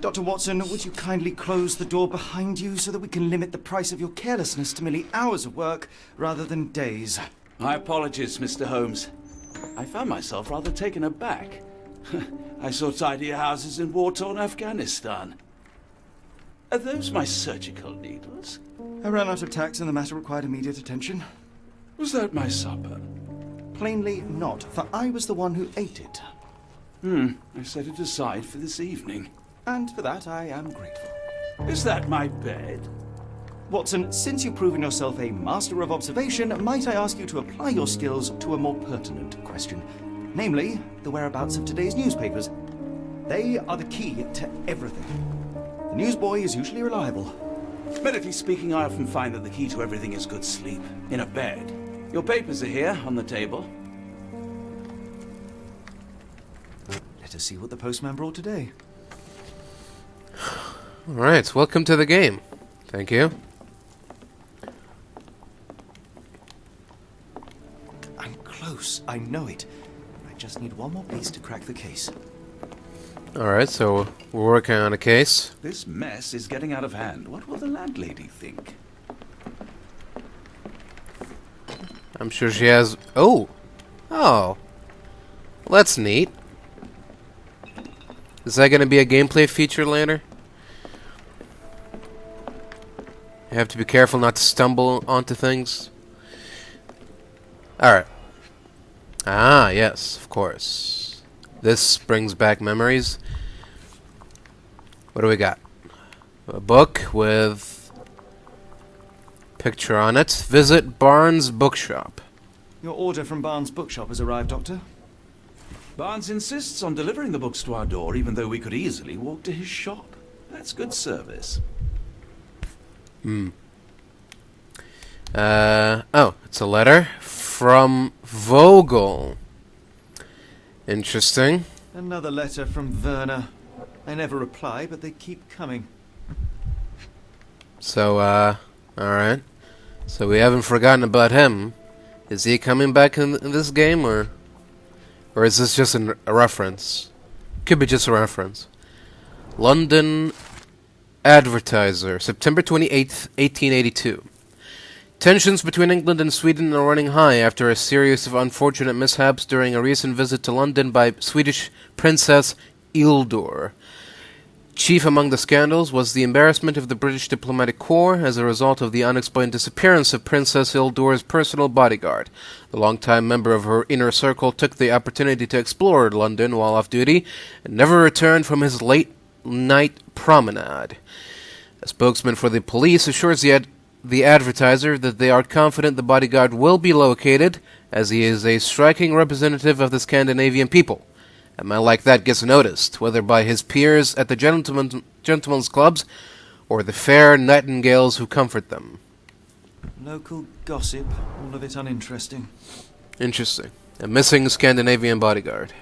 Dr. Watson, would you kindly close the door behind you so that we can limit the price of your carelessness to merely hours of work rather than days? My apologies, Mr. Holmes. I found myself rather taken aback. I saw tidier houses in war-torn Afghanistan. Are those my surgical needles? I ran out of tacks and the matter required immediate attention. Was that my supper? Plainly not, for I was the one who ate it. I set it aside for this evening. And for that I am grateful. Is that my bed? Watson, since you've proven yourself a master of observation, might I ask you to apply your skills to a more pertinent question? Namely, the whereabouts of today's newspapers. They are the key to everything. The newsboy is usually reliable. Medically speaking, I often find that the key to everything is good sleep. In a bed. Your papers are here, on the table. Let us see what the postman brought today. Alright, welcome to the game. Thank you. I'm close, I know it. I just need one more piece to crack the case. Alright, so we're working on a case. This mess is getting out of hand. What will the landlady think? I'm sure she has... Oh! Oh. Well, that's neat. Is that going to be a gameplay feature later? You have to be careful not to stumble onto things. Alright. Ah, yes, of course. This brings back memories. What do we got? A book with picture on it. Visit Barnes Bookshop. Your order from Barnes Bookshop has arrived, Doctor. Barnes insists on delivering the books to our door, even though we could easily walk to his shop. That's good service. Oh, it's a letter from Vogel. Interesting. Another letter from Werner. I never reply, but they keep coming. So, alright. So we haven't forgotten about him. Is he coming back in this game, or is this just a reference? Could be just a reference. London Advertiser, September 28th, 1882. Tensions between England and Sweden are running high after a series of unfortunate mishaps during a recent visit to London by Swedish Princess Ildur. Chief among the scandals was the embarrassment of the British diplomatic corps as a result of the unexplained disappearance of Princess Ildur's personal bodyguard. The longtime member of her inner circle took the opportunity to explore London while off duty and never returned from his late-night promenade. A spokesman for the police assures the Advertiser that they are confident the bodyguard will be located, as he is a striking representative of the Scandinavian people. A man like that gets noticed, whether by his peers at the gentlemen's clubs or the fair nightingales who comfort them. Local gossip, all of it uninteresting. Interesting. A missing Scandinavian bodyguard.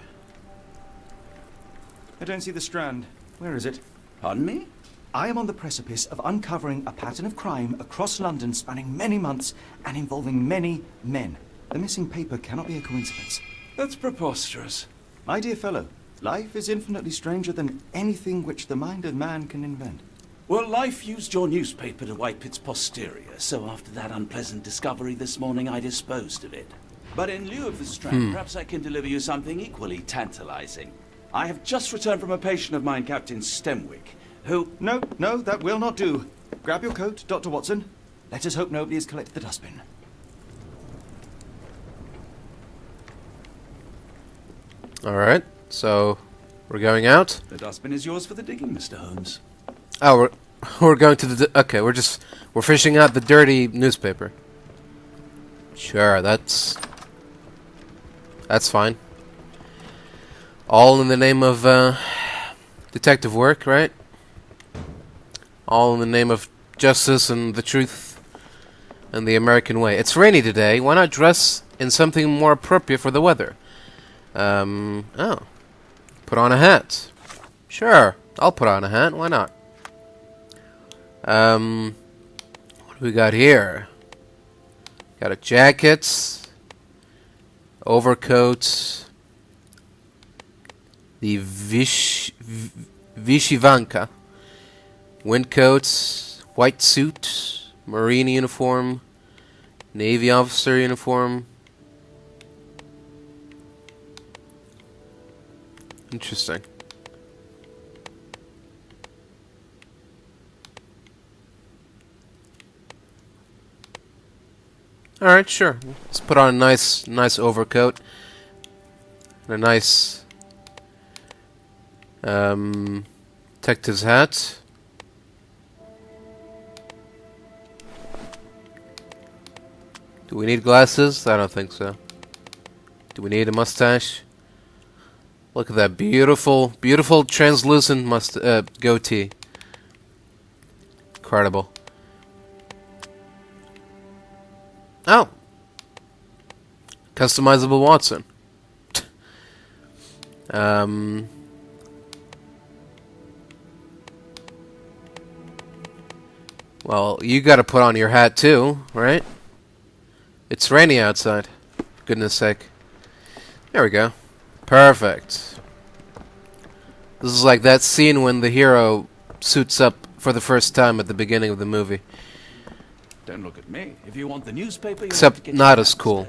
I don't see the Strand. Where is it? Pardon me? I am on the precipice of uncovering a pattern of crime across London spanning many months and involving many men. The missing paper cannot be a coincidence. That's preposterous. My dear fellow, life is infinitely stranger than anything which the mind of man can invent. Well, life used your newspaper to wipe its posterior, so after that unpleasant discovery this morning, I disposed of it. But in lieu of the Strand, perhaps I can deliver you something equally tantalizing. I have just returned from a patient of mine, Captain Stemwick, who... No, that will not do. Grab your coat, Dr. Watson. Let us hope nobody has collected the dustbin. Alright, so we're going out. The dustbin is yours for the digging, Mr. Holmes. Oh, we're going to the... Okay, we're fishing out the dirty newspaper. Sure, that's fine. All in the name of detective work, right? All in the name of justice and the truth and the American way. It's rainy today. Why not dress in something more appropriate for the weather? Oh. Put on a hat. Sure, I'll put on a hat. Why not? What do we got here? Got a jacket, overcoat, the Vishivanka. Windcoat, white suit, marine uniform, navy officer uniform. Interesting. Alright, sure. Let's put on a nice overcoat. And a nice detective's hat. Do we need glasses? I don't think so. Do we need a mustache? Look at that beautiful translucent goatee. Incredible. Oh. Customizable Watson. Well, you gotta put on your hat too, right? It's rainy outside. For goodness sake. There we go. Perfect. This is like that scene when the hero suits up for the first time at the beginning of the movie. Don't look at me. If you want the newspaper, Except not as cool.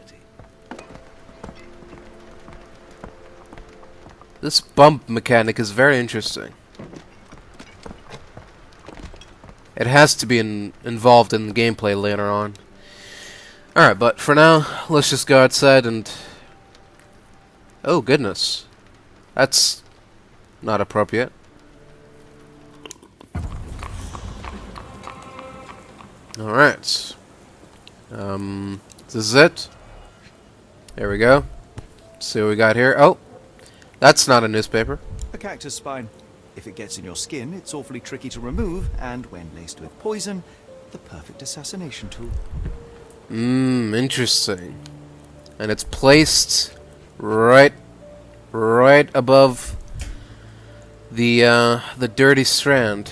This bump mechanic is very interesting. It has to be involved in the gameplay later on. Alright, but for now, let's just go outside and... Oh, goodness. That's not appropriate. Alright. This is it. There we go. Let's see what we got here. Oh! That's not a newspaper. A cactus spine. If it gets in your skin, it's awfully tricky to remove, and when laced with poison, the perfect assassination tool. Interesting. And it's placed right above the dirty strand.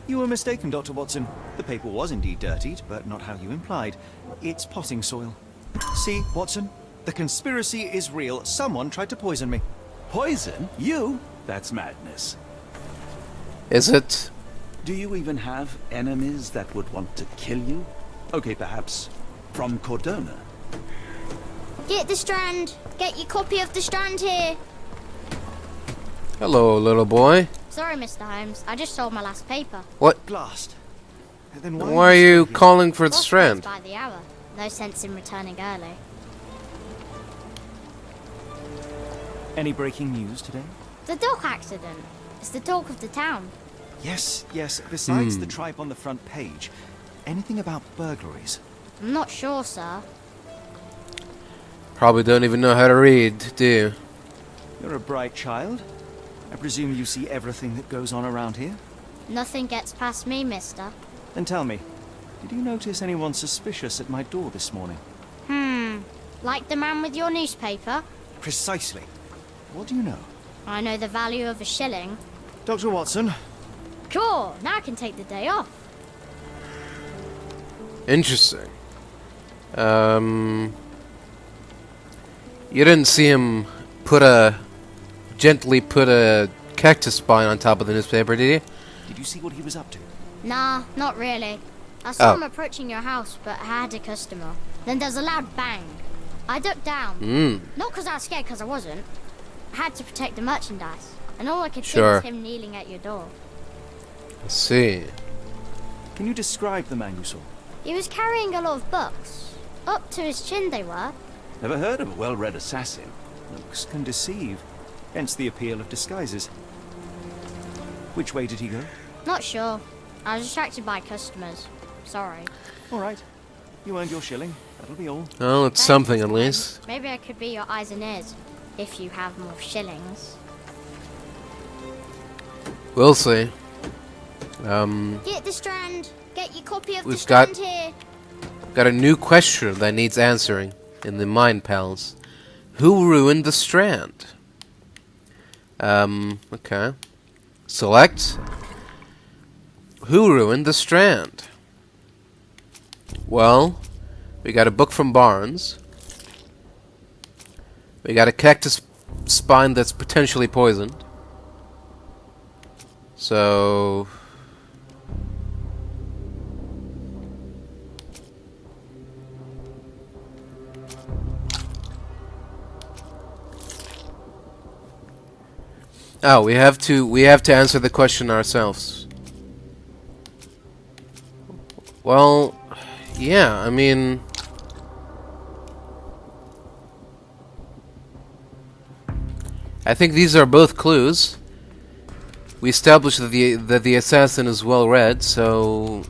You were mistaken, Dr. Watson. The paper was indeed dirtied, but not how you implied. It's potting soil. See, Watson? The conspiracy is real. Someone tried to poison me. Poison? You? That's madness. Is it? Do you even have enemies that would want to kill you? Okay, perhaps from Cordona. Get the Strand! Get your copy of the Strand here! Hello, little boy. Sorry, Mr. Holmes. I just sold my last paper. What? Blast. Then Why are you calling for the Boss strand? pays by the hour. No sense in returning early. Any breaking news today? The dock accident. It's the talk of the town. Yes. Besides the tripe on the front page, anything about burglaries? I'm not sure, sir. Probably don't even know how to read, do you? You're a bright child. I presume you see everything that goes on around here? Nothing gets past me, mister. Then tell me, did you notice anyone suspicious at my door this morning? Like the man with your newspaper? Precisely. What do you know? I know the value of a shilling. Dr. Watson? Cool, now I can take the day off. Interesting. You didn't see him gently put a cactus spine on top of the newspaper, did you? Did you see what he was up to? Nah, not really. I saw Oh. him approaching your house, but I had a customer. Then there's a loud bang. I ducked down. Not because I was scared, because I wasn't. I had to protect the merchandise. And all I could see Sure. was him kneeling at your door. I see. Can you describe the man you saw? He was carrying a lot of books. Up to his chin they were. Never heard of a well-read assassin. Looks can deceive. Hence the appeal of disguises. Which way did he go? Not sure. I was distracted by customers. Sorry. All right. You earned your shilling. That'll be all. Well, it's Thanks, something at Mr. least. Holmes. Maybe I could be your eyes and ears. If you have more shillings. We'll see. Get the Strand. Get your copy of the We've Strand here. Got a new question that needs answering in the Mind Pals. Who ruined the strand? Okay. Select. Who ruined the strand? Well, we got a book from Barnes. We got a cactus spine that's potentially poisoned. So... Oh, we have to answer the question ourselves. Well, yeah, I mean, I think these are both clues. We established that the assassin is well read, so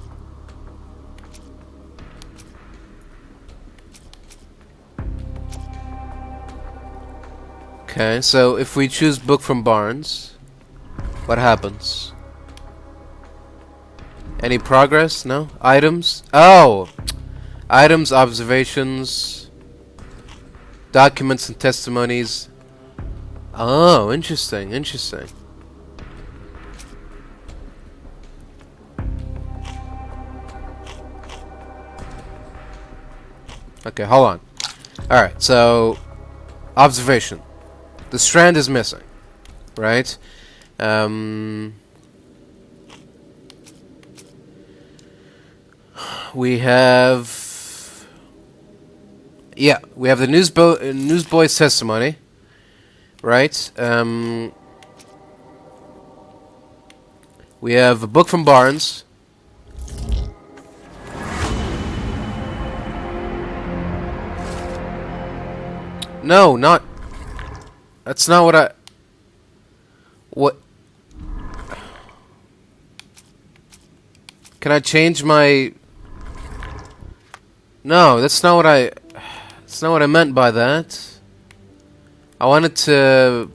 okay, so if we choose book from Barnes, what happens? Any progress? No? Items? Oh! Items, observations, documents and testimonies. Oh, interesting, interesting. Okay, hold on. Alright, so observation. The strand is missing, right? We have... Yeah, we have the newsboy's testimony, right? We have a book from Barnes. No, not... That's not what I... What... Can I change my... No, that's not what I... That's not what I meant by that. I wanted to...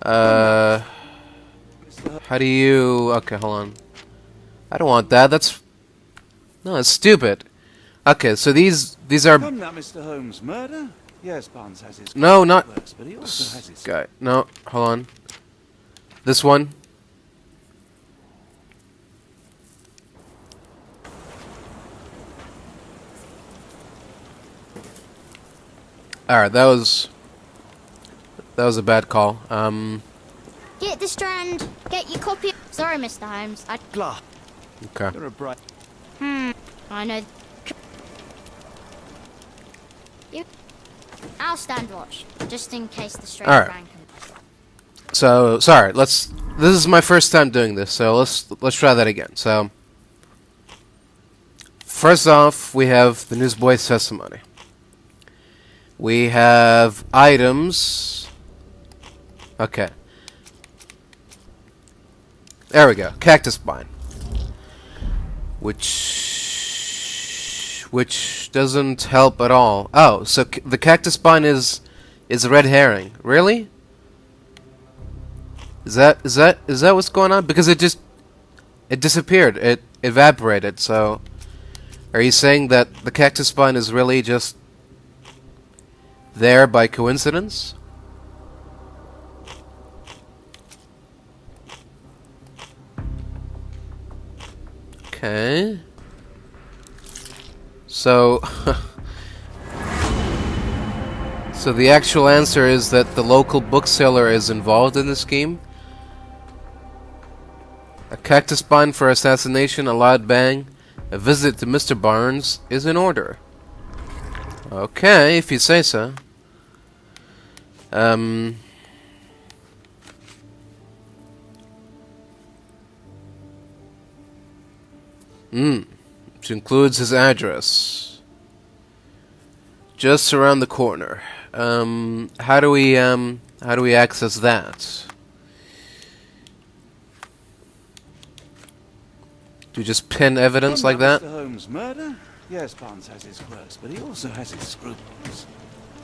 How do you... Okay, hold on. I don't want that, that's... No, it's stupid. Okay, so these are... Come now, Mr. Holmes. Murder? Yes, Barnes has his... No, not... works, but he also has his... Guy. No, hold on. This one. Alright, that was a bad call. Get the strand. Get your copy. Sorry, Mr. Holmes. Blah. Okay. You're a bright... I know. I'll stand watch, just in case the strand Alright. bank. So, sorry, this is my first time doing this, so let's try that again. So, first off, we have the newsboy's testimony. We have items. Okay. There we go. Cactus spine. Which doesn't help at all. Oh, so the cactus spine is a red herring. Really? Is that what's going on? Because it disappeared. It evaporated. So, are you saying that the cactus spine is really just there by coincidence? Okay. So, so the actual answer is that the local bookseller is involved in the scheme. A cactus spine for assassination, a loud bang, a visit to Mr. Barnes is in order. Okay, if you say so. Which includes his address. Just around the corner. How do we access that? Do you just pin evidence like that? Mr. Holmes' murder? Yes, Barnes has his quirks, but he also has his scruples.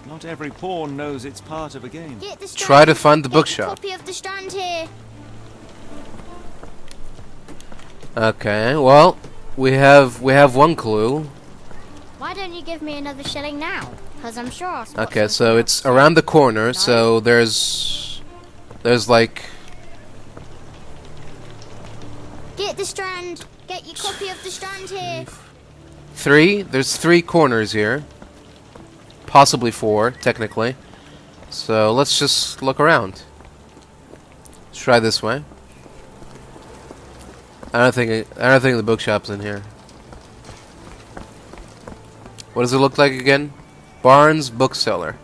Not every pawn knows it's part of a game. Get the strand. Try to find the Get a bookshop. copy of the strand here. Okay, well, we have one clue. Why don't you give me another shilling now? Because I'm sure I'll spot Okay, so something it's else. around the corner, so there's like... Get the strand. Get your copy of the strand here. There's three corners here. Possibly four, technically. So let's just look around. try this way. I don't think the bookshop's in here. What does it look like again? Barnes Bookseller.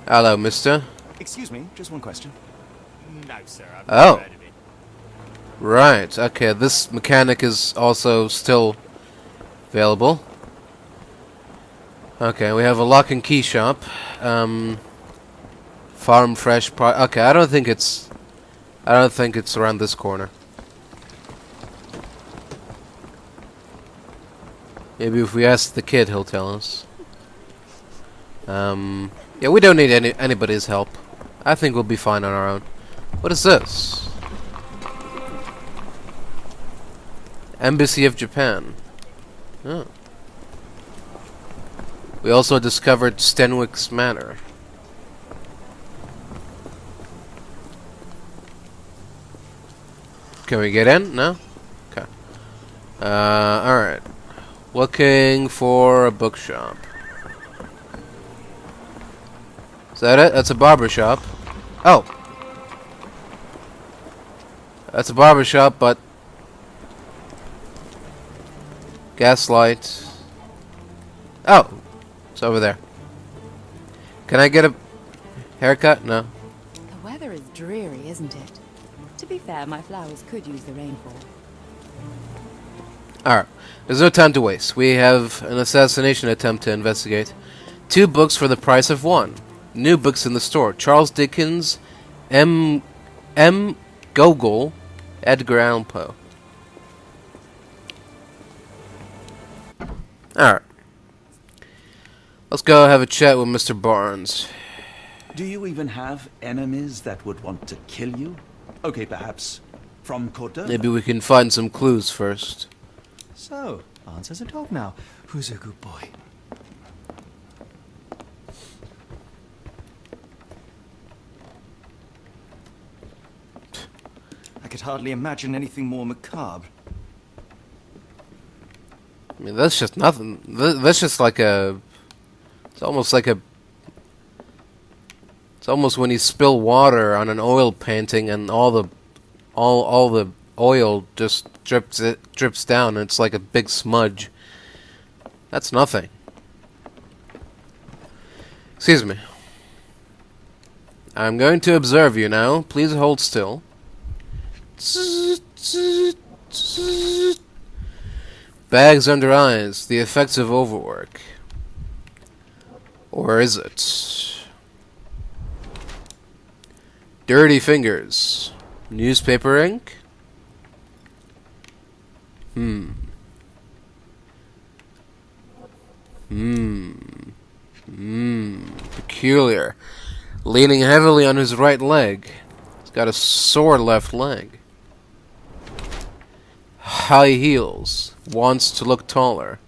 Hello, mister. Excuse me, just one question. No, sir, I've Oh. never heard of it. Right, okay, this mechanic is also still available. Okay, we have a lock and key shop. Farm fresh okay, I don't think it's around this corner. Maybe if we ask the kid, he'll tell us. Yeah, we don't need anybody's help. I think we'll be fine on our own. What is this? Embassy of Japan. Oh. We also discovered Stenwick's Manor. Can we get in? No? Okay. Alright. Looking for a bookshop. Is that it? That's a barber shop. Oh! That's a barber shop, but... Gaslight. Oh! It's over there. Can I get a haircut? No. The weather is dreary, isn't it? To be fair, my flowers could use the rainfall. Alright. There's no time to waste. We have an assassination attempt to investigate. 2 books for the price of 1. New books in the store. Charles Dickens, M. Gogol, Edgar Allan Poe. Alright. Let's go have a chat with Mr. Barnes. Do you even have enemies that would want to kill you? Okay, perhaps from Cordova. Maybe we can find some clues first. So, answers a dog now. Who's a good boy? I could hardly imagine anything more macabre. I mean, that's just nothing. That's just like a... It's almost like a... It's almost when you spill water on an oil painting and all the oil just drips down and it's like a big smudge. That's nothing. Excuse me. I'm going to observe you now. Please hold still. Bags under eyes. The effects of overwork. Or is it? Dirty fingers. Newspaper ink? Peculiar. Leaning heavily on his right leg. He's got a sore left leg. High heels. Wants to look taller.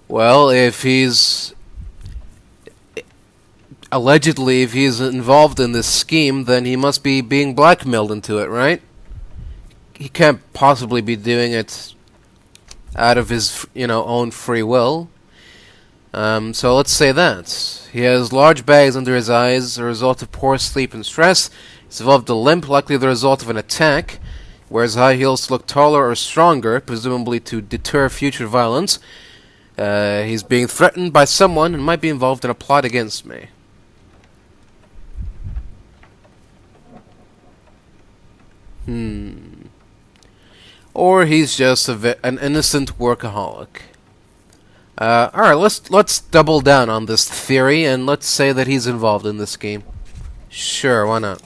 Well, if he's... Allegedly, if he's involved in this scheme, then he must be being blackmailed into it, right? He can't possibly be doing it out of his, own free will. So let's say that. He has large bags under his eyes, a result of poor sleep and stress. He's developed a limp, likely the result of an attack. Wears high heels to look taller or stronger, presumably to deter future violence. He's being threatened by someone and might be involved in a plot against me. Or he's just an innocent workaholic. Alright, let's double down on this theory and let's say that he's involved in this scheme. Sure, why not?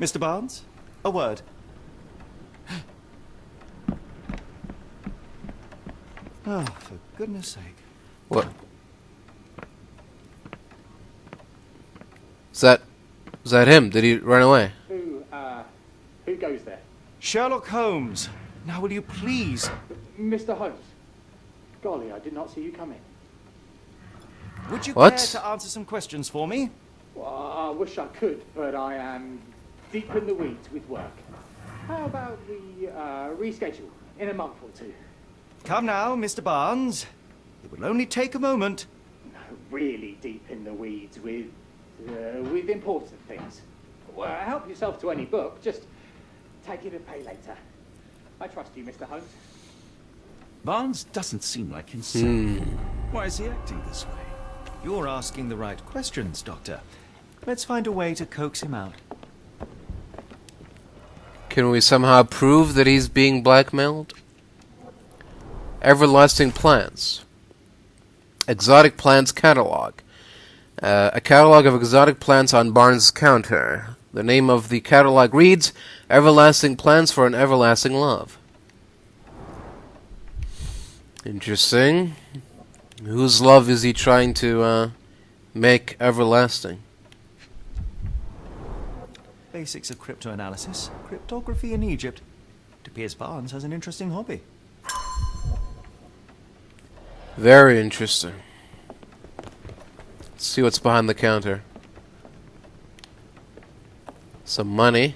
Mr. Barnes? A word. Oh, for goodness sake. What? Is that him? Did he run away? Who goes there? Sherlock Holmes. Now will you please... Mr. Holmes. Golly, I did not see you come in. Would you What? care to answer some questions for me? Well, I wish I could, but I am deep in the weeds with work. How about we reschedule in a month or two? Come now, Mr. Barnes. It will only take a moment. Really deep in the weeds with important things. Well, help yourself to any book. Just take it and pay later. I trust you, Mr. Holmes. Barnes doesn't seem like himself. Why is he acting this way? You're asking the right questions, Doctor. Let's find a way to coax him out. Can we somehow prove that he's being blackmailed? Everlasting plants. Exotic plants catalog. A catalog of exotic plants on Barnes' counter. The name of the catalog reads, Everlasting Plants for an Everlasting Love. Interesting. Whose love is he trying to make everlasting? Basics of cryptoanalysis. Cryptography in Egypt. It appears Barnes has an interesting hobby. Very interesting. Let's see what's behind the counter. Some money.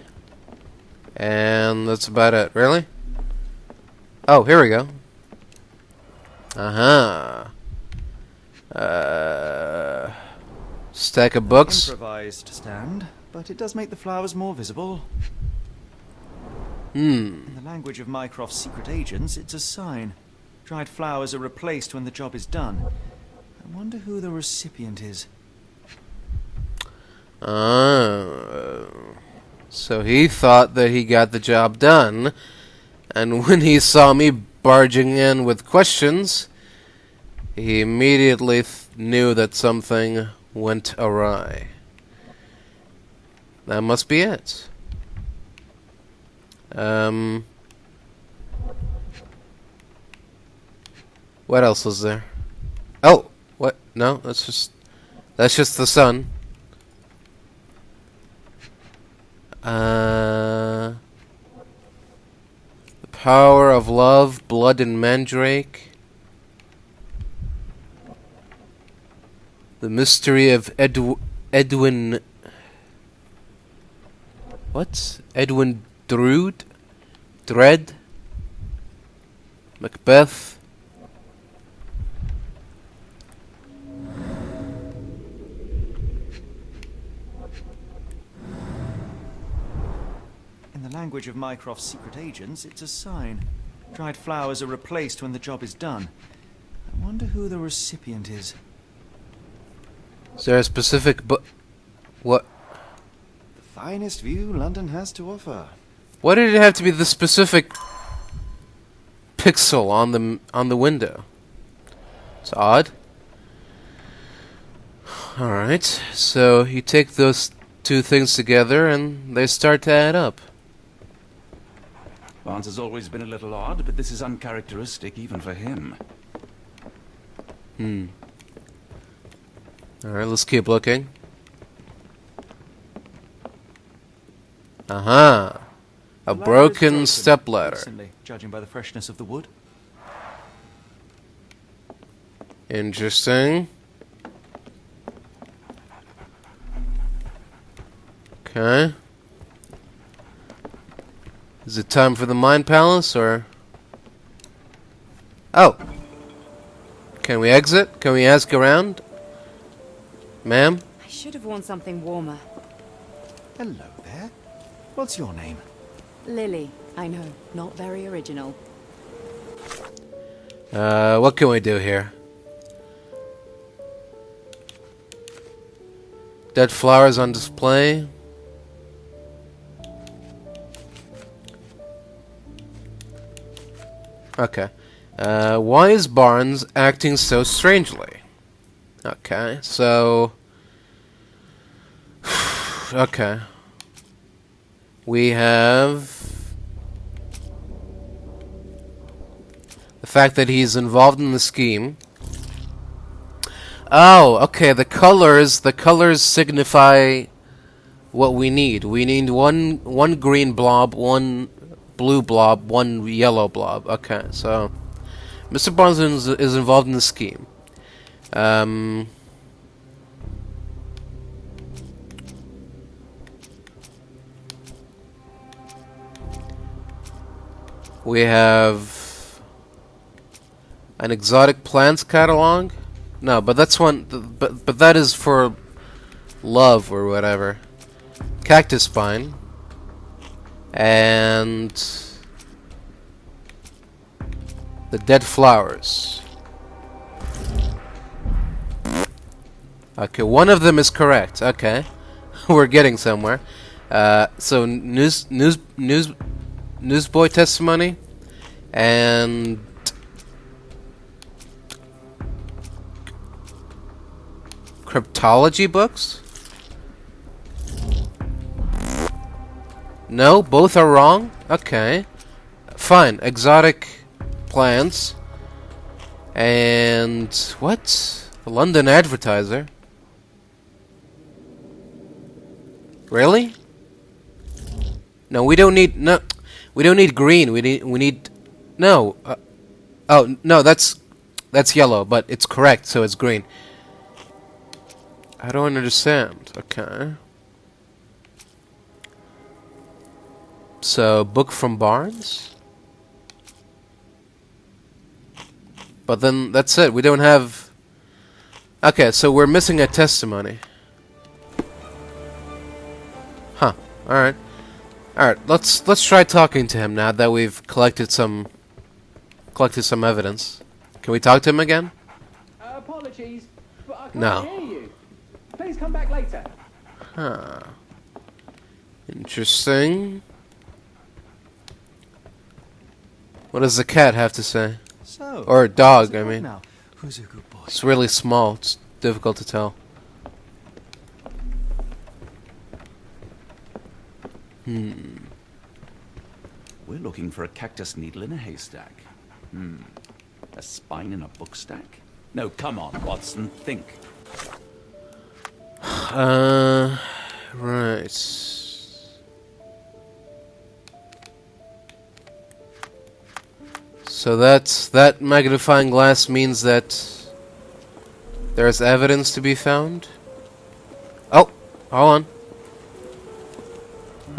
And that's about it. Really? Oh, here we go. Stack of books. Improvised stand, but it does make the flowers more visible. Hmm. In the language of Mycroft's secret agents, it's a sign. Dried flowers are replaced when the job is done. I wonder who the recipient is. So he thought that he got the job done, and when he saw me barging in with questions, he immediately knew that something went awry. That must be it. What else was there? Oh, what? No, that's just the sun. The power of love, blood and mandrake. The mystery of Edwin. What? Edwin Drood? Dread? Macbeth? In the language of Mycroft's secret agents, it's a sign. Dried flowers are replaced when the job is done. I wonder who the recipient is. Is there a specific what? The finest view London has to offer. Why did it have to be the specific pixel on the window? It's odd. Alright, so you take those two things together and they start to add up. Barnes has always been a little odd, but this is uncharacteristic even for him. Alright, let's keep looking. A broken stepladder. Recently, judging by the freshness of the wood. Interesting. Okay. Is it time for the Mind Palace, or... Oh! Can we exit? Can we ask around? Ma'am? I should have worn something warmer. Hello there. What's your name? Lily, I know, not very original. What can we do here? Dead flowers on display. Okay. Why is Barnes acting so strangely? Okay, so... okay. We have... the fact that he's involved in the scheme. Oh, okay, the colors signify what we need. We need one green blob, one blue blob, one yellow blob. Okay, so Mr. Barnes is involved in the scheme. We have An exotic plants catalog? No, but that's one. But that is for love or whatever. Cactus spine. And the dead flowers. Okay, one of them is correct. Okay, we're getting somewhere. So newsboy testimony and cryptology books. No, both are wrong. Okay, fine. Exotic plants and what? A London Advertiser. Really? No, we don't need we don't need green. We need no. Oh no, that's yellow, but it's correct, so it's green. I don't understand. Okay. So book from Barnes. But then that's it. We don't have. Okay, so we're missing a testimony. Huh. Alright. Alright, let's try talking to him now that we've collected some evidence. Can we talk to him again? Apologies, but I can't No. hear you. Please come back later. Huh. Interesting. What does the cat have to say? So, Or dog, what's it I like mean. now? Who's a good boy? It's really small. It's difficult to tell. We're looking for a cactus needle in a haystack. A spine in a book stack? No, come on, Watson, think. Right. So that magnifying glass means that there's evidence to be found? Oh, hold on.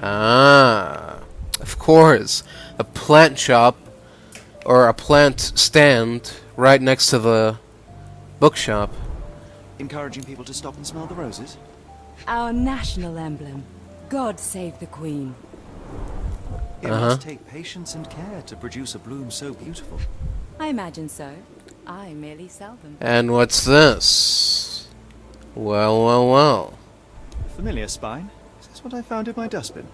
Ah, of course. A plant shop or a plant stand right next to the bookshop. Encouraging people to stop and smell the roses? Our national emblem. God save the Queen. It must take patience and care to produce a bloom so beautiful. I imagine so. I merely sell them. And what's this? Well, well, well. Familiar spine? Is this what I found in my dustbin?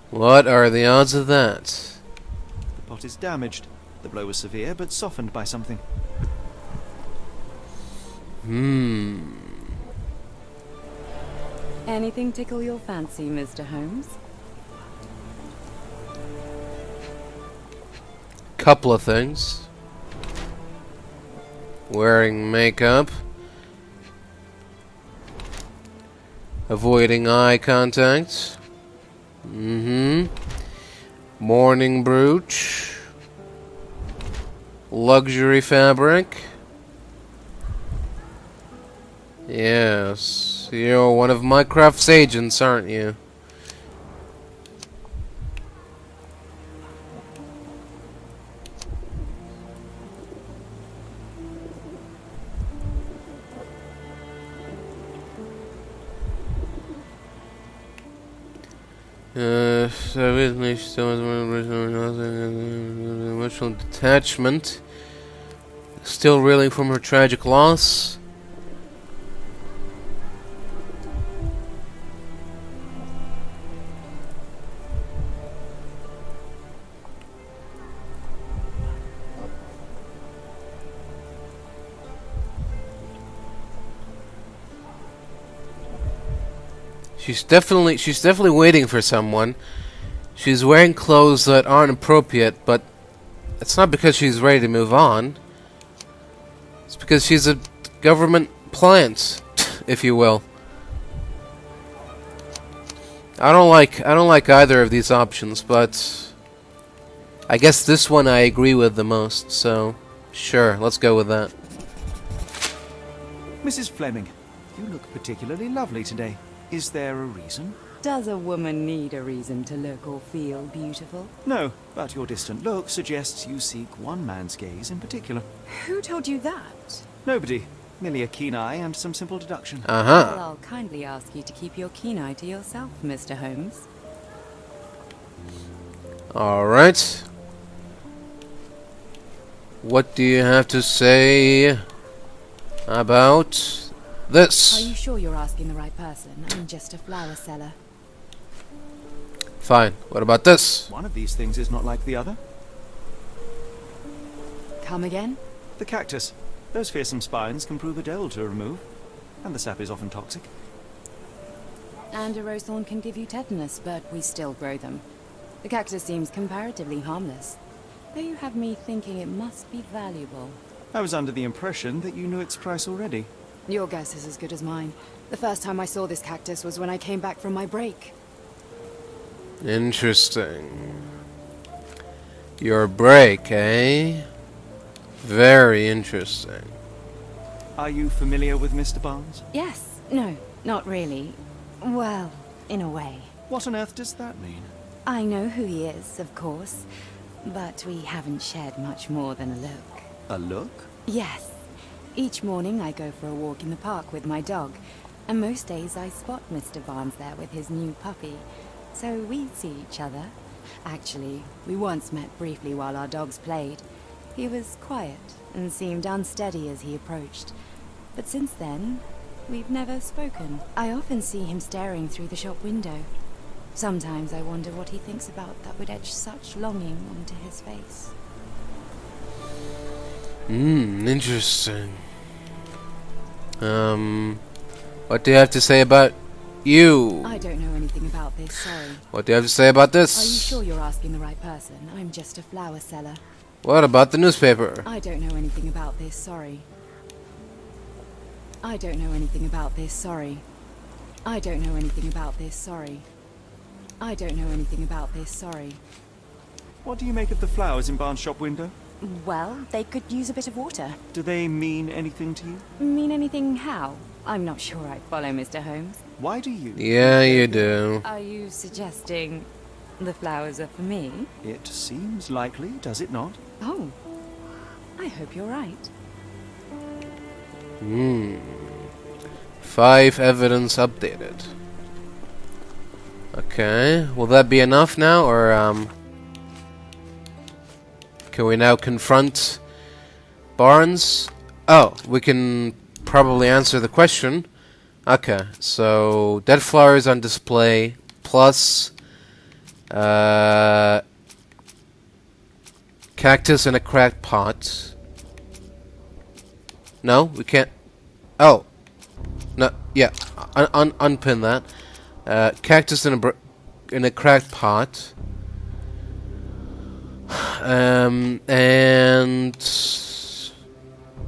What are the odds of that? The pot is damaged. The blow was severe, but softened by something. Anything tickle your fancy, Mr. Holmes? Couple of things. Wearing makeup. Avoiding eye contact. Morning brooch. Luxury fabric. Yes, you're one of Mycroft's agents, aren't you? Emotional detachment. Still reeling from her tragic loss. She's definitely waiting for someone. She's wearing clothes that aren't appropriate, but it's not because she's ready to move on. It's because she's a government plant, if you will. I don't like either of these options, but I guess this one I agree with the most, so sure, let's go with that. Mrs. Fleming, you look particularly lovely today. Is there a reason? Does a woman need a reason to look or feel beautiful? No, but your distant look suggests you seek one man's gaze in particular. Who told you that? Nobody. Merely a keen eye and some simple deduction. Well, Uh-huh. I'll kindly ask you to keep your keen eye to yourself, Mr. Holmes. Alright. What do you have to say about Are this? you sure you're asking the right person? I'm just a flower seller. Fine. What about this? One of these things is not like the other. Come again? The cactus. Those fearsome spines can prove a dole to remove, and the sap is often toxic. And a rose thorn can give you tetanus, but we still grow them. The cactus seems comparatively harmless, though you have me thinking it must be valuable. I was under the impression that you knew its price already. Your guess is as good as mine. The first time I saw this cactus was when I came back from my break. Interesting. Your break, eh? Very interesting. Are you familiar with Mr. Barnes? Yes. No, not really. Well, in a way. What on earth does that mean? I know who he is, of course, but we haven't shared much more than a look. A look? Yes. Each morning I go for a walk in the park with my dog, and most days I spot Mr. Barnes there with his new puppy, so we see each other. Actually, we once met briefly while our dogs played. He was quiet and seemed unsteady as he approached, but since then, we've never spoken. I often see him staring through the shop window. Sometimes I wonder what he thinks about that would etch such longing onto his face. Interesting. What do you have to say about you? I don't know anything about this, sorry. What do you have to say about this? Are you sure you're asking the right person? I'm just a flower seller. What about the newspaper? I don't know anything about this, sorry. I don't know anything about this, sorry. I don't know anything about this, sorry. I don't know anything about this, sorry. What do you make of the flowers in Barnes' shop window? Well, they could use a bit of water. Do they mean anything to you? Mean anything how? I'm not sure I follow, Mr. Holmes. Why do you? Yeah, you do. Are you suggesting the flowers are for me? It seems likely, does it not? Oh, I hope you're right. 5 evidence updated. Okay, will that be enough now, or can we now confront Barnes? Oh, we can probably answer the question. Okay, so dead flowers on display plus cactus in a cracked pot. No, we can't. Oh, no, yeah, unpin that. Cactus in a cracked pot. And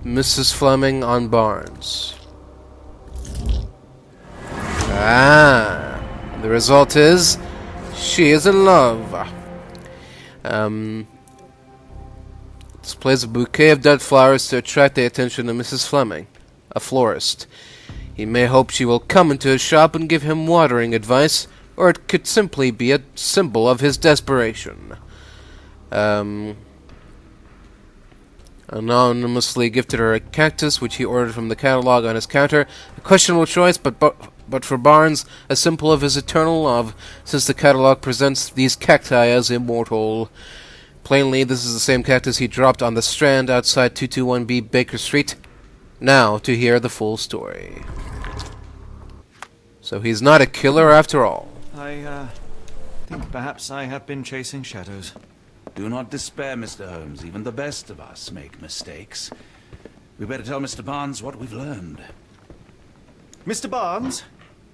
Mrs. Fleming on Barnes. The result is she is in love. Displays a bouquet of dead flowers to attract the attention of Mrs. Fleming, a florist. He may hope she will come into his shop and give him watering advice, or it could simply be a symbol of his desperation. Anonymously gifted her a cactus, which he ordered from the catalog on his counter. A questionable choice, but for Barnes, a symbol of his eternal love, since the catalog presents these cacti as immortal. Plainly, this is the same cactus he dropped on the Strand outside 221B Baker Street. Now, to hear the full story. So he's not a killer after all. I think perhaps I have been chasing shadows. Do not despair, Mr. Holmes. Even the best of us make mistakes. We better tell Mr. Barnes what we've learned. Mr. Barnes,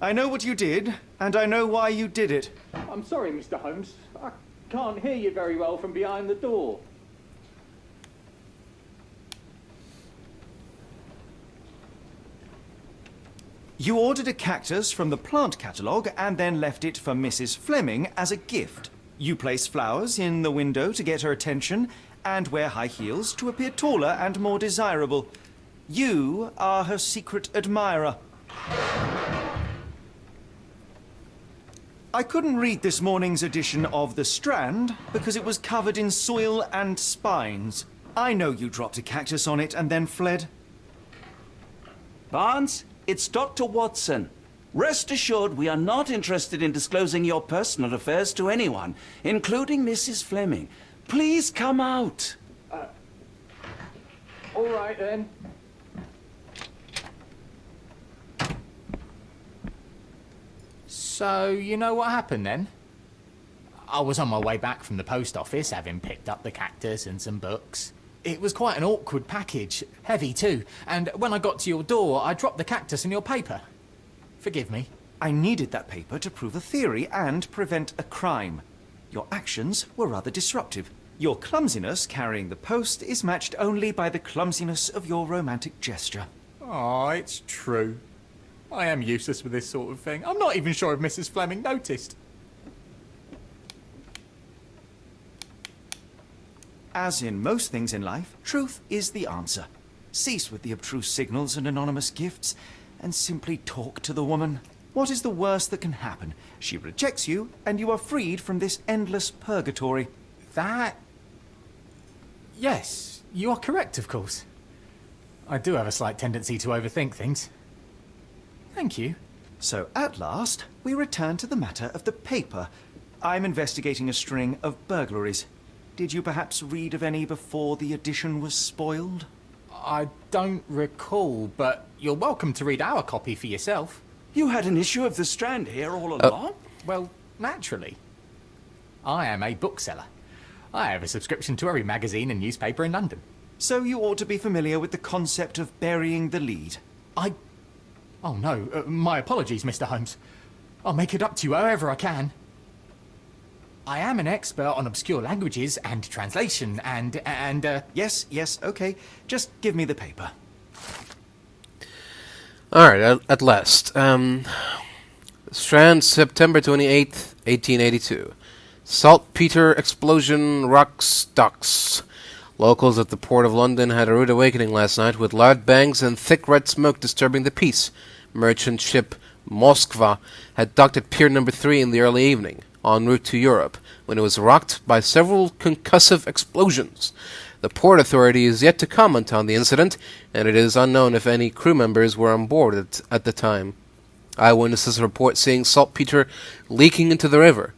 I know what you did, and I know why you did it. I'm sorry, Mr. Holmes. I can't hear you very well from behind the door. You ordered a cactus from the plant catalogue and then left it for Mrs. Fleming as a gift. You place flowers in the window to get her attention and wear high heels to appear taller and more desirable. You are her secret admirer. I couldn't read this morning's edition of The Strand because it was covered in soil and spines. I know you dropped a cactus on it and then fled. Barnes, it's Dr. Watson. Rest assured we are not interested in disclosing your personal affairs to anyone, including Mrs. Fleming. Please come out. All right, then. So, you know what happened then? I was on my way back from the post office, having picked up the cactus and some books. It was quite an awkward package, heavy too, and when I got to your door, I dropped the cactus and your paper. Forgive me. I needed that paper to prove a theory and prevent a crime. Your actions were rather disruptive. Your clumsiness carrying the post is matched only by the clumsiness of your romantic gesture. Oh, it's true. I am useless with this sort of thing. I'm not even sure if Mrs. Fleming noticed. As in most things in life, truth is the answer. Cease with the abstruse signals and anonymous gifts, and simply talk to the woman. What is the worst that can happen? She rejects you, and you are freed from this endless purgatory. That... Yes, you are correct, of course. I do have a slight tendency to overthink things. Thank you. So, at last, we return to the matter of the paper. I'm investigating a string of burglaries. Did you perhaps read of any before the edition was spoiled? I don't recall, but you're welcome to read our copy for yourself. You had an issue of The Strand here all along? Well, naturally. I am a bookseller. I have a subscription to every magazine and newspaper in London. So you ought to be familiar with the concept of burying the lead. Oh no, my apologies, Mr. Holmes. I'll make it up to you however I can. I am an expert on obscure languages and translation and Yes, okay. Just give me the paper. Alright, at last. Strand, September 28th, 1882. Saltpeter explosion rocks docks. Locals at the port of London had a rude awakening last night, with loud bangs and thick red smoke disturbing the peace. Merchant ship Moskva had docked at Pier Number 3 in the early evening, en route to Europe, when it was rocked by several concussive explosions. The port authority is yet to comment on the incident, and it is unknown if any crew members were on board at the time. Eyewitnesses report seeing saltpeter leaking into the river,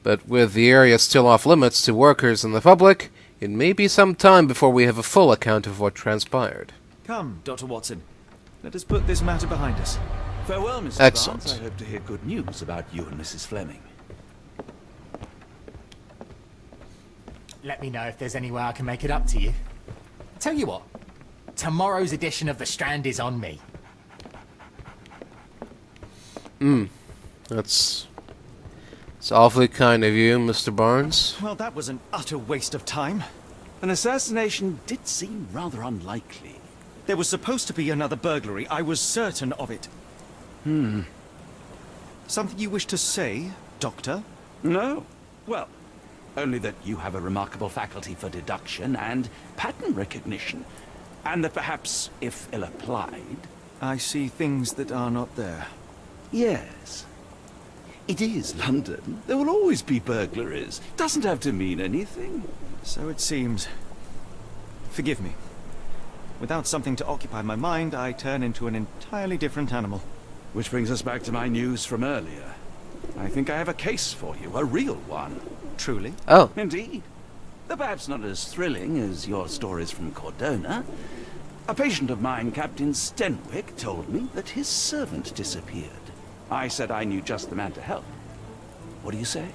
but with the area still off limits to workers and the public, it may be some time before we have a full account of what transpired. Come, Dr. Watson. Let us put this matter behind us. Farewell, Mrs. Excellent. Barnes. I hope to hear good news about you and Mrs. Fleming. let me know if there's any way I can make it up to you. Tell you what, tomorrow's edition of The Strand is on me. It's awfully kind of you, Mr. Barnes. Well, that was an utter waste of time. An assassination did seem rather unlikely. There was supposed to be another burglary. I was certain of it. Something you wish to say, Doctor? No. Well, only that you have a remarkable faculty for deduction and pattern recognition. And that perhaps, if ill-applied... I see things that are not there. Yes. It is London. There will always be burglaries. Doesn't have to mean anything. So it seems. Forgive me. Without something to occupy my mind, I turn into an entirely different animal. Which brings us back to my news from earlier. I think I have a case for you, a real one. Truly? Oh, Indeed. Though perhaps not as thrilling as your stories from Cordona. A patient of mine, Captain Stenwick, told me that his servant disappeared. I said I knew just the man to help. What do you say?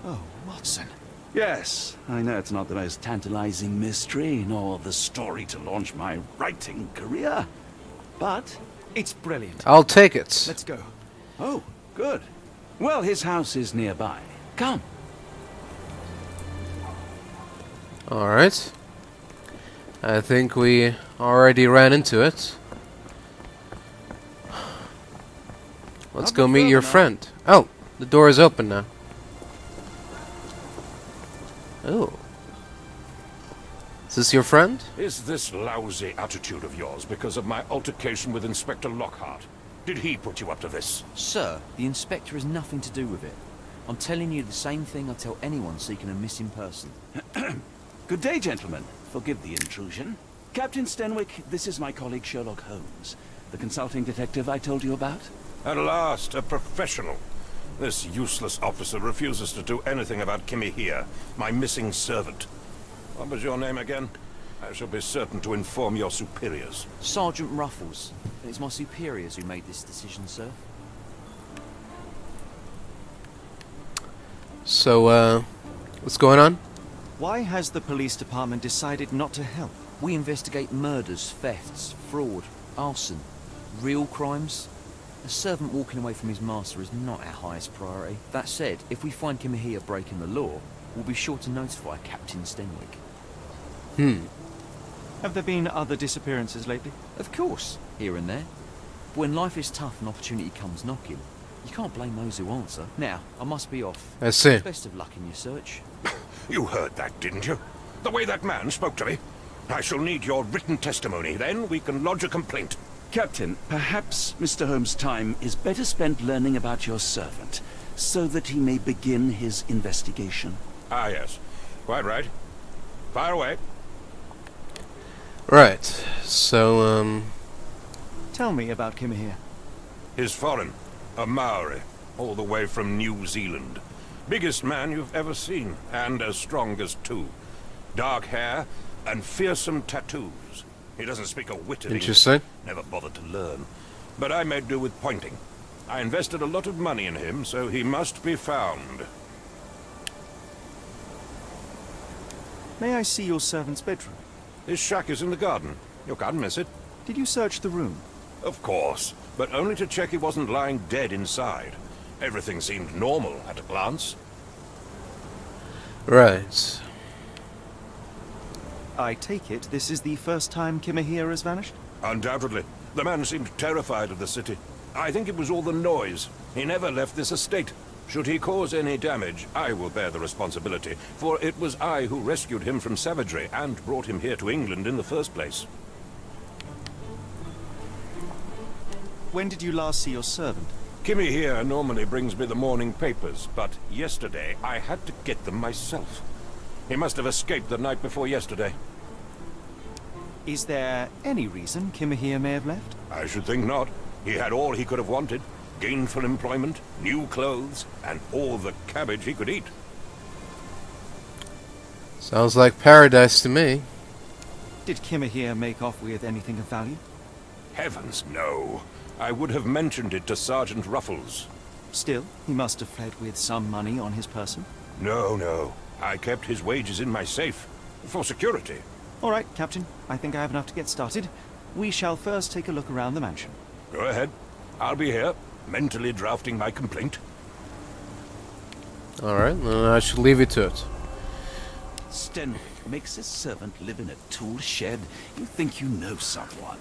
Oh, Watson. Yes, I know it's not the most tantalizing mystery, nor the story to launch my writing career. But It's brilliant. I'll take it. Let's go. oh, good. Well, his house is nearby. Come. Alright. I think we already ran into it. Let's Not go much meet your further now. friend. Oh, the door is open now. Oh. Is this your friend? Is this lousy attitude of yours because of my altercation with Inspector Lockhart? Did he put you up to this? Sir, the inspector has nothing to do with it. I'm telling you the same thing I tell anyone seeking a missing person. Good day, gentlemen. Forgive the intrusion. Captain Stenwick, this is my colleague Sherlock Holmes, the consulting detective I told you about. At last, a professional. This useless officer refuses to do anything about Kimmy here, my missing servant. What was your name again? I shall be certain to inform your superiors. Sergeant Ruffles. It's my superiors who made this decision, sir. So, what's going on? Why has the police department decided not to help? We investigate murders, thefts, fraud, arson, real crimes. A servant walking away from his master is not our highest priority. That said, if we find Kimahia breaking the law, we'll be sure to notify Captain Stenwick. Have there been other disappearances lately? Of course, here and there. But when life is tough and opportunity comes knocking, you can't blame those who answer. Now, I must be off. I see. Best of luck in your search. You heard that, didn't you? The way that man spoke to me. I shall need your written testimony, then we can lodge a complaint. Captain, perhaps Mr. Holmes' time is better spent learning about your servant, so that he may begin his investigation. Ah, yes. Quite right. Fire away. Right. So, Tell me about Kimahia. He's foreign. A Maori. All the way from New Zealand. Biggest man you've ever seen, and as strong as two. Dark hair and fearsome tattoos. He doesn't speak a whit of English. interesting. Never bothered to learn. But I made do with pointing. I invested a lot of money in him, so he must be found. May I see your servant's bedroom? His shack is in the garden. You can't miss it. Did you search the room? Of course, but only to check he wasn't lying dead inside. Everything seemed normal at a glance. Right. I take it this is the first time Kimahia has vanished? Undoubtedly. The man seemed terrified of the city. I think it was all the noise. He never left this estate. Should he cause any damage, I will bear the responsibility, for it was I who rescued him from savagery and brought him here to England in the first place. When did you last see your servant? Kimmy here normally brings me the morning papers, but yesterday I had to get them myself. He must have escaped the night before yesterday. Is there any reason Kimahia may have left? I should think not. He had all he could have wanted. Gainful employment, new clothes, and all the cabbage he could eat. Sounds like paradise to me. Did Kimahia make off with anything of value? Heavens, no. I would have mentioned it to Sergeant Ruffles. Still, he must have fled with some money on his person. No. I kept his wages in my safe. For security. All right, Captain. I think I have enough to get started. We shall first take a look around the mansion. Go ahead. I'll be here, mentally drafting my complaint. Alright, then I should leave you to it. Stenwick makes his servant live in a tool shed. You think you know someone.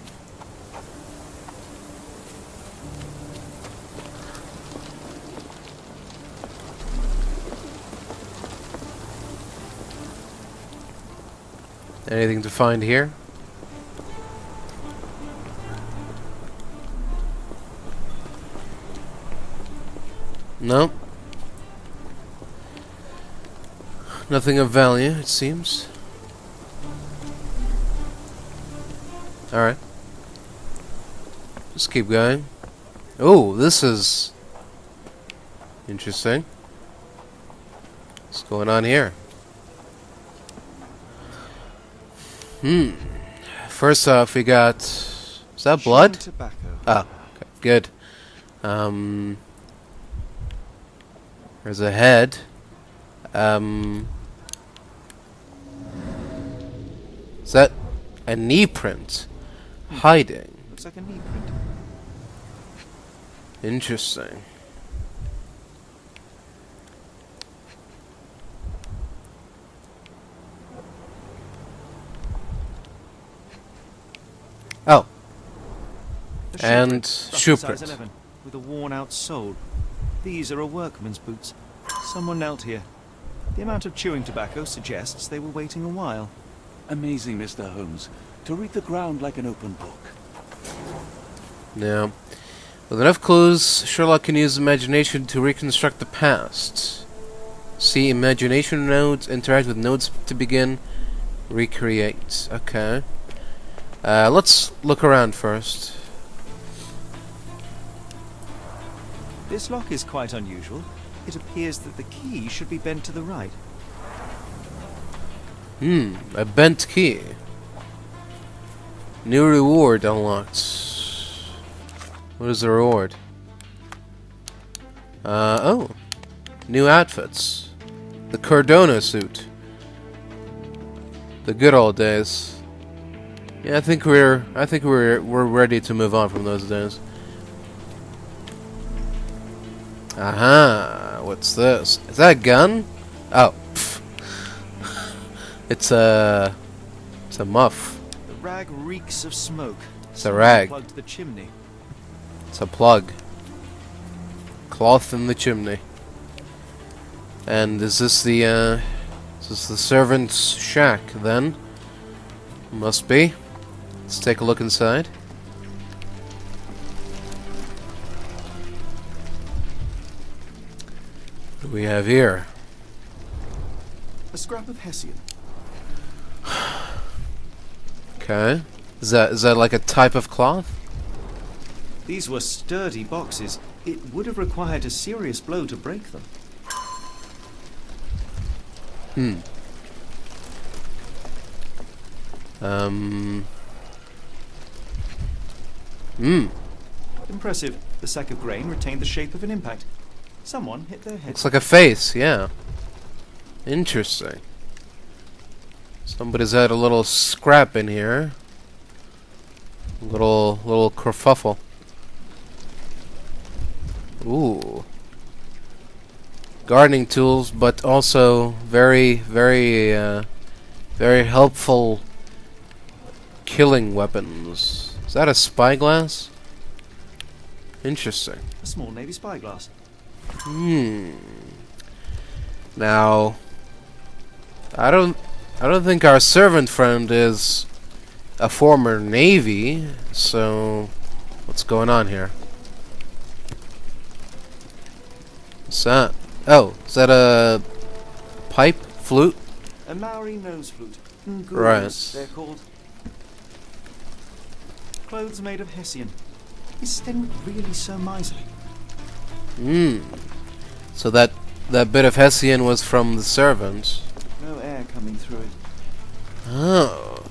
Anything to find here? No. Nothing of value, it seems. Alright. Just keep going. Oh, this is interesting. What's going on here? First off, we got... Is that blood? Tobacco. Oh, okay, good. There's a head. Is that a knee print? Hiding. Looks like a knee print. Interesting. Oh. The And print, roughly shoe size print. 11, with a worn-out sole. These are a workman's boots. Someone knelt here. The amount of chewing tobacco suggests they were waiting a while. Amazing, Mr. Holmes. To read the ground like an open book. Yeah. With enough clues, Sherlock can use imagination to reconstruct the past. See imagination nodes, interact with nodes to begin, recreate. Okay. Let's look around first. This lock is quite unusual. It appears that the key should be bent to the right. A bent key. New reward unlocked. What is the reward? Oh. New outfits. The Cardona suit. The good old days. Yeah, I think we're ready to move on from those days. Aha, what's this? Is that a gun? Oh. Pff. It's a muff. The rag reeks of smoke. It's a rag. Plugged the chimney. It's a plug. Cloth in the chimney. And is this the servant's shack then? Must be. Let's take a look inside. What do we have here? A scrap of Hessian. Okay. Is that like a type of cloth? These were sturdy boxes. It would have required a serious blow to break them. Impressive. The sack of grain retained the shape of an impact. Someone hit their head. Looks like a face, yeah. Interesting. Somebody's had a little scrap in here. Little kerfuffle. Ooh. Gardening tools, but also very helpful killing weapons. Is that a spyglass? Interesting. A small navy spyglass. Now, I don't think our servant friend is a former Navy, so what's going on here? What's that? Oh, is that a pipe? Flute? A Maori nose flute. Right. They're called. Clothes made of Hessian. Is Sten really so miserly? So that bit of Hessian was from the servant. No air coming through it. Oh.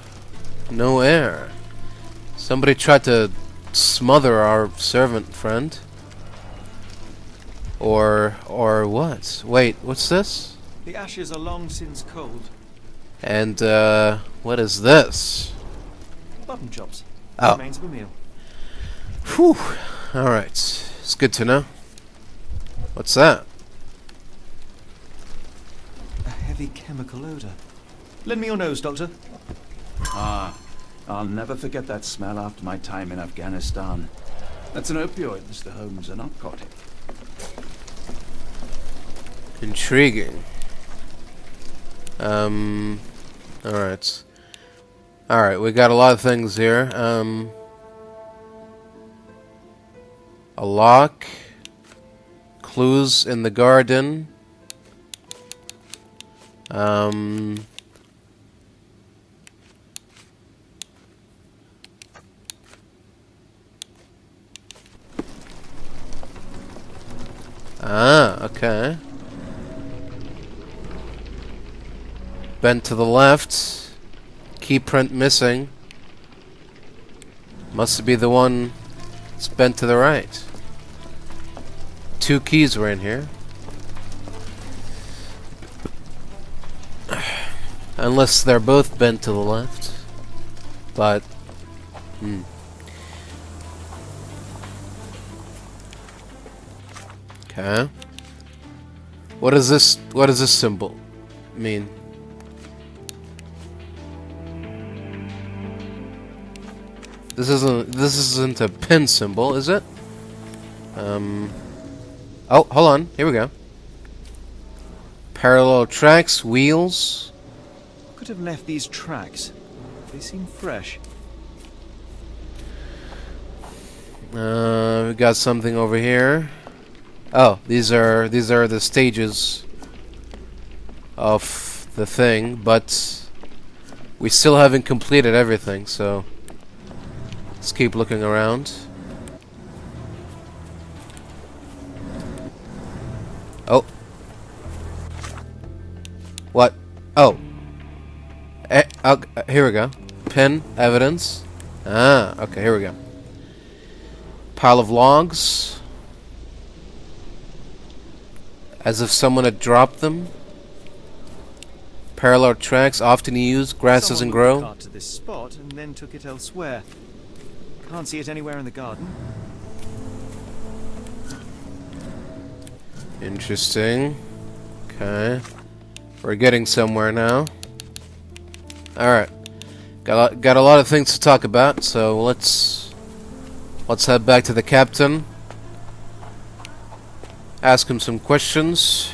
No air. Somebody tried to smother our servant friend. Or what? Wait, what's this? The ashes are long since cold. And, what is this? Button chops. Oh. Remains of a meal. Whew. Alright. It's good to know. What's that? A heavy chemical odor. Lend me your nose, Doctor. I'll never forget that smell after my time in Afghanistan. That's an opioid, Mr. Holmes, a narcotic. Intriguing. Alright. Alright, we got a lot of things here. A lock. Clues in the garden. Ah, okay. Bent to the left. Key print missing. Must be the one that's bent to the right. Two keys were in here. Unless they're both bent to the left. But... Okay. What does this symbol mean? This isn't a pin symbol, is it? Oh, hold on. Here we go. Parallel tracks, wheels. Could have left these tracks. They seem fresh. We got something over here. Oh, these are the stages of the thing, but we still haven't completed everything, so let's keep looking around. Oh. What? Oh. Here we go. Pin evidence. Ah, okay, here we go. Pile of logs. As if someone had dropped them. Parallel tracks often used. Grass doesn't grow. Someone moved the cart to this spot and then took it elsewhere. Can't see it anywhere in the garden. Interesting. Okay. We're getting somewhere now. Alright. Got a lot of things to talk about, so let's head back to the captain. Ask him some questions.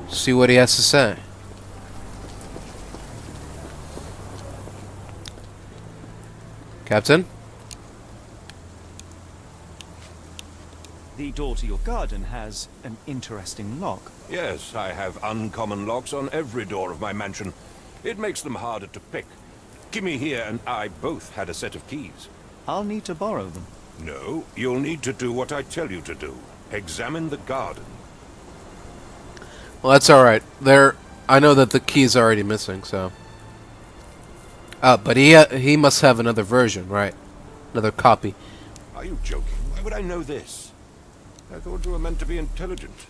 See what he has to say. Captain? The door to your garden has an interesting lock. Yes, I have uncommon locks on every door of my mansion. It makes them harder to pick. Kimmy here and I both had a set of keys. I'll need to borrow them. No, you'll need to do what I tell you to do. Examine the garden. Well, that's alright. I know that the key's already missing, so... but he must have another version, right? Another copy. Are you joking? Why would I know this? I thought you were meant to be intelligent.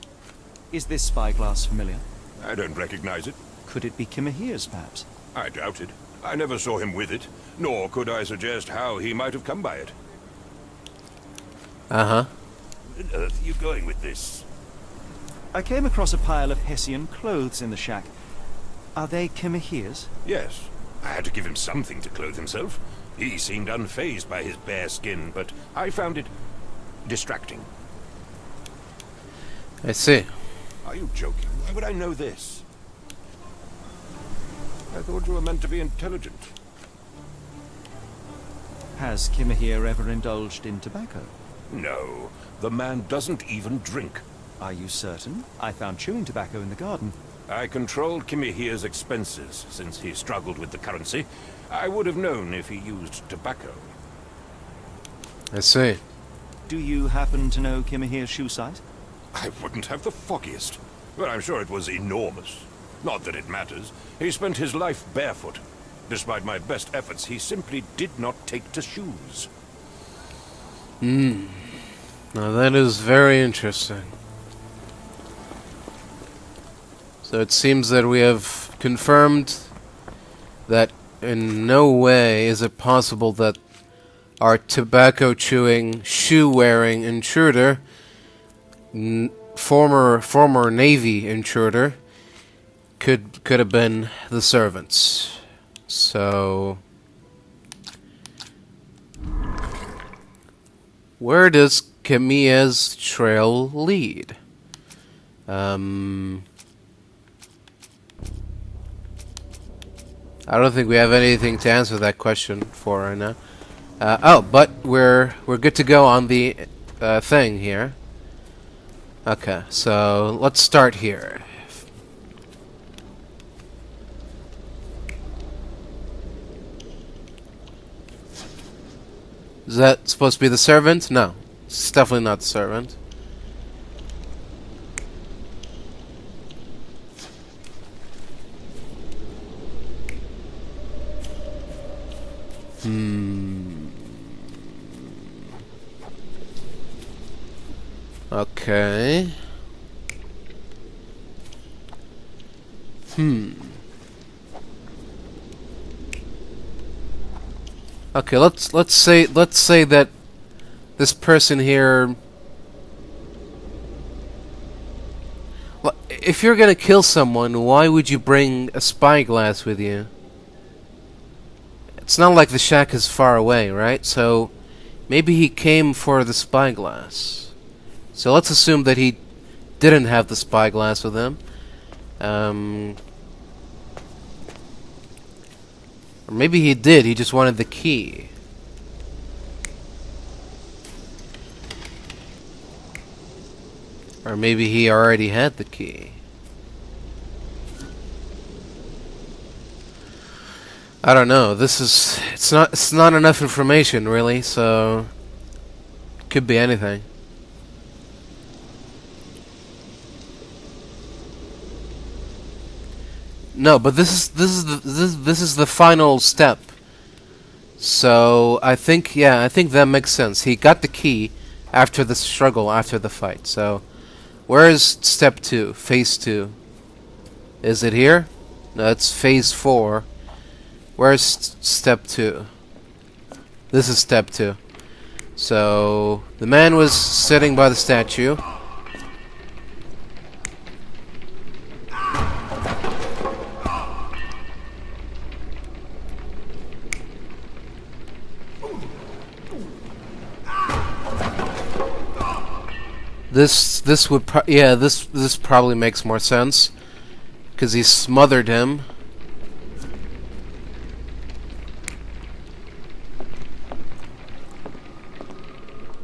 Is this spyglass familiar? I don't recognize it. Could it be Kimahir's, perhaps? I doubt it. I never saw him with it, nor could I suggest how he might have come by it. Uh-huh. Where on earth are you going with this? I came across a pile of Hessian clothes in the shack. Are they Kimahir's? Yes. I had to give him something to clothe himself. He seemed unfazed by his bare skin, but I found it distracting. I see. Are you joking? Why would I know this? I thought you were meant to be intelligent. Has Kimahir ever indulged in tobacco? No, the man doesn't even drink. Are you certain? I found chewing tobacco in the garden. I controlled Kimahir's expenses since he struggled with the currency. I would have known if he used tobacco. I see. Do you happen to know Kimahir's shoe size? I wouldn't have the foggiest. But I'm sure it was enormous. Not that it matters. He spent his life barefoot. Despite my best efforts, he simply did not take to shoes. Now that is very interesting. So it seems that we have confirmed that in no way is it possible that our tobacco-chewing, shoe-wearing intruder, former Navy intruder, could have been the servants. So where does Kamiya's trail lead? I don't think we have anything to answer that question for right now. But we're good to go on the thing here. Okay, so let's start here. Is that supposed to be the servant? No, it's definitely not the servant. Okay. Okay, let's say that this person here. Well, if you're gonna kill someone, why would you bring a spyglass with you? It's not like the shack is far away, right? So maybe he came for the spyglass. So let's assume that he didn't have the spyglass with him. Or maybe he did, he just wanted the key. Or maybe he already had the key. I don't know. It's not enough information really, so could be anything. No, but this is the final step. So I think that makes sense. He got the key after the struggle, after the fight. So where is step 2? Phase 2. Is it here? No, it's phase 4. Where's step 2? This is step 2. So the man was sitting by the statue. This would this probably makes more sense because he smothered him.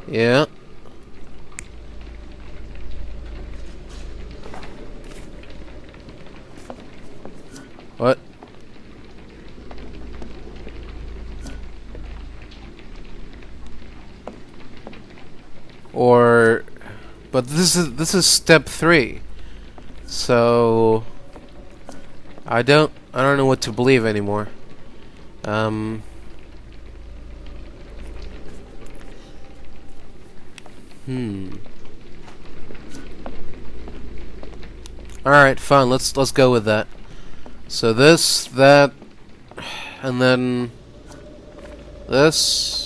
Yeah. What? Or but this is step 3. So I don't know what to believe anymore. Alright, fine, let's go with that. So this, that, and then this.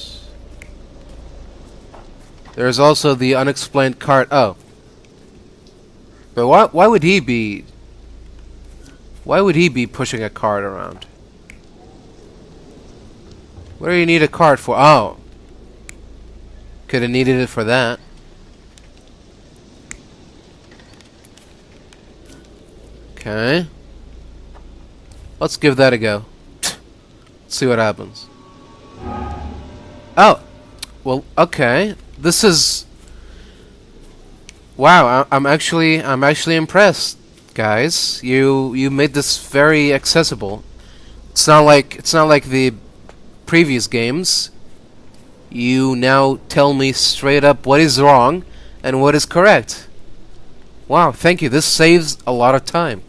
There's also the unexplained cart. Oh. But why would he be pushing a cart around? What do you need a cart for? Oh. Could have needed it for that. Okay. Let's give that a go. Let's see what happens. Oh. Well, okay. This is... Wow, I'm actually impressed, guys. You made this very accessible. It's not like the previous games. You now tell me straight up what is wrong and what is correct. Wow, thank you. This saves a lot of time.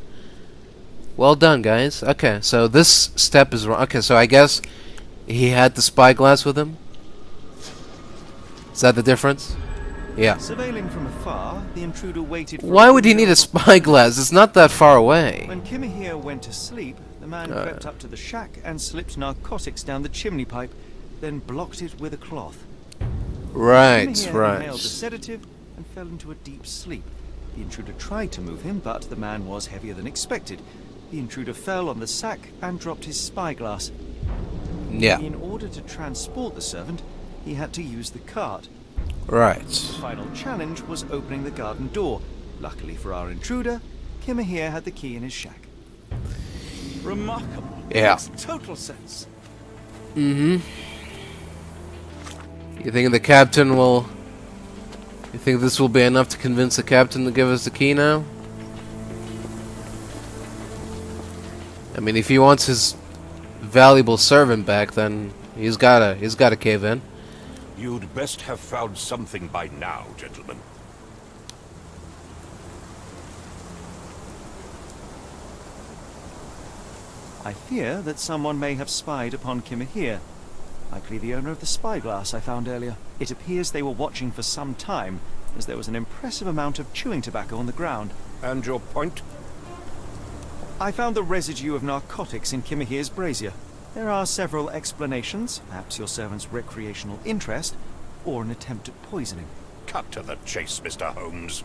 Well done, guys. Okay, so this step is wrong. Okay, so I guess he had the spyglass with him. Is that the difference? Yeah. Surveilling from afar, the intruder waited for... Why would he need a spyglass? It's not that far away. When Kimahir went to sleep, the man crept up to the shack and slipped narcotics down the chimney pipe, then blocked it with a cloth. Right, Kimahir right. inhaled the sedative and fell into a deep sleep. The intruder tried to move him, but the man was heavier than expected. The intruder fell on the sack and dropped his spyglass. Yeah. In order to transport the servant, he had to use the cart. Right. The final challenge was opening the garden door. Luckily for our intruder, Kimahir had the key in his shack. Remarkable. Yeah. Makes total sense. Mm-hmm. You think the captain will... You think this will be enough to convince the captain to give us the key now? I mean, if he wants his valuable servant back, then he's gotta cave in. You'd best have found something by now, gentlemen. I fear that someone may have spied upon Kimahir. Likely the owner of the spyglass I found earlier. It appears they were watching for some time, as there was an impressive amount of chewing tobacco on the ground. And your point? I found the residue of narcotics in Kimahir's brazier. There are several explanations, perhaps your servant's recreational interest, or an attempt at poisoning. Cut to the chase, Mr. Holmes.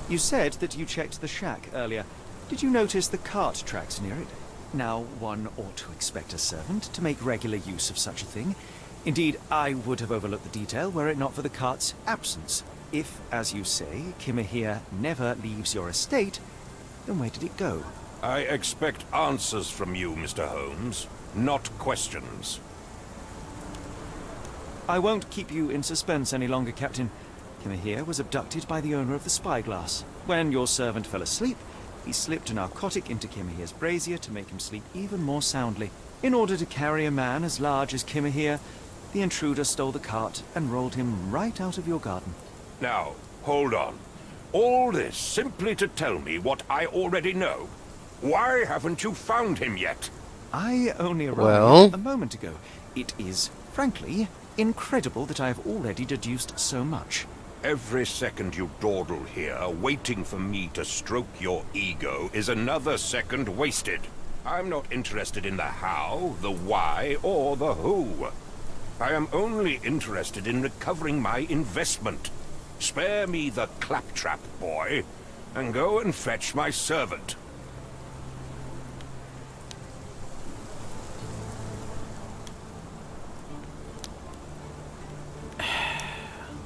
You said that you checked the shack earlier. Did you notice the cart tracks near it? Now, one ought to expect a servant to make regular use of such a thing. Indeed, I would have overlooked the detail were it not for the cart's absence. If, as you say, Kimahir never leaves your estate, then where did it go? I expect answers from you, Mr. Holmes, not questions. I won't keep you in suspense any longer, Captain. Kimahir was abducted by the owner of the spyglass. When your servant fell asleep, he slipped a narcotic into Kimahir's brazier to make him sleep even more soundly. In order to carry a man as large as Kimahir, the intruder stole the cart and rolled him right out of your garden. Now, hold on. All this simply to tell me what I already know. Why haven't you found him yet? I only arrived Well? a moment ago. It is, frankly, incredible that I have already deduced so much. Every second you dawdle here, waiting for me to stroke your ego, is another second wasted. I'm not interested in the how, the why, or the who. I am only interested in recovering my investment. Spare me the claptrap, boy, and go and fetch my servant.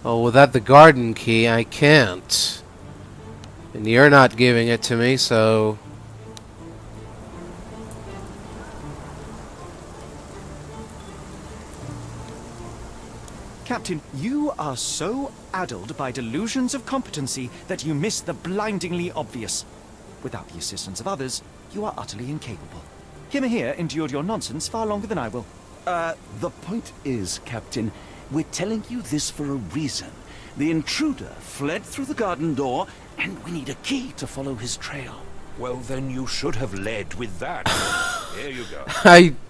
Oh, without the garden key, I can't. And you're not giving it to me, so... Captain, you are so addled by delusions of competency that you miss the blindingly obvious. Without the assistance of others, you are utterly incapable. Kimahir endured your nonsense far longer than I will. The point is, Captain, we're telling you this for a reason. The intruder fled through the garden door, and we need a key to follow his trail. Well, then you should have led with that. Here you go.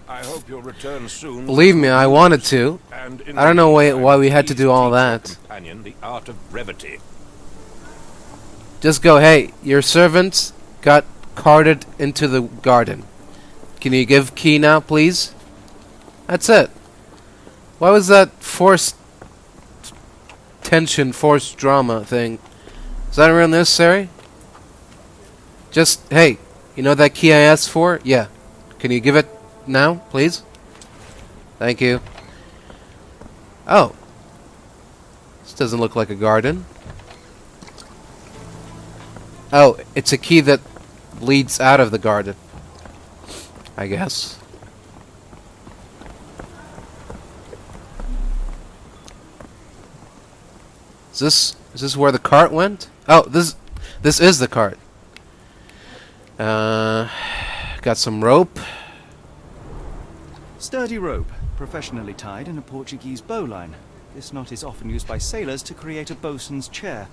I hope you'll return soon. believe me, I wanted to. And in I don't know the why meantime, we had to please do all teach your that. companion the art of brevity. Just go, hey, your servants got carted into the garden. Can you give key now, please? That's it. Why was that forced tension, forced drama thing? Is that really necessary? Just, hey, you know that key I asked for? Yeah. Can you give it now, please? Thank you. Oh. This doesn't look like a garden. Oh, it's a key that leads out of the garden, I guess. Is this where the cart went? Oh, this is the cart. Got some rope. Sturdy rope, professionally tied in a Portuguese bowline. This knot is often used by sailors to create a bosun's chair.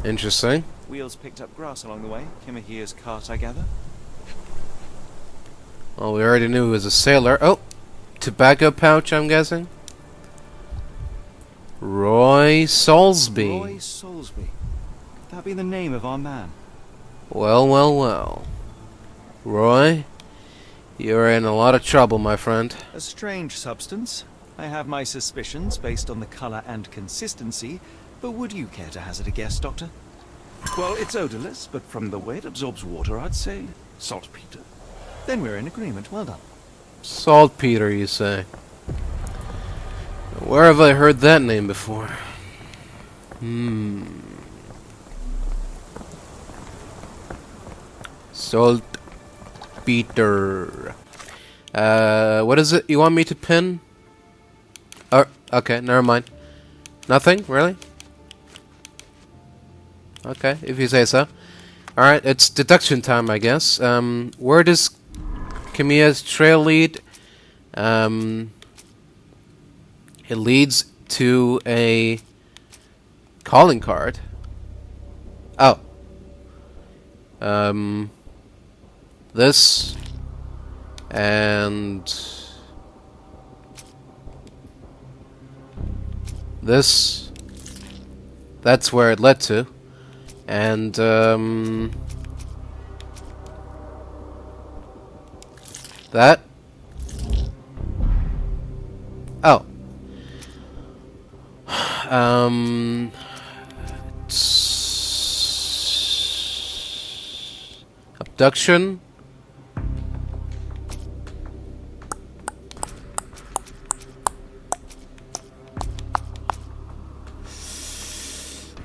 Interesting. Wheels picked up grass along the way. Kimahir's cart, I gather. Well, we already knew he was a sailor. Oh, tobacco pouch, I'm guessing. Roy Soulsby. Roy Soulsby. Could that be the name of our man? Well, well, well. Roy, you're in a lot of trouble, my friend. A strange substance. I have my suspicions based on the color and consistency, but would you care to hazard a guess, Doctor? Well, it's odorless, but from the way it absorbs water, I'd say saltpeter. Then we're in agreement. Well done. Saltpeter, you say? Where have I heard that name before? Saltpeter. What is it you want me to pin? Oh, okay, never mind. Nothing, really? Okay, if you say so. Alright, it's deduction time, I guess. Where does Kamiya's trail lead? It leads to a calling card. Oh. This and this. That's where it led to. And that. Oh. Abduction.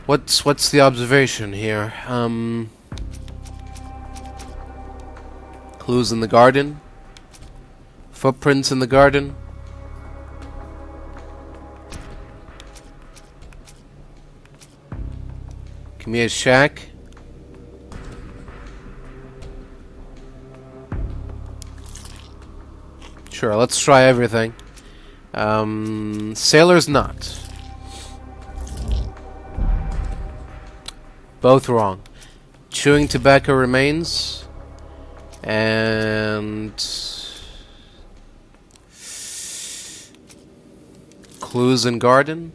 What's the observation here? Clues in the garden. Footprints in the garden. Give me a shack. Sure, let's try everything. Sailor's knot. Both wrong. Chewing tobacco remains. And... clues in garden.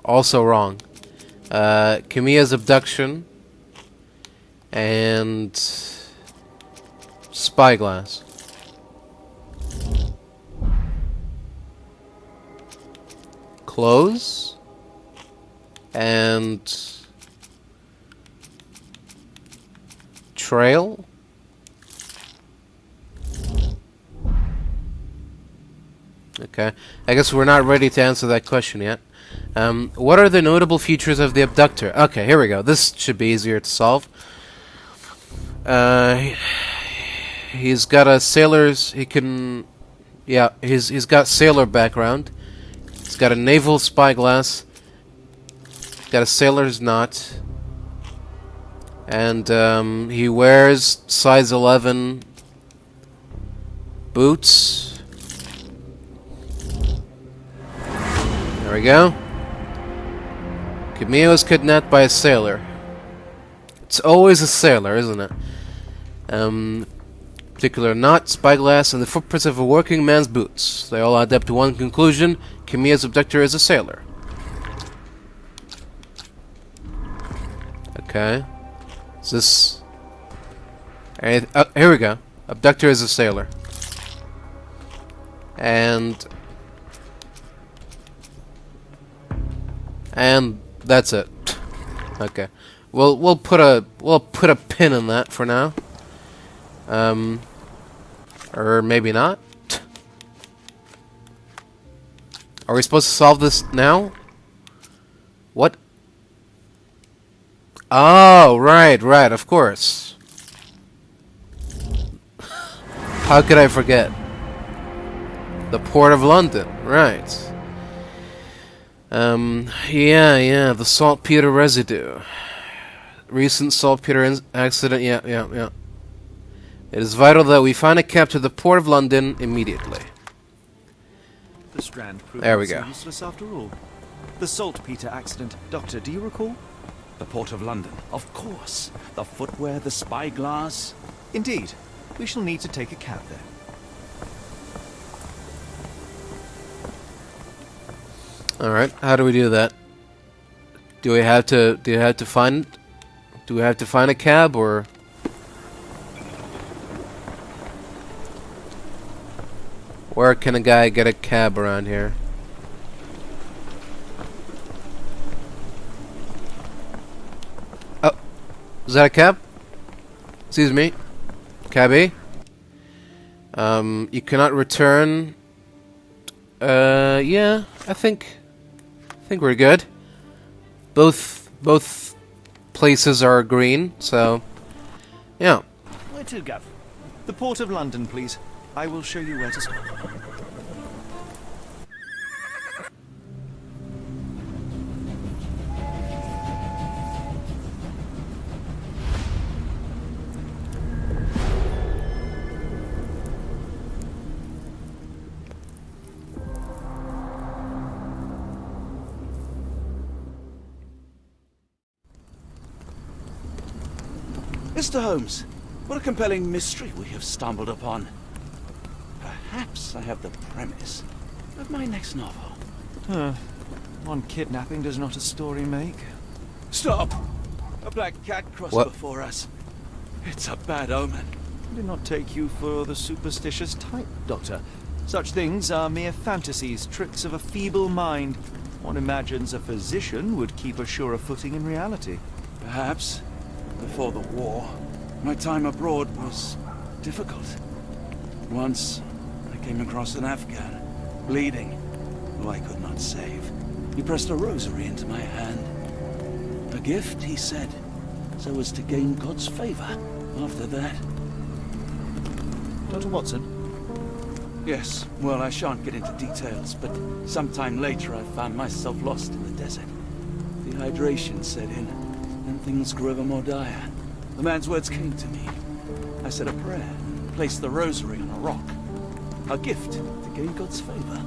Also wrong. Kamiya's abduction. And... spyglass. Clothes. And... trail. Okay. I guess we're not ready to answer that question yet. What are the notable features of the abductor? Okay, here we go. This should be easier to solve. He's got a sailor's... he can... yeah, he's got sailor background. He's got a naval spyglass. He's got a sailor's knot. And he wears size 11 boots. There we go. Kamiya was kidnapped by a sailor. It's always a sailor, isn't it? Particular knot, spyglass, and the footprints of a working man's boots. They all add up to one conclusion. Kamiya's abductor is a sailor. Okay. Is this... here we go. Abductor is a sailor. And that's it. Okay. We'll put a pin in that for now. Or maybe not. Are we supposed to solve this now? What? Oh, right, of course. How could I forget? The Port of London, right. Yeah, the saltpeter residue. Recent saltpeter accident, yeah. It is vital that we find a cab to the Port of London immediately. The Strand proved There we go. useless after all. The saltpeter accident, Doctor, do you recall? The Port of London, of course. The footwear, the spyglass. Indeed. We shall need to take a cab there. Alright, how do we do that? Do we have to find a cab, or where can a guy get a cab around here? Oh, is that a cab? Excuse me, cabby. You cannot return. Yeah, I think we're good. Both places are green, so yeah. Where to, Gav? The Port of London, please. I will show you where to stop. Mr. Holmes, what a compelling mystery we have stumbled upon. Perhaps I have the premise of my next novel. One kidnapping does not a story make. Stop! A black cat crossed What? before us. It's a bad omen. I did not take you for the superstitious type, Doctor. Such things are mere fantasies, tricks of a feeble mind. One imagines a physician would keep a surer footing in reality. Perhaps, before the war, my time abroad was difficult. Once, I came across an Afghan, bleeding, who I could not save. He pressed a rosary into my hand. A gift, he said, so as to gain God's favor. After that... Dr. Watson? Yes, well, I shan't get into details, but sometime later I found myself lost in the desert. Dehydration set in, and things grew ever more dire. The man's words came to me. I said a prayer, placed the rosary on a rock. A gift to gain God's favor.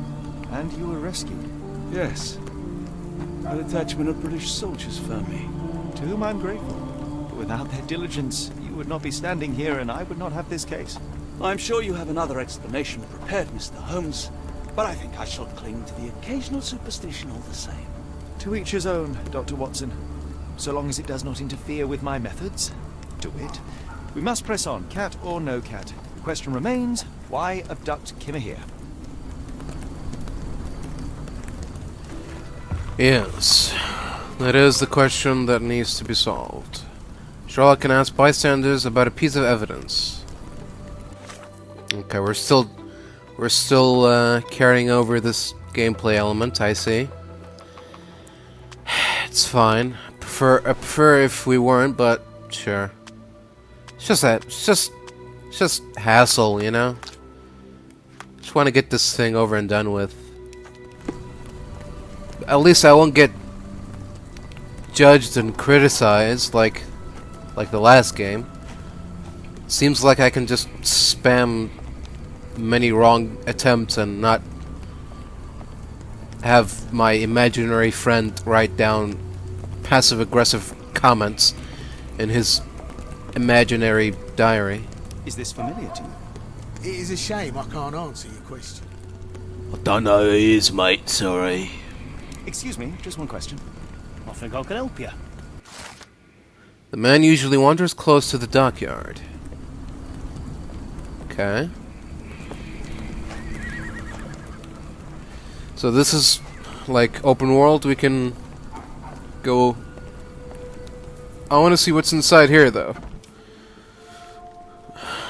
And you were rescued. Yes. A detachment of British soldiers found me. To whom I'm grateful. Without their diligence, you would not be standing here and I would not have this case. I'm sure you have another explanation prepared, Mr. Holmes, but I think I shall cling to the occasional superstition all the same. To each his own, Dr. Watson. So long as it does not interfere with my methods, do it. We must press on, cat or no cat. The question remains, why abduct Kimahir? Yes, that is the question that needs to be solved. Sherlock can ask bystanders about a piece of evidence. Okay, we're still carrying over this gameplay element. I see. It's fine. I prefer if we weren't, but sure. It's just hassle, you know. Just want to get this thing over and done with. At least I won't get judged and criticized like the last game. Seems like I can just spam many wrong attempts and not have my imaginary friend write down passive-aggressive comments in his imaginary diary. Is this familiar to you? It is a shame I can't answer your question. I don't know who he is, mate, sorry. Excuse me, just one question. I think I can help you. The man usually wanders close to the dockyard. Okay. So this is like open world, we can go... I want to see what's inside here though.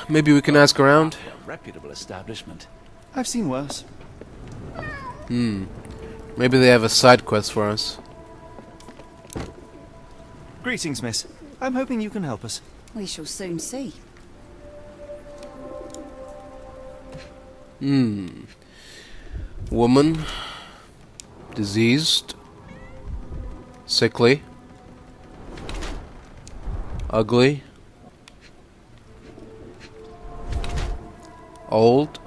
Maybe we can ask around? Reputable establishment. I've seen worse. Maybe they have a side quest for us. Greetings, miss. I'm hoping you can help us. We shall soon see. Woman. Diseased. Sickly. Ugly. Old.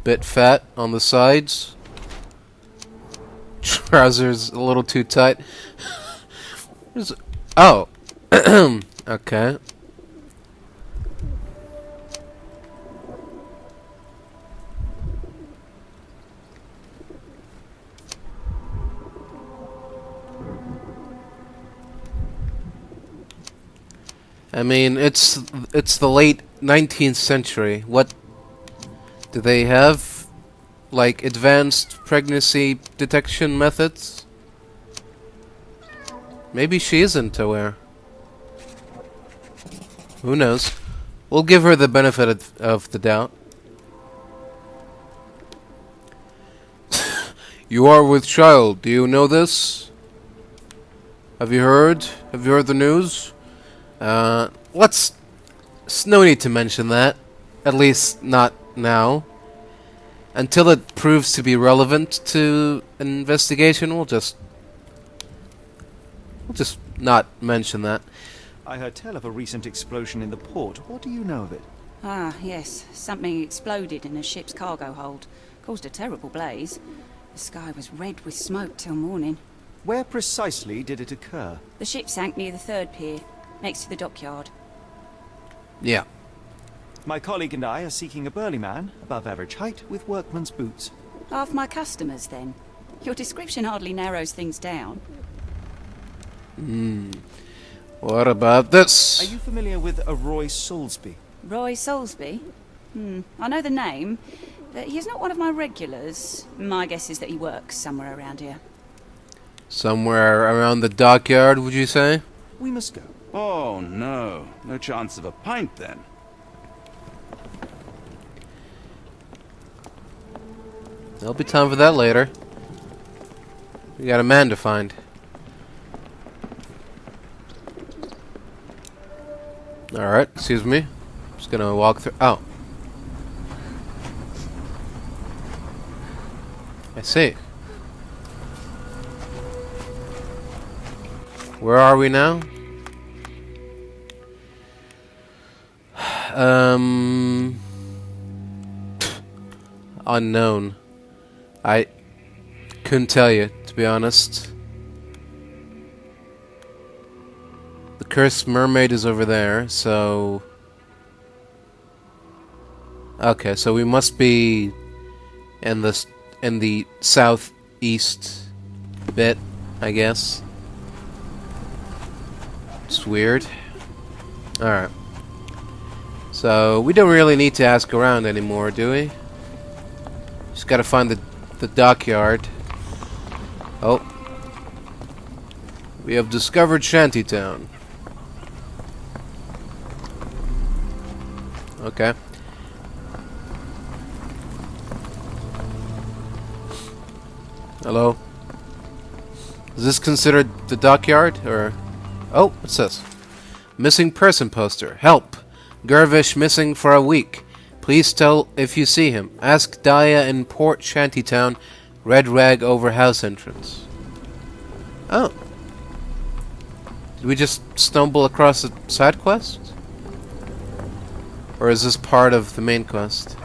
Bit fat on the sides. Trousers a little too tight. Oh. Okay. I mean, it's the late 19th century. What do they have? Like advanced pregnancy detection methods? Maybe she isn't aware. Who knows? We'll give her the benefit of the doubt. You are with child. Do you know this? Have you heard? Have you heard the news? Let's... There's no need to mention that. At least not now. Until it proves to be relevant to an investigation, we'll just not mention that. I heard tell of a recent explosion in the port. What do you know of it? Ah, yes. Something exploded in a ship's cargo hold. Caused a terrible blaze. The sky was red with smoke till morning. Where precisely did it occur? The ship sank near the third pier, next to the dockyard. Yeah. My colleague and I are seeking a burly man, above average height, with workman's boots. Half my customers, then. Your description hardly narrows things down. What about this? Are you familiar with a Roy Soulsby? Roy Soulsby? I know the name, but he's not one of my regulars. My guess is that he works somewhere around here. Somewhere around the dockyard, would you say? We must go. Oh, no. No chance of a pint, then. There'll be time for that later. We got a man to find. Alright, excuse me. Just gonna walk through. Oh. I see. Where are we now? Unknown. I couldn't tell you, to be honest. The cursed mermaid is over there, so... Okay, so we must be in the southeast bit, I guess. It's weird. Alright. So, we don't really need to ask around anymore, do we? Just gotta find the dockyard. Oh. We have discovered Shantytown. Okay. Hello? Is this considered the dockyard, or... Oh, what's this? Missing person poster. Help! Gervish missing for a week. Please tell if you see him. Ask Daya in Port Shantytown. Red rag over house entrance. Oh. Did we just stumble across a side quest? Or is this part of the main quest?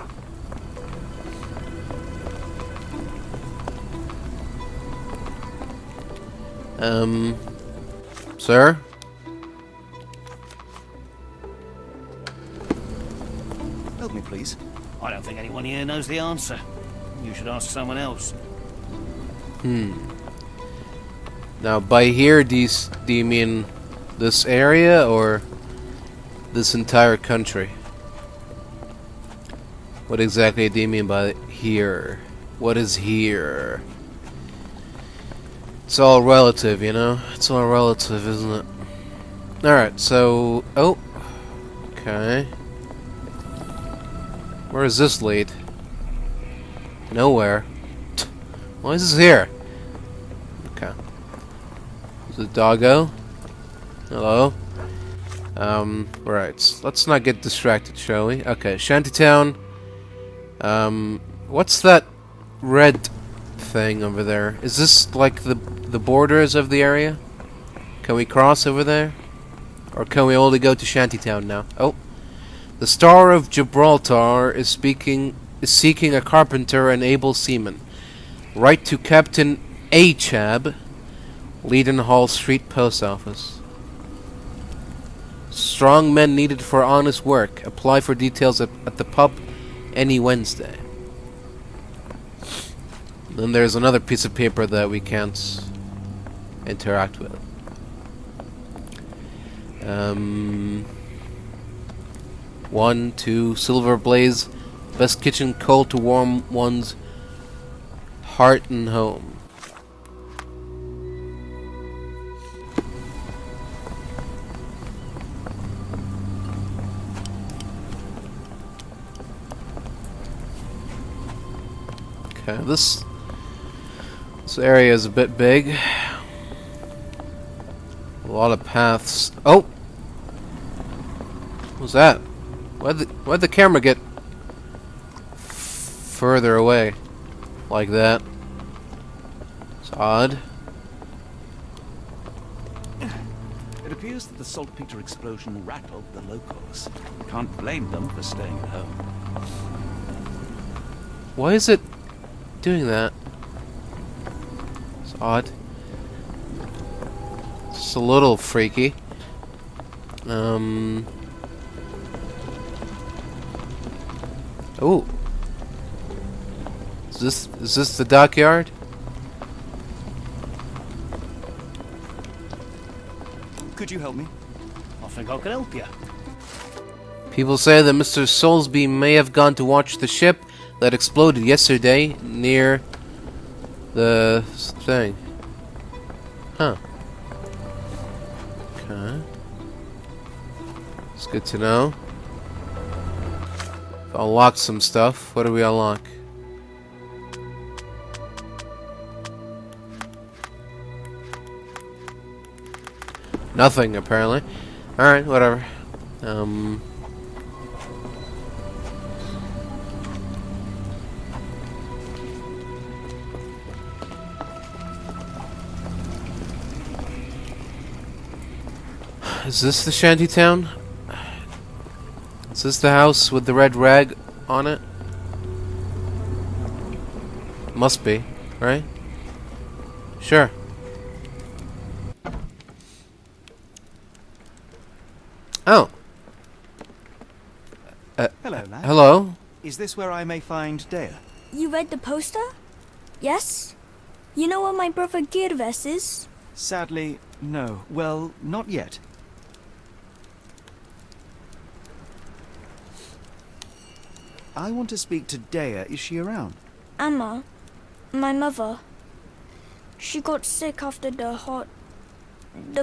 Sir? Help me, please. I don't think anyone here knows the answer. You should ask someone else. Now, by here, do you mean this area, or this entire country? What exactly do you mean by here? What is here? It's all relative, you know? It's all relative, isn't it? Alright, so... Oh. Okay. Where does this lead? Nowhere. Why is this here? Okay. Is it doggo? Hello? Right. Let's not get distracted, shall we? Okay, Shantytown. What's that red thing over there? Is this like the borders of the area? Can we cross over there? Or can we only go to Shantytown now? Oh. The Star of Gibraltar is seeking a carpenter and able seaman. Write to Captain Achab, Leadenhall Street Post Office. Strong men needed for honest work. Apply for details at the pub any Wednesday. Then there's another piece of paper that we can't interact with. 1, 2, Silver Blaze, best kitchen coal to warm one's heart and home. Okay, this area is a bit big. A lot of paths. Oh! What was that? Why'd the camera get further away like that? It's odd. It appears that the saltpeter explosion rattled the locals. Can't blame them for staying at home. Why is it doing that? It's odd. It's a little freaky. Oh. Is this the dockyard? Could you help me? I think I can help you. People say that Mr. Soulsby may have gone to watch the ship that exploded yesterday near the thing. Huh. Okay. It's good to know. Unlock some stuff. What do we unlock? Nothing, apparently. Alright, whatever. Is this the shanty town? Is this the house with the red rag on it? Must be, right? Sure. Oh. Hello, lad. Hello? Is this where I may find Dea? You read the poster? Yes? You know where my brother Girves is? Sadly, no. Well, not yet. I want to speak to Dea. Is she around? Amma, my mother. She got sick after the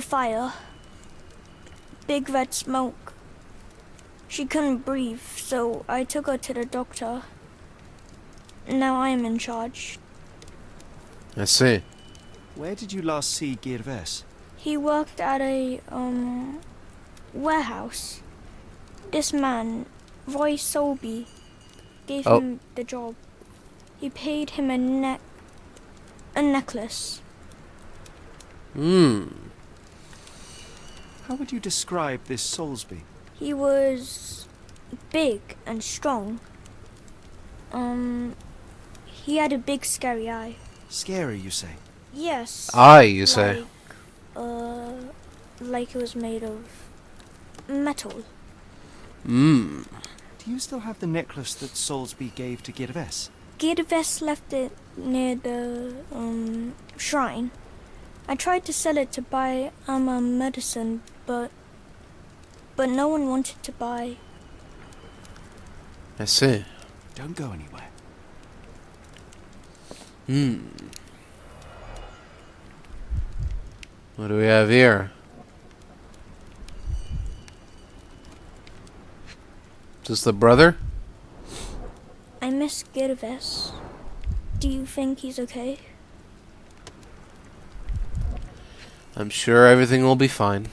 fire. Big red smoke. She couldn't breathe, so I took her to the doctor. Now I am in charge. I see. Where did you last see Girves? He worked at a, warehouse. This man, Roy Solby, gave him the job. He paid him a necklace. How would you describe this Soulsby? He was big and strong. He had a big scary eye. Scary, you say? Yes. Eye, you say? Like it was made of metal. Do you still have the necklace that Soulsby gave to Girves? Girves left it near the, shrine. I tried to sell it to buy Amma medicine, but no one wanted to buy. I see. Don't go anywhere. What do we have here? Is this the brother? I miss Girves. Do you think he's okay? I'm sure everything will be fine.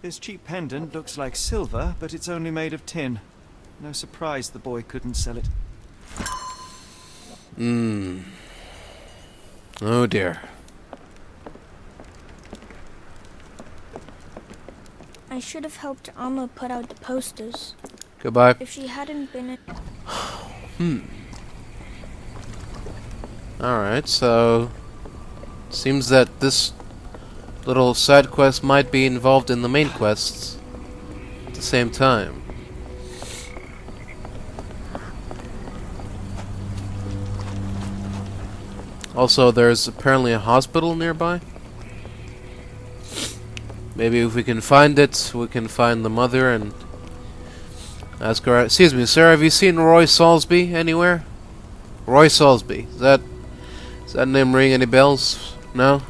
This cheap pendant looks like silver, but it's only made of tin. No surprise the boy couldn't sell it. Oh dear. I should have helped Amma put out the posters. Goodbye. If she hadn't been Alright, so seems that this little side quest might be involved in the main quests at the same time. Also, there's apparently a hospital nearby. Maybe if we can find it, we can find the mother and ask her. Excuse me, sir, have you seen Roy Soulsby anywhere? Roy Soulsby. Does that name ring any bells? No?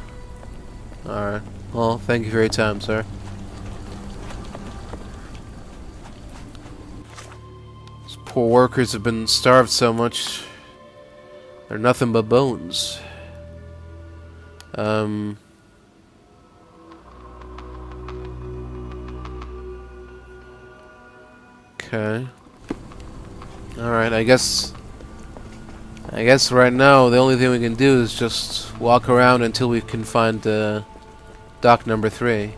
Alright. Well, thank you for your time, sir. These poor workers have been starved so much. They're nothing but bones. Okay. Alright, I guess right now the only thing we can do is just walk around until we can find dock number 3.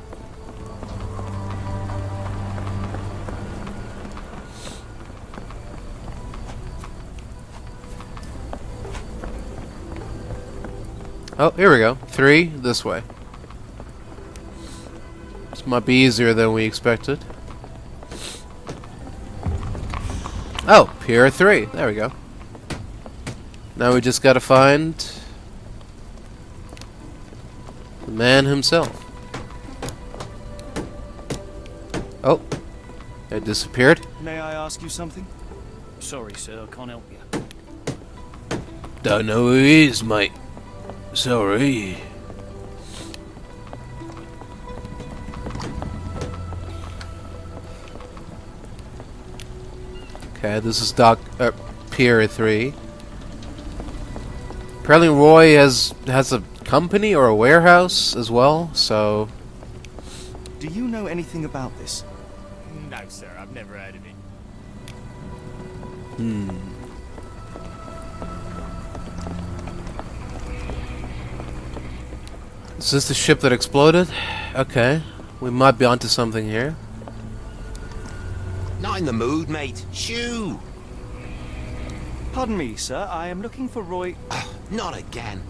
Oh, here we go. 3, this way. This might be easier than we expected. Oh, Pier 3. There we go. Now we just gotta find the man himself. Oh, it disappeared. May I ask you something? Sorry, sir, I can't help you. Don't know who he is, mate. Sorry. Okay, this is Pier 3. Apparently Roy has a company or a warehouse as well, so... Do you know anything about this? No, sir, I've never heard of it. Is this the ship that exploded? Okay. We might be onto something here. Not in the mood, mate. Shoo! Pardon me, sir. I am looking for Roy... Not again.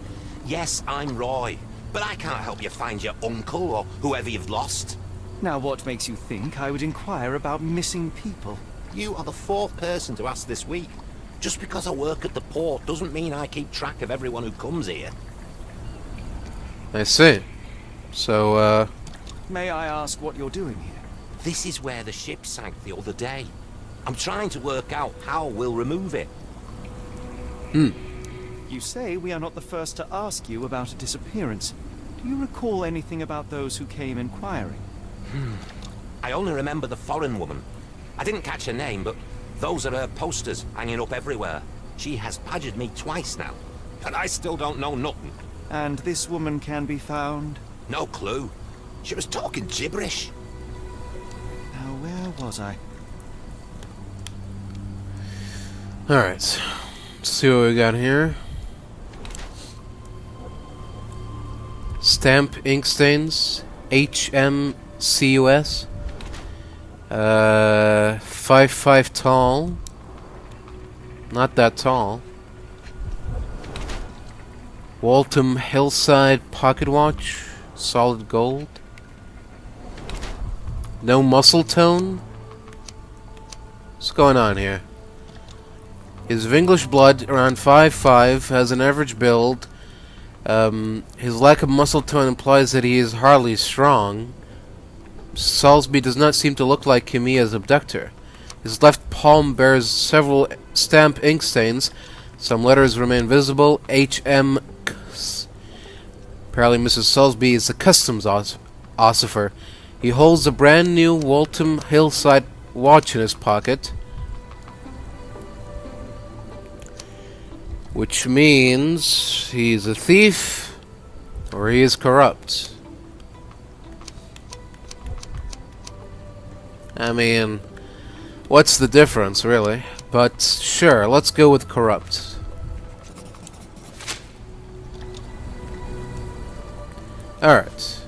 Yes, I'm Roy. But I can't help you find your uncle or whoever you've lost. Now, what makes you think I would inquire about missing people? You are the 4th person to ask this week. Just because I work at the port doesn't mean I keep track of everyone who comes here. I see. So, May I ask what you're doing here? This is where the ship sank the other day. I'm trying to work out how we'll remove it. You say we are not the first to ask you about a disappearance. Do you recall anything about those who came inquiring? I only remember the foreign woman. I didn't catch her name, but those are her posters hanging up everywhere. She has badgered me twice now, and I still don't know nothing. And this woman can be found? No clue. She was talking gibberish. Now, where was I? alright. Let's see what we got here. Stamp ink stains. HMCUS. 5'5" tall. Not that tall. Waltham Hillside pocket watch. Solid gold. No muscle tone? What's going on here? Is of English blood, around 5'5", has an average build. His lack of muscle tone implies that he is hardly strong. Salisbury does not seem to look like Kimia's abductor. His left palm bears several stamp ink stains. Some letters remain visible. HM. Apparently Mrs. Salisbury is a customs officer. He holds a brand new Waltham Hillside watch in his pocket. Which means he's a thief or he is corrupt. I mean, what's the difference, really? But sure, let's go with corrupt. Alright.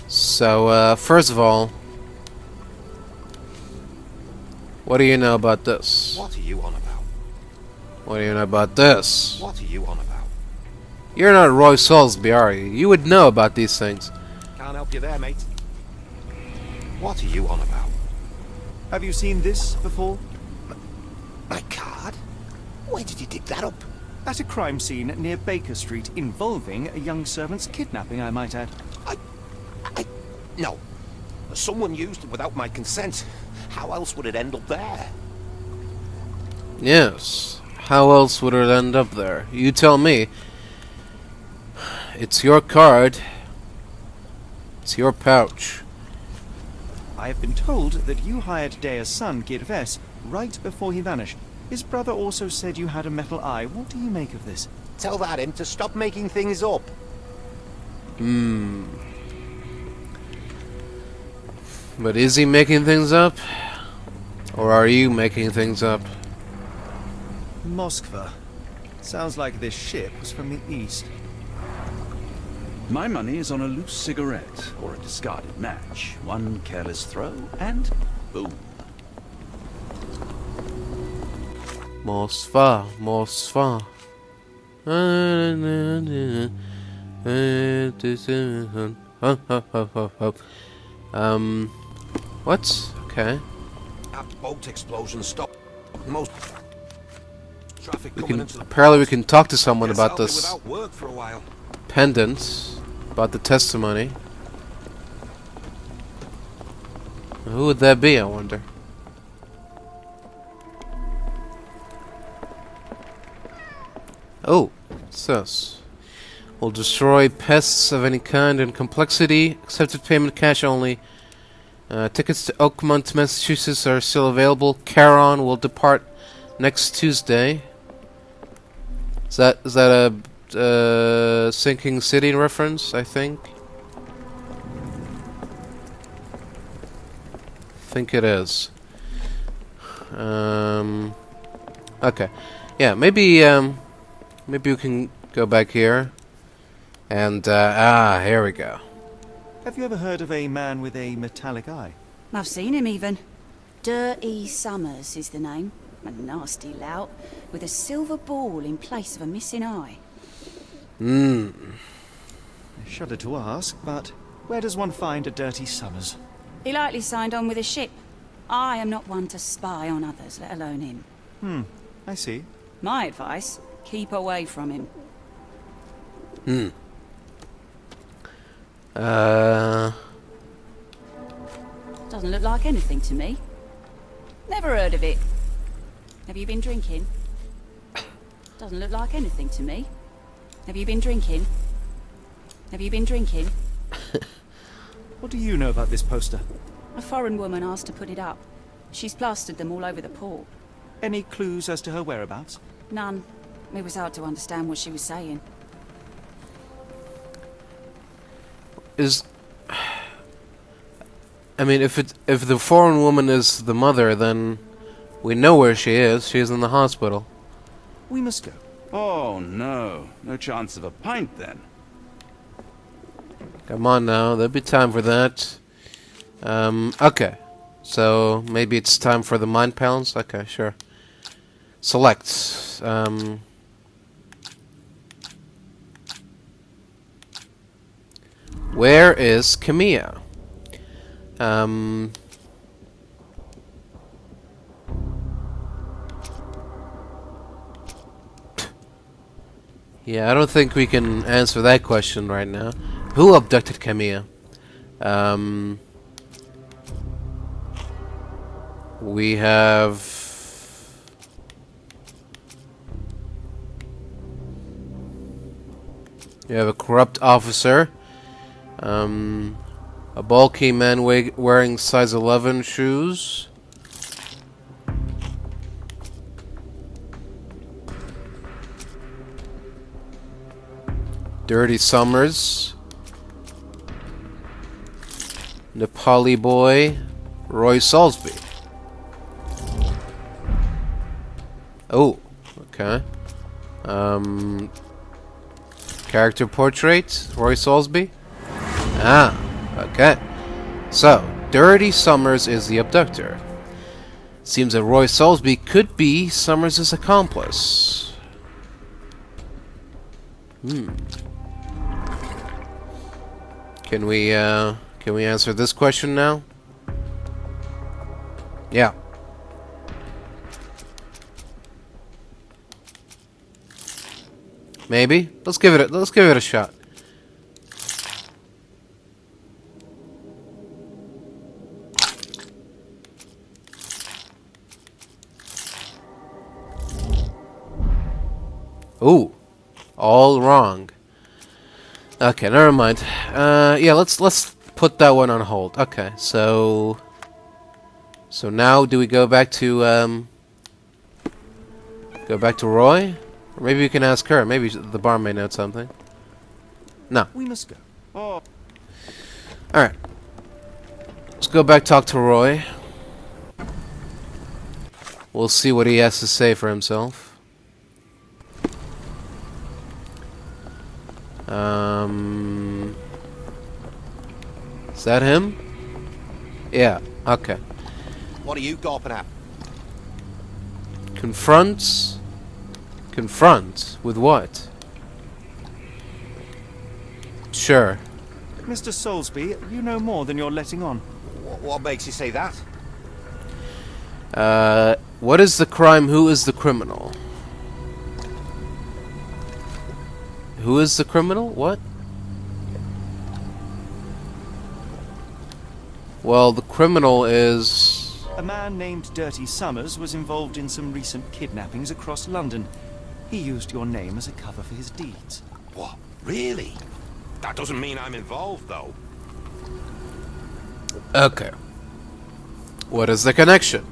So, first of all, what do you know about this? What are you on about? What do you know about this? What are you on about? You're not Roy Salisbury, are you? You would know about these things. Can't help you there, mate. What are you on about? Have you seen this before? My card? Where did you dig that up? At a crime scene near Baker Street involving a young servant's kidnapping, I might add. No. Someone used it without my consent. How else would it end up there? Yes. How else would it end up there? You tell me. It's your card. It's your pouch. I have been told that you hired Dea's son, Girves, right before he vanished. His brother also said you had a metal eye. What do you make of this? Tell that him to stop making things up. But is he making things up? Or are you making things up? Moskva. Sounds like this ship was from the east. My money is on a loose cigarette or a discarded match. One careless throw and boom. Moskva, Moskva. What? Okay. That boat explosion stopped most traffic coming into the apparently we can talk to someone Guess about I'll be this without work for a while. pendant, about the testimony. Who would that be, I wonder? Oh, what's this? Will destroy pests of any kind and complexity. Accepted payment cash only. Tickets to Oakmont, Massachusetts are still available. Charon will depart next Tuesday. Is that a Sinking City reference, I think? I think it is. Okay. Yeah, maybe we can go back here. And, here we go. Have you ever heard of a man with a metallic eye? I've seen him even. Dirty Summers is the name. A nasty lout, with a silver ball in place of a missing eye. I shudder to ask, but where does one find a Dirty Summers? He likely signed on with a ship. I am not one to spy on others, let alone him. I see. My advice, keep away from him. Doesn't look like anything to me. Never heard of it. Have you been drinking? Doesn't look like anything to me. Have you been drinking? Have you been drinking? What do you know about this poster? A foreign woman asked to put it up. She's plastered them all over the port. Any clues as to her whereabouts? None. It was hard to understand what she was saying. I mean, if the foreign woman is the mother, then we know where she is. She's in the hospital. We must go. Oh, no. No chance of a pint, then. Come on now, there'll be time for that. Okay. So, maybe it's time for the Mind Palace? Okay, sure. Select. Where is Camilla? Yeah, I don't think we can answer that question right now. Who abducted Camilla? We have... You have a corrupt officer. A bulky man wearing size 11 shoes. Dirty Summers. Nepali boy. Roy Salisbury. Oh, okay. Character portrait, Roy Salisbury. Ah, okay. So, Dirty Summers is the abductor. Seems that Roy Salisbury could be Summers' accomplice. Can we answer this question now? Yeah. Maybe. Let's give it a shot. Ooh, all wrong. Okay, never mind. Yeah, let's put that one on hold. Okay, so now do we go back to Roy? Or maybe we can ask her. Maybe the barmaid knows something. No. We must go. Oh. Alright. Let's go back talk to Roy. We'll see what he has to say for himself. Is that him? Yeah, okay. What are you gawping at? Confront with what? Sure. Mr. Salisbury, you know more than you're letting on. What makes you say that? What is the crime? Who is the criminal? Who is the criminal? What? Well, the criminal is... A man named Dirty Summers was involved in some recent kidnappings across London. He used your name as a cover for his deeds. What? Really? That doesn't mean I'm involved, though. Okay. What is the connection?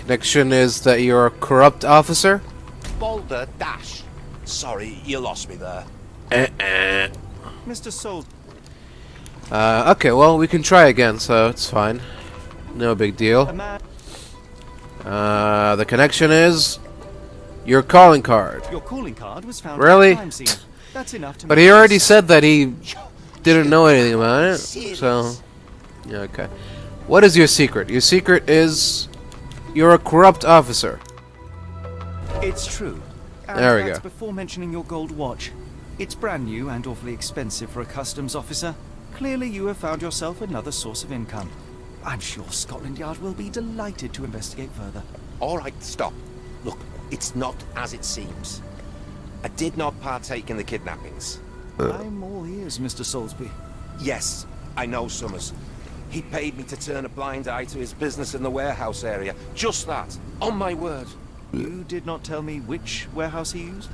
Connection is that you're a corrupt officer? Boulder Dash. Sorry, you lost me there. Mr. Soul. Okay, well, we can try again, so it's fine. No big deal. The connection is your calling card. Your calling card was found Really? at the crime scene. That's enough to But make he already this- said that he didn't know anything about it, so... Yeah, okay. What is your secret? Your secret is... You're a corrupt officer. It's true. And There we that's go. before mentioning your gold watch. It's brand new and awfully expensive for a customs officer. Clearly you have found yourself another source of income. I'm sure Scotland Yard will be delighted to investigate further. All right, stop. Look, it's not as it seems. I did not partake in the kidnappings. I'm all ears, Mr. Soulsby. Yes, I know Summers. He paid me to turn a blind eye to his business in the warehouse area. Just that. On my word. You did not tell me which warehouse he used?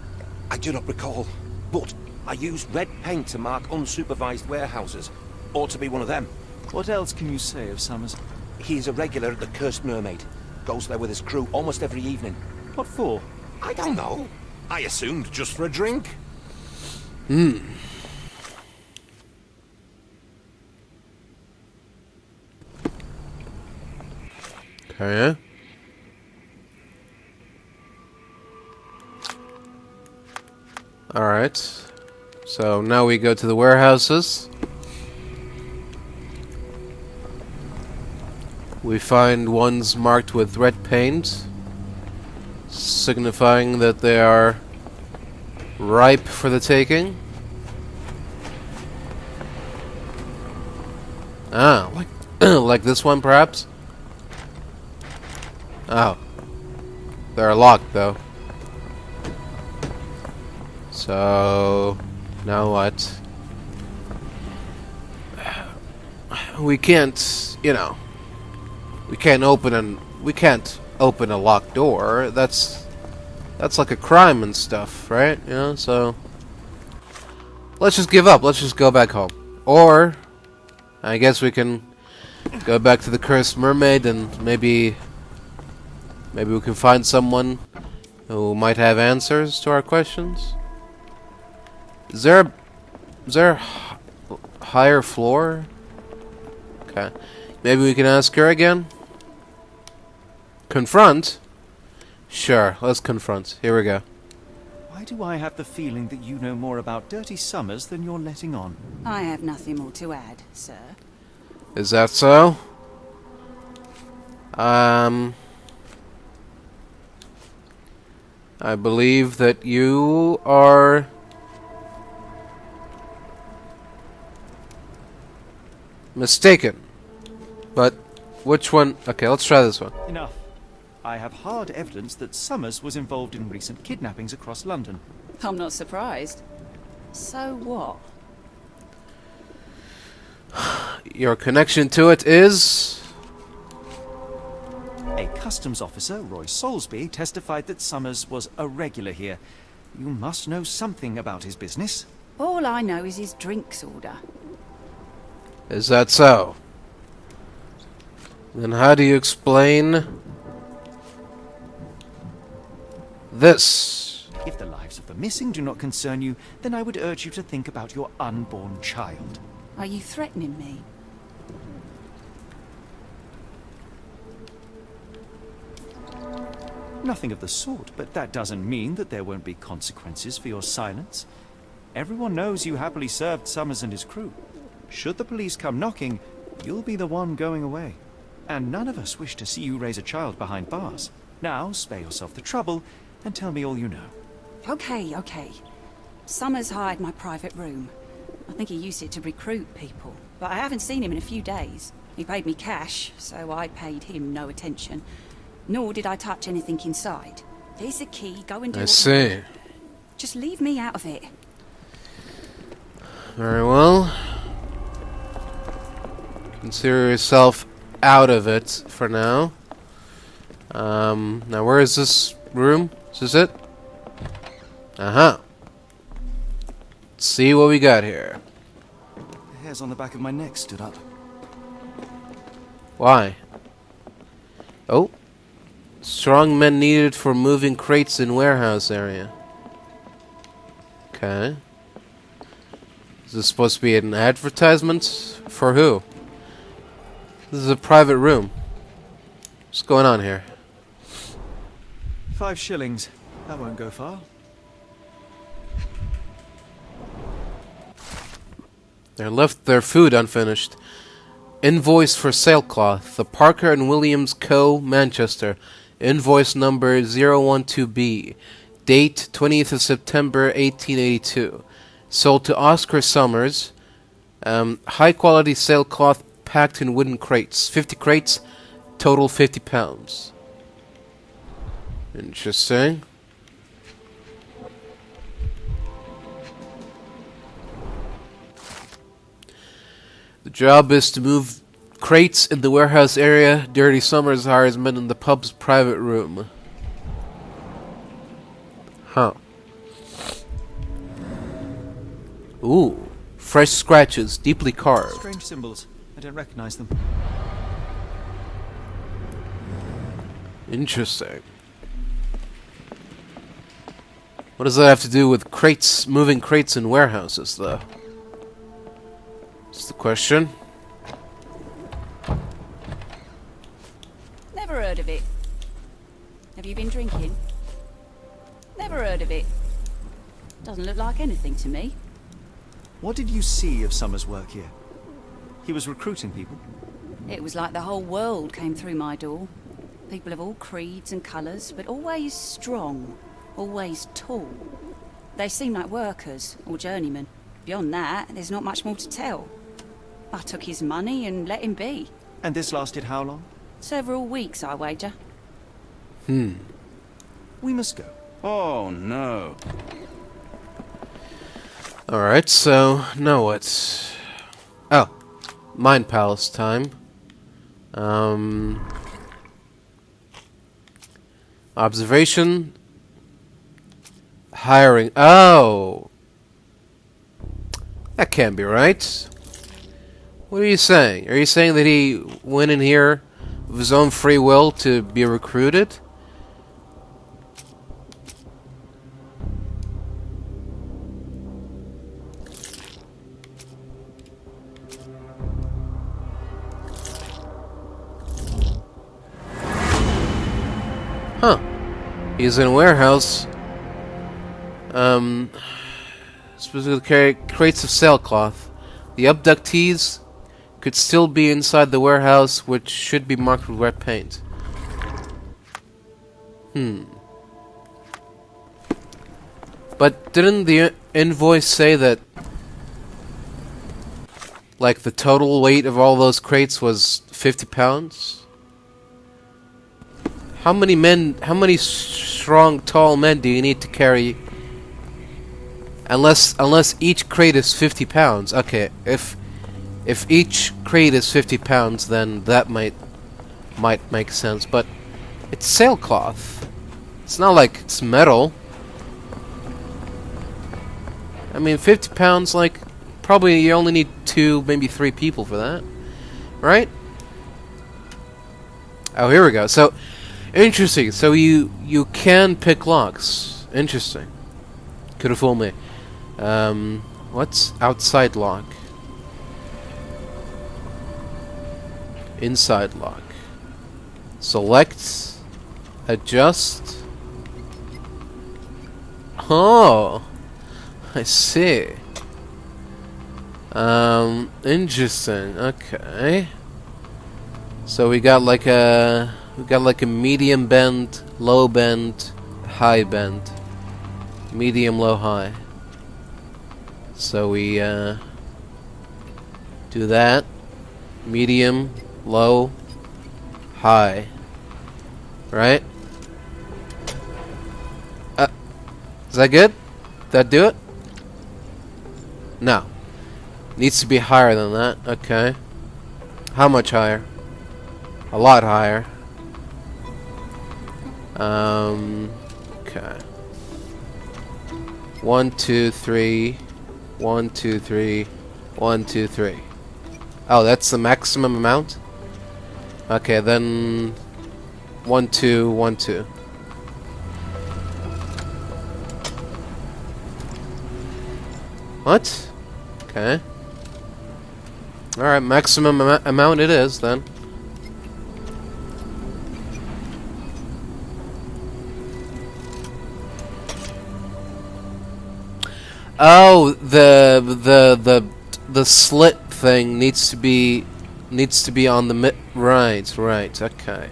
I do not recall. But I used red paint to mark unsupervised warehouses. Ought to be one of them. What else can you say of Summers? He is a regular at the Cursed Mermaid. Goes there with his crew almost every evening. What for? I don't know. I assumed just for a drink. Okay. Alright. So now we go to the warehouses. We find ones marked with red paint, signifying that they are ripe for the taking. Ah, like like this one perhaps? Oh. They're locked though. So now what? We can't, you know, we can't open a locked door. That's like a crime and stuff, right? You know, so let's just give up. Let's just go back home. Or I guess we can go back to the Cursed Mermaid and maybe we can find someone who might have answers to our questions. Is there a higher floor? Okay. Maybe we can ask her again? Confront? Sure, let's confront. Here we go. Why do I have the feeling that you know more about Dirty Summers than you're letting on? I have nothing more to add, sir. Is that so? I believe that you are... mistaken. But which one? Okay, let's try this one. Enough. I have hard evidence that Summers was involved in recent kidnappings across London. I'm not surprised. So what? Your connection to it is... A customs officer, Roy Soulsby, testified that Summers was a regular here. You must know something about his business. All I know is his drinks order. Is that so? Then how do you explain... this? If the lives of the missing do not concern you, then I would urge you to think about your unborn child. Are you threatening me? Nothing of the sort, but that doesn't mean that there won't be consequences for your silence. Everyone knows you happily served Summers and his crew. Should the police come knocking, you'll be the one going away. And none of us wish to see you raise a child behind bars. Now, spare yourself the trouble and tell me all you know. Okay. Summers hired my private room. I think he used it to recruit people, but I haven't seen him in a few days. He paid me cash, so I paid him no attention. Nor did I touch anything inside. Here's the key, go and do I what see. you want. Just leave me out of it. Very well. Consider yourself out of it for now. Now where is this room? Is this it? Uh-huh. Let's see what we got here. The hairs on the back of my neck stood up. Why? Oh. Strong men needed for moving crates in warehouse area. Okay. Is this supposed to be an advertisement? For who? This is a private room. What's going on here? 5 shillings. That won't go far. They left their food unfinished. Invoice for sailcloth. The Parker and Williams Co. Manchester. Invoice number 012B. Date 20th of September 1882. Sold to Oscar Summers. High quality sailcloth packed in wooden crates. 50 crates. Total £50. Interesting. The job is to move crates in the warehouse area. Dirty Summers hires men in the pub's private room. Huh. Ooh. Fresh scratches, deeply carved. Strange symbols. I don't recognize them. Interesting. What does that have to do with crates, moving crates in warehouses, though? That's the question. Never heard of it. Have you been drinking? Never heard of it. Doesn't look like anything to me. What did you see of Summers' work here? He was recruiting people. It was like the whole world came through my door. People of all creeds and colours, but always strong, always tall. They seem like workers or journeymen. Beyond that, there's not much more to tell. I took his money and let him be. And this lasted how long? Several weeks, I wager. We must go. Oh, no. Alright, so, now what? Oh, Mind Palace time. Observation. Hiring. Oh! That can't be right. What are you saying? Are you saying that he went in here of his own free will to be recruited? Huh. He's in a warehouse. Supposed to carry crates of sailcloth. The abductees could still be inside the warehouse, which should be marked with red paint. But didn't the invoice say that, like, the total weight of all those crates was £50? How many strong, tall men do you need to carry? Unless each crate is £50. Okay, if each crate is £50, then that might make sense. But it's sailcloth. It's not like it's metal. I mean, £50, like, probably you only need 2, maybe 3 people for that, right? Oh, here we go. So, interesting. So you can pick locks. Interesting. Could have fooled me. What's outside lock? Inside lock. Select. Adjust. Oh, I see. Interesting. Okay. So we got like a medium bend, low bend, high bend. Medium, low, high. So we do that. Medium, low, high. Right? Is that good? Did that do it? No. Needs to be higher than that. Okay. How much higher? A lot higher. Okay. 1, 2, 3. 1, 2, 3. 1, 2, 3. Oh, that's the maximum amount? Okay, then 1, 2, 1, 2. What? Okay. Alright, maximum amount it is, then. Oh, the slit thing needs to be on the right, okay.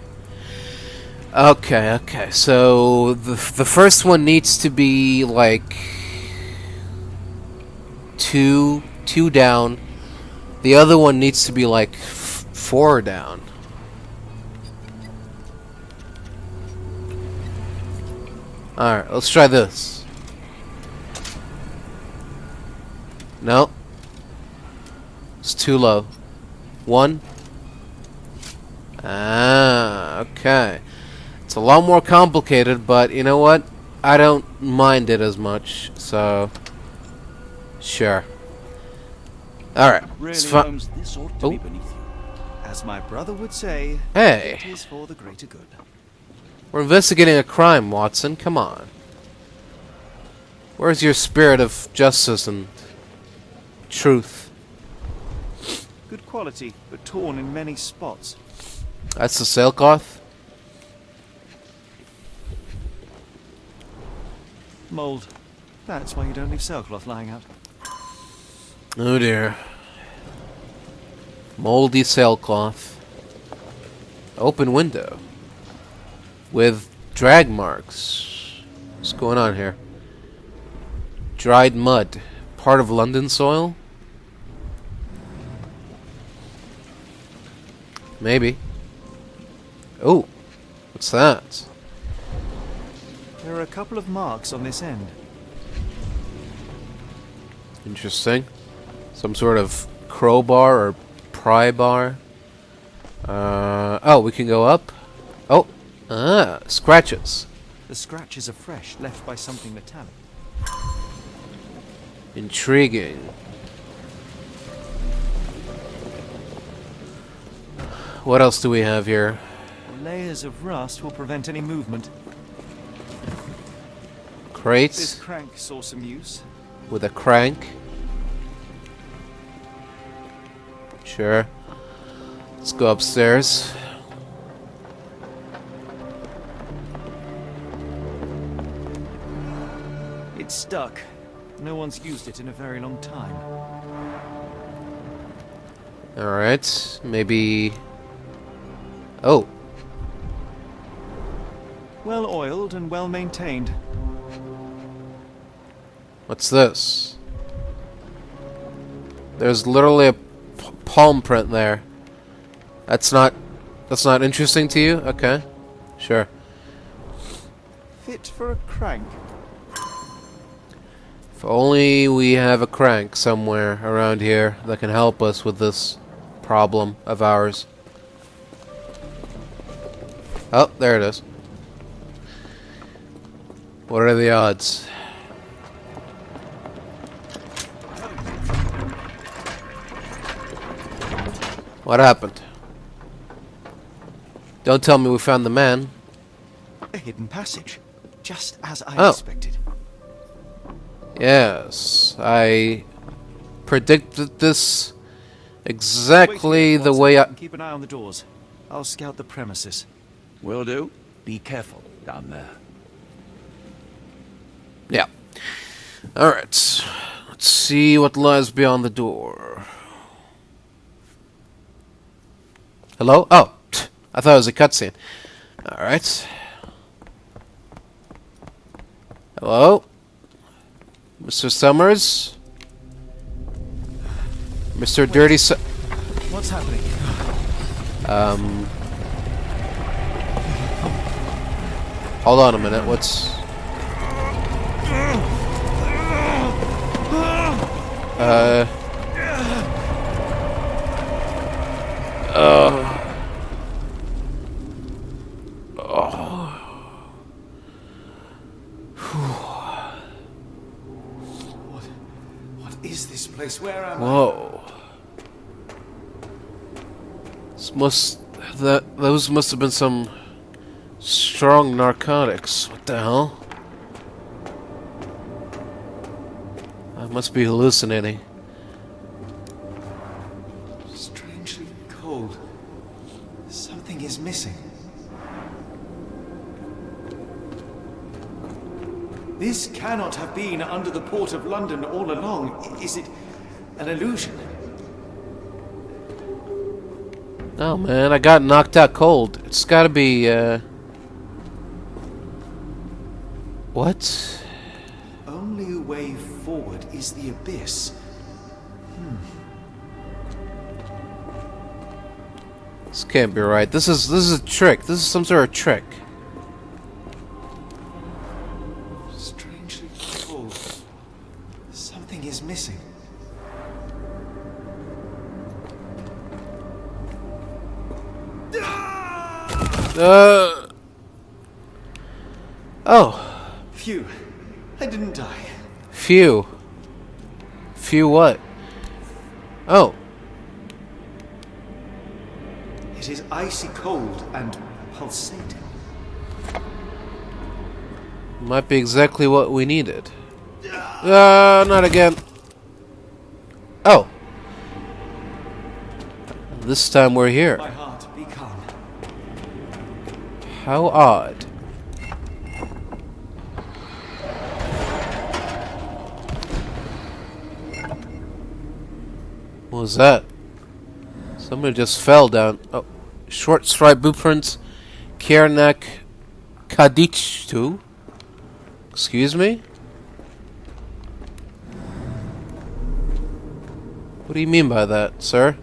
Okay. So the first one needs to be like two down. The other one needs to be like 4 down. Alright, let's try this. No. It's too low. 1. Ah, okay. It's a lot more complicated, but you know what? I don't mind it as much, so sure. Alright. Really, Holmes, this ought to be beneath you. As my brother would say, hey. It is for the greater good. We're investigating a crime, Watson. Come on. Where's your spirit of justice and truth? Good quality, but torn in many spots. That's the sailcloth? Mold. That's why you don't leave sailcloth lying out. Oh dear. Moldy sailcloth. Open window. With drag marks. What's going on here? Dried mud. Part of London soil? Maybe. Oh, what's that? There are a couple of marks on this end. Interesting. Some sort of crowbar or pry bar. Oh, we can go up. Oh, scratches. The scratches are fresh, left by something metallic. Intriguing. What else do we have here? Layers of rust will prevent any movement. Crates. This crank saw some use. With a crank. Sure. Let's go upstairs. It's stuck. No one's used it in a very long time. Alright, maybe... Oh. Well oiled and well maintained. What's this? There's literally a palm print there. That's not interesting to you? Okay. Sure. Fit for a crank. If only we have a crank somewhere around here that can help us with this problem of ours. Oh, there it is. What are the odds? What happened? Don't tell me we found the man. A hidden passage. Just as I expected. Yes, I predicted this exactly the way I... Keep an eye on the doors. I'll scout the premises. Will do. Be careful down there. Yeah. Alright. Let's see what lies beyond the door. Hello? Oh, I thought it was a cutscene. Alright. Hello? Mr. Summers? Mr. Dirty What's happening? Hold on a minute, what's... What is this place? Where am I? Whoa. Those must have been some Strong narcotics. What the hell? I must be hallucinating. Strangely cold. Something is missing. This cannot have been under the port of London all along. Is it an illusion? No, man, I got knocked out cold. It's gotta be, What? Only way forward is the abyss. This can't be right. This is a trick. This is some sort of trick. Strangely cold. Something is missing. Oh. Phew. I didn't die. Phew. Phew what? Oh. It is icy cold and pulsating. Might be exactly what we needed. Not again. Oh. This time we're here. My heart, be calm. How odd. What was that? Somebody just fell down. Oh. Short stripe blueprints. Kiernak Kadichtu. Excuse me? What do you mean by that, sir?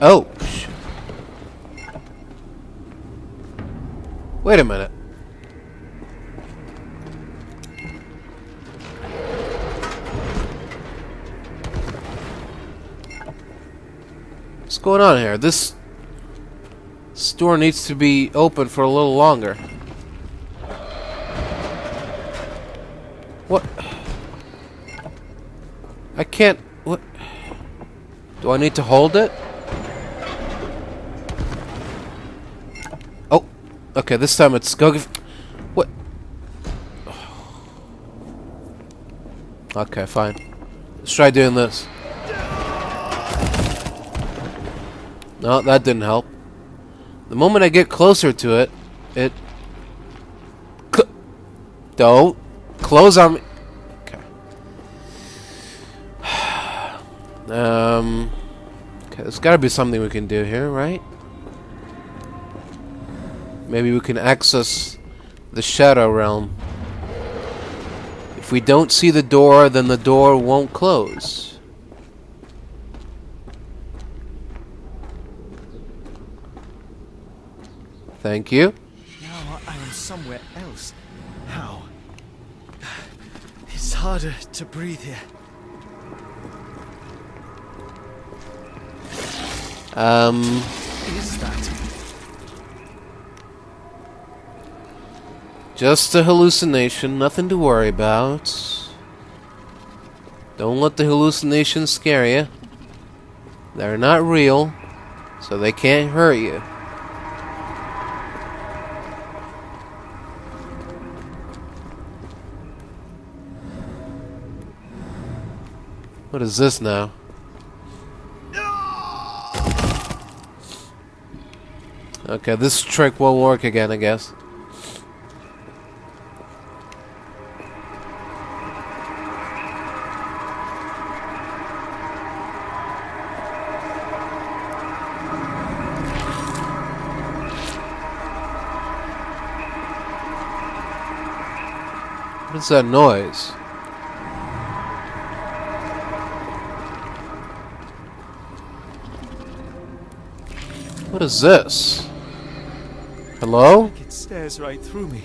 Oh. Wait a minute. What's going on here? This store needs to be open for a little longer. What? I can't... What? Do I need to hold it? Oh. Okay, this time it's... Go give... What? Okay, fine. Let's try doing this. No, that didn't help. The moment I get closer to it, it... Don't close on me. Okay. Okay, there's gotta be something we can do here, right? Maybe we can access the Shadow Realm. If we don't see the door, then the door won't close. Thank you. Now I am somewhere else. How? It's harder to breathe here. Is that? Just a hallucination, nothing to worry about. Don't let the hallucinations scare you. They're not real, so they can't hurt you. What is this now? Okay, this trick will work again, I guess. What is that noise? What is this? Hello? It stares right through me.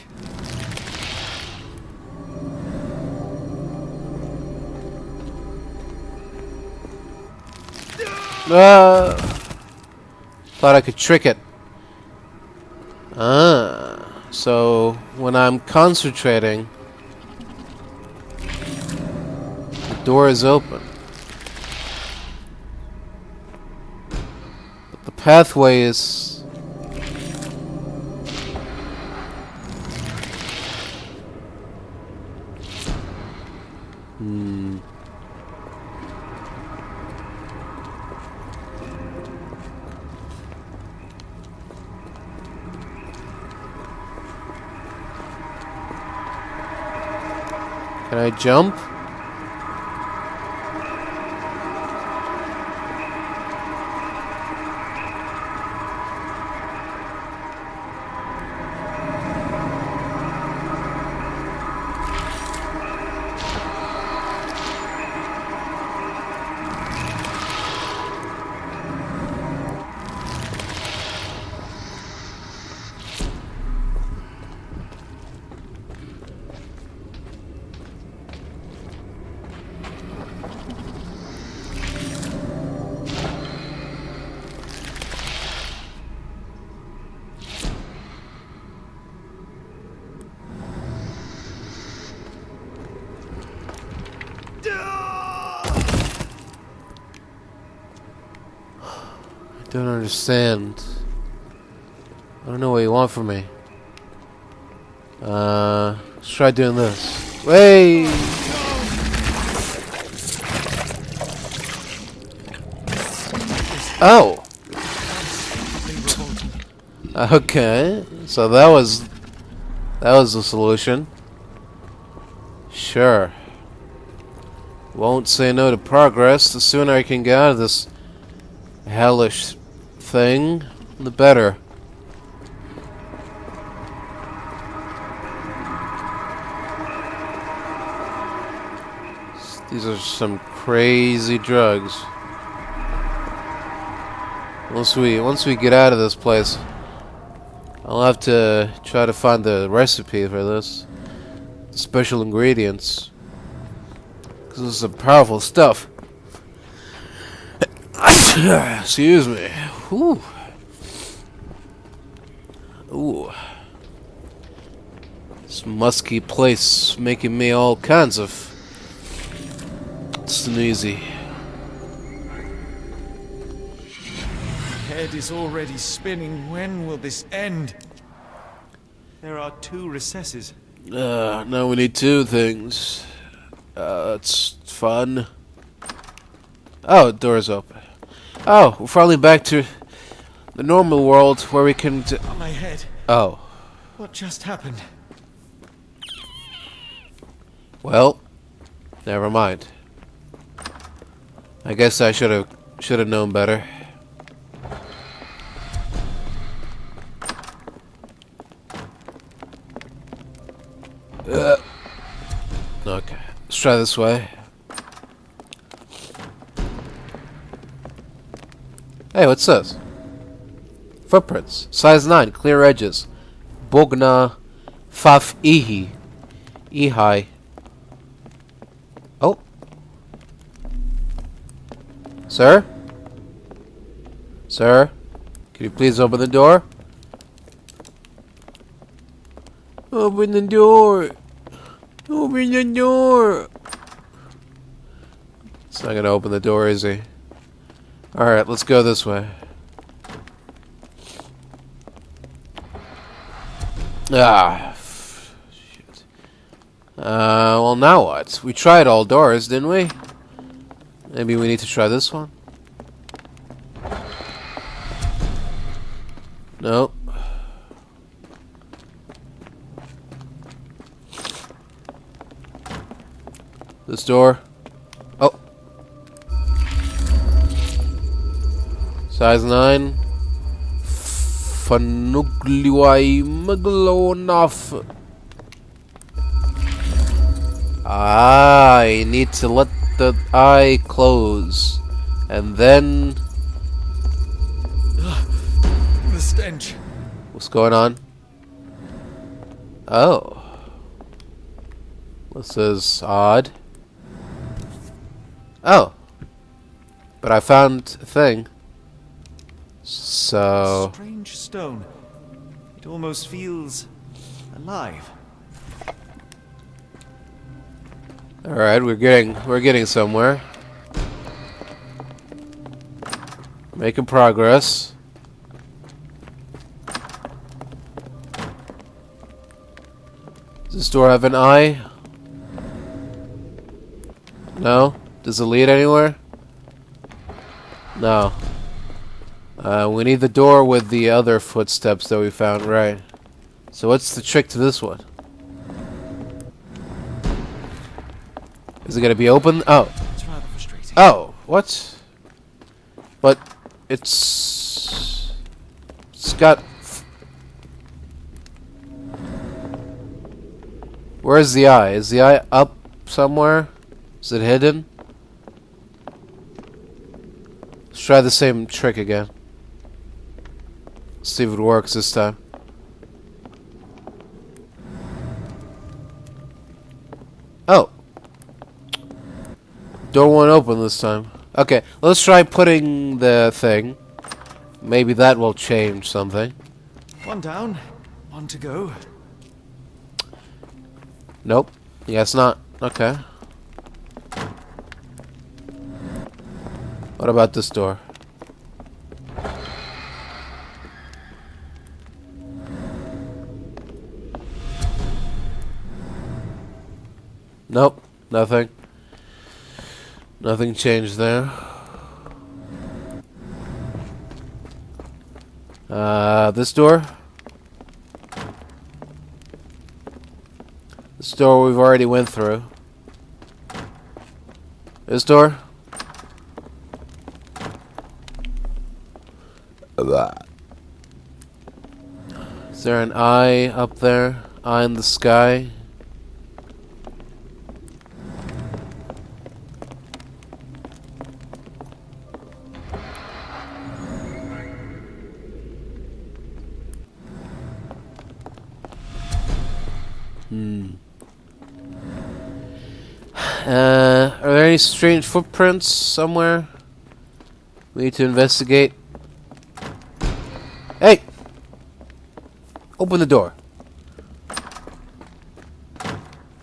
Thought I could trick it. So when I'm concentrating, the door is open. But the pathway is... Can I jump? Don't understand. I don't know what you want from me. Let's try doing this. Wait! Oh! Okay, so that was the solution. Sure. Won't say no to progress. The sooner I can get out of this hellish thing, the better. These are some crazy drugs. Once we get out of this place, I'll have to try to find the recipe for this. Special ingredients. Because this is some powerful stuff. Excuse me. Ooh. Ooh. This musky place making me all kinds of sneezy. Head is already spinning. When will this end? There are 2 recesses. Now we need 2 things. That's fun. Oh, the door's open. Oh, we're finally back to the normal world where we can My head. Oh. What just happened? Well, never mind. I guess I should have known better. Okay, let's try this way. Hey, what's this? Footprints. Size 9, clear edges. Bogna Faf Ihi. Ihai. Oh. Sir? Sir? Can you please open the door? Open the door. Open the door. It's not gonna open the door, is he? Alright, let's go this way. Ah. Shit. Well, now what? We tried all doors, didn't we? Maybe we need to try this one? Nope. This door. Oh. Size 9. Fanugliwai Maglonaf. I need to let the eye close. And then... The stench. What's going on? Oh. This is odd. Oh. But I found a thing. So... Strange stone. It almost feels alive. Alright, we're getting somewhere. Making progress. Does this door have an eye? No? Does it lead anywhere? No. We need the door with the other footsteps that we found, right? So what's the trick to this one? Is it gonna be open? Oh. It's rather frustrating. Oh, what? But it's got. Where's the eye? Is the eye up somewhere? Is it hidden? Let's try the same trick again. See if it works this time. Oh. Door won't open this time. Okay, let's try putting the thing. Maybe that will change something. One down, one to go. Nope. Yes, not. Okay. What about this door? Nope. Nothing. Nothing changed there. This door? This door we've already went through. This door? Is there an eye up there? Eye in the sky? Are there any strange footprints somewhere we need to investigate? Hey! Open the door.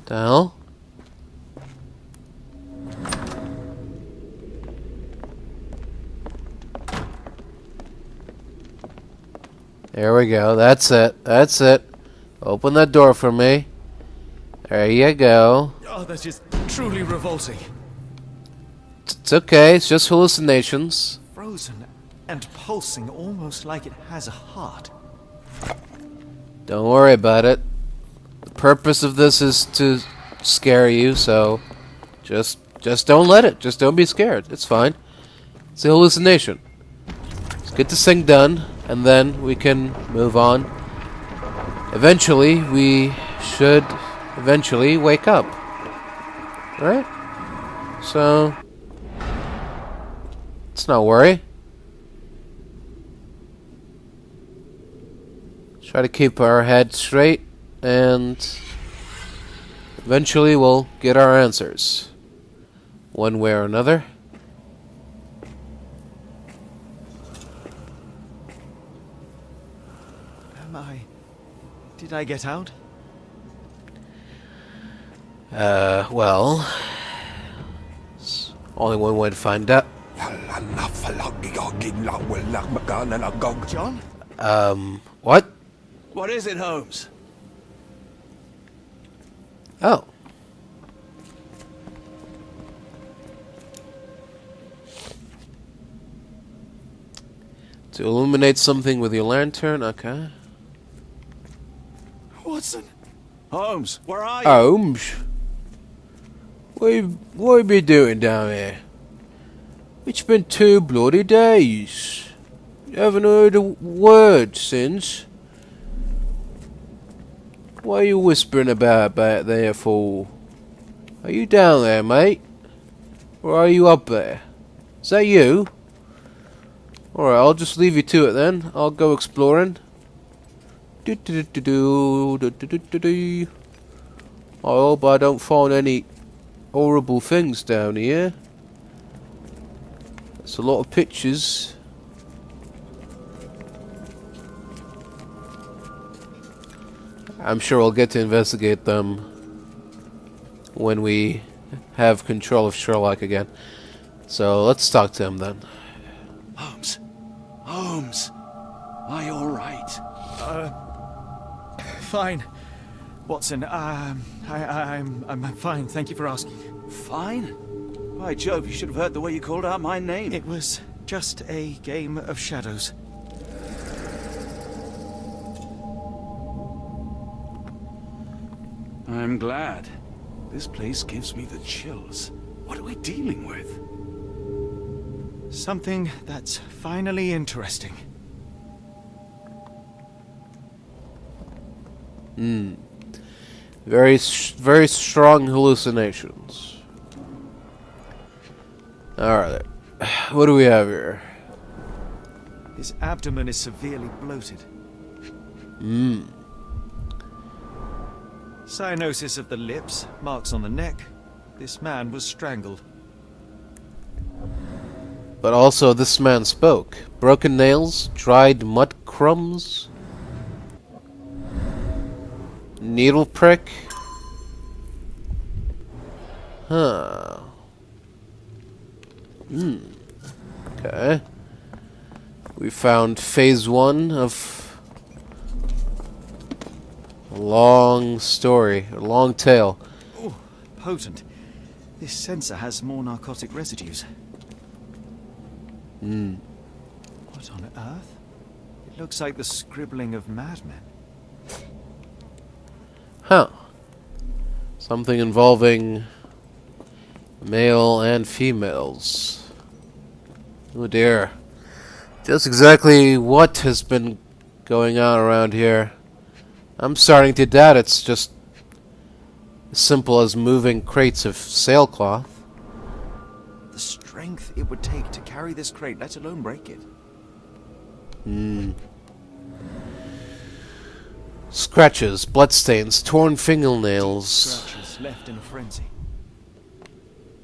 The hell? There we go. That's it. That's it. Open that door for me. There you go. Oh, that's just truly revolting. It's okay. It's just hallucinations. Frozen and pulsing almost like it has a heart. Don't worry about it. The purpose of this is to scare you, so just don't let it. Just don't be scared. It's fine. It's a hallucination. Let's get this thing done, and then we can move on. Eventually, we should eventually wake up. Right? So, let's not worry. Try to keep our head straight, and eventually we'll get our answers. One way or another. Did I get out? Well, there's only one way to find out. John? What? What is it, Holmes? Oh. To illuminate something with your lantern, okay. Watson? Holmes, where are you? Holmes? What you been doing down here? It's been 2 bloody days. You haven't heard a word since. What are you whispering about back there for? Are you down there, mate? Or are you up there? Is that you? Alright, I'll just leave you to it then. I'll go exploring. I hope I don't find any horrible things down here. That's a lot of pictures. I'm sure we'll get to investigate them when we have control of Sherlock again. So let's talk to him then. Holmes. Holmes. Are you alright? Fine. Watson, I'm fine. Thank you for asking. Fine? By Jove, you should have heard the way you called out my name. It was just a game of shadows. I'm glad. This place gives me the chills. What are we dealing with? Something that's finally interesting. Very strong hallucinations. Alright. What do we have here? His abdomen is severely bloated. Cyanosis of the lips, marks on the neck. This man was strangled. But also, this man spoke. Broken nails, dried mud crumbs, needle prick. Huh. Okay. We found phase 1 of a long story, a long tale. Oh, potent. This sensor has more narcotic residues. What on earth? It looks like the scribbling of madmen. Huh. Something involving male and females. Oh dear. Just exactly what has been going on around here. I'm starting to doubt it's just as simple as moving crates of sailcloth. The strength it would take to carry this crate, let alone break it. Scratches, bloodstains, torn fingernails. Scratches left in a frenzy.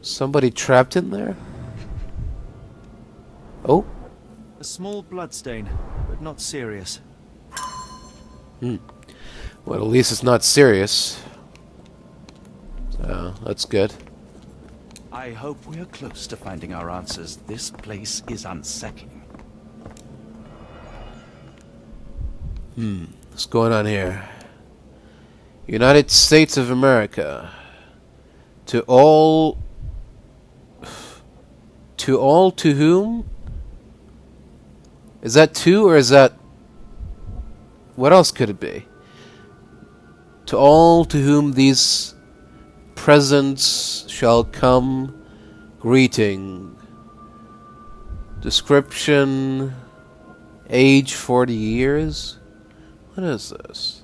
Somebody trapped in there? Oh? A small bloodstain, but not serious. Well, at least it's not serious. So, that's good. I hope we're close to finding our answers. This place is unsettling. What's going on here? United States of America. To all to whom? Is that to, or is that... What else could it be? To all to whom these presents shall come, greeting. Description, age 40 years? What is this?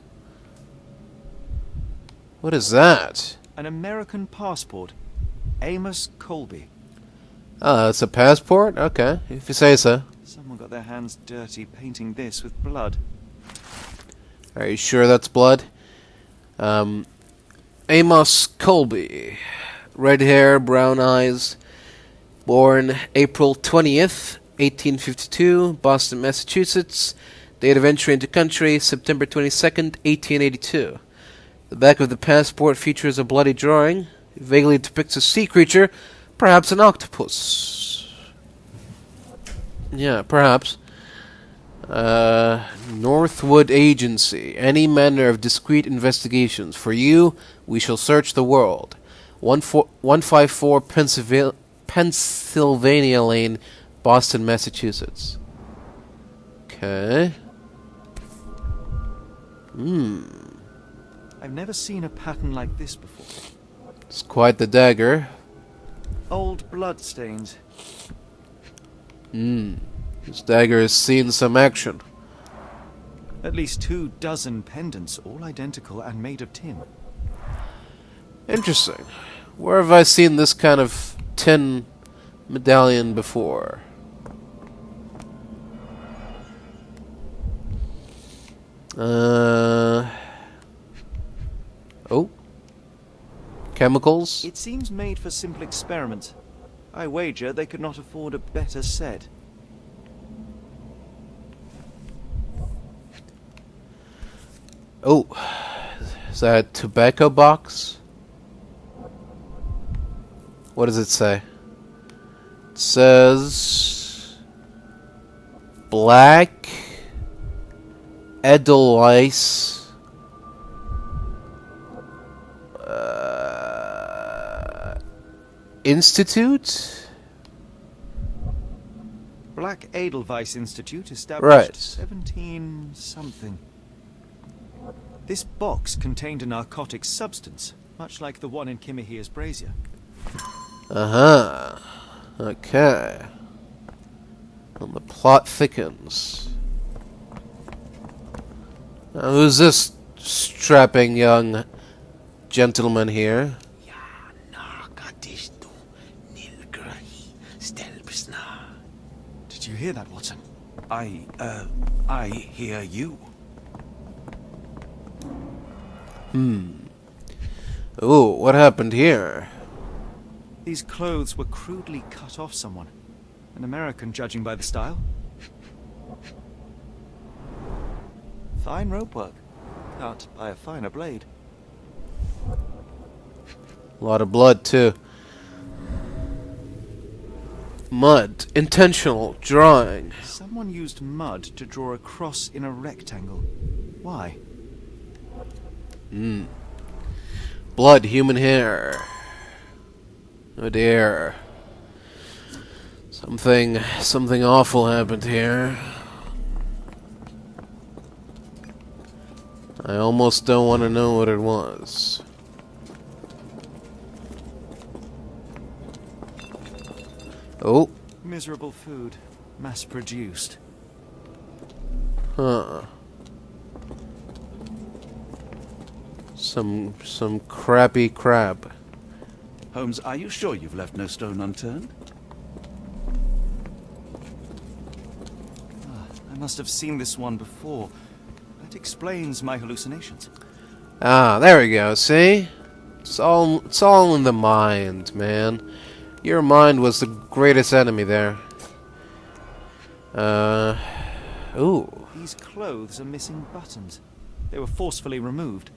What is that? An American passport. Amos Colby. Oh, it's a passport? Okay, if you say so. Someone got their hands dirty painting this with blood. Are you sure that's blood? Amos Colby. Red hair, brown eyes. Born April 20th, 1852, Boston, Massachusetts. Date of entry into country, September 22nd, 1882. The back of the passport features a bloody drawing. It vaguely depicts a sea creature, perhaps an octopus. Yeah, perhaps. Northwood Agency. Any manner of discreet investigations. For you, we shall search the world. 154 Pennsylvania Lane, Boston, Massachusetts. Okay. I've never seen a pattern like this before. It's quite the dagger. Old bloodstains. This dagger has seen some action. At least 24 pendants, all identical and made of tin. Interesting. Where have I seen this kind of tin medallion before? Oh. Chemicals? It seems made for simple experiments. I wager they could not afford a better set. Oh. Is that a tobacco box? What does it say? It says... Black... Edelweiss... Institute? Black Edelweiss Institute, established Right. 17 something. This box contained a narcotic substance, much like the one in Kimihira's brazier. Uh-huh. Okay. And the plot thickens. Now, who's this strapping young gentleman here? Did you hear that, Watson? I hear you. Ooh, what happened here? These clothes were crudely cut off someone. An American, judging by the style. Fine rope work. Cut by a finer blade. A lot of blood, too. Mud. Intentional drawing. Someone used mud to draw a cross in a rectangle. Why? Blood, human hair. Oh dear. Something awful happened here. I almost don't want to know what it was. Oh. Miserable food. Mass-produced. Huh. Some crappy crap. Holmes, are you sure you've left no stone unturned? I must have seen this one before. That explains my hallucinations. Ah, there we go. See? It's all in the mind, man. Your mind was the greatest enemy there. Ooh. These clothes are missing buttons. They were forcefully removed.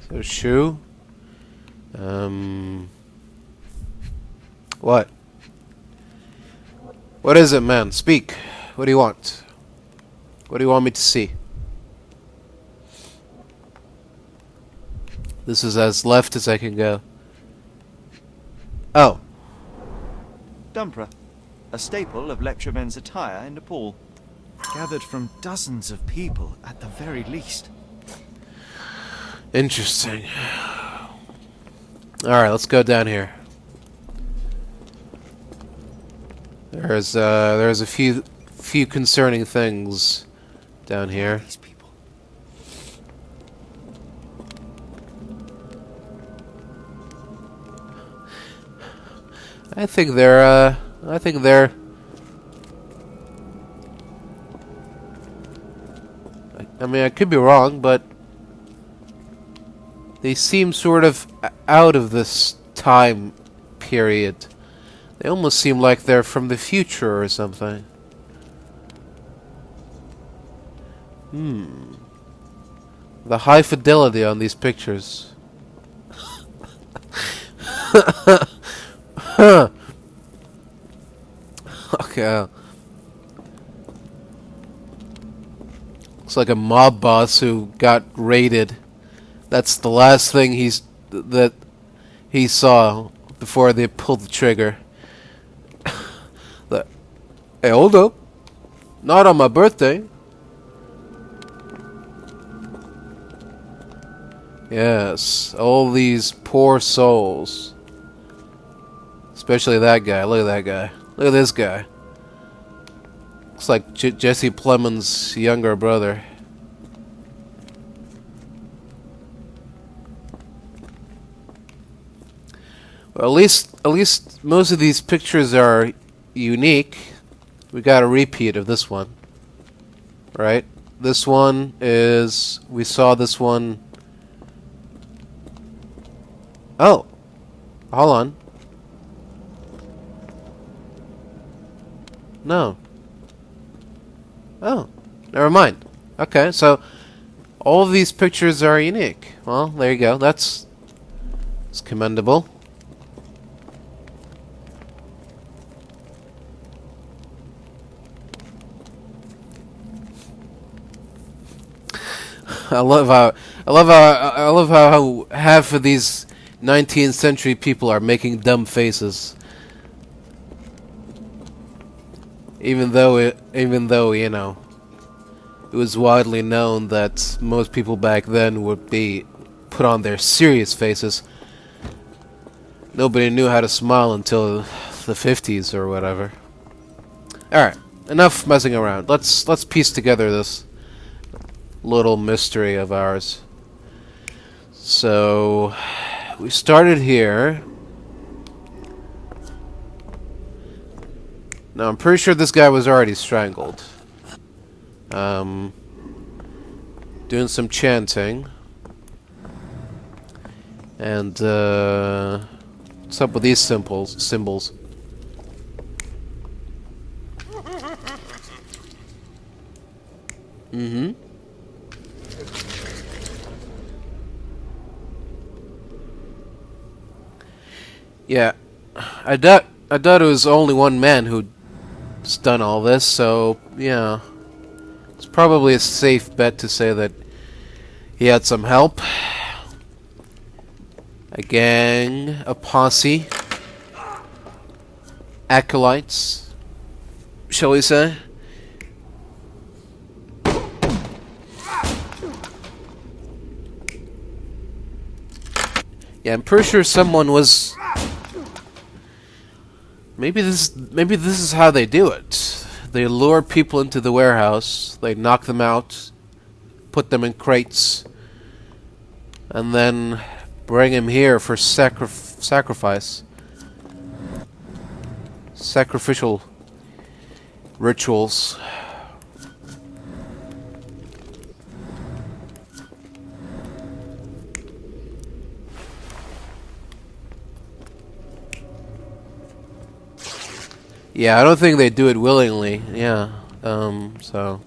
So, shoe? What? What is it, man? Speak. What do you want? What do you want me to see? This is as left as I can go. Oh. Dumpra, a staple of lecturemen's attire in Nepal. Gathered from dozens of people, at the very least. Interesting. Alright, let's go down here. There's a few concerning things down here. These people. I think they're I mean, I could be wrong, but they seem sort of out of this time period. They almost seem like they're from the future or something. The high fidelity on these pictures. Okay. Looks like a mob boss who got raided. That's the last thing he saw before they pulled the trigger. Hey, hold up. Not on my birthday. Yes, all these poor souls. Especially that guy. Look at that guy. Look at this guy. Looks like Jesse Plemons' younger brother. Well, at least most of these pictures are unique. We got a repeat of this one, right? This one is... we saw this one... Oh! Hold on. No. Oh. Never mind. Okay, so... all of these pictures are unique. Well, there you go. That's commendable. I love how half of these 19th century people are making dumb faces. Even though you know, it was widely known that most people back then would be put on their serious faces. Nobody knew how to smile until the 50s or whatever. Alright, enough messing around. Let's piece together this little mystery of ours. So we started here. Now I'm pretty sure this guy was already strangled. Doing some chanting. And what's up with these symbols? Mm-hmm. Yeah, I doubt it was only one man who's done all this, so yeah, it's probably a safe bet to say that he had some help. A gang, a posse, acolytes, shall we say? Yeah, I'm pretty sure someone was. Maybe this is how they do it. They lure people into the warehouse, they knock them out, put them in crates, and then bring him here for sacrifice. Sacrificial rituals. Yeah, I don't think they do it willingly. Yeah. So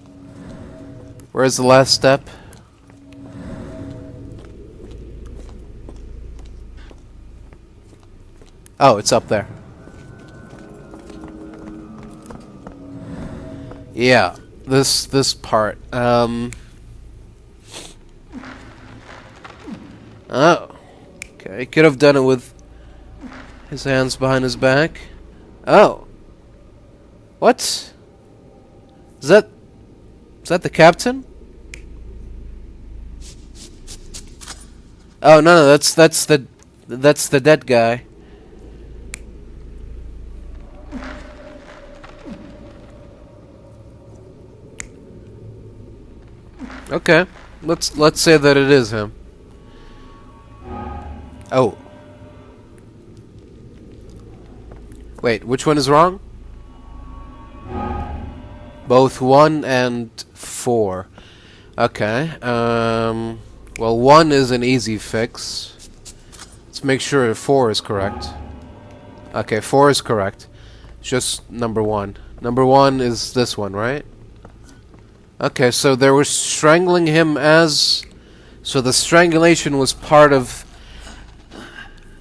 where's the last step? Oh, it's up there. Yeah, this part. Oh. Okay, could have done it with his hands behind his back. Oh. What? Is that the captain? Oh no, that's the dead guy. Okay, let's say that it is him. Oh. Wait, which one is wrong? Both 1 and 4. Okay. Well, 1 is an easy fix. Let's make sure 4 is correct. Okay, 4 is correct. Just number 1. Number 1 is this one, right? Okay, so they were strangling him as... So the strangulation was part of...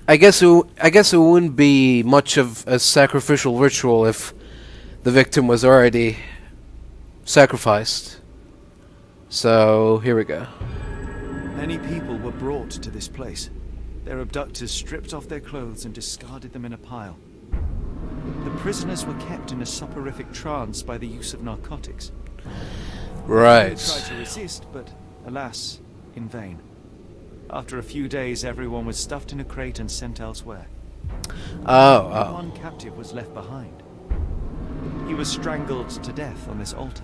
I guess it wouldn't be much of a sacrificial ritual if the victim was already sacrificed. So, here we go. Many people were brought to this place. Their abductors stripped off their clothes and discarded them in a pile. The prisoners were kept in a soporific trance by the use of narcotics. Right. They tried to resist, but alas, in vain. After a few days, everyone was stuffed in a crate and sent elsewhere. Oh. One captive was left behind. He was strangled to death on this altar.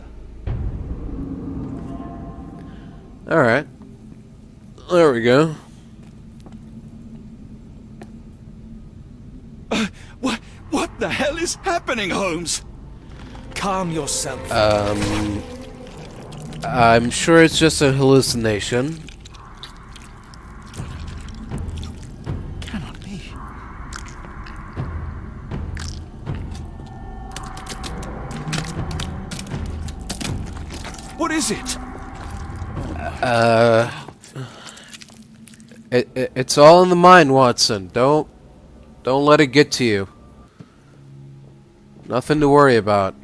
Alright. There we go. What the hell is happening, Holmes? Calm yourself. I'm sure it's just a hallucination. Cannot be. What is it? It's all in the mind, Watson. Don't let it get to you. Nothing to worry about.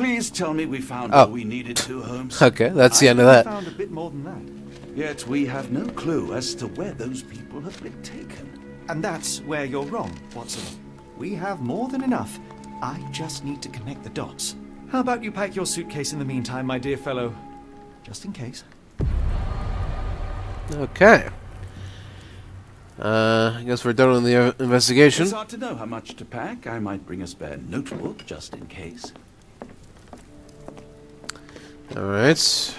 Please tell me we found Oh. all we needed to, Holmes. Okay, that's the end of I that. found a bit more than that. Yet we have no clue as to where those people have been taken. And that's where you're wrong, Watson. We have more than enough. I just need to connect the dots. How about you pack your suitcase in the meantime, my dear fellow? Just in case. Okay. I guess we're done with the investigation. It's hard to know how much to pack. I might bring a spare notebook just in case. Alright.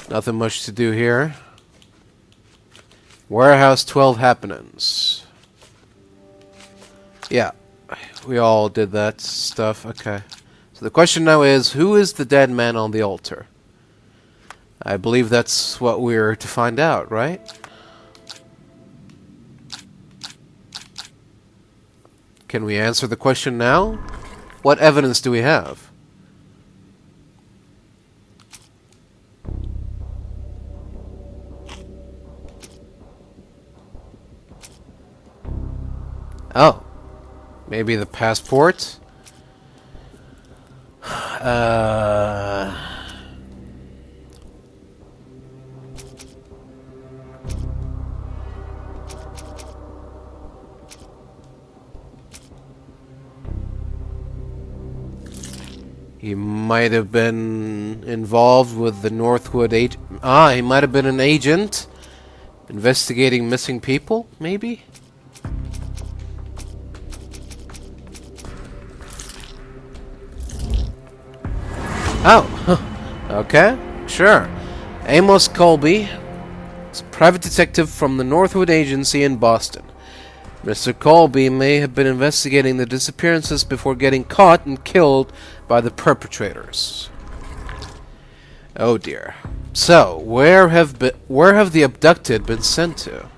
Nothing much to do here. Warehouse 12 happenings. Yeah, we all did that stuff. Okay. So the question now is, who is the dead man on the altar? I believe that's what we're to find out, right? Can we answer the question now? What evidence do we have? Oh. Maybe the passport? He might have been involved with the Northwood agent. He might have been an agent investigating missing people, maybe? Oh, okay, sure. Amos Colby is a private detective from the Northwood Agency in Boston. Mr. Colby may have been investigating the disappearances before getting caught and killed by the perpetrators. Oh dear. So, where have the abducted been sent to?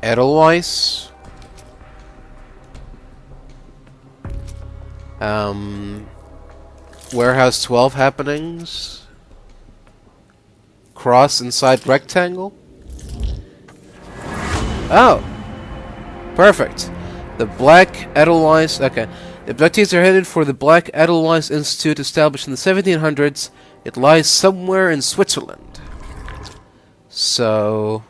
Edelweiss. Warehouse 12 happenings. Cross inside rectangle. Oh! Perfect. The Black Edelweiss... Okay. The abductees are headed for the Black Edelweiss Institute established in the 1700s. It lies somewhere in Switzerland. So...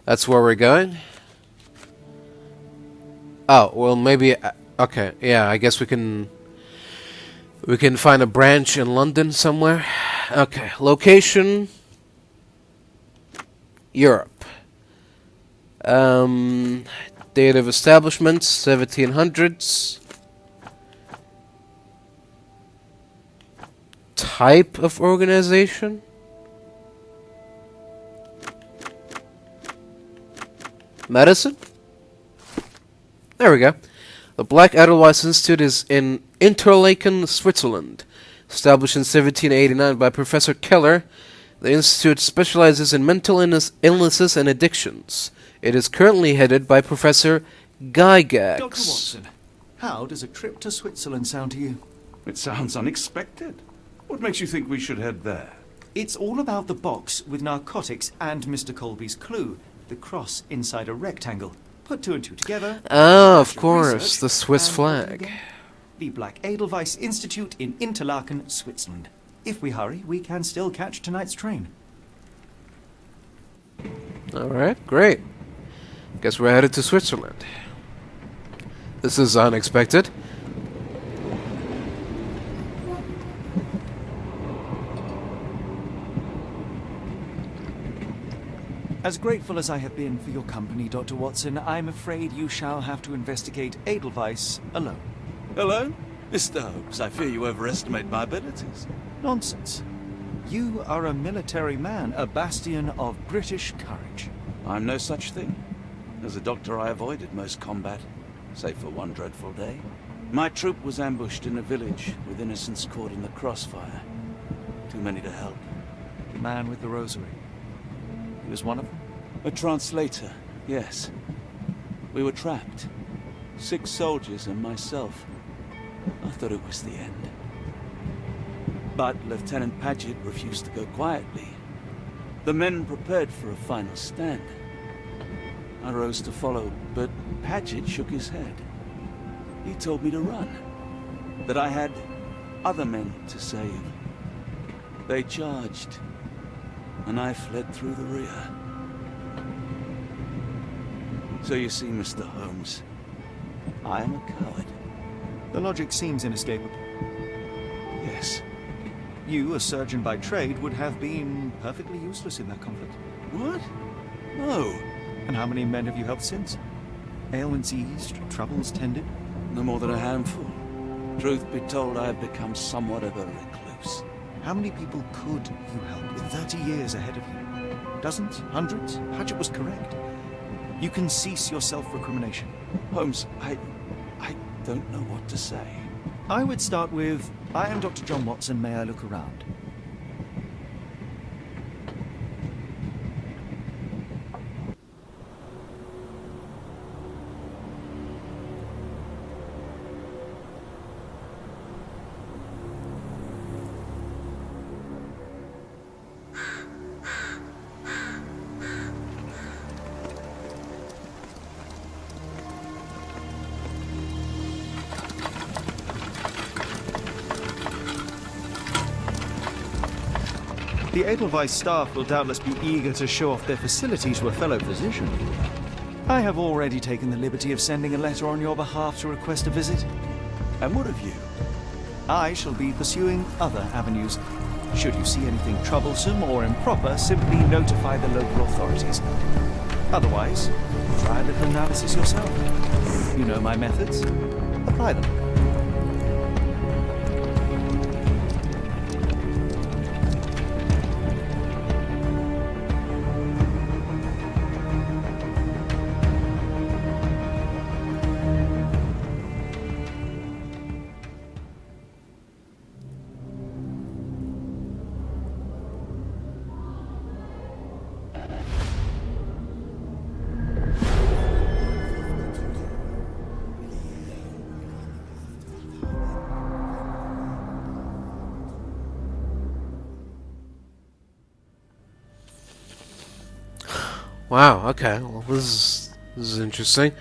that's where we're going? Oh, well maybe... okay, yeah, I guess we can find a branch in London somewhere. Okay, location... Europe. Date of establishment, 1700s. Type of organization? Medicine? There we go. The Black Edelweiss Institute is in Interlaken, Switzerland. Established in 1789 by Professor Keller, the institute specializes in mental illnesses and addictions. It is currently headed by Professor Gygax. Dr. Watson, how does a trip to Switzerland sound to you? It sounds unexpected. What makes you think we should head there? It's all about the box with narcotics and Mr. Colby's clue, the cross inside a rectangle. Put two and two together. Oh, of course, the Swiss flag. The Black Edelweiss Institute in Interlaken, Switzerland. If we hurry, we can still catch tonight's train. Alright, great. Guess we're headed to Switzerland. This is unexpected. As grateful as I have been for your company, Dr. Watson, I'm afraid you shall have to investigate Edelweiss alone. Alone? Mr. Holmes, I fear you overestimate my abilities. Nonsense. You are a military man, a bastion of British courage. I'm no such thing. As a doctor, I avoided most combat, save for one dreadful day. My troop was ambushed in a village, with innocents caught in the crossfire. Too many to help. The man with the rosary. He was one of them? A translator, yes. We were trapped. 6 soldiers and myself. I thought it was the end. But Lieutenant Paget refused to go quietly. The men prepared for a final stand. I rose to follow, but Paget shook his head. He told me to run, that I had other men to save. They charged, and I fled through the rear. So you see, Mr. Holmes, I am a coward. The logic seems inescapable. Yes. You, a surgeon by trade, would have been perfectly useless in that conflict. What? No. And how many men have you helped since? Ailments eased, troubles tended? No more than a handful. Truth be told, I have become somewhat of a recluse. How many people could you help with 30 years ahead of you? Dozens? Hundreds? Paget was correct. You can cease your self-recrimination. Holmes, I don't know what to say. I would start with, I am Dr. John Watson, may I look around? The Edelweiss staff will doubtless be eager to show off their facility to a fellow physician. I have already taken the liberty of sending a letter on your behalf to request a visit. And what of you? I shall be pursuing other avenues. Should you see anything troublesome or improper, simply notify the local authorities. Otherwise, try a little analysis yourself. You know my methods. Apply them. Wow, okay. Well, this is interesting.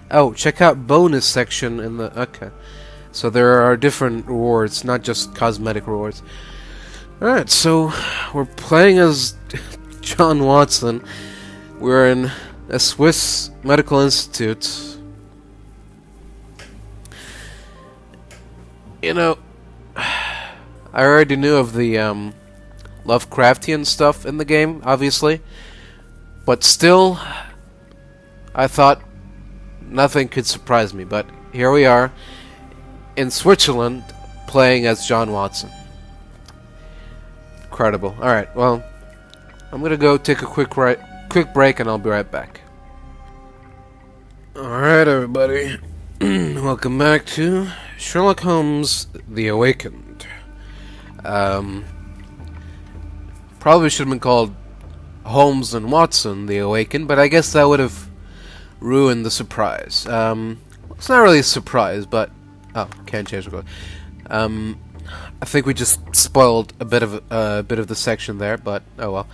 Oh, check out bonus section in the... Okay. So there are different rewards, not just cosmetic rewards. Alright, so we're playing as John Watson. We're in a Swiss medical institute. You know, I already knew of the Lovecraftian stuff in the game, obviously. But still, I thought nothing could surprise me. But here we are, in Switzerland, playing as John Watson. Incredible. Alright, well, I'm gonna go take a quick break and I'll be right back. Alright, everybody. Welcome back to Sherlock Holmes The Awakened. Probably should have been called Holmes and Watson The Awakened, but I guess that would have ruined the surprise. It's not really a surprise, but... Oh, can't change the code. I think we just spoiled a bit of the section there, but oh well.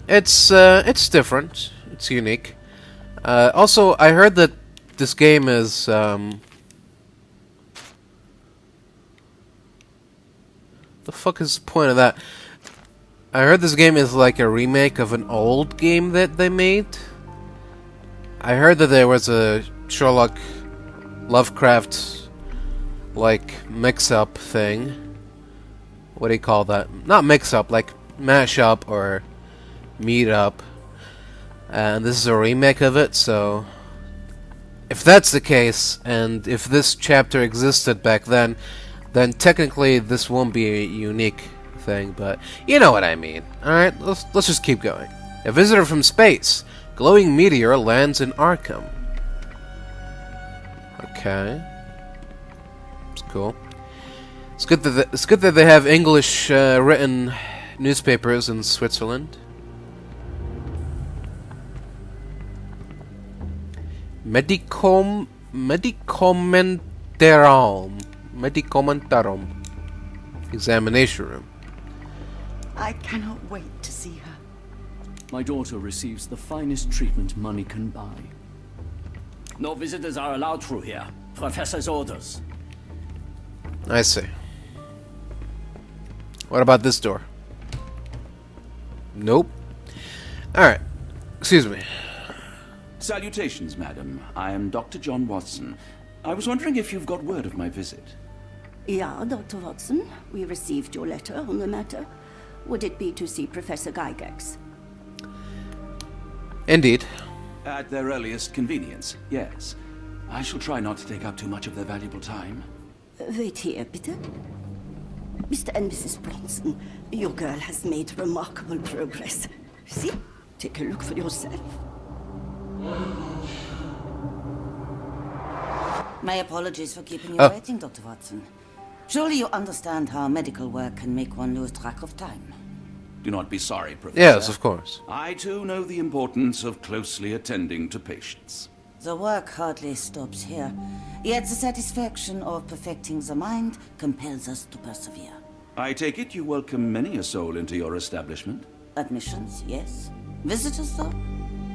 It's different. It's unique. Also, I heard that this game is the fuck is the point of that? I heard this game is like a remake of an old game that they made. I heard that there was a Sherlock Lovecraft like mix-up thing. What do you call that? Not mix-up, like mash-up or meet-up. And this is a remake of it, so... If that's the case, and if this chapter existed back then technically this won't be a unique thing, but you know what I mean. Alright, let's just keep going. A visitor from space. Glowing meteor lands in Arkham. Okay. It's cool. It's good that they have English written newspapers in Switzerland. Medicamentarum. Examination room. I cannot wait to see her. My daughter receives the finest treatment money can buy. No visitors are allowed through here. Professor's orders. I see. What about this door? Nope. Alright. Excuse me. Salutations, madam. I am Dr. John Watson. I was wondering if you've got word of my visit. Yeah, Dr. Watson. We received your letter on the matter. Would it be to see Professor Gygax? Indeed. At their earliest convenience, yes. I shall try not to take up too much of their valuable time. Wait here, bitte. Mr. and Mrs. Bronson, your girl has made remarkable progress. See? Take a look for yourself. My apologies for keeping you waiting, Dr. Watson. Surely you understand how medical work can make one lose track of time. Do not be sorry, Professor. Yes, of course. I too know the importance of closely attending to patients. The work hardly stops here, yet the satisfaction of perfecting the mind compels us to persevere. I take it you welcome many a soul into your establishment? Admissions, yes. Visitors, though?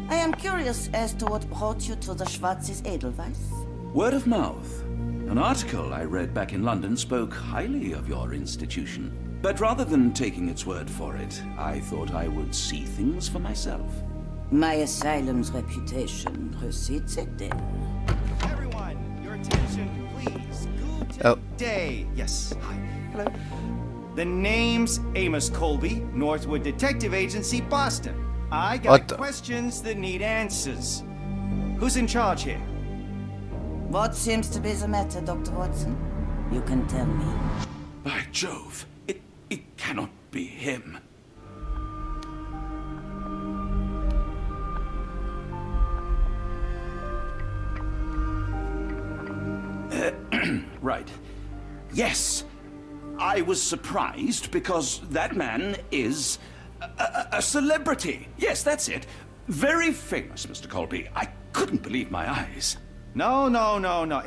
I am curious as to what brought you to the Schwarzes Edelweiss. Word of mouth. An article I read back in London spoke highly of your institution. But rather than taking its word for it, I thought I would see things for myself. My asylum's reputation precedes it, then. Everyone, your attention, please. Good day. Yes. Hi. Hello. The name's Amos Colby, Northwood Detective Agency, Boston. I got questions that need answers. Who's in charge here? What seems to be the matter, Dr. Watson? You can tell me. By Jove, it cannot be him. Right. Yes. I was surprised because that man is a celebrity. Yes, that's it. Very famous, Mr. Colby. I couldn't believe my eyes. No.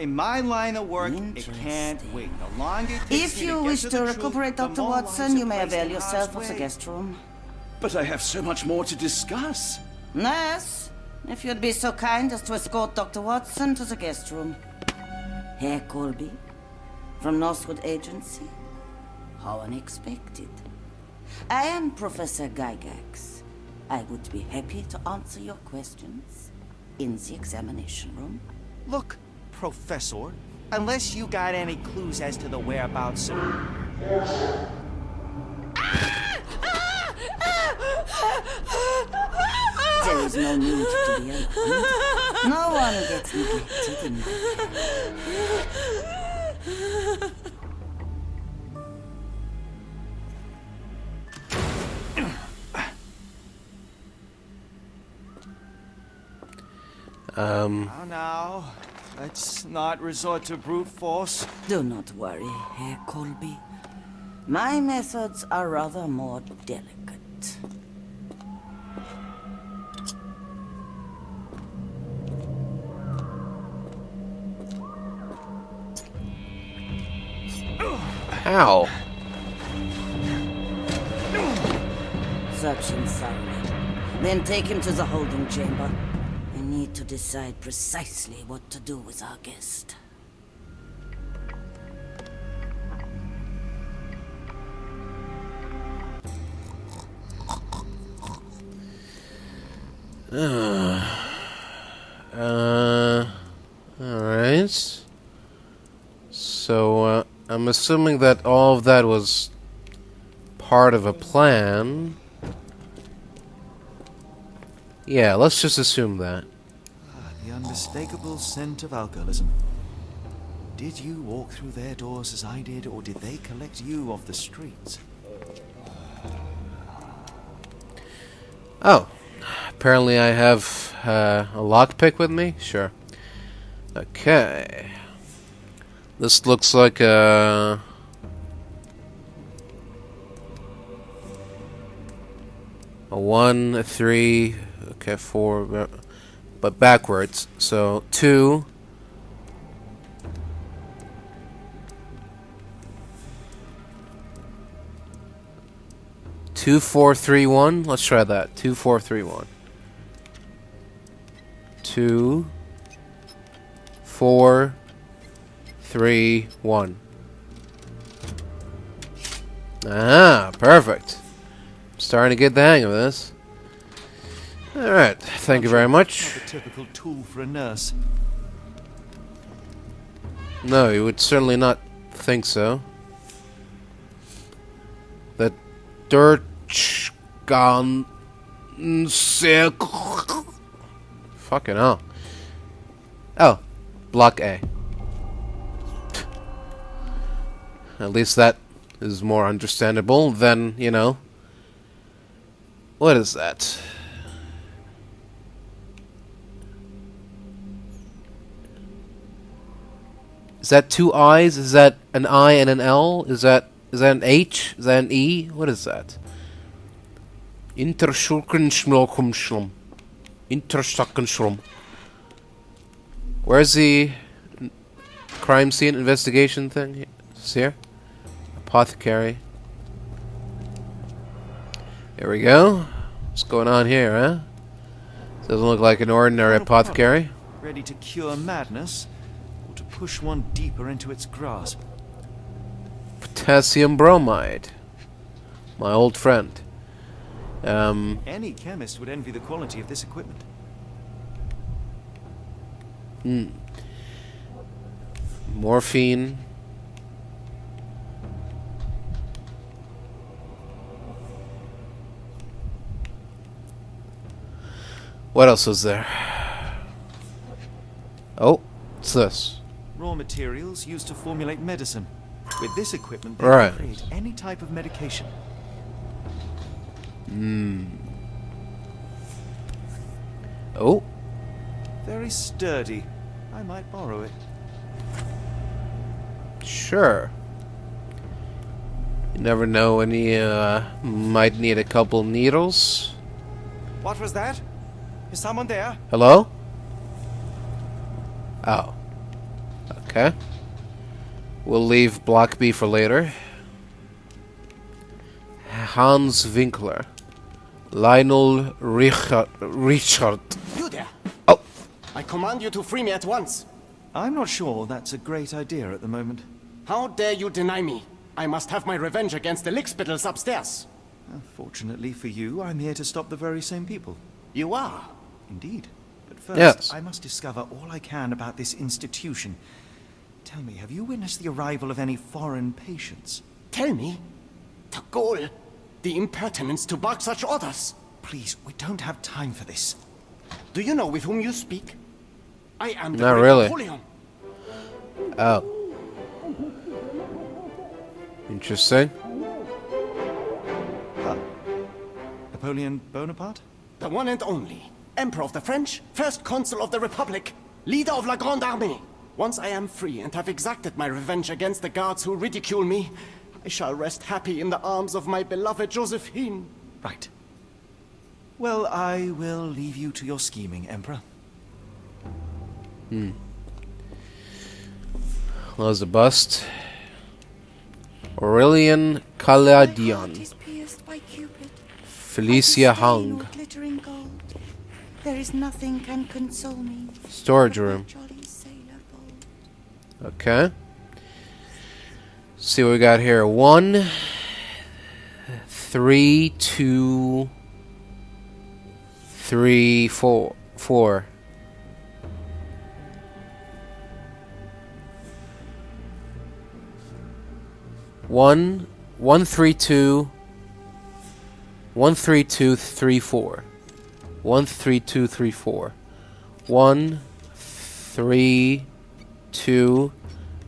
In my line of work, it can't wait. The longer it takes If you wish to recuperate, Dr. Watson, you may avail yourself of the guest room. But I have so much more to discuss. Nurse, if you'd be so kind as to escort Dr. Watson to the guest room. Herr Colby, from Northwood Agency. How unexpected. I am Professor Gygax. I would be happy to answer your questions in the examination room. Look, Professor, unless you got any clues as to the whereabouts of... There is no need to be alarmed. No one gets neglected in Now, let's not resort to brute force. Do not worry, Herr Colby. My methods are rather more delicate. How? Search him thoroughly. Then take him to the holding chamber. I need to decide precisely what to do with our guest. Alright. So, I'm assuming that all of that was part of a plan. Yeah, let's just assume that. The unmistakable scent of alcoholism. Did you walk through their doors as I did, or did they collect you off the streets? Oh. Apparently I have a lockpick with me? Sure. Okay. This looks like a... a 1, a 3... Okay, 4... but backwards. So 2. 2, 4, 3, 1. Let's try that. 2, 4, 3, 1. 2, 4, 3, 1. Ah, perfect. Starting to get the hang of this. Alright, thank you very much. Not a typical tool for a nurse. No, you would certainly not think so. The dirt gone sick. Fucking hell. Oh, block A. At least that is more understandable than, you know. What is that? Is that 2 I's? Is that an I and an L? Is that an H? Is that an E? What is that? Interschulkenschmlockumschlum. Interstockenschlum. Where's the crime scene investigation thing? It's here. Apothecary. Here we go. What's going on here, huh? Doesn't look like an ordinary apothecary. Ready to cure madness, or to push one deeper into its grasp. Potassium bromide. My old friend. Any chemist would envy the quality of this equipment. Morphine. What else is there? Oh, what's this? Raw materials used to formulate medicine. With this equipment, they Right. can create any type of medication. Oh. Very sturdy. I might borrow it. Sure. You never know when you might need a couple needles. What was that? Is someone there? Hello? Oh. Okay. We'll leave block B for later. Hans Winkler. Lionel Richard. You there! Oh. I command you to free me at once. I'm not sure that's a great idea at the moment. How dare you deny me? I must have my revenge against the lickspittles upstairs. Fortunately for you, I'm here to stop the very same people. You are? Indeed. But first, Yes. I must discover all I can about this institution. Tell me, have you witnessed the arrival of any foreign patients? Tell me? The gall, the impertinence to bark such orders. Please, we don't have time for this. Do you know with whom you speak? I am the Not great really. Napoleon. Oh. Interesting. Napoleon Bonaparte? The one and only. Emperor of the French, first consul of the Republic, leader of La Grande Armée. Once I am free and have exacted my revenge against the guards who ridicule me, I shall rest happy in the arms of my beloved Josephine. Right. Well, I will leave you to your scheming, Emperor. Was a bust. Aurelian Caladion. Felicia Hung. Glittering gold. There is nothing can console me. Storage room. Okay. See what we got here. 1, 3, 2, 3, 4. 4. One, 1, 3, 2, 1, 3, 2, 3, 4. 1, 3, 2, 3, 4. 1, 3, 2,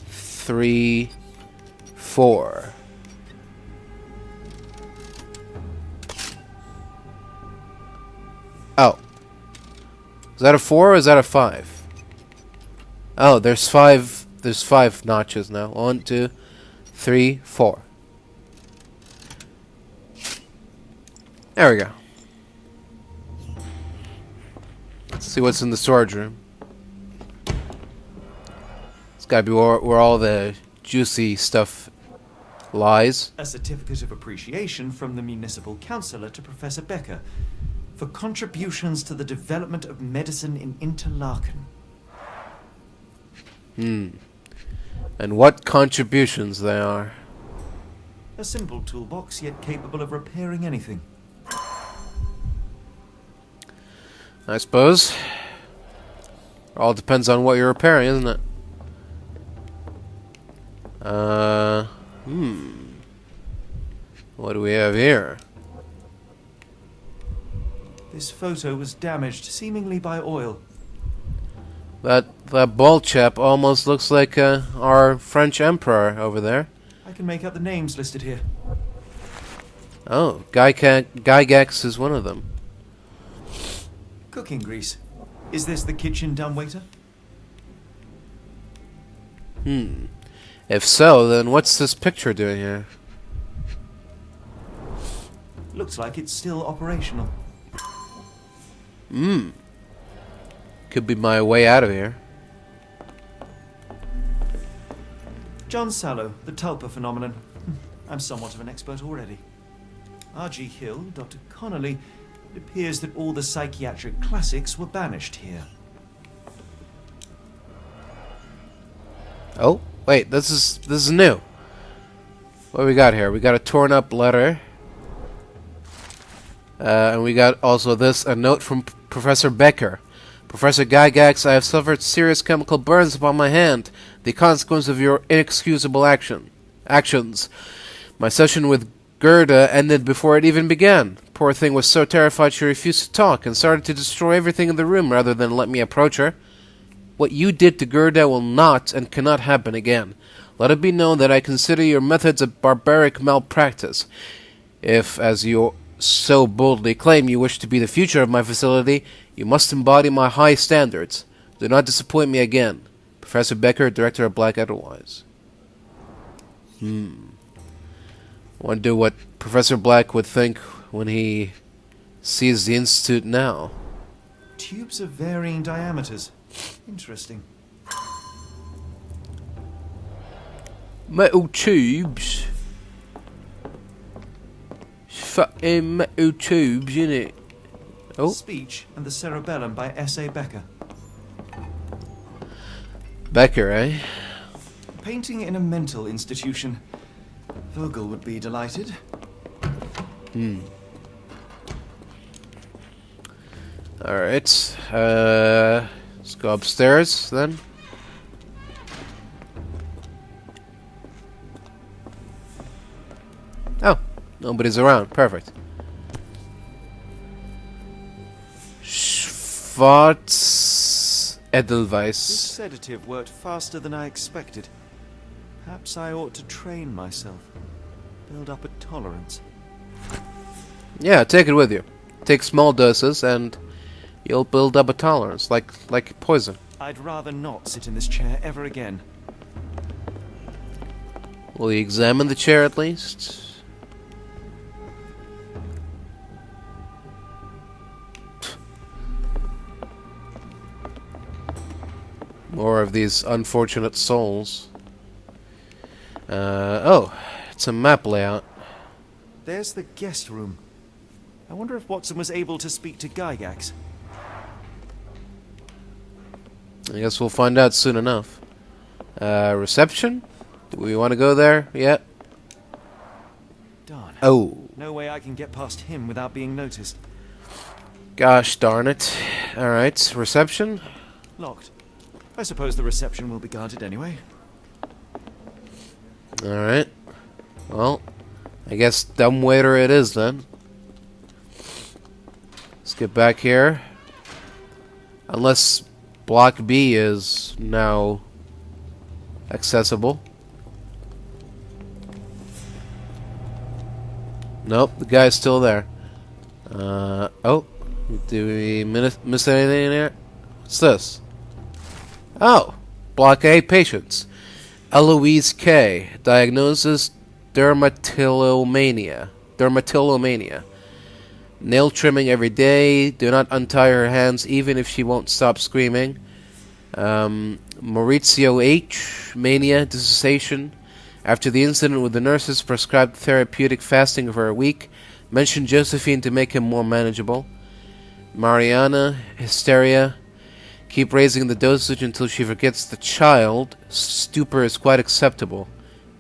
3, 4. Oh. Is that a 4 or is that a 5? Oh, there's 5 notches now. 1, 2, 3, 4. There we go. See what's in the storage room. It's gotta be where all the juicy stuff lies. A certificate of appreciation from the municipal councillor to Professor Becker for contributions to the development of medicine in Interlaken. And what contributions they are. A simple toolbox, yet capable of repairing anything. I suppose. All depends on what you're repairing, isn't it? What do we have here? This photo was damaged, seemingly by oil. That bald chap almost looks like our French emperor over there. I can make out the names listed here. Oh, Gygax is one of them. Cooking grease. Is this the kitchen dumbwaiter? If so, then what's this picture doing here? Looks like it's still operational. Could be my way out of here. John Sallow, the Tulpa phenomenon. I'm somewhat of an expert already. R.G. Hill, Dr. Connolly. It appears that all the psychiatric classics were banished here. Oh, wait, this is new. What do we got here? We got a torn up letter. And we got also a note from Professor Becker. Professor Gygax, I have suffered serious chemical burns upon my hand, the consequence of your inexcusable actions. My session with Gerda ended before it even began. Poor thing was so terrified she refused to talk and started to destroy everything in the room rather than let me approach her. What you did to Gerda will not and cannot happen again. Let it be known that I consider your methods a barbaric malpractice. If, as you so boldly claim, you wish to be the future of my facility, you must embody my high standards. Do not disappoint me again. Professor Becker, Director of Black Edelweiss. Wonder what Professor Black would think when he sees the Institute now. Tubes of varying diameters. Interesting. Metal tubes? Fucking metal tubes, innit? Oh. Speech and the Cerebellum by S.A. Becker. Becker, eh? Painting in a mental institution. Vogel would be delighted. Alright. Let's go upstairs then. Oh, nobody's around. Perfect. Schwarz Edelweiss. This sedative worked faster than I expected. Perhaps I ought to train myself. Build up a tolerance. Yeah, take it with you. Take small doses and you'll build up a tolerance, like poison. I'd rather not sit in this chair ever again. Will you examine the chair at least? More of these unfortunate souls. Oh, it's a map layout. There's the guest room. I wonder if Watson was able to speak to Gygax. I guess we'll find out soon enough. Reception? Do we want to go there yet? Darn. Oh. No way I can get past him without being noticed. Gosh darn it. Alright, reception? Locked. I suppose the reception will be guarded anyway. Alright. Well, I guess dumbwaiter it is then. Let's get back here. Unless Block B is now accessible. Nope, the guy's still there. Oh. Do we miss anything in here? What's this? Oh. Block A patients. Eloise K. Diagnosis dermatillomania. Nail trimming every day. Do not untie her hands even if she won't stop screaming. Maurizio H. Mania, dissociation. After the incident with the nurses, prescribed therapeutic fasting for a week. Mentioned Josephine to make him more manageable. Mariana, hysteria. Keep raising the dosage until she forgets the child. Stupor is quite acceptable.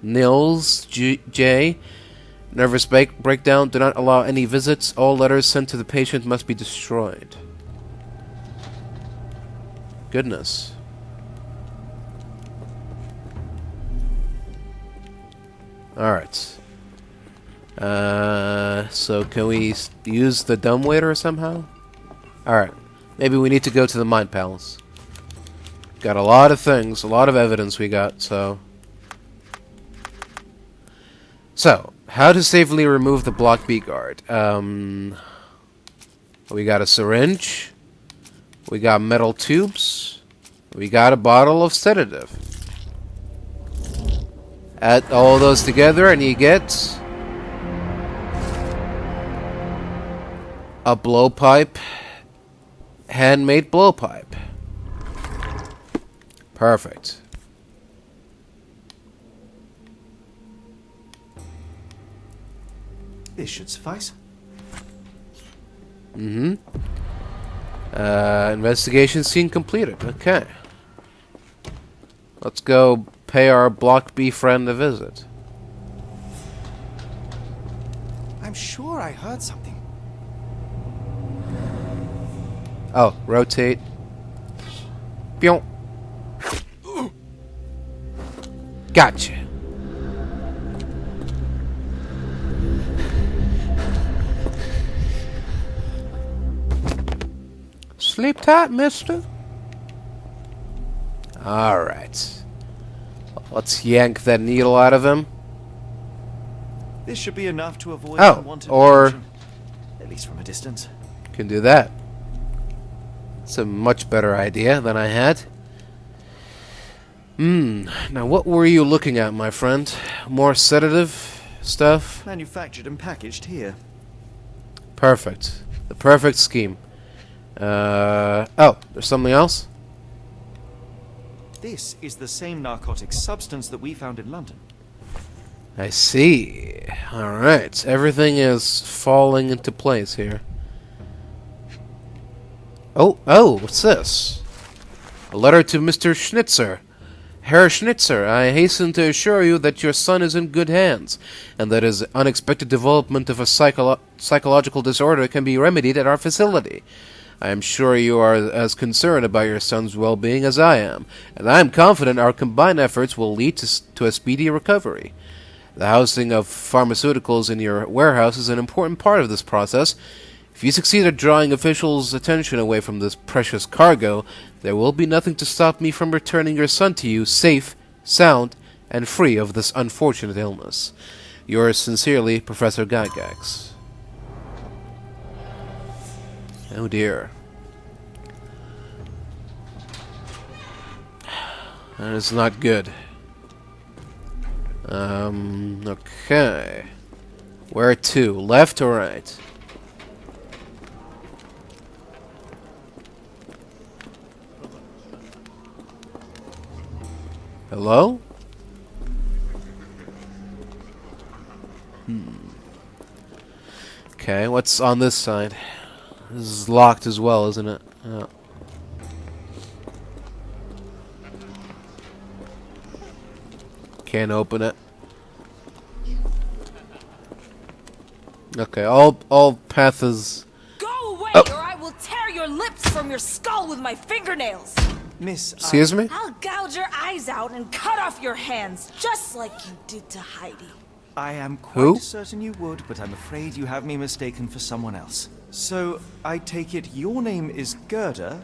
Nils J. Nervous breakdown. Do not allow any visits. All letters sent to the patient must be destroyed. Goodness. Alright. So can we use the dumbwaiter somehow? Alright. Maybe we need to go to the Mind Palace. Got a lot of things, a lot of evidence we got, so... So, how to safely remove the Block B guard. We got a syringe. We got metal tubes. We got a bottle of sedative. Add all those together and you get... a blowpipe. Handmade blowpipe. Perfect. This should suffice. Mm-hmm. Investigation scene completed. Okay. Let's go pay our Block B friend a visit. I'm sure I heard something. Oh, rotate. Pew. Gotcha. Sleep tight, mister. Alright. Let's yank that needle out of him. This should be enough to avoid Oh, unwanted or... attention, at least from a distance. Can do that. It's a much better idea than I had. Now what were you looking at, my friend? More sedative stuff? Manufactured and packaged here. Perfect. The perfect scheme. Oh, there's something else? This is the same narcotic substance that we found in London. I see. Alright, everything is falling into place here. Oh, what's this? A letter to Mr. Schnitzer. Herr Schnitzer, I hasten to assure you that your son is in good hands, and that his unexpected development of a psychological disorder can be remedied at our facility. I am sure you are as concerned about your son's well-being as I am, and I am confident our combined efforts will lead to a speedy recovery. The housing of pharmaceuticals in your warehouse is an important part of this process. If you succeed at drawing officials' attention away from this precious cargo, there will be nothing to stop me from returning your son to you safe, sound, and free of this unfortunate illness. Yours sincerely, Professor Gygax. Oh dear. That is not good. Okay. Where to? Left or right? Hello? Okay, what's on this side? This is locked as well, isn't it? Oh. Can't open it. Okay, all paths. Go away, Oh. or I will tear your lips from your skull with my fingernails. Miss, Excuse me? I'll gouge your eyes out and cut off your hands, just like you did to Heidi. I am quite Who? certain you would, but I'm afraid you have me mistaken for someone else. So, I take it your name is Gerda.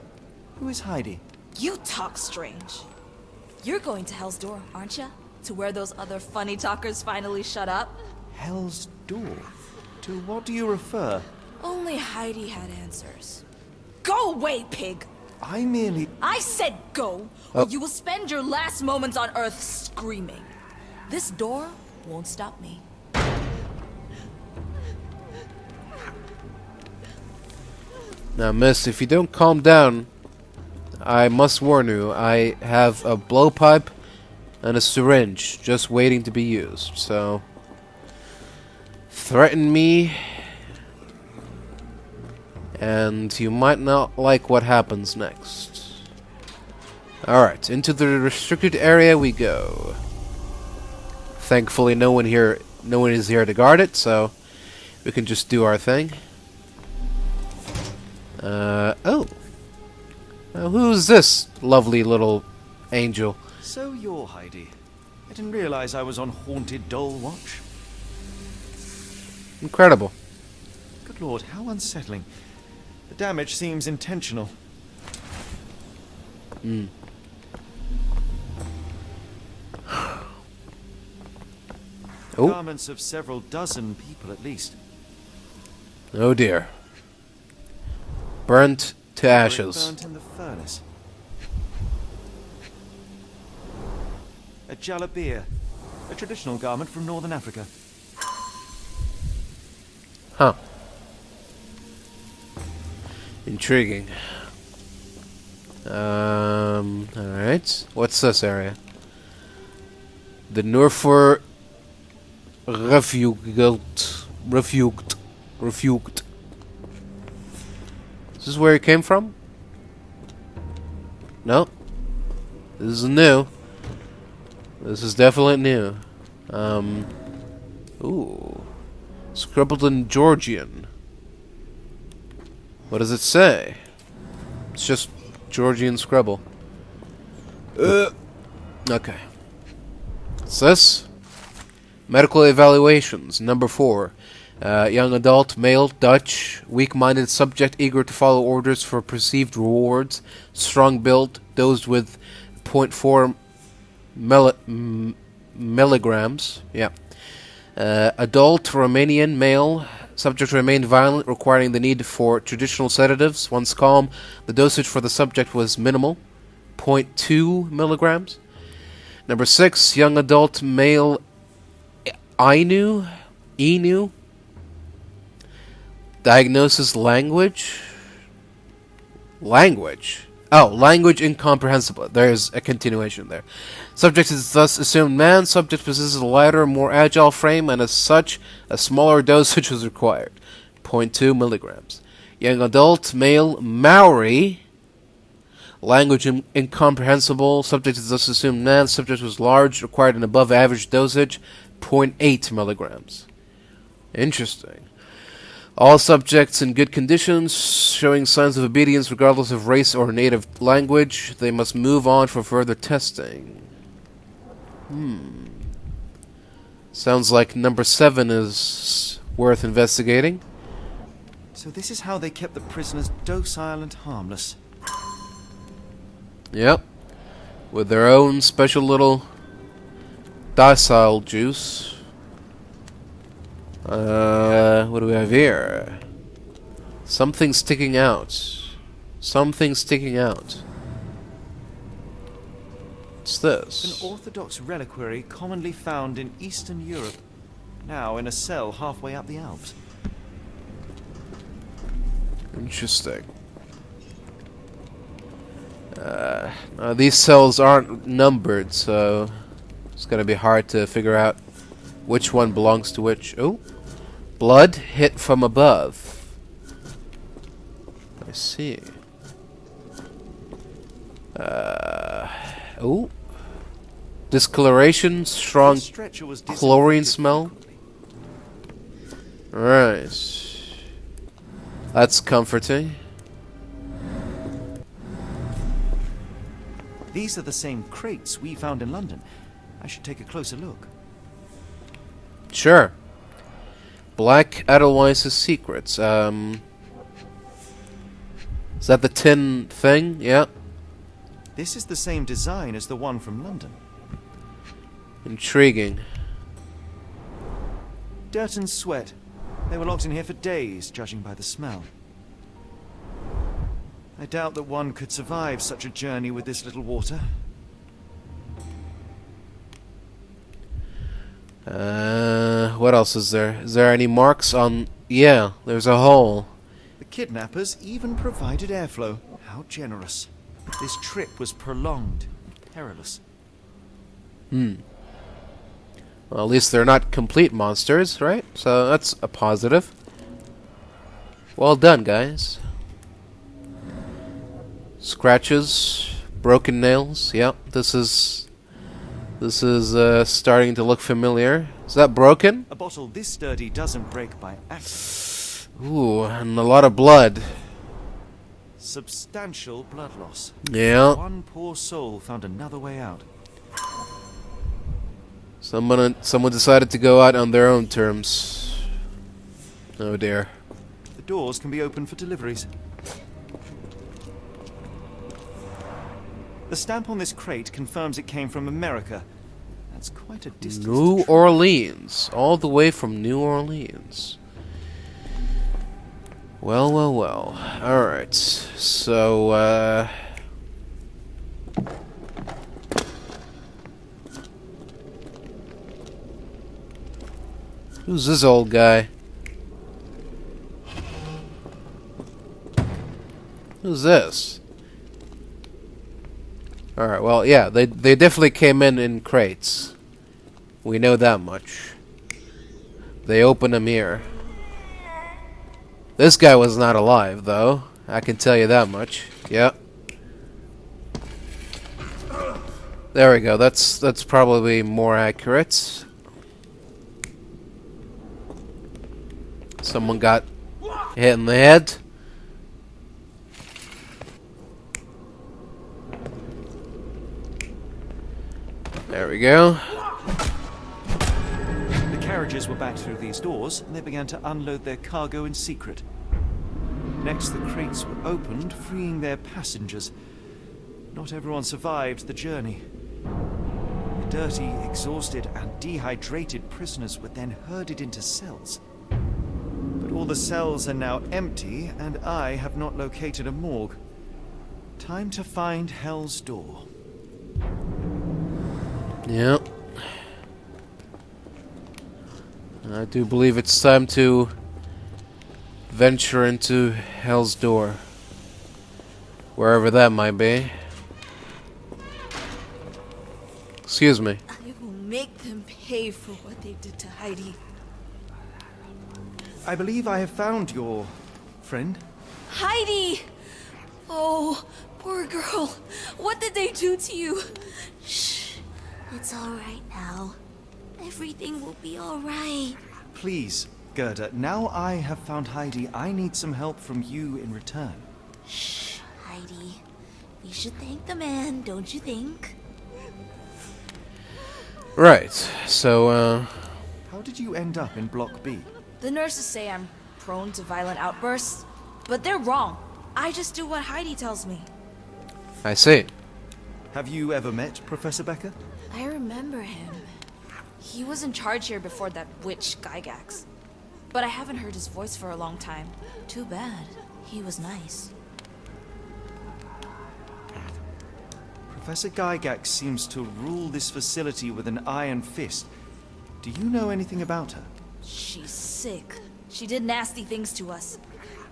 Who is Heidi? You talk strange. You're going to Hell's Door, aren't you? To where those other funny talkers finally shut up? Hell's Door? To what do you refer? Only Heidi had answers. Go away, pig! I merely... I said go, or you will spend your last moments on Earth screaming. This door won't stop me. Now, miss, if you don't calm down, I must warn you, I have a blowpipe and a syringe just waiting to be used, so threaten me and you might not like what happens next. Alright, into the restricted area we go. Thankfully no one is here to guard it, so we can just do our thing. Oh. Now, who's this lovely little angel? So you're Heidi. I didn't realize I was on Haunted Doll Watch. Incredible. Good lord, how unsettling. The damage seems intentional. Oh. Garments of several dozen people at least. Oh dear. Burnt to ashes. Burnt in the furnace. A jalabia, a traditional garment from northern Africa. Huh. Intriguing. Alright. What's this area? The Norfor Refuged. Is this where he came from? No. This is new. This is definitely new. Ooh. Scribbled in Georgian. What does it say? It's just Georgian scribble. Okay. What's this? Medical evaluations. Number 4. Young adult, male, Dutch, weak-minded subject eager to follow orders for perceived rewards, strong build, dosed with 0.4 milligrams. Yeah. Adult, Romanian, male, subject remained violent, requiring the need for traditional sedatives. Once calm, the dosage for the subject was minimal, 0.2 milligrams. Number 6, young adult, male, Inu. Diagnosis language? Oh, language incomprehensible. There's a continuation there. Subject is thus assumed man. Subject possesses a lighter, more agile frame, and as such, a smaller dosage was required. 0.2 milligrams. Young adult, male, Maori. Language incomprehensible. Subject is thus assumed man. Subject was large, required an above average dosage. 0.8 milligrams. Interesting. All subjects in good conditions, showing signs of obedience regardless of race or native language. They must move on for further testing. Sounds like number 7 is worth investigating. So this is how they kept the prisoners docile and harmless. Yep. With their own special little docile juice. What do we have here? Something sticking out. Something sticking out. What's this? An orthodox reliquary commonly found in Eastern Europe. Now in a cell halfway up the Alps. Interesting. These cells aren't numbered, so it's gonna be hard to figure out which one belongs to which. Oh, blood hit from above. I see. Oh, discoloration, strong chlorine smell. Right, that's comforting. These are the same crates we found in London. I should take a closer look. Sure. Black Edelweiss's secrets. Is that the tin thing? Yeah. This is the same design as the one from London. Intriguing. Dirt and sweat. They were locked in here for days, judging by the smell. I doubt that one could survive such a journey with this little water. What else is there? Is there any marks on... Yeah, there's a hole. The kidnappers even provided airflow. How generous. This trip was prolonged and perilous. Well, at least they're not complete monsters, right? So that's a positive. Well done, guys. Scratches, broken nails. Yep, this is starting to look familiar. Is that broken? A bottle this sturdy doesn't break by accident. Ooh, and a lot of blood. Substantial blood loss. Yeah. One poor soul found another way out. Someone decided to go out on their own terms. Oh dear. The doors can be opened for deliveries. The stamp on this crate confirms it came from America. That's quite a distance. New Orleans. All the way from New Orleans. Well, well, well. Alright. So, who's this old guy? Who's this? Alright, well, yeah, they definitely came in crates. We know that much. They opened them here. This guy was not alive, though. I can tell you that much. Yep. There we go. That's probably more accurate. Someone got hit in the head. There we go. The carriages were backed through these doors, and they began to unload their cargo in secret. Next, the crates were opened, freeing their passengers. Not everyone survived the journey. The dirty, exhausted, and dehydrated prisoners were then herded into cells. But all the cells are now empty, and I have not located a morgue. Time to find Hell's Door. Yep. I do believe it's time to venture into Hell's Door. Wherever that might be. Excuse me. I will make them pay for what they did to Heidi. I believe I have found your friend. Heidi! Oh, poor girl. What did they do to you? Shh. It's all right now. Everything will be all right. Please, Gerda, now I have found Heidi, I need some help from you in return. Shh, Heidi. We should thank the man, don't you think? Right, so, How did you end up in Block B? The nurses say I'm prone to violent outbursts, but they're wrong. I just do what Heidi tells me. I see. Have you ever met Professor Becker? I remember him. He was in charge here before that witch Gygax. But I haven't heard his voice for a long time. Too bad. He was nice. Professor Gygax seems to rule this facility with an iron fist. Do you know anything about her? She's sick. She did nasty things to us.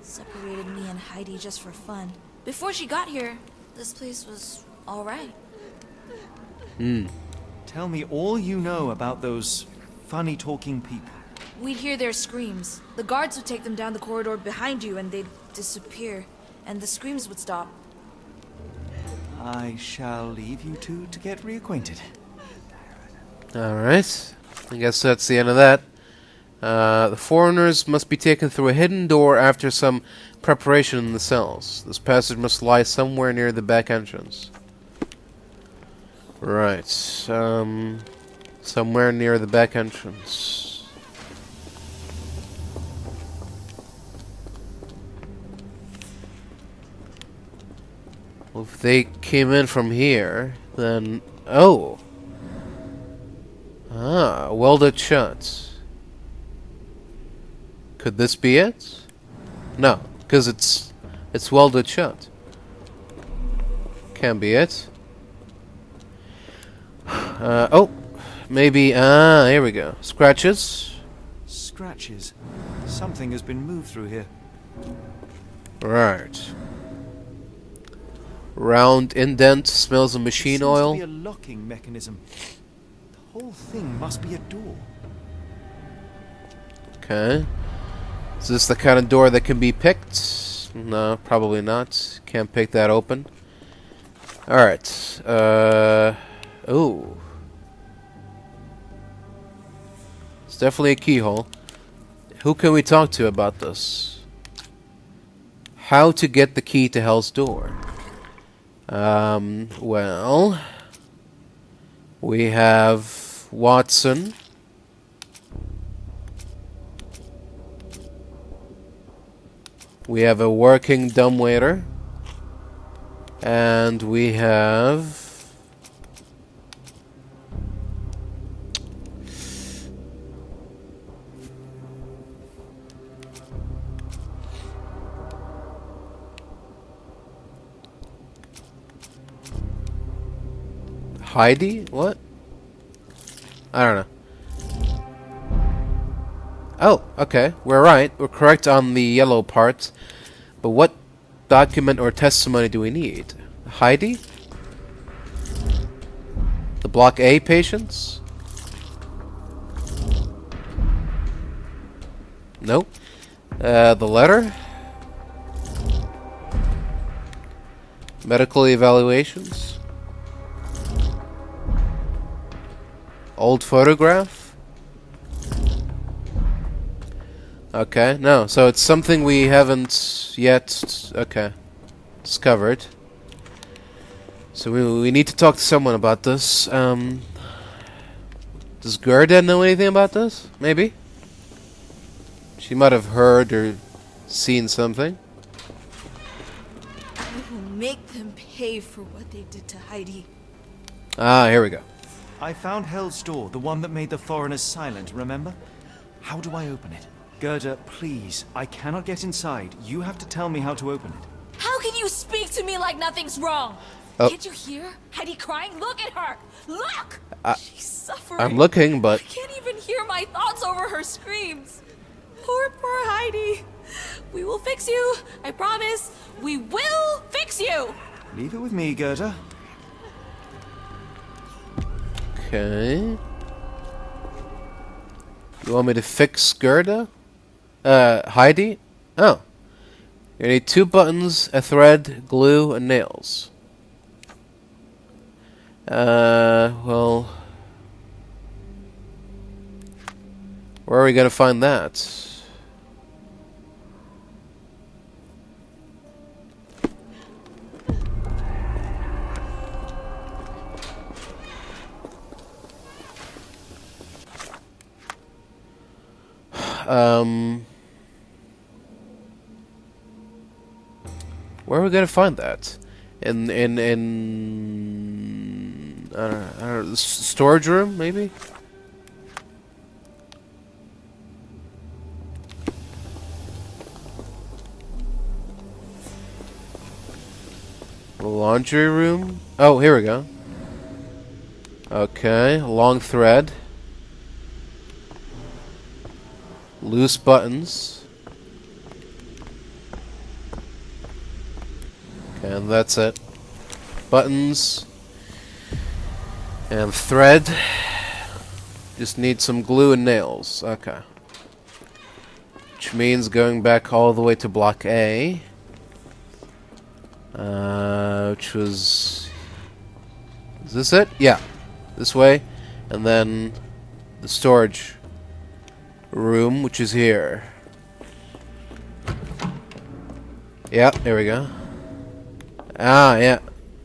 Separated me and Heidi just for fun. Before she got here, this place was all right. Tell me all you know about those funny-talking people. We'd hear their screams. The guards would take them down the corridor behind you and they'd disappear. And the screams would stop. I shall leave you two to get reacquainted. alright. I guess that's the end of that. The foreigners must be taken through a hidden door after some preparation in the cells. This passage must lie somewhere near the back entrance. Right. Somewhere near the back entrance. Well, if they came in from here, then... Oh! Ah, welded shut. Could this be it? No, because it's welded shut. Can't be it. Oh, maybe, here we go. Scratches. Scratches. Something has been moved through here. Right. Round indent smells of machine oil. Seems to be a locking mechanism. The whole thing must be a door. Okay. Is this the kind of door that can be picked? No, probably not. Can't pick that open. Alright. Ooh. It's definitely a keyhole. Who can we talk to about this? How to get the key to Hell's Door? Well... We have Watson. We have a working dumbwaiter. And we have... Heidi? What? I don't know. Oh, okay. We're right. We're correct on the yellow part. But what document or testimony do we need? Heidi? The Block A patients? Nope. The letter? Medical evaluations? Old photograph? Okay, no. So it's something we haven't yet, okay, discovered. So we need to talk to someone about this. Does Gerda know anything about this? Maybe? She might have heard or seen something. I will make them pay for what they did to Heidi. Ah, here we go. I found Hell's Door, the one that made the foreigners silent, remember? How do I open it? Gerda, please, I cannot get inside. You have to tell me how to open it. How can you speak to me like nothing's wrong? Oh. Can't you hear Heidi crying? Look at her! Look! She's suffering. I'm looking, but... I can't even hear my thoughts over her screams. Poor Heidi. We will fix you. I promise. We will fix you. Leave it with me, Gerda. Okay. You want me to fix Gerda? Heidi? Oh. You need 2 buttons, a thread, glue, and nails. Well... Where are we gonna find that? Where are we gonna find that? In I don't know, the storage room, maybe? The laundry room? Oh, here we go. Okay, long thread. Loose buttons. Okay, and that's it. Buttons. And thread. Just need some glue and nails. Okay. Which means going back all the way to Block A. Which was... Is this it? Yeah. This way. And then the storage room, which is here. Yeah, there we go. Ah, yeah.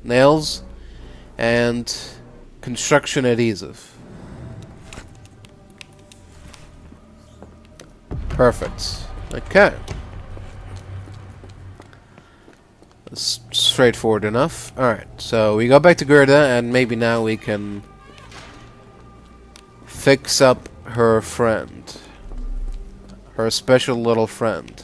Nails and construction adhesive. Perfect. Okay. That's straightforward enough. Alright, so we go back to Gerda, and maybe now we can fix up her friend. Her special little friend.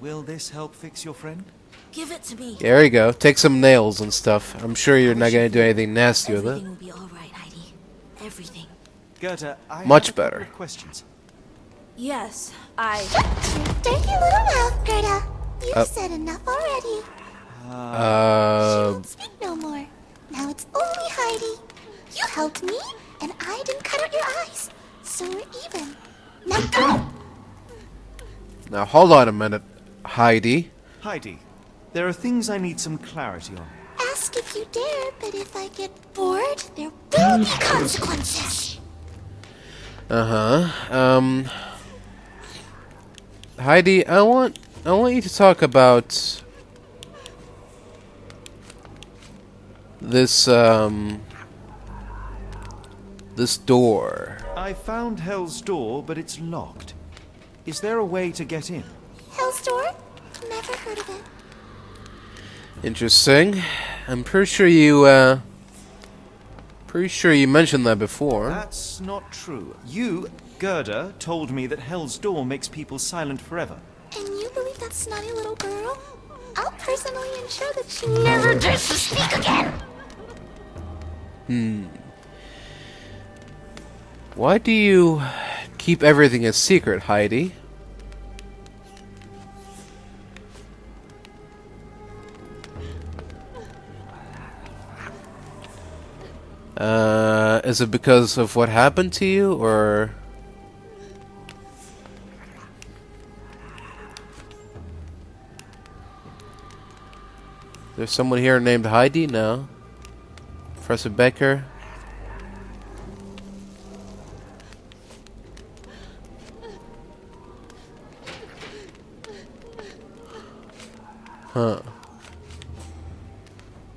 Will this help fix your friend? Give it to me. There you go. Take some nails and stuff. I'm sure you're not going to do anything nasty with it. Everything will be all right, Heidi. Everything. Gerda, I Much have a couple better. of questions. Yes, I... Dirty little mouth, Gerda. You've said enough already. She won't speak no more. Now it's only Heidi. You helped me, and I didn't cut out your eyes. So we're even. Now go! Now hold on a minute, Heidi. Heidi, there are things I need some clarity on. Ask if you dare, but if I get bored, there will be consequences. Heidi, I want you to talk about this this door. I found Hell's Door, but it's locked. Is there a way to get in? Hell's Door? Never heard of it. Interesting. I'm pretty sure you mentioned that before. That's not true. You, Gerda, told me that Hell's Door makes people silent forever. And you believe that snotty little girl? I'll personally ensure that she never dares to speak again! Why do you keep everything a secret, Heidi? Is it because of what happened to you, or... There's someone here named Heidi? No. Professor Becker? Huh.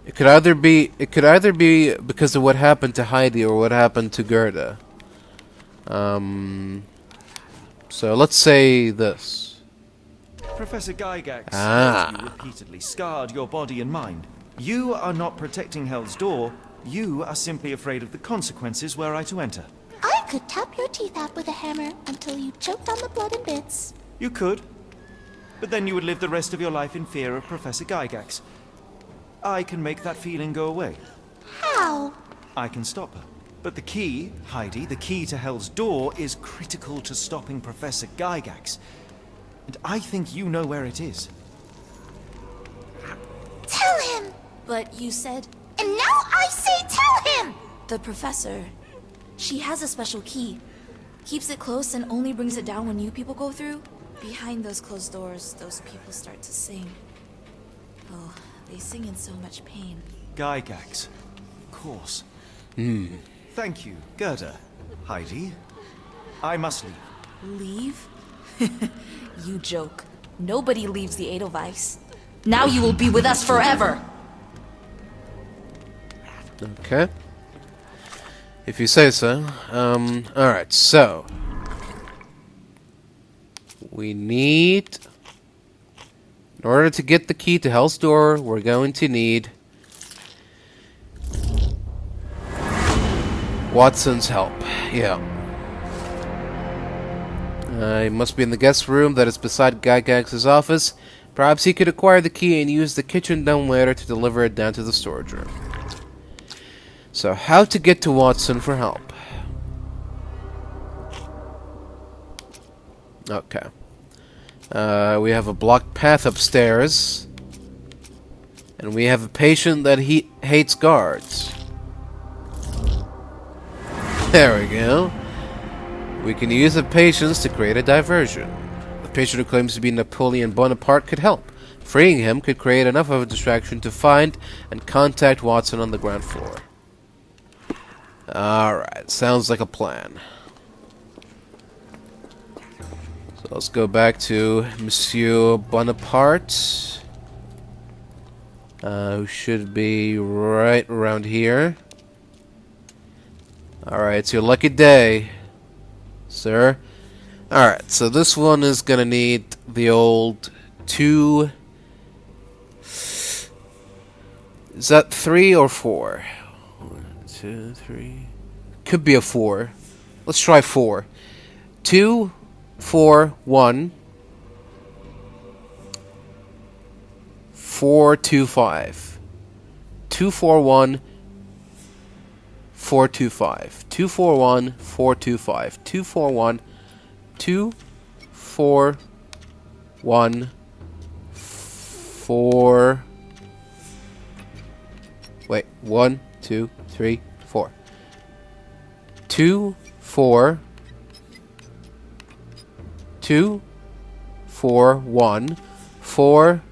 It could either be because of what happened to Heidi or what happened to Gerda. So let's say this. Professor Gygax has you repeatedly scarred your body and mind. You are not protecting Hell's Door. You are simply afraid of the consequences were I to enter. I could tap your teeth out with a hammer until you choked on the blood and bits. You could. But then you would live the rest of your life in fear of Professor Gygax. I can make that feeling go away. How? I can stop her. But the key, Heidi, the key to Hell's Door is critical to stopping Professor Gygax. And I think you know where it is. Tell him! But you said... And now I say tell him! The professor. She has a special key. Keeps it close and only brings it down when you people go through. Behind those closed doors, those people start to sing. Oh, they sing in so much pain. Gygax. Of course. Thank you, Gerda. Heidi. I must leave. Leave? You joke. Nobody leaves the Edelweiss. Now you will be with us forever! Okay. If you say so. Alright, so... We need... In order to get the key to Hell's Door, we're going to need... Watson's help. Yeah. He must be in the guest room that is beside Gygax's office. Perhaps he could acquire the key and use the kitchen dumbwaiter to deliver it down to the storage room. So, how to get to Watson for help? Okay. We have a blocked path upstairs. And we have a patient that hates guards. There we go. We can use the patients to create a diversion. The patient who claims to be Napoleon Bonaparte could help. Freeing him could create enough of a distraction to find and contact Watson on the ground floor. Alright, sounds like a plan. So let's go back to Monsieur Bonaparte. Who should be right around here. Alright, it's your lucky day, sir. Alright, so this one is gonna need the old 2... Is that 3 or 4? 1, 2, 3... Could be a 4. Let's try 4. 2, 4, 1... 4, 2, 5. 2, 4, 1... 425 241 425 241 2 4, 1, 4. Wait, 1, 2, 3, 4. 2, 4. 2, 4, 1, 4,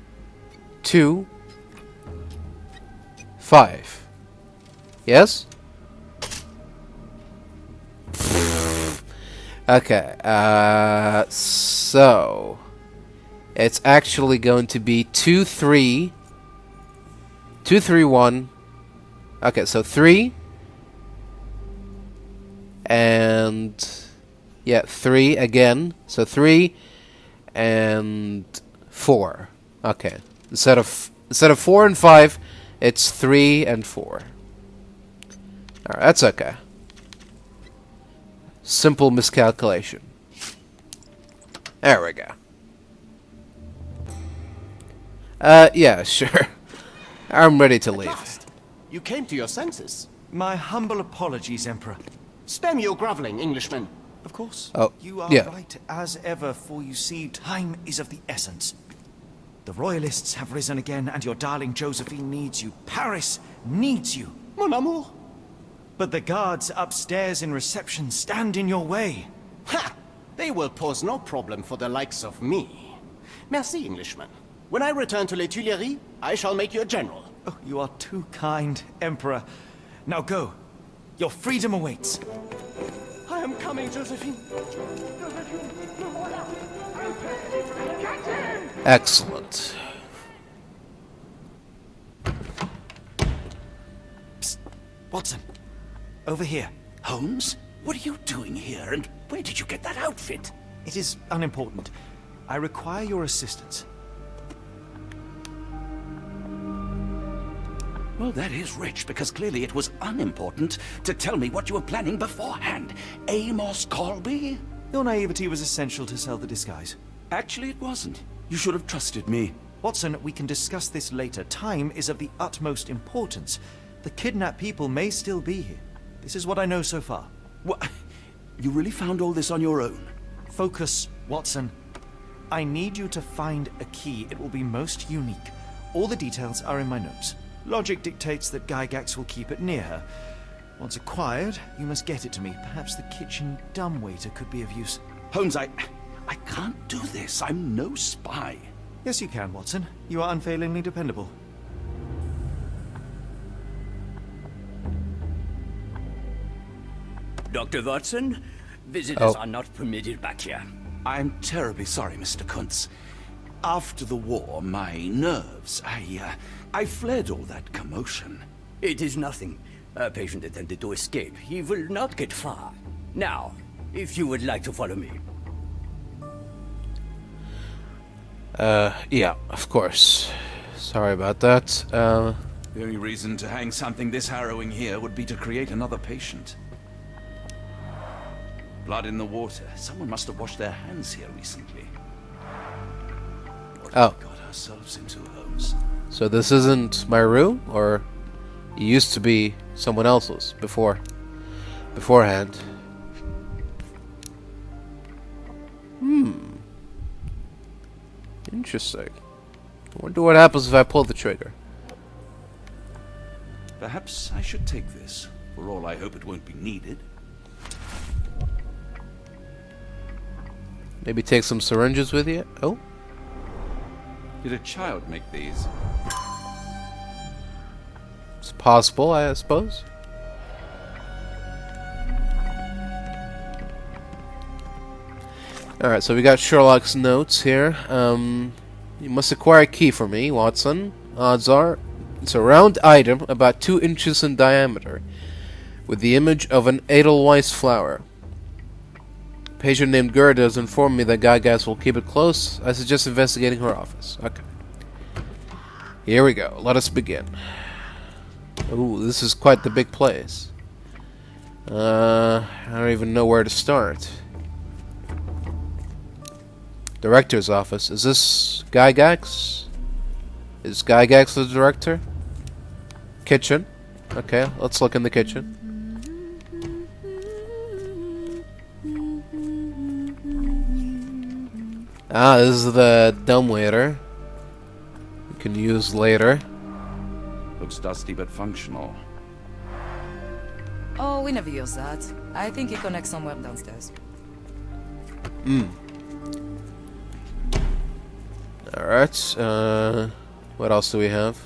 2, 5. Yes? Okay, so it's actually going to be 2, 3, 2, 3, 1. Okay, so 3 and yeah, 3 again. So 3 and 4. Okay, instead of 4 and 5, it's 3 and 4. Alright, that's okay. Simple miscalculation. There we go. Yeah, sure. I'm ready to leave. You came to your senses. My humble apologies, Emperor. Spare me your groveling, Englishman. Of course. Oh, you are yeah. right as ever, for you see, time is of the essence. The royalists have risen again, and your darling Josephine needs you. Paris needs you. Mon amour. But the guards upstairs in reception stand in your way. Ha! They will pose no problem for the likes of me. Merci, Englishman. When I return to Les Tuileries, I shall make you a general. Oh, you are too kind, Emperor. Now go. Your freedom awaits. I am coming, Josephine. Excellent. Psst. Watson, over here. Holmes? What are you doing here, and where did you get that outfit? It is unimportant. I require your assistance. Well, that is rich, because clearly it was unimportant to tell me what you were planning beforehand. Amos Colby? Your naivety was essential to sell the disguise. Actually, it wasn't. You should have trusted me. Watson, we can discuss this later. Time is of the utmost importance. The kidnapped people may still be here. This is what I know so far. What? You really found all this on your own? Focus, Watson. I need you to find a key. It will be most unique. All the details are in my notes. Logic dictates that Gygax will keep it near her. Once acquired, you must get it to me. Perhaps the kitchen dumbwaiter could be of use. Holmes, I can't do this. I'm no spy. Yes, you can, Watson. You are unfailingly dependable. Dr. Watson, visitors are not permitted back here. I'm terribly sorry, Mr. Kuntz. After the war, my nerves, I fled all that commotion. It is nothing. A patient attempted to escape. He will not get far. Now, if you would like to follow me. Yeah, of course. Sorry about that. The only reason to hang something this harrowing here would be to create another patient. Blood in the water. Someone must have washed their hands here recently. What have we got ourselves into, Holmes? So this isn't my room, or it used to be someone else's beforehand. Interesting. I wonder what happens if I pull the trigger. Perhaps I should take this. For all I hope it won't be needed. Maybe take some syringes with you? Oh? Did a child make these? It's possible, I suppose. Alright, so we got Sherlock's notes here. You must acquire a key for me, Watson. Odds are it's a round item about 2 inches in diameter with the image of an Edelweiss flower. A patient named Gerda has informed me that Gygax will keep it close. I suggest investigating her office. Okay. Here we go. Let us begin. Ooh, this is quite the big place. I don't even know where to start. Director's office. Is this Gygax? Is Gygax the director? Kitchen. Okay, let's look in the kitchen. Ah, this is the dumbwaiter. You can use later. Looks dusty but functional. Oh, we never use that. I think it connects somewhere downstairs. Alright, what else do we have?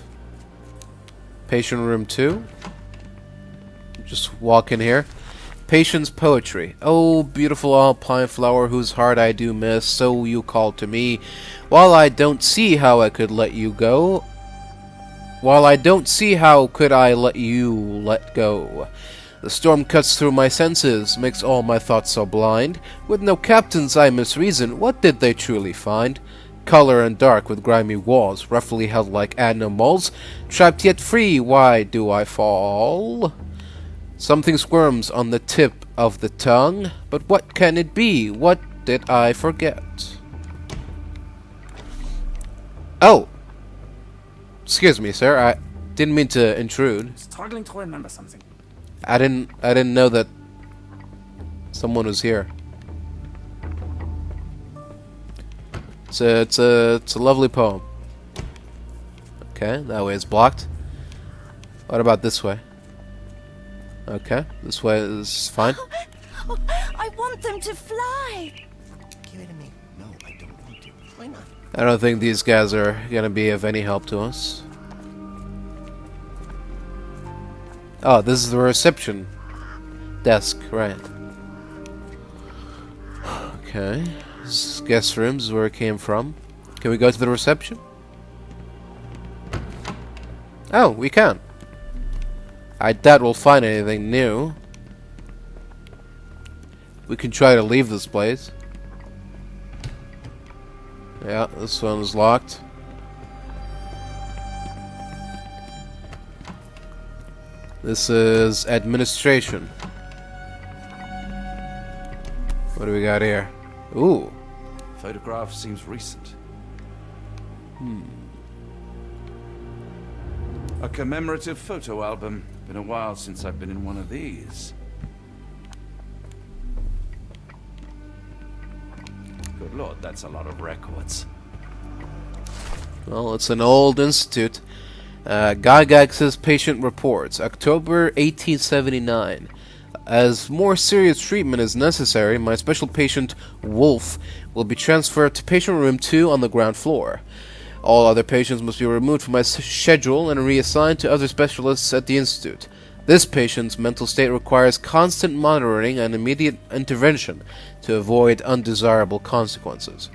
Patient room 2. Just walk in here. Patient's poetry. Oh, beautiful alpine flower whose heart I do miss, so you call to me. While I don't see how I could let you go. While I don't see how could I let you let go. The storm cuts through my senses, makes all my thoughts so blind. With no captains I misreason, what did they truly find? Color and dark with grimy walls, roughly held like animals. Trapped yet free, why do I fall? Something squirms on the tip of the tongue, but what can it be? What did I forget? Oh! Excuse me, sir, I didn't mean to intrude. Struggling to remember something. I didn't know that someone was here. It's a lovely poem. Okay, that way it's blocked. What about this way? Okay, this way is fine. Oh, I want them to fly. Give it to me. No, I don't want to. Why not? I don't think these guys are gonna be of any help to us. Oh, this is the reception desk, right? Okay, this is guest rooms is where it came from. Can we go to the reception? Oh, we can. I doubt we'll find anything new. We can try to leave this place. Yeah, this one's locked. This is administration. What do we got here? Ooh. Photograph seems recent. A commemorative photo album. Been a while since I've been in one of these. Good lord, that's a lot of records. Well, it's an old institute. Gygax's patient reports, October 1879. As more serious treatment is necessary, my special patient, Wolf, will be transferred to patient room 2 on the ground floor. All other patients must be removed from my schedule and reassigned to other specialists at the institute. This patient's mental state requires constant monitoring and immediate intervention to avoid undesirable consequences.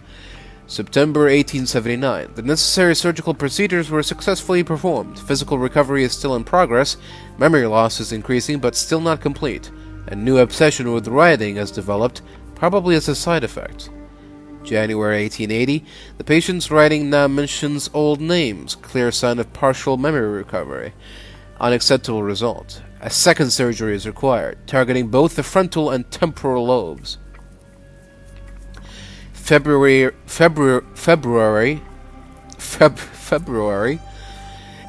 September 1879. The necessary surgical procedures were successfully performed. Physical recovery is still in progress. Memory loss is increasing but still not complete. A new obsession with writing has developed, probably as a side effect. January 1880. The patient's writing now mentions old names, clear sign of partial memory recovery. Unacceptable result. A second surgery is required, targeting both the frontal and temporal lobes. February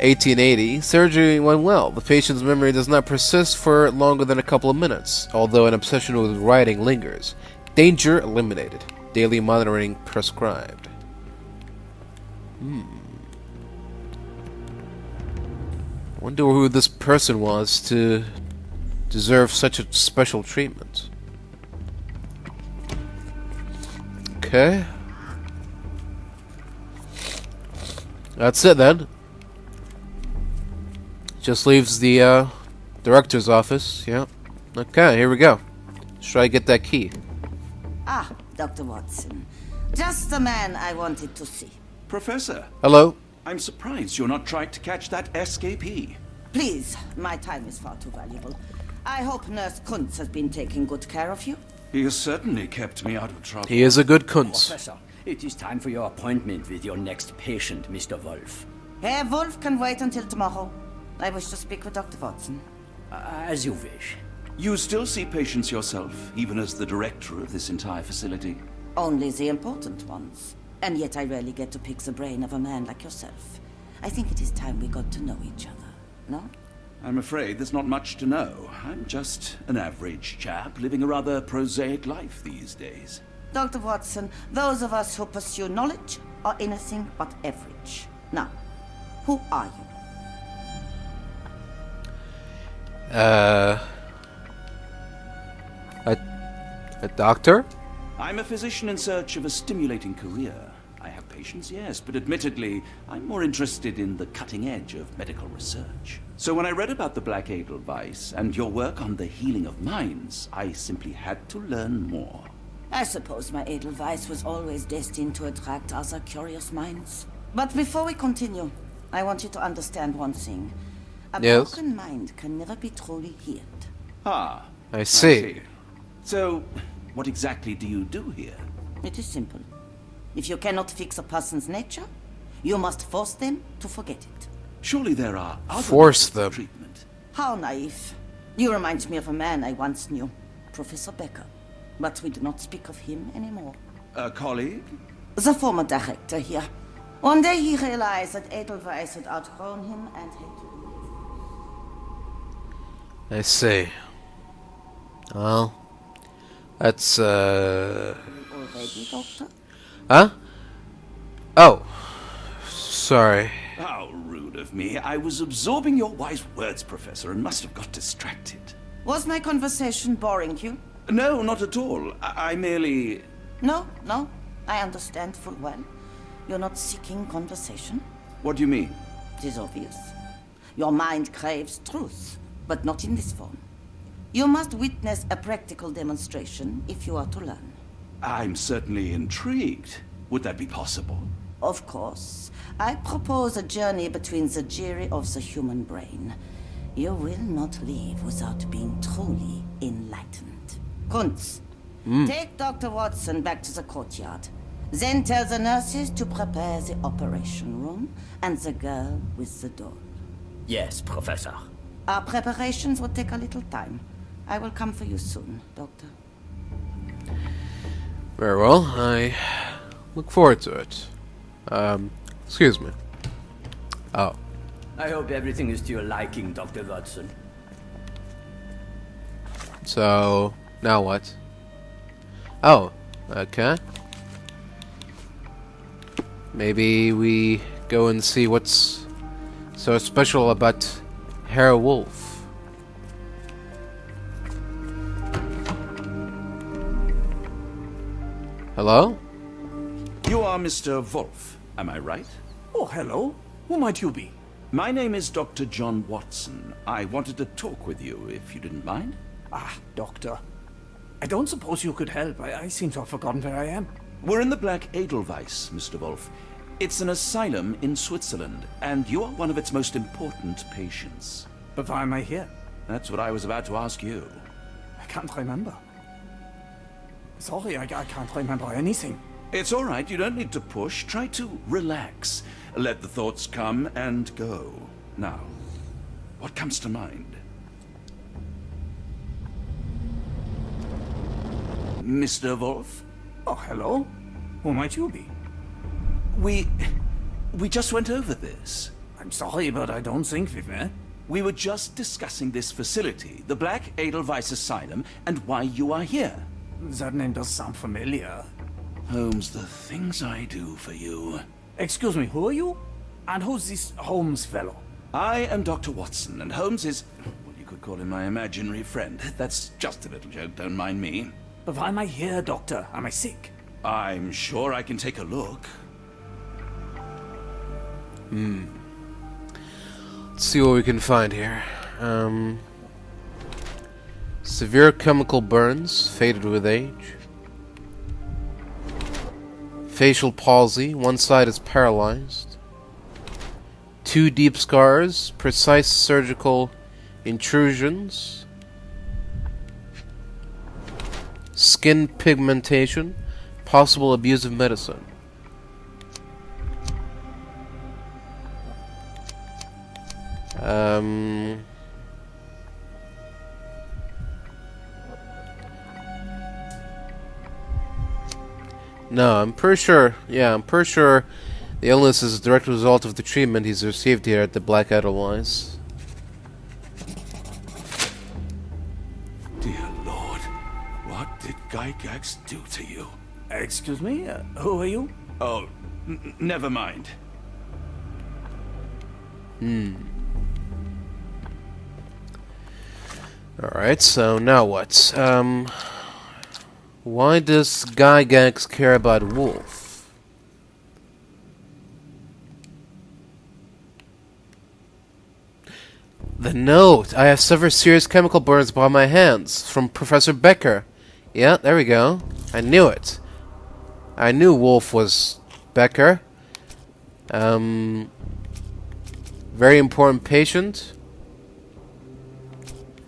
1880, surgery went well. The patient's memory does not persist for longer than a couple of minutes, although an obsession with writing lingers. Danger eliminated. Daily monitoring prescribed. Wonder who this person was to deserve such a special treatment. Okay. That's it then. Just leaves the director's office. Yeah. Okay, here we go. Let's try to get that key. Ah, Dr. Watson. Just the man I wanted to see. Professor. Hello. I'm surprised you're not trying to catch that escapee. Please, my time is far too valuable. I hope Nurse Kuntz has been taking good care of you. He has certainly kept me out of trouble. He is a good Kuntz. Professor, it is time for your appointment with your next patient, Mr. Wolf. Herr Wolf can wait until tomorrow. I wish to speak with Dr. Watson. As you wish. You still see patients yourself, even as the director of this entire facility? Only the important ones. And yet I rarely get to pick the brain of a man like yourself. I think it is time we got to know each other, no? I'm afraid there's not much to know. I'm just an average chap living a rather prosaic life these days. Dr. Watson, those of us who pursue knowledge are anything but average. Now, who are you? A doctor? I'm a physician in search of a stimulating career. I have patients, yes, but admittedly, I'm more interested in the cutting edge of medical research. So when I read about the Black Edelweiss and your work on the healing of minds, I simply had to learn more. I suppose my Edelweiss was always destined to attract other curious minds. But before we continue, I want you to understand one thing. A Yes. broken mind can never be truly healed. Ah, I see. So, what exactly do you do here? It is simple. If you cannot fix a person's nature, you must force them to forget it. Surely there are other Force methods of them. treatment. How naive. You remind me of a man I once knew, Professor Becker. But we do not speak of him anymore. A colleague? The former director here. One day he realized that Edelweiss had outgrown him and hated him. I see. Well, that's Already, Doctor? Huh? Oh. Sorry. How rude of me. I was absorbing your wise words, Professor, and must have got distracted. Was my conversation boring you? No, not at all. I merely... No, I understand full well. You're not seeking conversation. What do you mean? It is obvious. Your mind craves truth, but not in this form. You must witness a practical demonstration if you are to learn. I'm certainly intrigued. Would that be possible? Of course. I propose a journey between the jury of the human brain. You will not leave without being truly enlightened. Kuntz, take Dr. Watson back to the courtyard. Then tell the nurses to prepare the operation room and the girl with the doll. Yes, Professor. Our preparations will take a little time. I will come for you soon, Doctor. Very well. I look forward to it. Excuse me. Oh. I hope everything is to your liking, Dr. Watson. So, now what? Oh, okay. Maybe we go and see what's so special about Herr Wolf. Hello? You are Mr. Wolf, am I right? Oh, hello. Who might you be? My name is Dr. John Watson. I wanted to talk with you, if you didn't mind. Ah, Doctor. I don't suppose you could help. I seem to have forgotten where I am. We're in the Black Edelweiss, Mr. Wolf. It's an asylum in Switzerland, and you are one of its most important patients. But why am I here? That's what I was about to ask you. I can't remember. Sorry, I can't remember anything. It's all right. You don't need to push. Try to relax. Let the thoughts come and go. Now, what comes to mind? Mr. Wolf? Oh, hello. Who might you be? We just went over this. I'm sorry, but I don't think we've met. We were just discussing this facility, the Black Edelweiss Asylum, and why you are here. That name does sound familiar. Holmes, the things I do for you. Excuse me, who are you? And who's this Holmes fellow? I am Dr. Watson, and Holmes is, well, you could call him my imaginary friend. That's just a little joke, don't mind me. But why am I here, Doctor? Am I sick? I'm sure I can take a look. Let's see what we can find here. Severe chemical burns, faded with age. Facial palsy, one side is paralyzed. 2 deep scars, precise surgical intrusions. Skin pigmentation, possible abuse of medicine. No, I'm pretty sure the illness is a direct result of the treatment he's received here at the Black Edelweiss. Dear Lord, what did Gygax do to you? Excuse me? Who are you? Oh, never mind. Alright, so now what? Why does Gygax care about Wolf? The note! I have suffered serious chemical burns by my hands. From Professor Becker. Yeah, there we go. I knew it. I knew Wolf was Becker. Very important patient.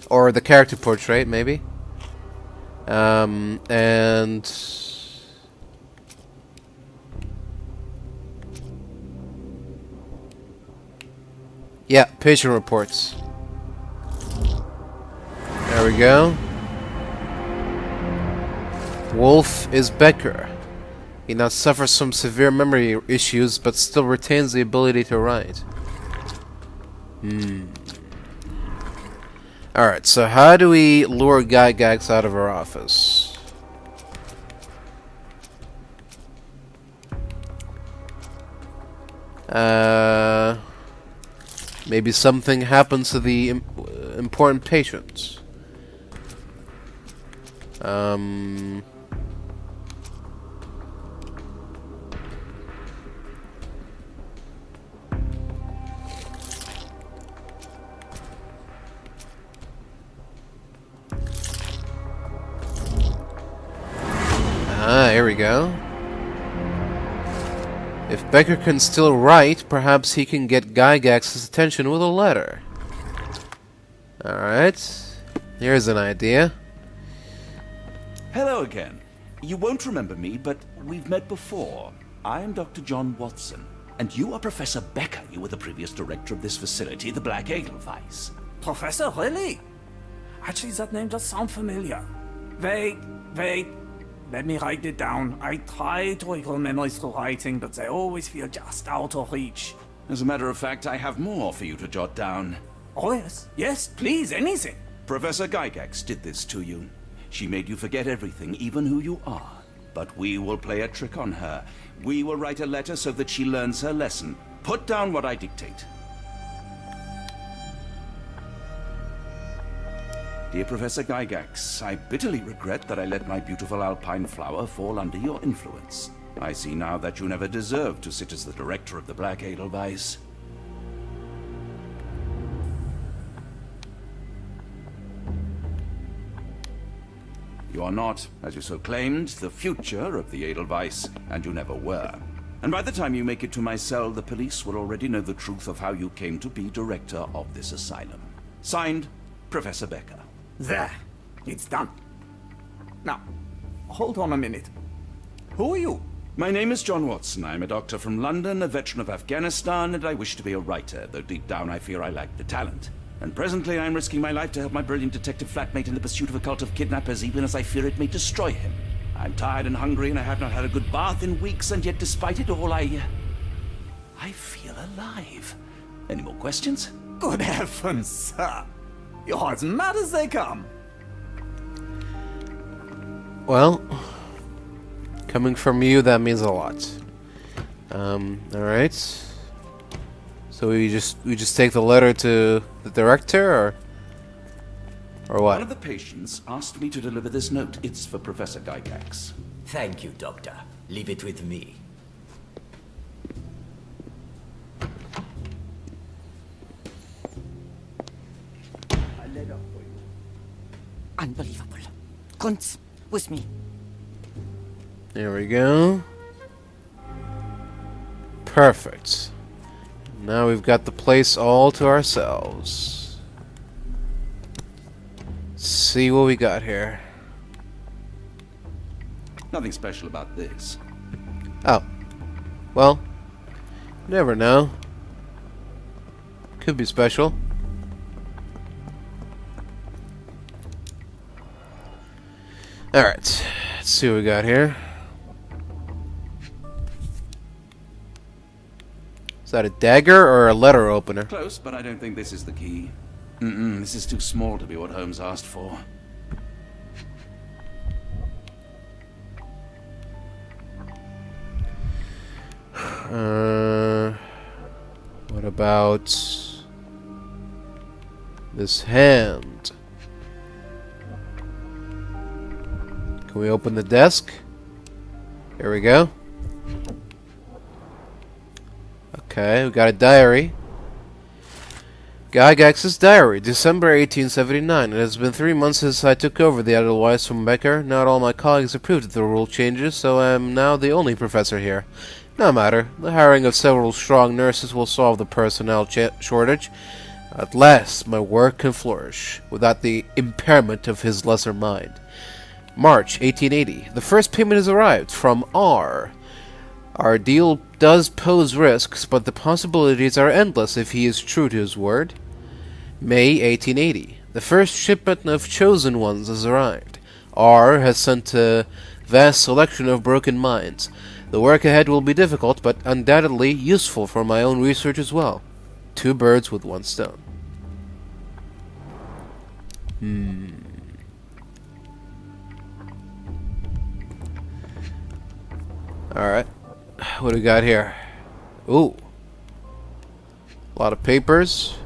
Or the character portrait, maybe. And... yeah, patient reports. There we go. Wolf is Becker. He now suffers from severe memory issues, but still retains the ability to write. Alright, so how do we lure Gygax out of our office? Maybe something happens to the important patients. Here we go. If Becker can still write, perhaps he can get Gygax's attention with a letter. Alright. Here's an idea. Hello again. You won't remember me, but we've met before. I am Dr. John Watson, and you are Professor Becker. You were the previous director of this facility, the Black Edelweiss. Professor, really? Actually, that name does sound familiar. Wait. Let me write it down. I try to recall memories through writing, but they always feel just out of reach. As a matter of fact, I have more for you to jot down. Oh, yes. Yes, please, anything. Professor Gygax did this to you. She made you forget everything, even who you are. But we will play a trick on her. We will write a letter so that she learns her lesson. Put down what I dictate. Dear Professor Gygax, I bitterly regret that I let my beautiful alpine flower fall under your influence. I see now that you never deserved to sit as the director of the Black Edelweiss. You are not, as you so claimed, the future of the Edelweiss, and you never were. And by the time you make it to my cell, the police will already know the truth of how you came to be director of this asylum. Signed, Professor Becker. There. It's done. Now, hold on a minute. Who are you? My name is John Watson. I'm a doctor from London, a veteran of Afghanistan, and I wish to be a writer, though deep down I fear I lack the talent. And presently I'm risking my life to help my brilliant detective flatmate in the pursuit of a cult of kidnappers, even as I fear it may destroy him. I'm tired and hungry, and I have not had a good bath in weeks, and yet despite it all, I feel alive. Any more questions? Good heavens, sir. You're as mad as they come. Well, coming from you, that means a lot. Alright. So we just take the letter to the director, or what? One of the patients asked me to deliver this note. It's for Professor Gygax. Thank you, Doctor. Leave it with me. Unbelievable. Kunz, with me. There we go. Perfect. Now we've got the place all to ourselves. See what we got here. Nothing special about this. Oh. Well, never know. Could be special. Alright. Let's see what we got here. Is that a dagger or a letter opener? Close, but I don't think this is the key. This is too small to be what Holmes asked for. about this hand? Can we open the desk? Here we go. Okay, we got a diary. Gygax's diary, December 1879. It has been 3 months since I took over the Edelweiss from Becker. Not all my colleagues approved of the rule changes, so I am now the only professor here. No matter. The hiring of several strong nurses will solve the personnel shortage. At last, my work can flourish, without the impairment of his lesser mind. March 1880. The first payment has arrived from R. Our deal does pose risks, but the possibilities are endless if he is true to his word. May 1880. The first shipment of chosen ones has arrived. R has sent a vast selection of broken minds. The work ahead will be difficult, but undoubtedly useful for my own research as well. 2 birds with 1 stone. Alright. What do we got here? Ooh. A lot of papers.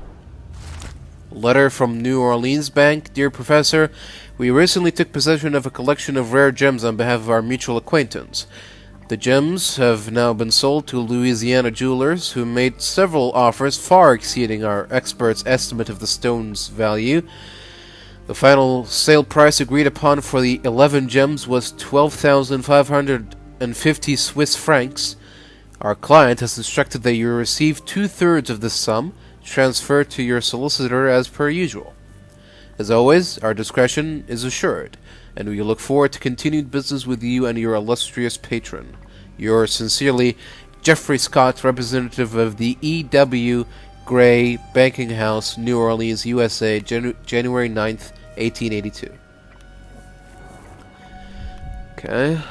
Letter from New Orleans Bank. Dear Professor, we recently took possession of a collection of rare gems on behalf of our mutual acquaintance. The gems have now been sold to Louisiana jewelers, who made several offers far exceeding our expert's estimate of the stone's value. The final sale price agreed upon for the 11 gems was 12,550 Swiss francs. Our client has instructed that you receive 2/3 of this sum, transferred to your solicitor as per usual. As always, our discretion is assured, and we look forward to continued business with you and your illustrious patron. Yours sincerely, Jeffrey Scott, representative of the E.W. Gray Banking House, New Orleans, USA, January 9th, 1882. Okay.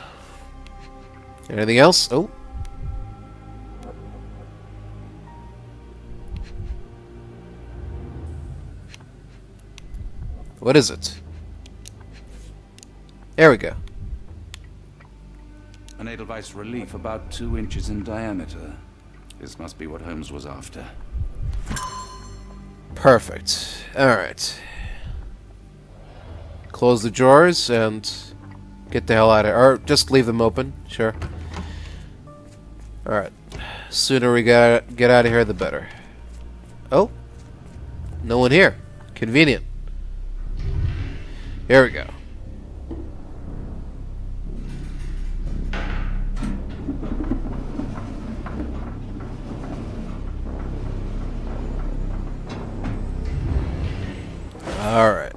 Anything else? Oh. What is it? There we go. An Edelweiss relief about 2 inches in diameter. This must be what Holmes was after. Perfect. Alright. Close the drawers and get the hell out of here. Or just leave them open. Sure. Alright. Sooner we get out of here, the better. Oh. No one here. Convenient. Here we go. All right.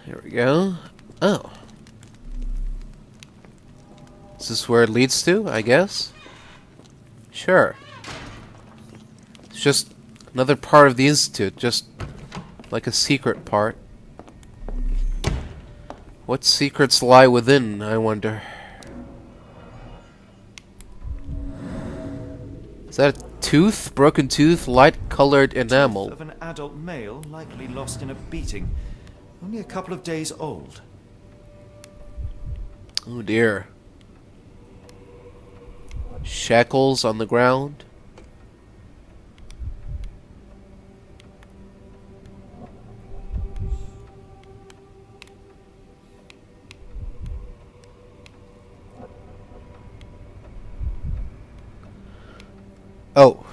Here we go. Oh. Is this where it leads to, I guess? Sure. It's just another part of the Institute, just like a secret part. What secrets lie within, I wonder? Is that a tooth? Broken tooth? Light-colored enamel. Of an adult male, likely lost in a beating. Only a couple of days old. Oh dear. Shackles on the ground. Oh,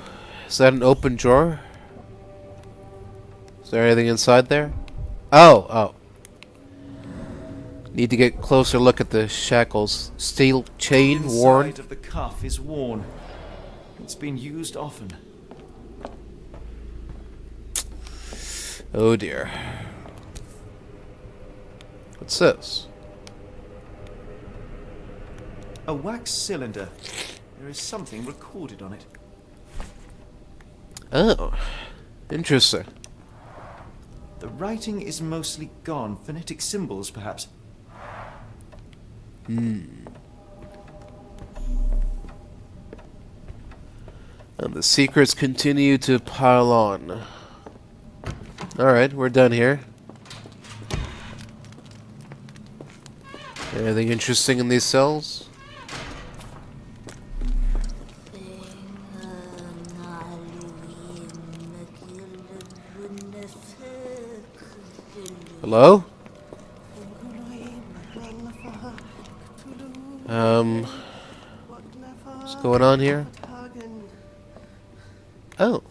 is that an open drawer? Is there anything inside there? Oh. Need to get a closer look at the shackles. Steel chain worn. The inside of the cuff is worn. It's been used often. Oh dear. What's this? A wax cylinder. There is something recorded on it. Oh, interesting. The writing is mostly gone. Phonetic symbols, perhaps. And the secrets continue to pile on. Alright, we're done here. Anything interesting in these cells? Hello? What's going on here? Oh.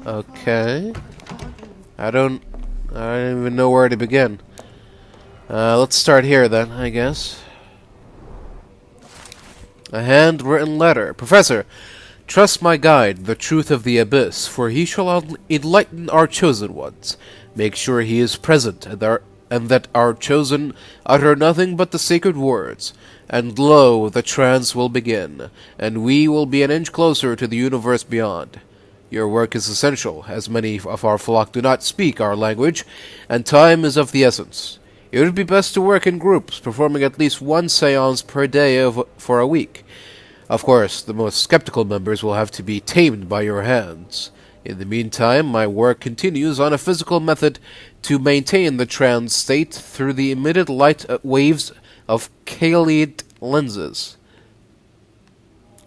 Okay. I don't even know where to begin. Let's start here then, I guess. A handwritten letter. Professor, trust my guide, the truth of the abyss, for he shall enlighten our chosen ones. Make sure he is present, and that our chosen utter nothing but the sacred words. And lo, the trance will begin, and we will be an inch closer to the universe beyond. Your work is essential, as many of our flock do not speak our language, and time is of the essence. It would be best to work in groups, performing at least one seance per day for a week. Of course, the most skeptical members will have to be tamed by your hands. In the meantime, my work continues on a physical method to maintain the trance state through the emitted light waves of Kalite lenses.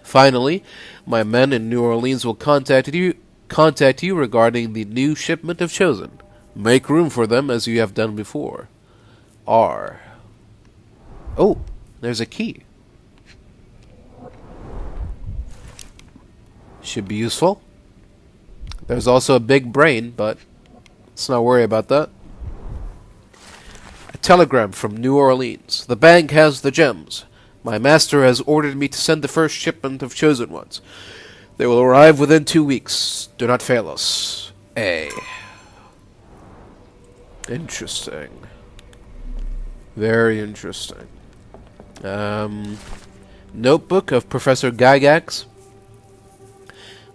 Finally, my men in New Orleans will contact you regarding the new shipment of Chosen. Make room for them as you have done before. R. Oh, there's a key. Should be useful. There's also a big brain, but let's not worry about that. A telegram from New Orleans. The bank has the gems. My master has ordered me to send the first shipment of Chosen Ones. They will arrive within 2 weeks. Do not fail us. A. Interesting. Very interesting. Notebook of Professor Gygax.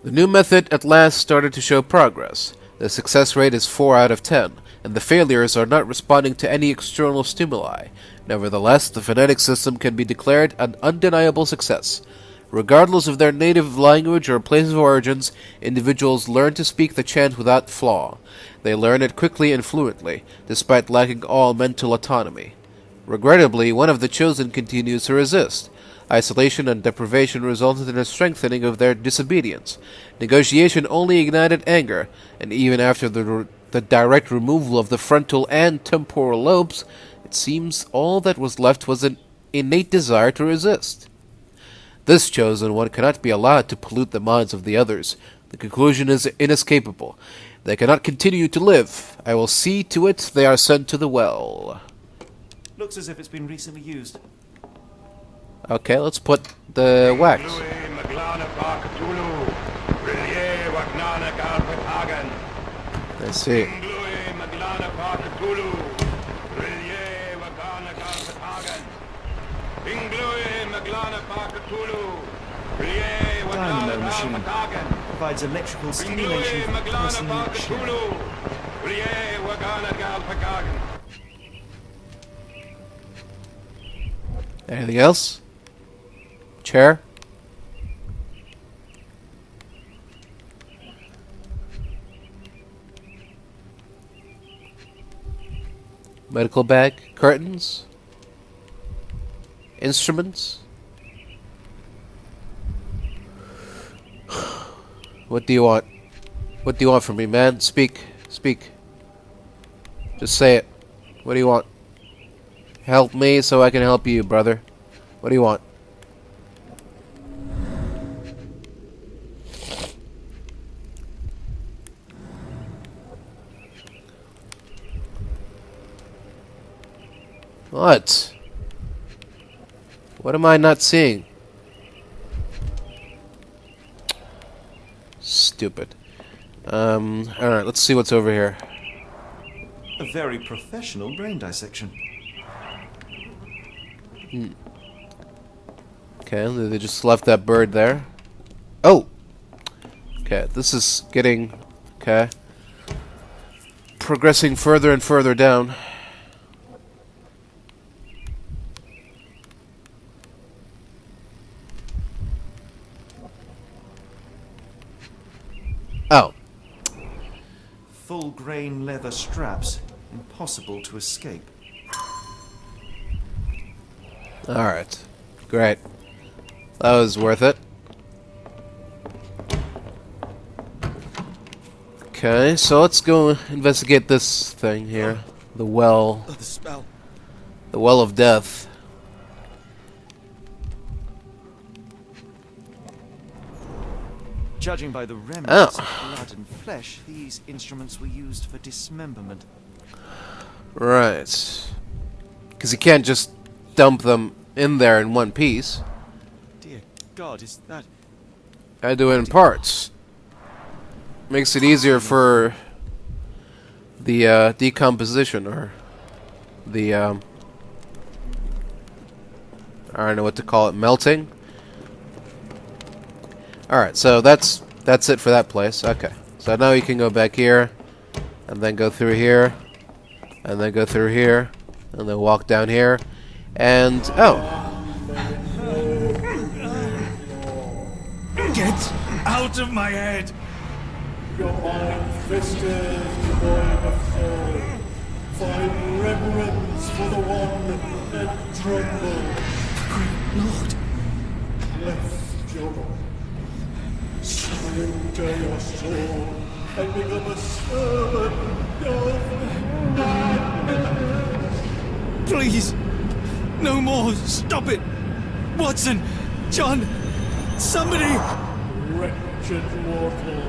The new method at last started to show progress. The success rate is 4 out of 10, and the failures are not responding to any external stimuli. Nevertheless, the phonetic system can be declared an undeniable success. Regardless of their native language or place of origins, individuals learn to speak the chant without flaw. They learn it quickly and fluently, despite lacking all mental autonomy. Regrettably, one of the chosen continues to resist. Isolation and deprivation resulted in a strengthening of their disobedience. Negotiation only ignited anger, and even after the direct removal of the frontal and temporal lobes, it seems all that was left was an innate desire to resist. This chosen one cannot be allowed to pollute the minds of the others. The conclusion is inescapable. They cannot continue to live. I will see to it they are sent to the well. Looks as if it's been recently used. Okay, let's put the wax. I see. Dynamo machine provides electrical stimulation for personal share. Anything else? Chair? Medical bag? Curtains? Instruments? What do you want? What do you want from me, man? Speak. Speak. Just say it. What do you want? Help me so I can help you, brother. What do you want? What? What am I not seeing? Stupid. Alright, let's see what's over here. A very professional brain dissection. Okay, they just left that bird there. Oh! Okay, this is getting... Okay. Progressing further and further down. Oh. Full grain leather straps. Impossible to escape. Alright. Great. That was worth it. Okay, so let's go investigate this thing here. The well. Oh, the smell. The well of death. Judging by the remnants of blood and flesh, these instruments were used for dismemberment. Right. Because you can't just dump them in there in one piece. Dear God, is that... I do it in parts. Makes it easier for the decomposition, or the I don't know what to call it, melting. Alright, so that's it for that place. Okay. So now you can go back here, and then go through here, and then go through here, and then walk down here, and oh. Get out of my head! Your iron-fisted, devoid of soul, find reverence for the one that trembled. Great Lord! Lift your voice, surrender your soul, and become a servant of man. Please! No more! Stop it! Watson! John! Somebody! Wretched mortal,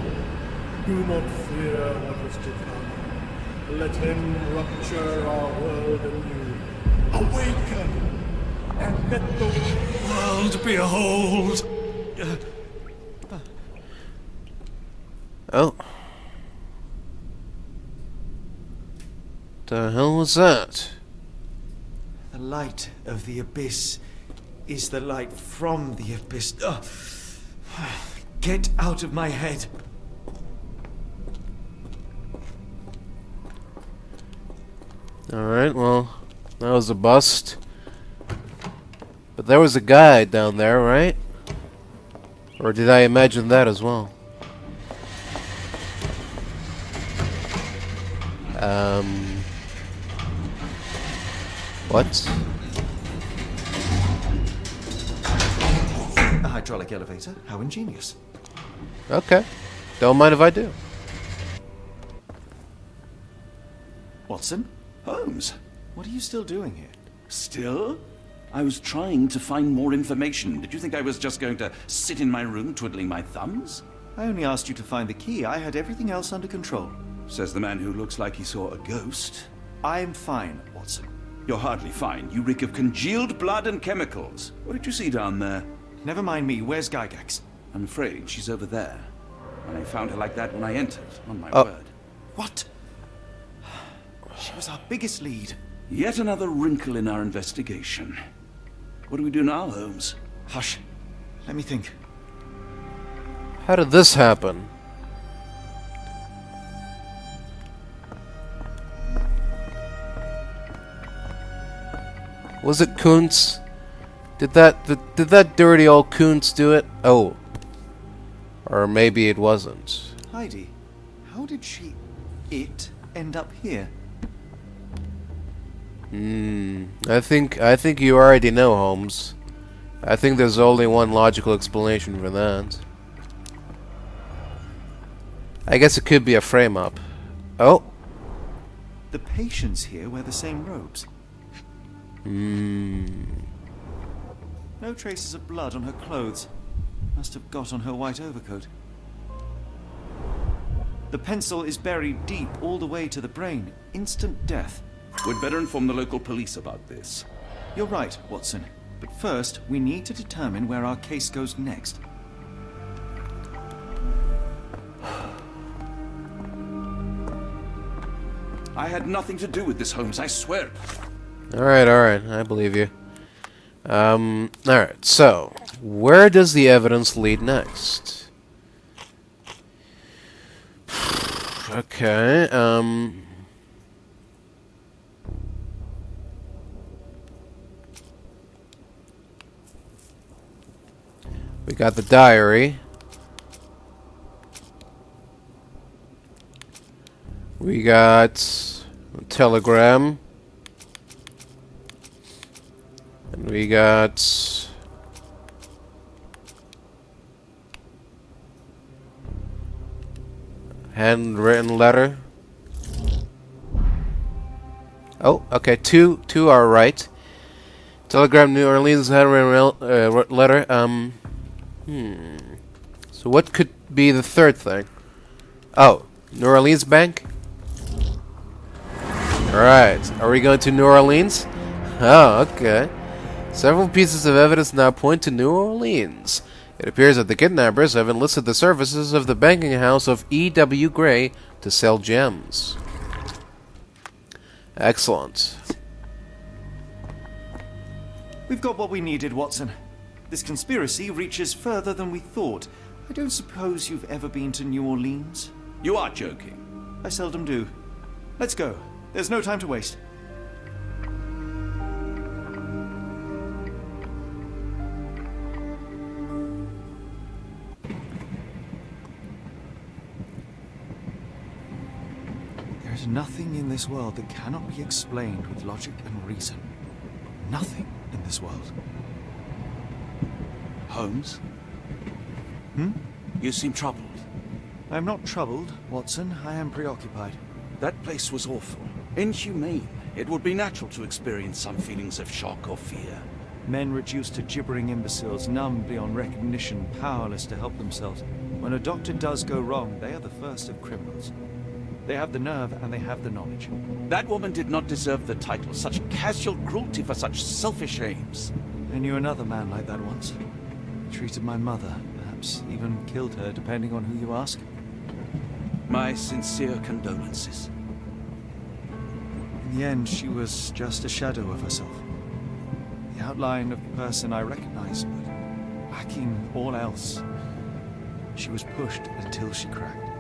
do not fear what is to come. Let him rupture our world anew. Awaken, and let the world behold! Oh. The hell was that? The light of the abyss is the light from the abyss. Get out of my head. Alright, well, that was a bust. But there was a guy down there, right? Or did I imagine that as well? What? A hydraulic elevator? How ingenious. Okay. Don't mind if I do. Watson? Holmes? What are you still doing here? Still? I was trying to find more information. Did you think I was just going to sit in my room twiddling my thumbs? I only asked you to find the key. I had everything else under control. Says the man who looks like he saw a ghost. I'm fine, Watson. You're hardly fine. You reek of congealed blood and chemicals. What did you see down there? Never mind me. Where's Gygax? I'm afraid she's over there. And I found her like that when I entered, on my Oh. word. What? She was our biggest lead. Yet another wrinkle in our investigation. What do we do now, Holmes? Hush. Let me think. How did this happen? Was it Kuntz? Did that dirty old Kuntz do it? Oh. Or maybe it wasn't. Heidi, how did it end up here? I think you already know, Holmes. I think there's only one logical explanation for that. I guess it could be a frame-up. Oh. The patients here wear the same robes. No traces of blood on her clothes. Must have got on her white overcoat. The pencil is buried deep all the way to the brain. Instant death. We'd better inform the local police about this. You're right, Watson. But first, we need to determine where our case goes next. I had nothing to do with this, Holmes, I swear. Alright, I believe you. Alright, so, where does the evidence lead next? Okay, we got the diary. We got a telegram. And we got handwritten letter. Oh, okay, two are right. Telegram, New Orleans, handwritten letter. So what could be the third thing? Oh, New Orleans Bank? Alright, are we going to New Orleans? Oh, okay. Several pieces of evidence now point to New Orleans. It appears that the kidnappers have enlisted the services of the banking house of E.W. Gray to sell gems. Excellent. We've got what we needed, Watson. This conspiracy reaches further than we thought. I don't suppose you've ever been to New Orleans? You are joking. I seldom do. Let's go. There's no time to waste. There is nothing in this world that cannot be explained with logic and reason. Nothing in this world. Holmes? You seem troubled. I am not troubled, Watson. I am preoccupied. That place was awful. Inhumane. It would be natural to experience some feelings of shock or fear. Men reduced to gibbering imbeciles, numb beyond recognition, powerless to help themselves. When a doctor does go wrong, they are the first of criminals. They have the nerve and they have the knowledge. That woman did not deserve the title. Such casual cruelty for such selfish aims. I knew another man like that once. He treated my mother, perhaps even killed her, depending on who you ask. My sincere condolences. In the end, she was just a shadow of herself. The outline of the person I recognized, but lacking all else. She was pushed until she cracked.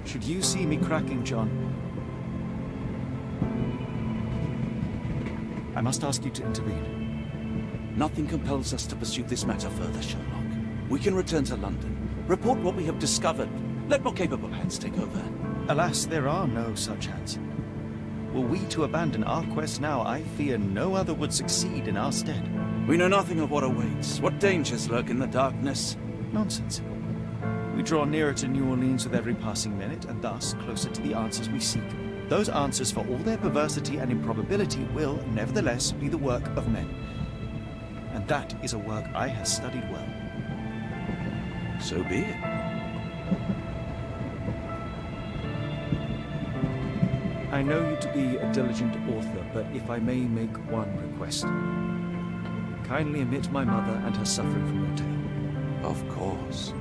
Should you see me cracking, John, I must ask you to intervene. Nothing compels us to pursue this matter further, Sherlock. We can return to London, report what we have discovered. Let more capable hands take over. Alas, there are no such hands. Were we to abandon our quest now, I fear no other would succeed in our stead. We know nothing of what awaits, what dangers lurk in the darkness. Nonsense. We draw nearer to New Orleans with every passing minute, and thus closer to the answers we seek. Those answers, for all their perversity and improbability, will, nevertheless, be the work of men. And that is a work I have studied well. So be it. I know you to be a diligent author, but if I may make one request. Kindly omit my mother and her suffering from your tale. Of course.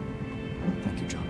Thank you, John.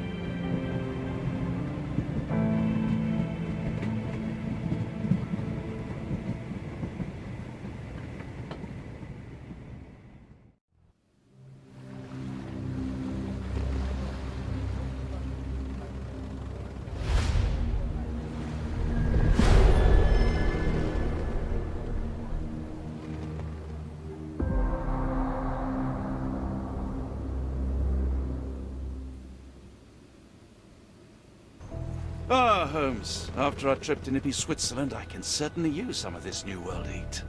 Ah, Holmes. After our trip to nippy Switzerland, I can certainly use some of this New World heat.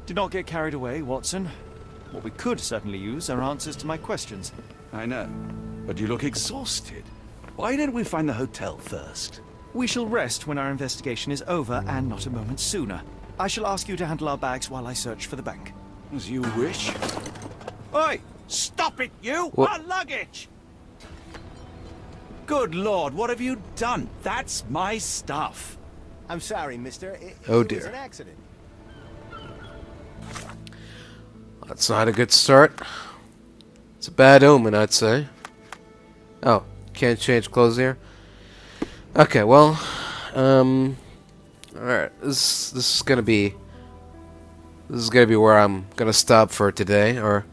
Do not get carried away, Watson. What we could certainly use are answers to my questions. I know, but you look exhausted. Why didn't we find the hotel first? We shall rest when our investigation is over, and not a moment sooner. I shall ask you to handle our bags while I search for the bank. As you wish. Oi! Stop it, you! What? Our luggage! Good Lord, what have you done? That's my stuff. I'm sorry, mister. Oh, It was dear. an accident. That's not a good start. It's a bad omen, I'd say. Oh, can't change clothes here. Okay, well, alright, this is gonna be where I'm gonna stop for today, or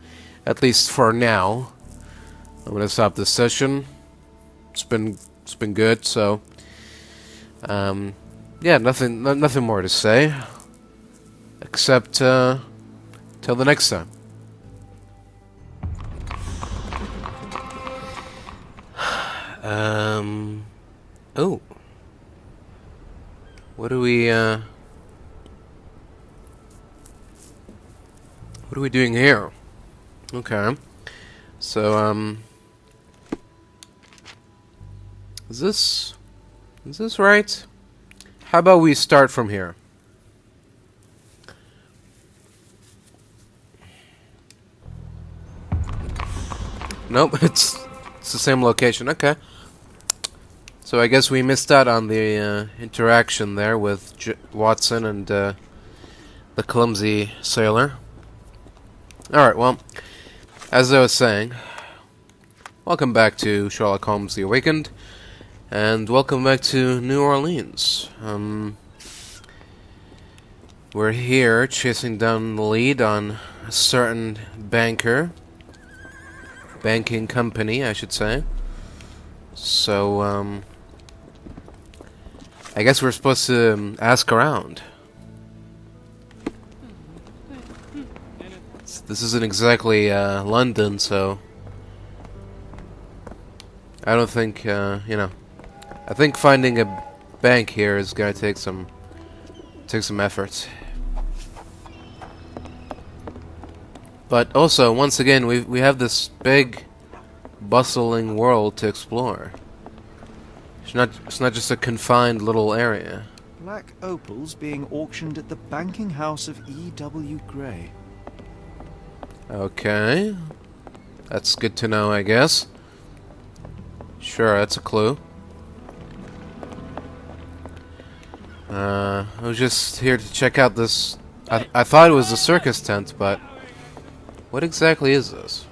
at least for now. I'm gonna stop this session. It's been good. So, yeah, nothing more to say, except till the next time. Oh, what are we doing here? Okay, so is this right? How about we start from here? Nope, it's the same location. Okay. So I guess we missed out on the interaction there with Watson and the clumsy sailor. Alright, well, as I was saying, welcome back to Sherlock Holmes The Awakened, and welcome back to New Orleans. We're here chasing down the lead on a certain banking company, I should say. So, I guess we're supposed to ask around. This isn't exactly London, so I don't think, I think finding a bank here is gonna take some effort. But also, once again, we have this big, bustling world to explore. It's not just a confined little area. Black opals being auctioned at the banking house of E.W. Gray. Okay. That's good to know, I guess. Sure, that's a clue. I was just here to check out this... I thought it was a circus tent, but... what exactly is this?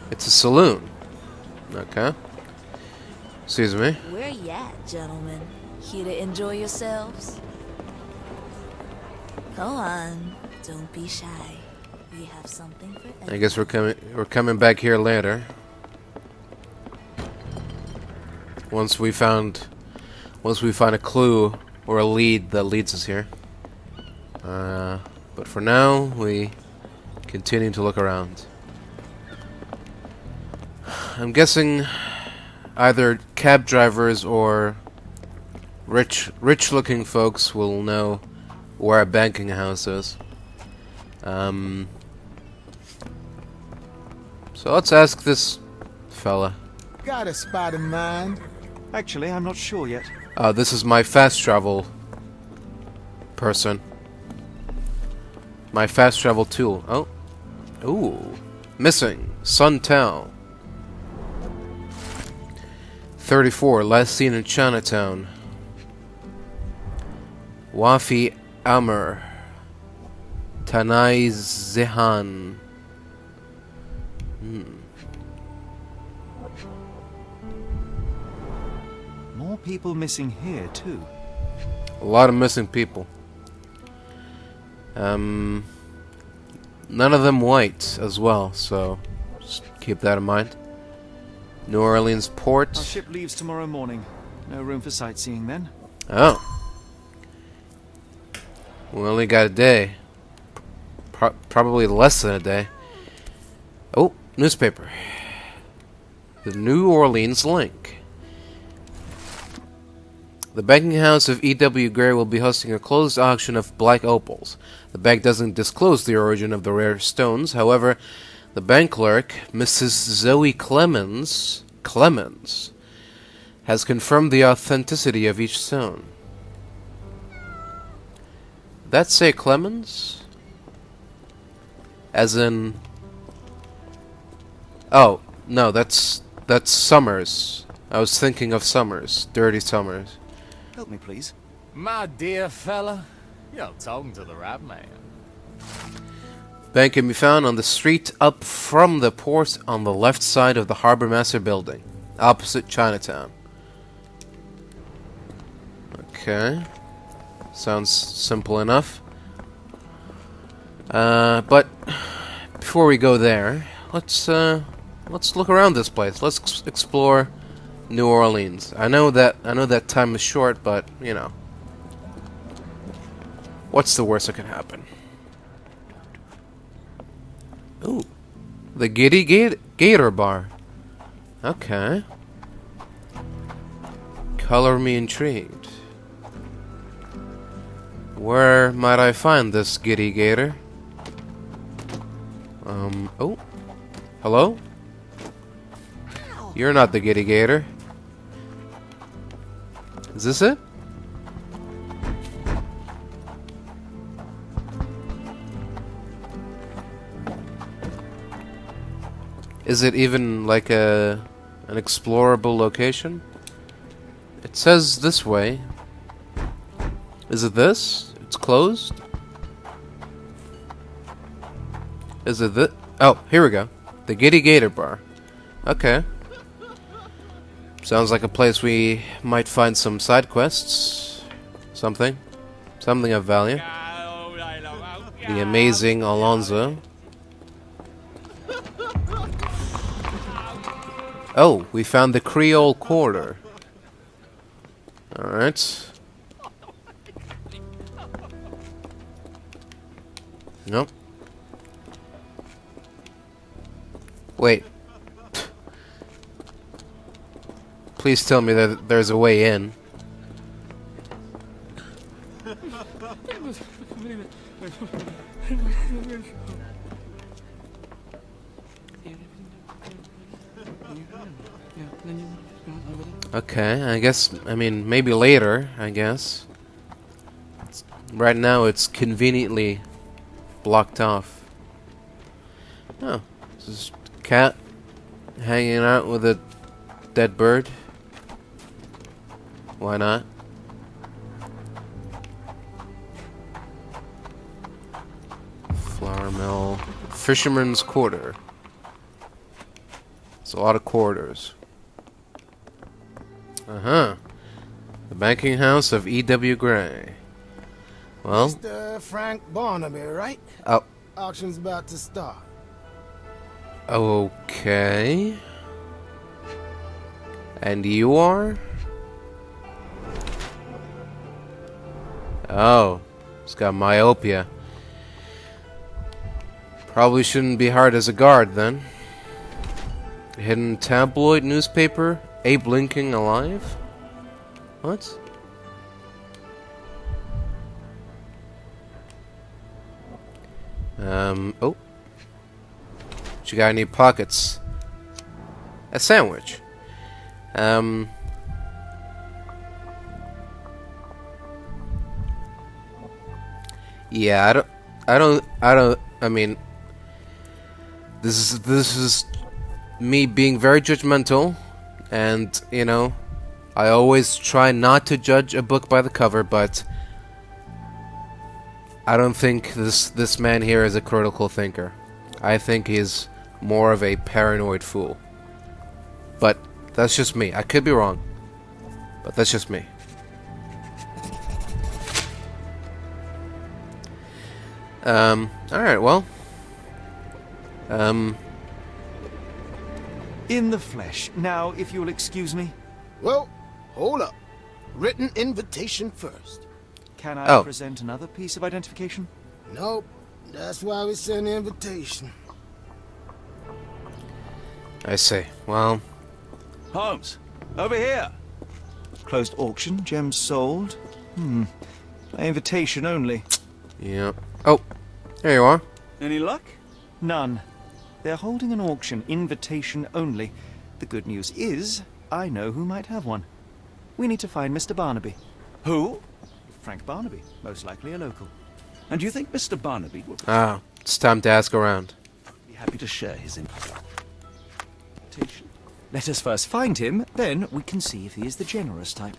It's a saloon. Okay. Excuse me. Where you at, gentlemen? Here to enjoy yourselves? Go on, don't be shy. We have something for everyone. I guess we're coming back here later. Once we find a clue or a lead that leads us here. But for now, we continue to look around. I'm guessing either cab drivers or rich-looking folks will know where a banking house is. So let's ask this fella. Got a spot in mind? Actually, I'm not sure yet. This is my fast travel person. My fast travel tool. Oh. Ooh. Missing. Suntown. 34. Last seen in Chinatown. Wafi Amr. Tanai Zehan. More people missing here, too. A lot of missing people. None of them white as well, so just keep that in mind. New Orleans port. Our ship leaves tomorrow morning. No room for sightseeing then. Oh. We only got a day. Probably less than a day. Oh, newspaper. The New Orleans Link. The banking house of E.W. Gray will be hosting a closed auction of black opals. The bank doesn't disclose the origin of the rare stones. However, the bank clerk, Mrs. Zoe Clemens, has confirmed the authenticity of each stone. That say Clemens? As in... oh, no, that's Summers. I was thinking of Summers. Dirty Summers. Help me, please. My dear fella, you're talking to the right man. Bank can be found on the street up from the port on the left side of the Harbor Master building, opposite Chinatown. Okay. Sounds simple enough. But before we go there, let's look around this place. Let's explore New Orleans. I know that time is short, but you know, what's the worst that can happen? Ooh, the Giddy Gator Bar. Okay. Color me intrigued. Where might I find this Giddy Gator? Oh. Hello? You're not the Giddy Gator. Is this it? Is it even like an explorable location? It says this way. Is it this? It's closed? Is it this? Oh, here we go. The Giddy Gator Bar. Okay. Sounds like a place we might find some side quests. Something of value. The amazing Alonzo. Oh, we found the Creole Quarter. Alright. Nope. Wait. Please tell me that there's a way in. Okay, I mean, maybe later, I guess. Right now it's conveniently blocked off. Oh, this is a cat hanging out with a dead bird. Why not? Flour mill. Fisherman's Quarter. It's a lot of quarters. Uh-huh. The banking house of E.W. Gray. Well. Mr. Frank Barnaby, right? Oh. Auction's about to start. Okay. And you are? Oh. It's got myopia. Probably shouldn't be hired as a guard then. Hidden tabloid newspaper? Abe Lincoln alive? What? Oh. You got any pockets? A sandwich. Yeah, I mean, this is me being very judgmental, and you know, I always try not to judge a book by the cover, but I don't think this man here is a critical thinker. I think he's more of a paranoid fool. But that's just me. I could be wrong, but that's just me. Alright, well. In the flesh. Now, if you'll excuse me. Well, hold up. Written invitation first. Can I present another piece of identification? Nope. That's why we sent the invitation. I see. Well. Holmes, over here. Closed auction, gems sold. By invitation only. Yep. Oh, there you are. Any luck? None. They're holding an auction, invitation only. The good news is, I know who might have one. We need to find Mr. Barnaby. Who? Frank Barnaby, most likely a local. And do you think Mr. Barnaby would... Ah, it's time to ask around. ...be happy to share his invitation? Let us first find him, then we can see if he is the generous type.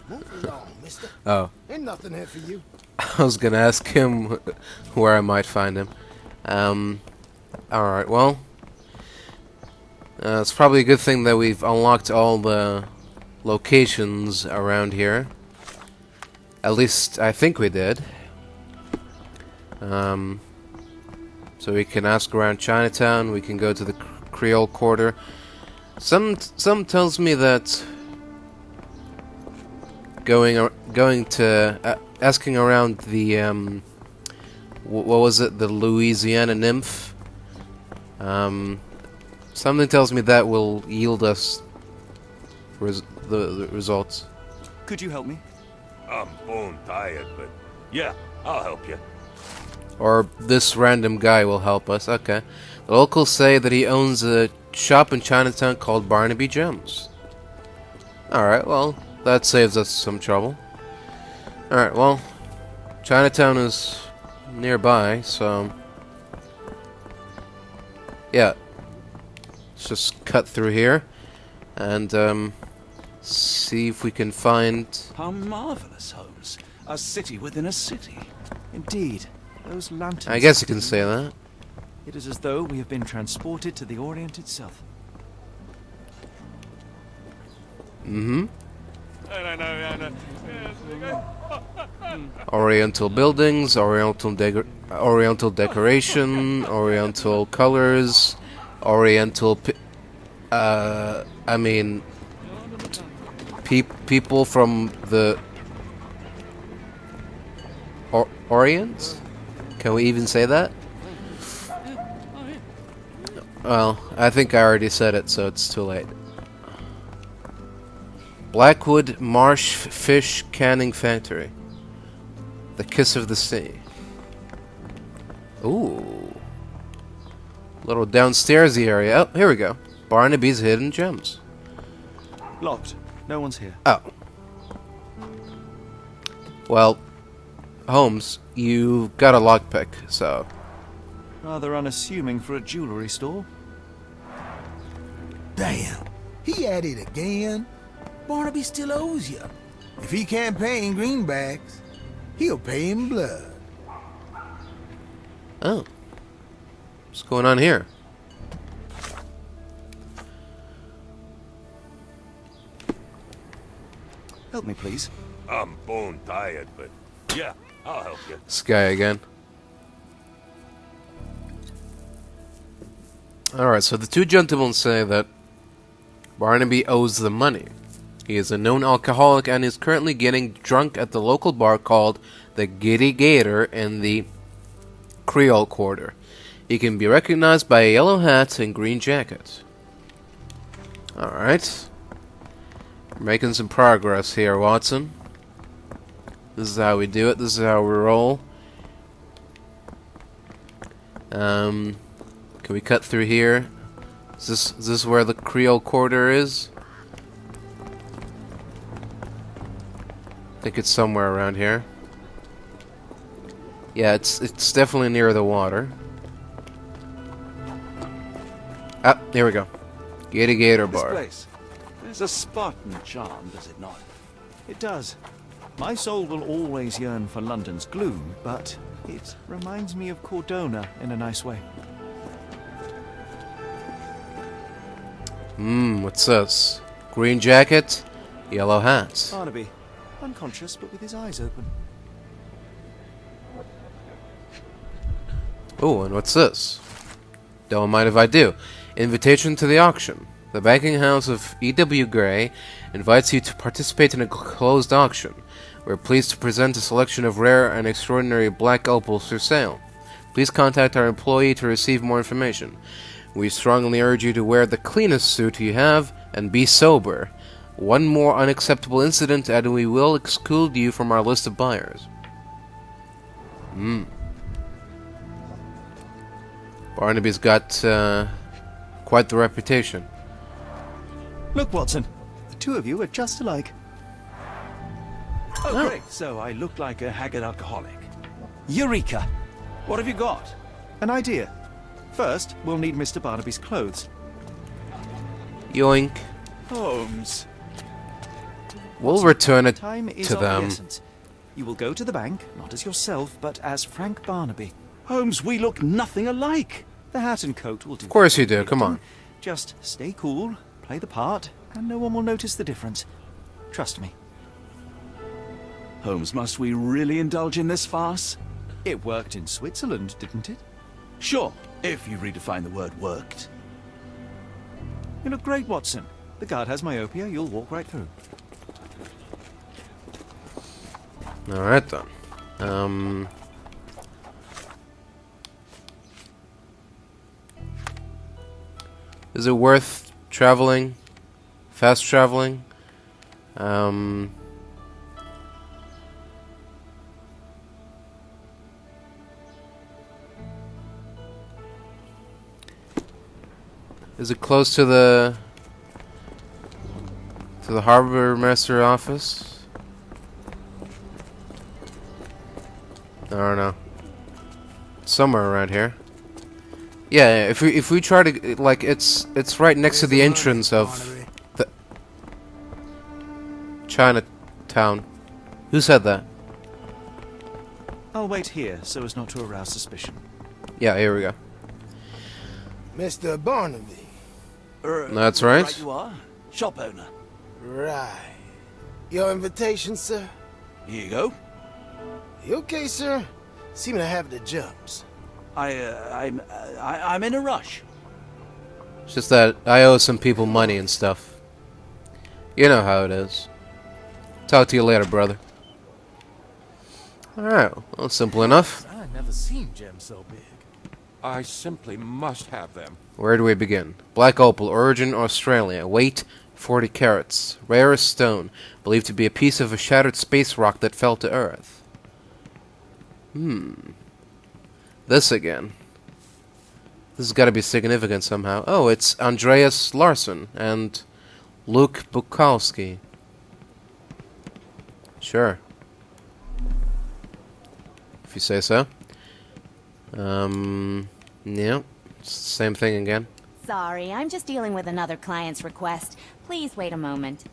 Move along, mister. Oh. Ain't nothing here for you. I was gonna ask him where I might find him. Alright, well. It's probably a good thing that we've unlocked all the locations around here. At least, I think we did. So we can ask around Chinatown. We can go to the Creole Quarter. Some tells me that asking around the what was it, the Louisiana Nymph? Something tells me that will yield us the results. Could you help me? I'm bone tired, but yeah, I'll help you. Or this random guy will help us. Okay. The locals say that he owns a shop in Chinatown called Barnaby Gems. Alright, well, that saves us some trouble. Alright, well, Chinatown is nearby, so... yeah. Let's just cut through here and see if we can find... How marvelous, Holmes. A city within a city. Indeed. Those lanterns... I guess you can say that. It is as though we have been transported to the Orient itself. Mm-hmm. Oriental buildings, Oriental decoration, Oriental colors, Oriental... I mean... people from the... Orient? Can we even say that? Well, I think I already said it, so it's too late. Blackwood Marsh Fish Canning Factory. The Kiss of the Sea. Ooh. Little downstairsy area. Oh, here we go. Barnaby's Hidden Gems. Locked. No one's here. Oh. Well, Holmes, you got a lockpick, so... Rather unassuming for a jewelry store. Damn, he at it again. Barnaby still owes you. If he can't pay in greenbacks, he'll pay in blood. Oh. What's going on here? Help me, please. I'm bone tired, but yeah, I'll help you. This guy again. Alright, so the two gentlemen say that Barnaby owes them money. He is a known alcoholic and is currently getting drunk at the local bar called the Giddy Gator in the Creole Quarter. He can be recognized by a yellow hat and green jacket. Alright. We're making some progress here, Watson. This is how we do it. This is how we roll. Can we cut through here? Is this where the Creole Quarter is? I think it's somewhere around here. Yeah, it's definitely near the water. Ah, here we go. Gator Gator Bar. This place. There's a Spartan charm, does it not? It does. My soul will always yearn for London's gloom, but it reminds me of Cordona in a nice way. What's this? Green jacket, yellow hat. Barnaby, unconscious but with his eyes open. Oh, and what's this? Don't mind if I do. Invitation to the auction. The banking house of E.W. Gray invites you to participate in a closed auction. We're pleased to present a selection of rare and extraordinary black opals for sale. Please contact our employee to receive more information. We strongly urge you to wear the cleanest suit you have and be sober. One more unacceptable incident and we will exclude you from our list of buyers. Barnaby's got quite the reputation. Look, Watson. The two of you are just alike. Oh, great. So I look like a haggard alcoholic. Eureka! What have you got? An idea. First, we'll need Mr. Barnaby's clothes. Yoink. Holmes. We'll return it Time is to of the them. essence. You will go to the bank, not as yourself, but as Frank Barnaby. Holmes, we look nothing alike. The hat and coat will do. Of course you do, come on. Just stay cool, play the part, and no one will notice the difference. Trust me. Holmes, must we really indulge in this farce? It worked in Switzerland, didn't it? Sure, if you redefine the word worked. You look great, Watson. The guard has myopia. You'll walk right through. Alright then. Is it worth traveling? Fast traveling? Is it close to the harbor master office? I don't know. Somewhere around here. Yeah, if we try to, like, it's right next to the entrance of the Chinatown. Who said that? I'll wait here so as not to arouse suspicion. Yeah, here we go. Mr. Barnaby. That's right. Right you are. Shop owner. Right. Your invitation, sir? Here you go. You okay, sir? Seem to have the jumps. I'm in a rush. It's just that I owe some people money and stuff. You know how it is. Talk to you later, brother. Alright, well, simple enough. I never seen gems so big. I simply must have them. Where do we begin? Black opal, origin Australia, weight 40 carats, rarest stone, believed to be a piece of a shattered space rock that fell to Earth. This again. This has got to be significant somehow. Oh, it's Andreas Larsson and Luke Bukowski. Sure. If you say so. Yeah. Same thing again. Sorry, I'm just dealing with another client's request. Please wait a moment.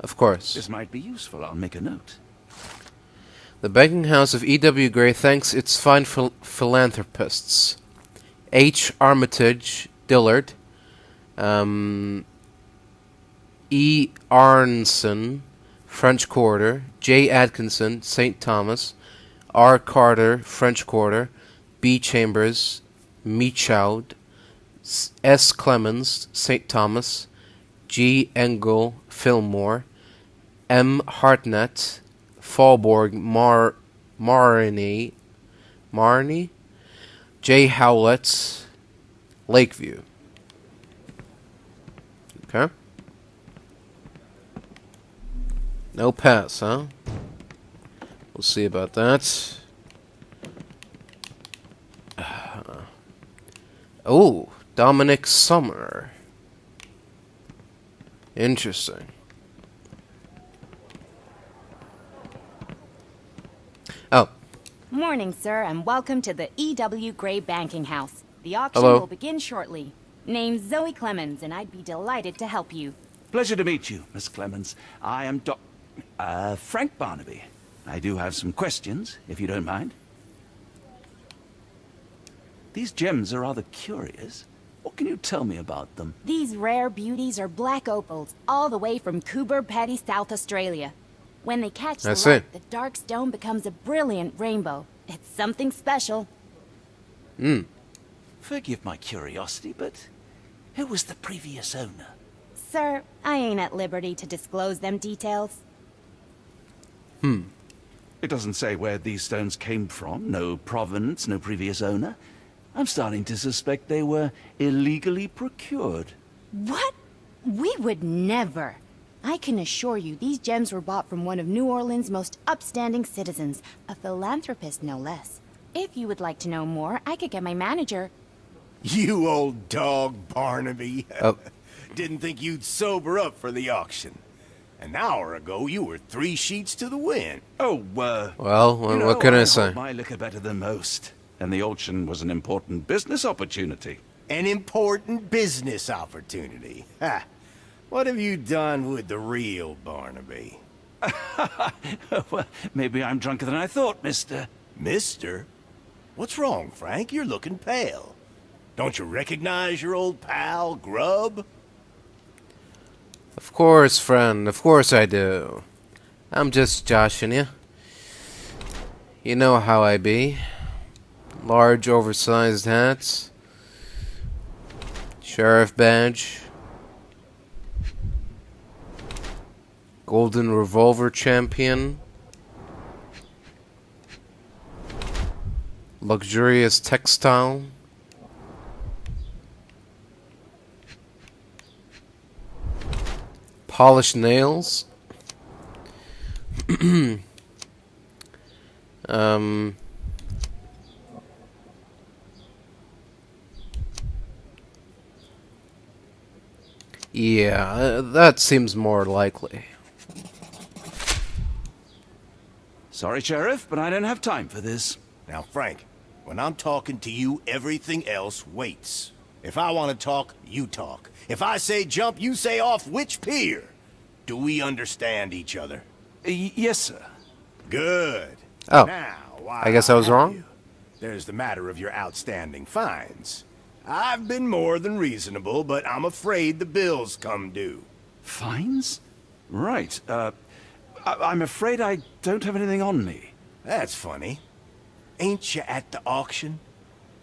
Of course. This might be useful. I'll make a note. The banking house of E.W. Gray thanks its fine philanthropists. H. Armitage Dillard, E. Arnson, French Quarter, J. Atkinson, St. Thomas, R. Carter, French Quarter, B. Chambers, Meachoud, S. Clemens, St. Thomas, G. Engel, Fillmore, M. Hartnett, Fallborg, Marnie, J. Howlett, Lakeview. Okay. No pass, huh? We'll see about that. Oh, Dominic Summer. Interesting. Oh. Morning, sir, and welcome to the E.W. Gray Banking House. The auction Hello. will begin shortly. Name's Zoe Clemens, and I'd be delighted to help you. Pleasure to meet you, Miss Clemens. I am Frank Barnaby. I do have some questions, if you don't mind. These gems are rather curious. What can you tell me about them? These rare beauties are black opals, all the way from Coober Pedy, South Australia. When they catch the light, the dark stone becomes a brilliant rainbow. It's something special. Forgive my curiosity, but who was the previous owner? Sir, I ain't at liberty to disclose them details. It doesn't say where these stones came from. No provenance, no previous owner. I'm starting to suspect they were illegally procured. What? We would never. I can assure you these gems were bought from one of New Orleans' most upstanding citizens, a philanthropist no less. If you would like to know more, I could get my manager. You old dog, Barnaby. Oh. Didn't think you'd sober up for the auction. An hour ago, you were 3 sheets to the wind. Oh, Well, you know, what can I hold say? my liquor better than most. And the auction was an important business opportunity. An important business opportunity. Ha! What have you done with the real Barnaby? Well, maybe I'm drunker than I thought, mister. Mister? What's wrong, Frank? You're looking pale. Don't you recognize your old pal, Grub? Of course, friend. Of course I do. I'm just joshing you. You know how I be. Large, oversized hats. Sheriff badge. Golden revolver champion. Luxurious textile. Polished nails. Yeah, that seems more likely. Sorry, Sheriff, but I don't have time for this. Now, Frank, when I'm talking to you, everything else waits. If I want to talk, you talk. If I say jump, you say off which pier. Do we understand each other? Yes, sir. Good. Oh, now, I guess I was wrong. There's the matter of your outstanding fines. I've been more than reasonable, but I'm afraid the bills come due. Fines? Right. I'm afraid I don't have anything on me. That's funny. Ain't you at the auction?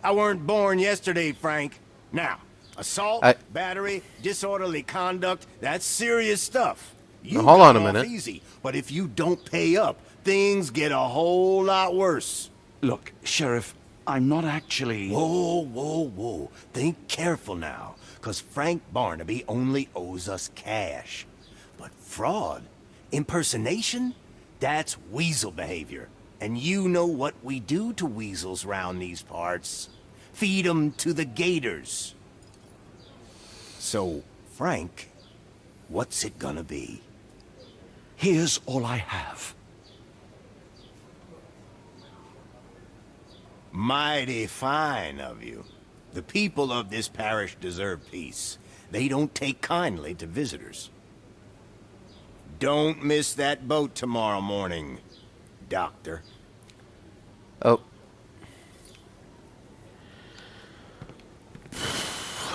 I weren't born yesterday, Frank. Now, assault, battery, disorderly conduct, that's serious stuff. You now, hold on a got off minute. Easy, but if you don't pay up, things get a whole lot worse. Look, Sheriff, I'm not actually... Whoa, whoa, whoa. Think careful now, because Frank Barnaby only owes us cash. But fraud, impersonation, that's weasel behavior. And you know what we do to weasels round these parts. Feed 'em to the gators. So, Frank, what's it gonna be? Here's all I have. Mighty fine of you. The people of this parish deserve peace. They don't take kindly to visitors. Don't miss that boat tomorrow morning, Doctor. Oh.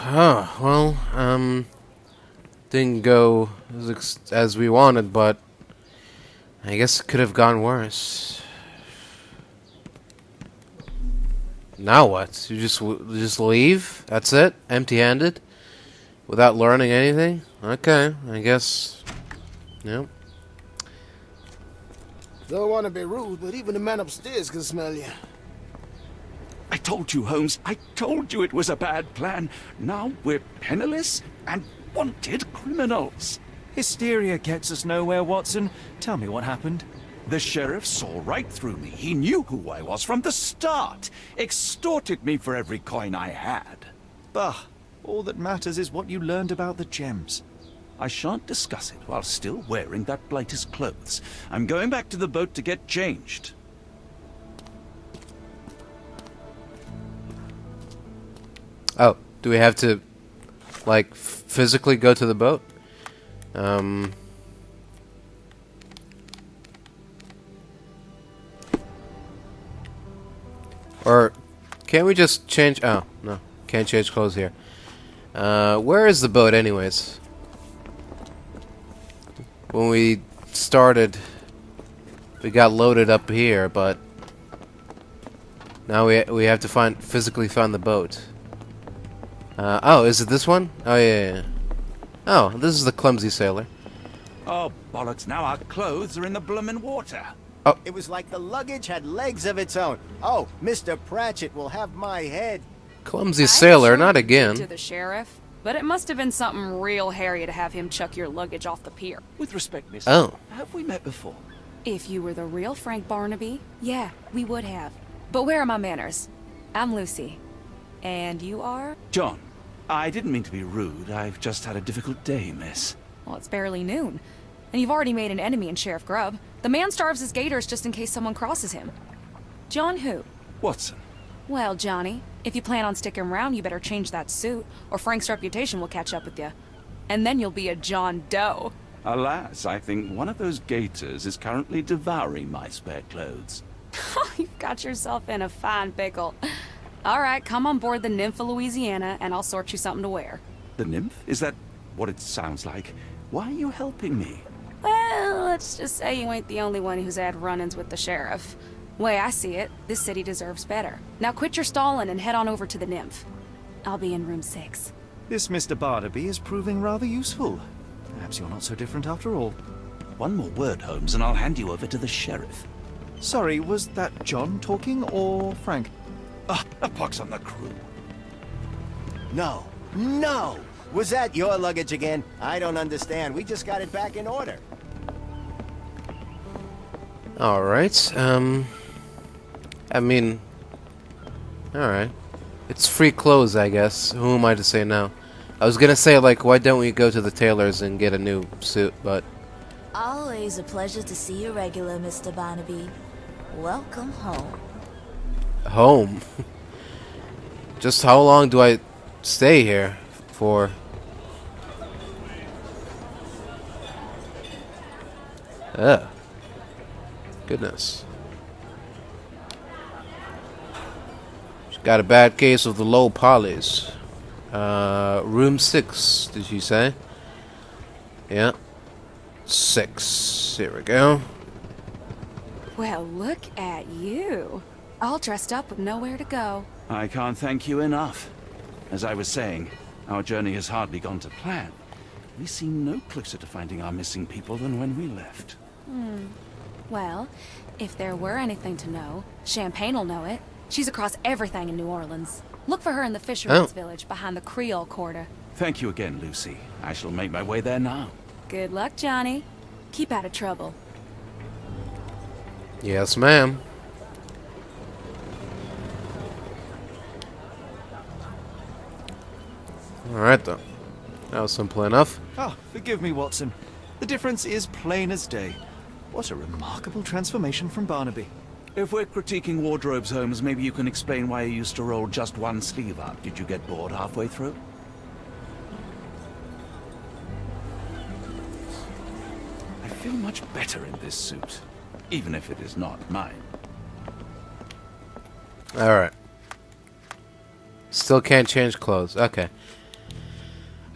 Oh, well, didn't go as we wanted, but I guess it could have gone worse. Now what? You just leave? That's it? Empty-handed? Without learning anything? Okay, I guess. Yep. Don't want to be rude, but even the man upstairs can smell you. I told you, Holmes. I told you it was a bad plan. Now we're penniless and wanted criminals. Hysteria gets us nowhere, Watson. Tell me what happened. The sheriff saw right through me. He knew who I was from the start. Extorted me for every coin I had. Bah, all that matters is what you learned about the gems. I shan't discuss it while still wearing that blighter's clothes. I'm going back to the boat to get changed. Oh, do we have to, like, physically go to the boat? Or can't we just change? Oh, no. Can't change clothes here. Where is the boat anyways? When we started, we got loaded up here, but now we have to physically find the boat. Oh, is it this one? Oh, yeah. Oh, this is the clumsy sailor. Oh, bollocks, now our clothes are in the bloomin' water. Oh. It was like the luggage had legs of its own. Oh, Mr. Pratchett will have my head. Clumsy sailor, sure not to again. the sheriff, but it must have been something real hairy to have him chuck your luggage off the pier. With respect, miss. Oh. Have we met before? If you were the real Frank Barnaby, yeah, we would have. But where are my manners? I'm Lucy. And you are? John. I didn't mean to be rude. I've just had a difficult day, miss. Well, it's barely noon. And you've already made an enemy in Sheriff Grubb. The man starves his gators just in case someone crosses him. John who? Watson. Well, Johnny, if you plan on sticking around, you better change that suit, or Frank's reputation will catch up with you. And then you'll be a John Doe. Alas, I think one of those gators is currently devouring my spare clothes. You've got yourself in a fine pickle. All right, come on board the Nymph of Louisiana, and I'll sort you something to wear. The nymph? Is that what it sounds like? Why are you helping me? Well, let's just say you ain't the only one who's had run-ins with the sheriff. Way I see it, this city deserves better. Now quit your stalling and head on over to the Nymph. I'll be in room 6. This Mr. Barnaby is proving rather useful. Perhaps you're not so different after all. One more word, Holmes, and I'll hand you over to the sheriff. Sorry, was that John talking or Frank? Ah, a pox on the crew. No. No! Was that your luggage again? I don't understand. We just got it back in order. Alright, I mean... Alright. It's free clothes, I guess. Who am I to say no? I was gonna say, like, why don't we go to the tailor's and get a new suit, but... Always a pleasure to see you regular, Mr. Barnaby. Welcome home. Home? Just how long do I stay here for? Ugh. Goodness. She's got a bad case of the low polys. Room 6, did she say? Yeah. 6. Here we go. Well, look at you. All dressed up with nowhere to go. I can't thank you enough. As I was saying, our journey has hardly gone to plan. We seem no closer to finding our missing people than when we left. Well, if there were anything to know, Champagne'll know it. She's across everything in New Orleans. Look for her in the fisherman's village behind the Creole Quarter. Thank you again, Lucy. I shall make my way there now. Good luck, Johnny. Keep out of trouble. Yes, ma'am. Alright, then. That was simple enough. Ah, forgive me, Watson. The difference is plain as day. What a remarkable transformation from Barnaby. If we're critiquing wardrobes, Holmes, maybe you can explain why you used to roll just one sleeve up. Did you get bored halfway through? I feel much better in this suit, even if it is not mine. Alright. Still can't change clothes. Okay.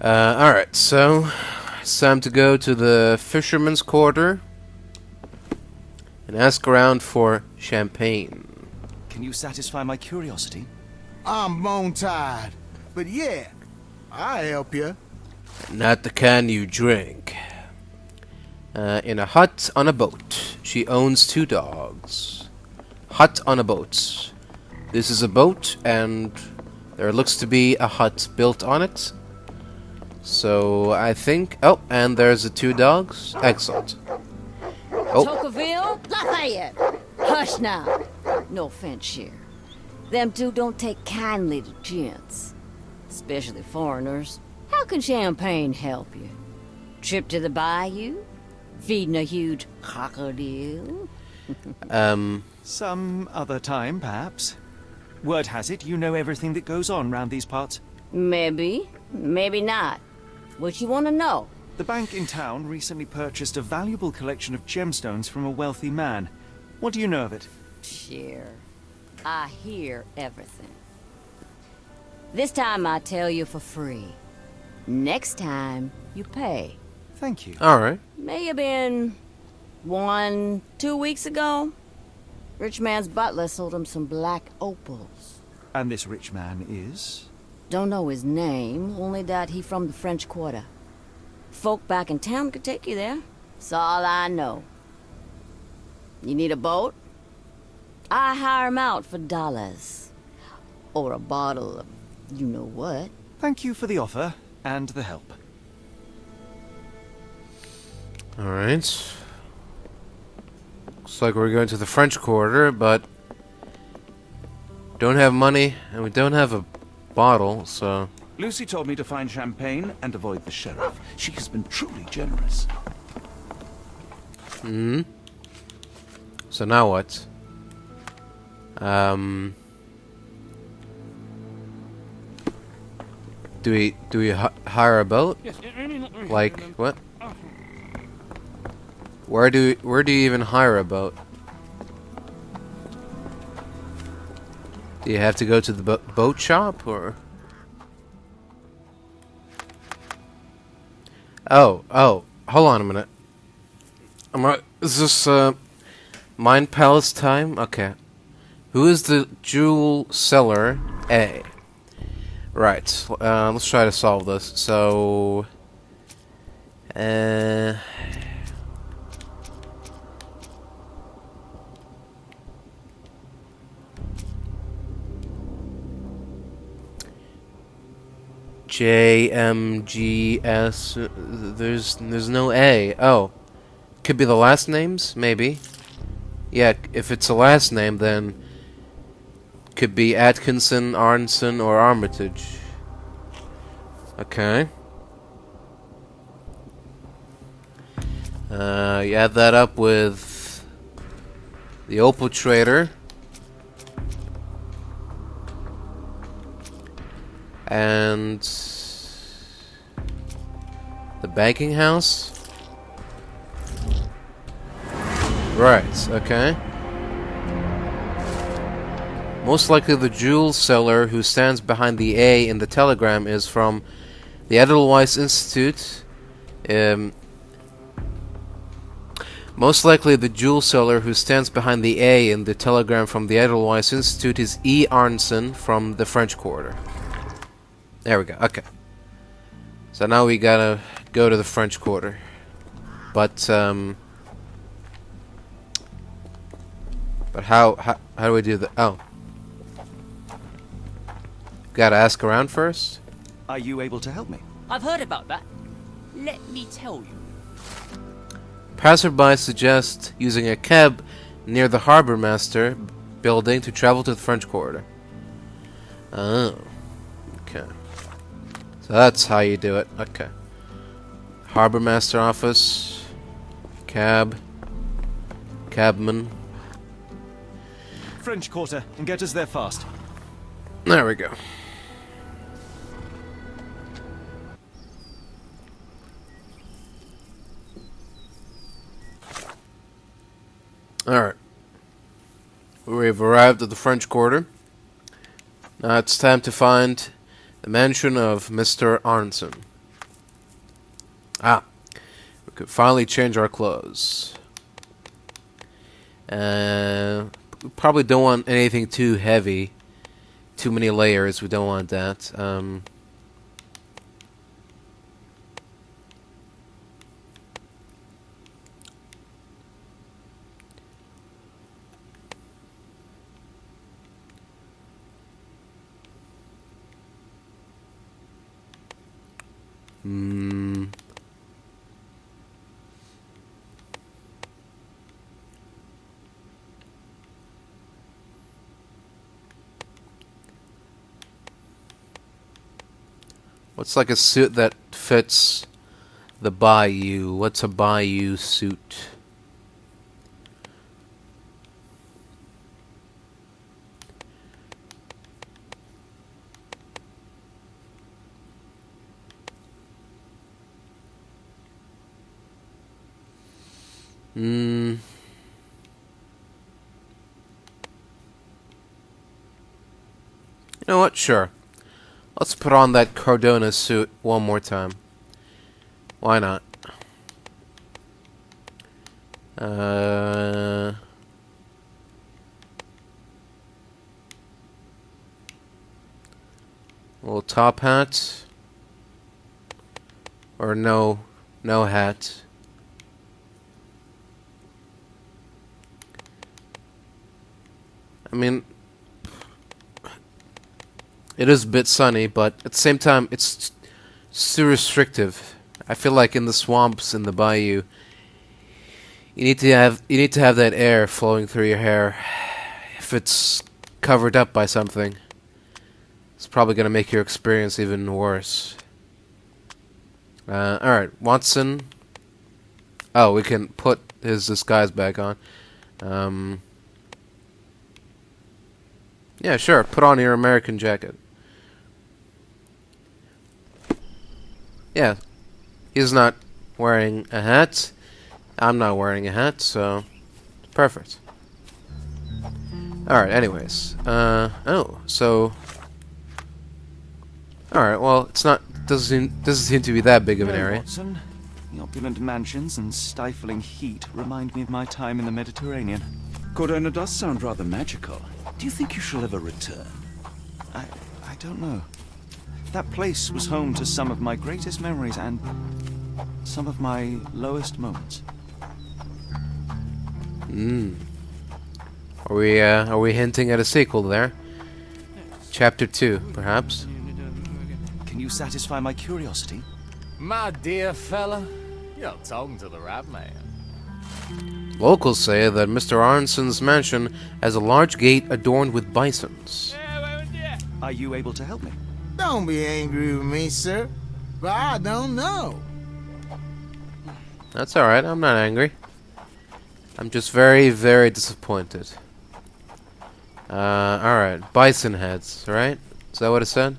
Alright, so it's time to go to the fisherman's quarter and ask around for champagne. Can you satisfy my curiosity? I'm bone tired, but yeah, I'll help you. Not the kind you drink. In a hut on a boat. She owns 2 dogs. Hut on a boat. This is a boat, and there looks to be a hut built on it. So I think... Oh, and there's the 2 dogs. Excellent. Oh. Tocqueville? Lafayette! Hush now. No offense here. Them 2 don't take kindly to gents. Especially foreigners. How can champagne help you? Trip to the bayou? Feeding a huge crocodile? Some other time, perhaps. Word has it you know everything that goes on round these parts. Maybe. Maybe not. What you want to know? The bank in town recently purchased a valuable collection of gemstones from a wealthy man. What do you know of it? Sure. I hear everything. This time I tell you for free. Next time, you pay. Thank you. Alright. May have been 1, 2 weeks ago. Rich man's butler sold him some black opals. And this rich man is? Don't know his name, only that he from the French Quarter. Folk back in town could take you there. That's all I know. You need a boat? I hire 'em out for dollars. Or a bottle of you-know-what. Thank you for the offer and the help. Alright. Looks like we're going to the French Quarter, but don't have money, and we don't have a bottle, so... Lucy told me to find champagne and avoid the sheriff. She has been truly generous. Hmm. So now what? Do we hire a boat? Like what? Where do you even hire a boat? Do you have to go to the boat shop or? Oh, hold on a minute. Is this Mind Palace time? Okay. Who is the jewel seller? A. Right. Let's try to solve this. So... JMGS. There's no A. Oh. Could be the last names? Maybe. Yeah, if it's a last name, then could be Atkinson, Arnson, or Armitage. Okay. You add that up with the Opal Trader and the banking house. Right, okay. Most likely the jewel seller who stands behind the A in the telegram is from the Edelweiss Institute. Most likely the jewel seller who stands behind the A in the telegram from the Edelweiss Institute is E. Arnson from the French Quarter. There we go, okay. So now we gotta go to the French Quarter. But how do we do that? Oh. Gotta ask around first? Are you able to help me? I've heard about that. Let me tell you. Passerby suggests using a cab near the Harbor Master building to travel to the French Quarter. Oh. Okay. So that's how you do it. Okay. Harbor Master office. Cab. Cabman. French Quarter, and get us there fast. There we go. Alright. We've arrived at the French Quarter. Now it's time to find the mansion of Mr. Arnson. Ah. We could finally change our clothes. We probably don't want anything too heavy. Too many layers. We don't want that. What's like a suit that fits the Bayou? What's a Bayou suit? You know what? Sure. Let's put on that Cardona suit one more time. Why not? Little top hat. Or no hat. I mean, it is a bit sunny, but at the same time, it's too restrictive. I feel like in the swamps in the bayou, you need to have that air flowing through your hair. If it's covered up by something, it's probably gonna make your experience even worse. All right, Watson. Oh, we can put his disguise back on. Yeah, sure. Put on your American jacket. Yeah. He's not wearing a hat. I'm not wearing a hat, so perfect. Alright, anyways. Oh, so alright, well, it's not doesn't seem to be that big of an area. Watson, the opulent mansions and stifling heat remind me of my time in the Mediterranean. Cordona does sound rather magical. Do you think you shall ever return? I don't know. That place was home to some of my greatest memories and some of my lowest moments. Are we hinting at a sequel there? Chapter 2, perhaps? Can you satisfy my curiosity? My dear fella, you're talking to the right man. Locals say that Mr. Arnson's mansion has a large gate adorned with bisons. Are you able to help me? Don't be angry with me, sir, but I don't know. That's alright, I'm not angry. I'm just very, very disappointed. Alright, bison heads, right? Is that what it said?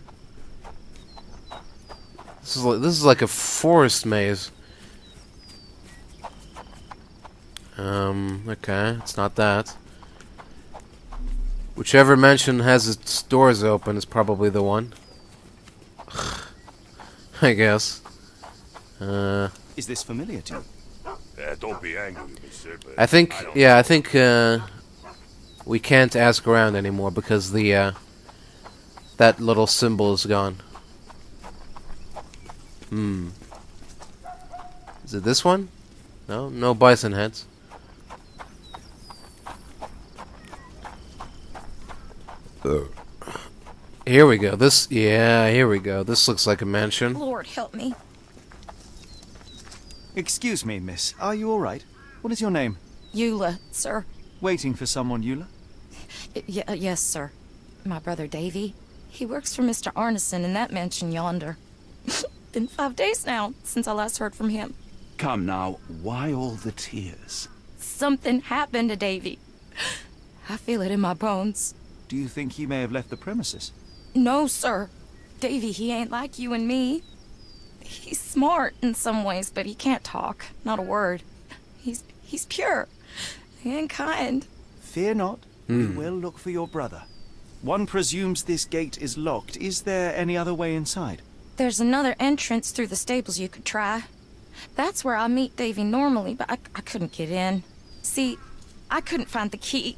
This is like a forest maze. Okay, it's not that. Whichever mansion has its doors open is probably the one. I guess. Is this familiar to you? Don't be angry with me, sir, but I think we can't ask around anymore because the that little symbol is gone. Is it this one? No, no bison heads. Here we go. Here we go. This looks like a mansion. Lord help me. Excuse me, miss. Are you all right? What is your name? Eula, sir. Waiting for someone, Eula? Yes, sir. My brother Davy. He works for Mr. Arneson in that mansion yonder. Been 5 days now since I last heard from him. Come now, why all the tears? Something happened to Davy. I feel it in my bones. Do you think he may have left the premises? No, sir. Davy, he ain't like you and me. He's smart in some ways, but he can't talk. Not a word. He's pure and kind. Fear not. We will look for your brother. One presumes this gate is locked. Is there any other way inside? There's another entrance through the stables you could try. That's where I meet Davy normally, but I couldn't get in. See, I couldn't find the key.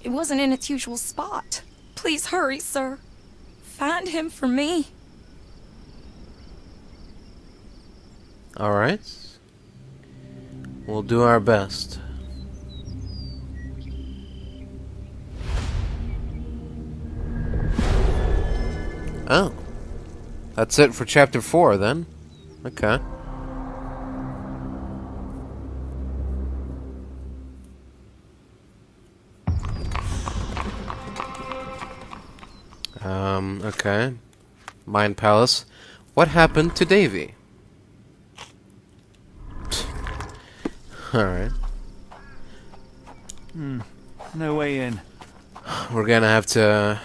It wasn't in its usual spot. Please hurry, sir. Find him for me. Alright. We'll do our best. Oh. That's it for chapter 4 then. Okay. Okay. Mind Palace. What happened to Davy? Alright. No way in. We're gonna have to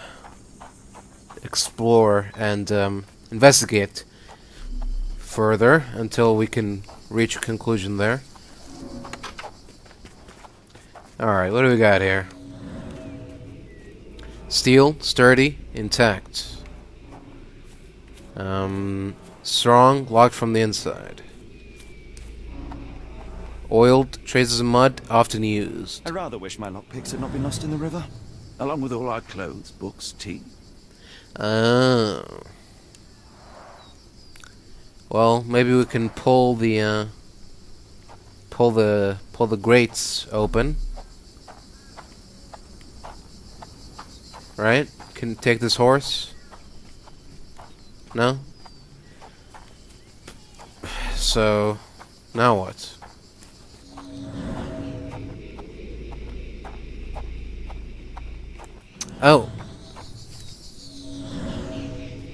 explore and investigate further until we can reach a conclusion there. Alright, what do we got here? Steel, sturdy, intact. Strong, locked from the inside. Oiled, traces of mud, often used. I rather wish my lockpicks had not been lost in the river. Along with all our clothes, books, tea. Oh. Well, maybe we can pull the grates open. Right? Can take this horse? No? So, now what? Oh.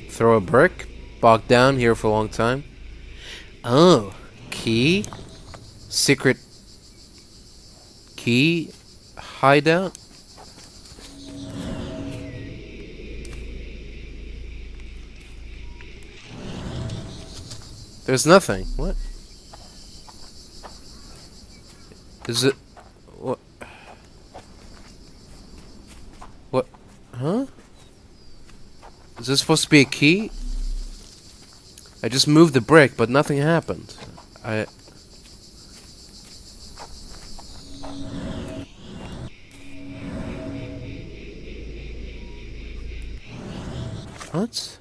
Throw a brick? Bogged down here for a long time. Oh. Key? Secret key hideout? There's nothing. What? Is it... What? What? Huh? Is this supposed to be a key? I just moved the brick, but nothing happened. What?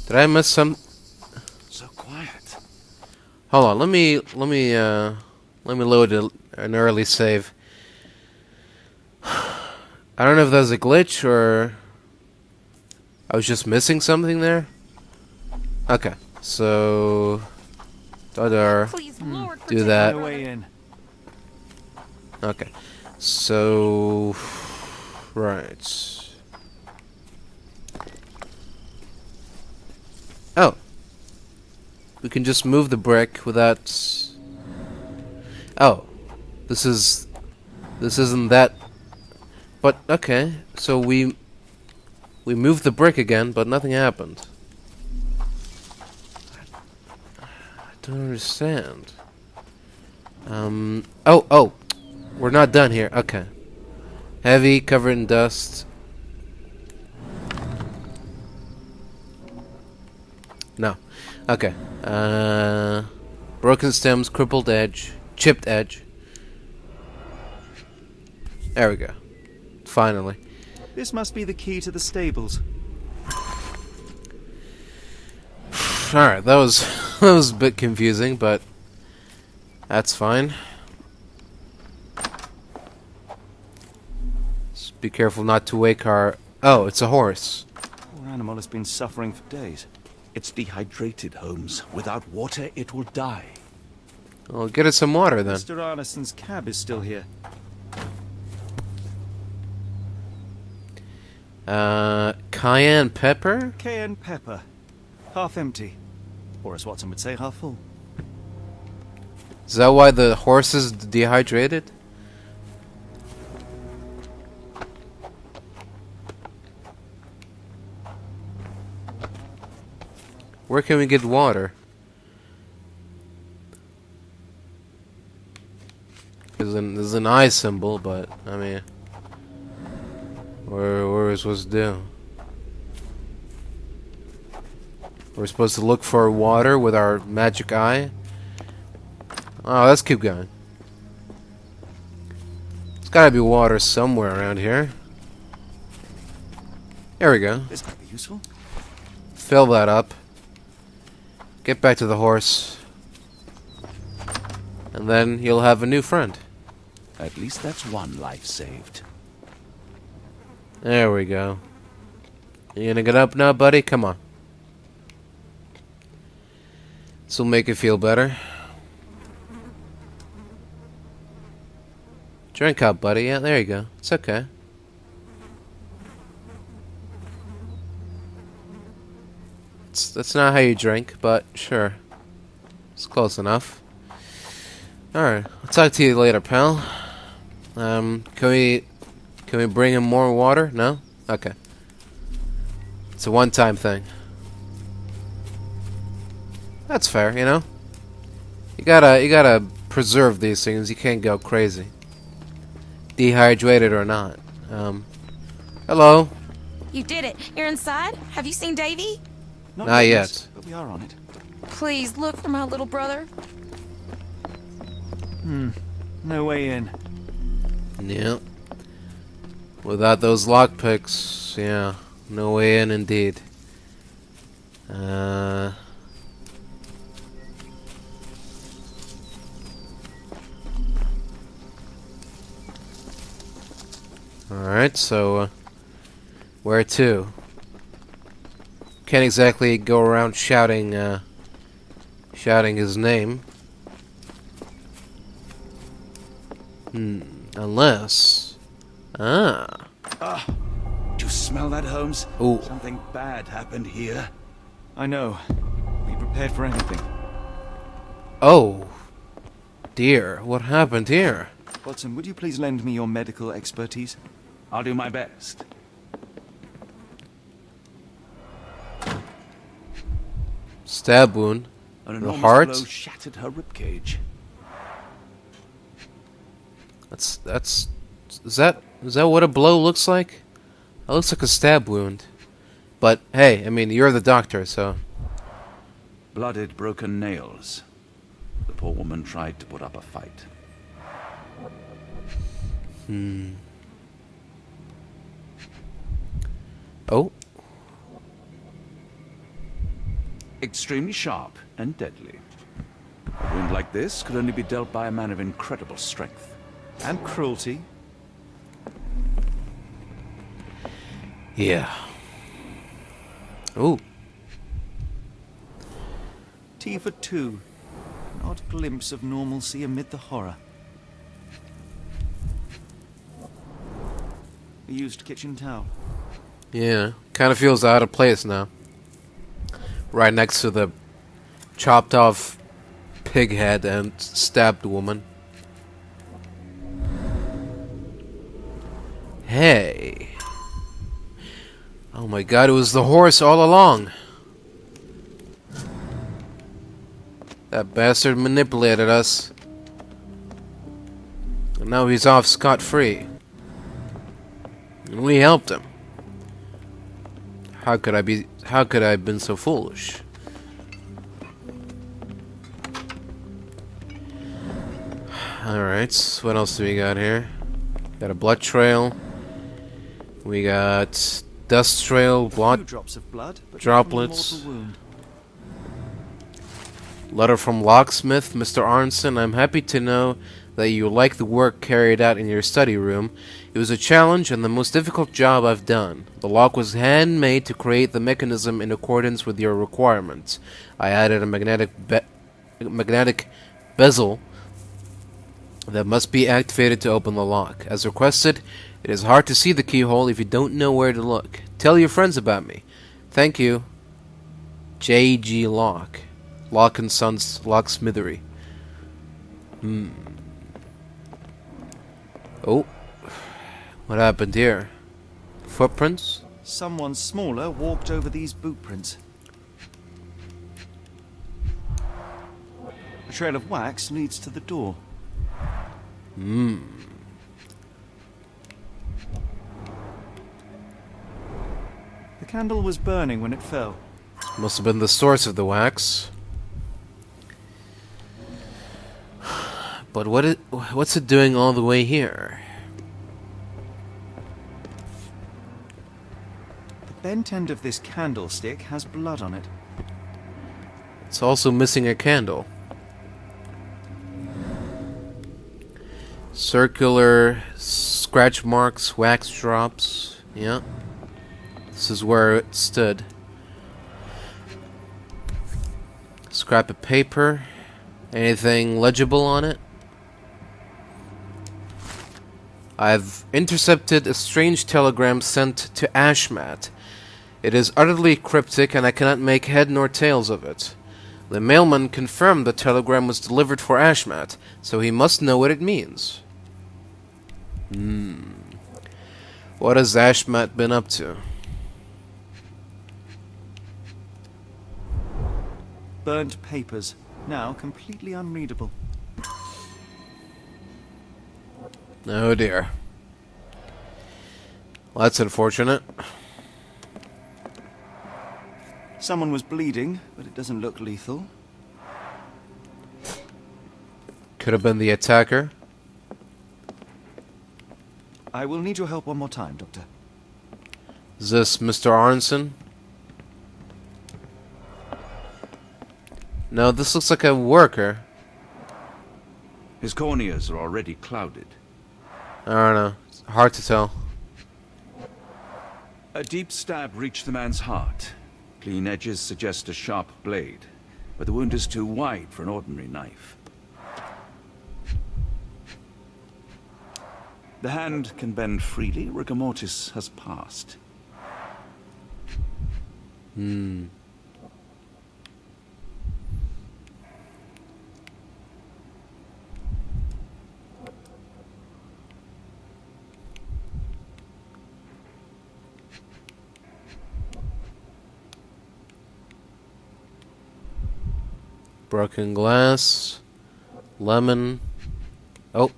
Did I miss some? So quiet. Hold on, let me load an early save. I don't know if that's a glitch or I was just missing something there. Okay, so do that. No way in. Okay, so right. Oh, we can just move the brick without. Oh, this isn't that. But okay, so we moved the brick again, but nothing happened. I don't understand. Oh, we're not done here. Okay. Heavy, covered in dust. No. Okay. Broken stems, crippled edge, chipped edge. There we go. Finally. This must be the key to the stables. Alright, that was that was a bit confusing, but that's fine. Just be careful not to wake our... Oh, it's a horse. Poor animal has been suffering for days. It's dehydrated, Holmes. Without water, it will die. Well, get it some water then. Mr. Arneson's cab is still here. Cayenne pepper? Cayenne pepper. Half empty. Or as Watson would say, half full. Is that why the horse is dehydrated? Where can we get water? There's an eye symbol, but I mean, where are we supposed to do? We're supposed to look for water with our magic eye. Oh, let's keep going. There's gotta be water somewhere around here. There we go. This might be useful. Fill that up. Get back to the horse. And then you'll have a new friend. At least that's one life saved. There we go. You gonna get up now, buddy? Come on. This'll make you feel better. Drink up, buddy. Yeah, there you go. It's okay. That's not how you drink, but sure. It's close enough. Alright, I'll talk to you later, pal. Can we bring him more water? No? Okay. It's a one-time thing. That's fair, you know? You gotta preserve these things. You can't go crazy. Dehydrated or not. Hello? You did it. You're inside? Have you seen Davy? Not yet. But we are on it. Please look for my little brother. No way in. Yep. Without those lockpicks, yeah. No way in indeed. Alright, so where to? Can't exactly go around shouting his name. Unless... Do you smell that, Holmes? Ooh. Something bad happened here. I know. Be prepared for anything. Oh. Dear, what happened here? Watson, would you please lend me your medical expertise? I'll do my best. Stab wound. An The enormous heart? blow shattered her ribcage. Is that what a blow looks like? It looks like a stab wound. But hey, I mean, you're the doctor, so... Blooded, broken nails. The poor woman tried to put up a fight. Oh. Extremely sharp and deadly. A wound like this could only be dealt by a man of incredible strength. And cruelty. Yeah. Ooh. Tea for two. An odd glimpse of normalcy amid the horror. A used kitchen towel. Yeah. Kind of feels out of place now. Right next to the chopped off pig head and stabbed woman. Hey. Oh my god, it was the horse all along. That bastard manipulated us. And now he's off scot-free. And we helped him. How could I have been so foolish? Alright, what else do we got here? Got a blood trail. We got dust trail, blood drops of blood, but droplets. not an mortal wound. Letter from locksmith, Mr. Arnson. I'm happy to know that you like the work carried out in your study room. It was a challenge and the most difficult job I've done. The lock was handmade to create the mechanism in accordance with your requirements. I added a magnetic bezel that must be activated to open the lock. As requested, it is hard to see the keyhole if you don't know where to look. Tell your friends about me. Thank you. J.G. Locke. Locke & Sons Locksmithery. Oh. What happened here? Footprints? Someone smaller walked over these boot prints. A trail of wax leads to the door. The candle was burning when it fell. Must have been the source of the wax. But what's it doing all the way here? The bent end of this candlestick has blood on it. It's also missing a candle. Circular scratch marks, wax drops. Yeah. This is where it stood. Scrap of paper. Anything legible on it? I've intercepted a strange telegram sent to Ashmat. It is utterly cryptic and I cannot make head nor tails of it. The mailman confirmed the telegram was delivered for Ashmat, so he must know what it means. What has Ashmat been up to? Burnt papers, now completely unreadable. Oh dear. Well, that's unfortunate. Someone was bleeding, but it doesn't look lethal. Could have been the attacker. I will need your help one more time, Doctor. Is this Mr. Arnson? No, this looks like a worker. His corneas are already clouded. I don't know. It's hard to tell. A deep stab reached the man's heart. Clean edges suggest a sharp blade, but the wound is too wide for an ordinary knife. The hand can bend freely. Rigor mortis has passed. Broken glass. Lemon. Oh.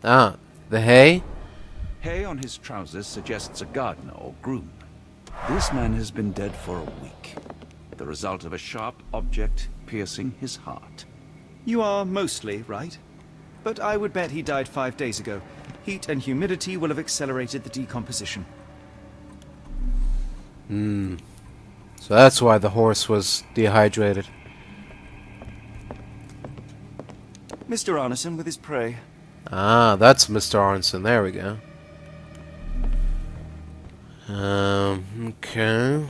Ah. The hay? Hay on his trousers suggests a gardener or groom. This man has been dead for a week. The result of a sharp object piercing his heart. You are mostly right, but I would bet he died 5 days ago. Heat and humidity will have accelerated the decomposition. So that's why the horse was dehydrated. Mr. Arneson with his prey. Ah, that's Mr. Arneson. There we go. Okay.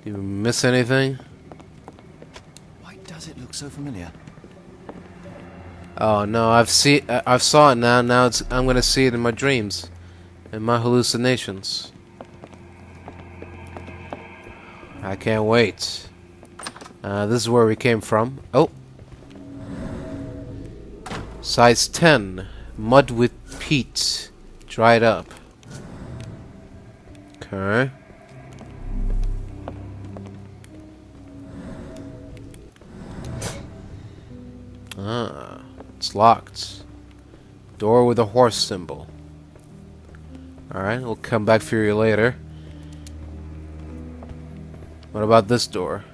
Did we miss anything? Why does it look so familiar? Oh no, I've saw it now. Now I'm gonna see it in my dreams, in my hallucinations. I can't wait. This is where we came from. Oh, size 10, mud with peat, dried up. Okay. Ah, it's locked. Door with a horse symbol. Alright, we'll come back for you later. What about this door?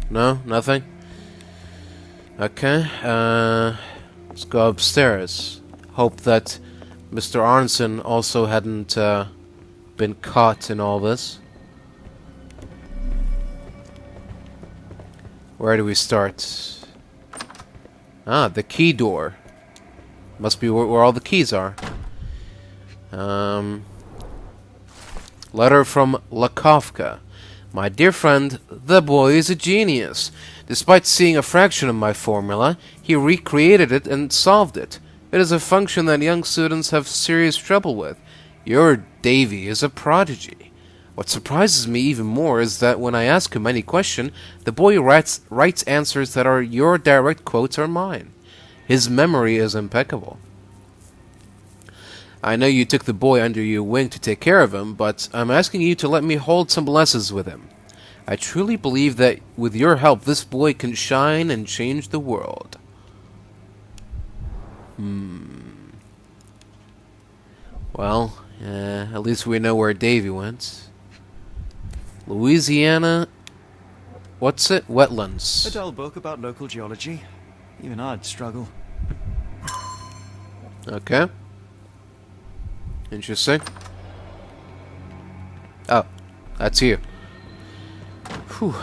No? Nothing? Okay, let's go upstairs. Hope that Mr. Arneson also hadn't been caught in all this. Where do we start? Ah, the key door. Must be where all the keys are. Letter from Lakovka. My dear friend, the boy is a genius. Despite seeing a fraction of my formula, he recreated it and solved it. It is a function that young students have serious trouble with. Your Davy is a prodigy. What surprises me even more is that when I ask him any question, the boy writes answers that are your direct quotes or mine. His memory is impeccable. I know you took the boy under your wing to take care of him, but I'm asking you to let me hold some lessons with him. I truly believe that with your help, this boy can shine and change the world. Well, at least we know where Davy went. Louisiana... What's it? Wetlands. A dull book about local geology. Even I'd struggle. Okay. Interesting. Oh, that's you. Whew.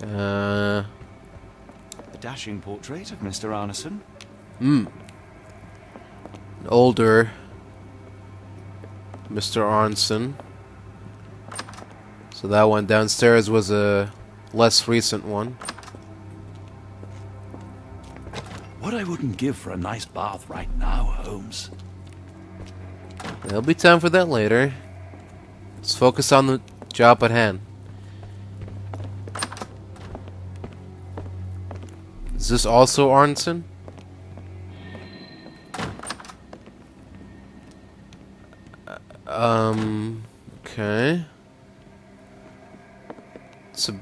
A dashing portrait of Mr. Arneson. An older Mr. Arneson. So that one downstairs was a less recent one. What I wouldn't give for a nice bath right now, Holmes. There'll be time for that later. Let's focus on the job at hand. Is this also Arneson? Okay. It's a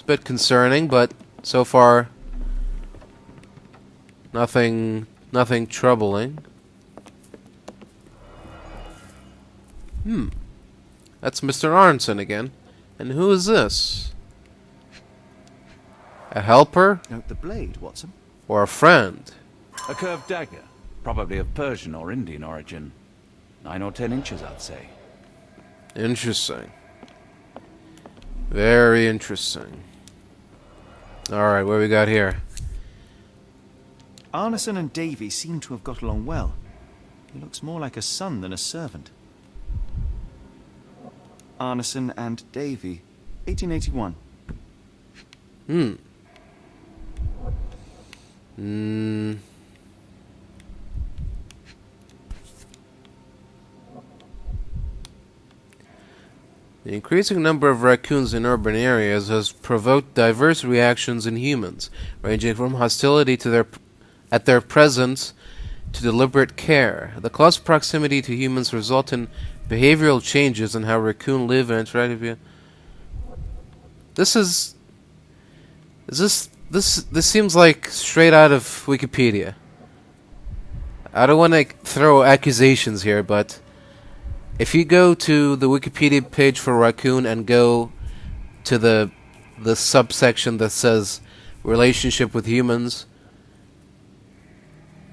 bit concerning, but so far nothing troubling. That's Mr. Arneson again. And who is this? A helper? Note the blade, Watson. Or a friend? A curved dagger, probably of Persian or Indian origin. 9 or 10 inches, I'd say. Interesting. Very interesting. Alright, what we got here? Arneson and Davy seem to have got along well. He looks more like a son than a servant. Arneson and Davy, 1881. The increasing number of raccoons in urban areas has provoked diverse reactions in humans, ranging from hostility to their presence to deliberate care. The close proximity to humans result in behavioral changes in how raccoon live and interact with. This seems like straight out of Wikipedia. I don't want to throw accusations here, but if you go to the Wikipedia page for raccoon and go to the subsection that says relationship with humans,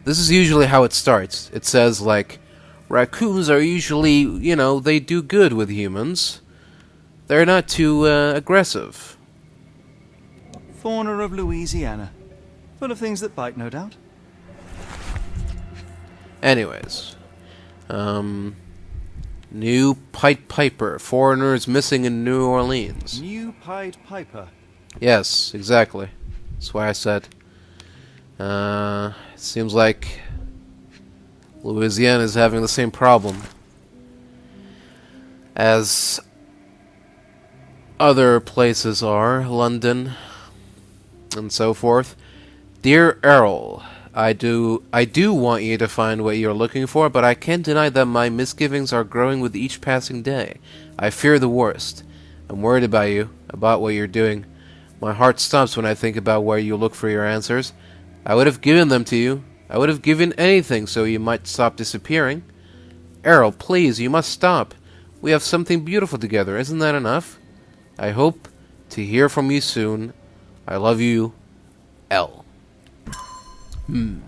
This is usually how it starts. It says, like, raccoons are usually, you know, they do good with humans. They're not too aggressive. Fauna of Louisiana. Full of things that bite, no doubt. Anyways. New Pied Piper. Foreigners missing in New Orleans. New Pied Piper. Yes, exactly. That's why I said. Seems like Louisiana is having the same problem as other places are, London and so forth. Dear Errol, I do want you to find what you're looking for, but I can't deny that my misgivings are growing with each passing day. I fear the worst. I'm worried about you, about what you're doing. My heart stops when I think about where you look for your answers. I would have given them to you. I would have given anything so you might stop disappearing. Errol, please, you must stop. We have something beautiful together. Isn't that enough? I hope to hear from you soon. I love you, L. Now,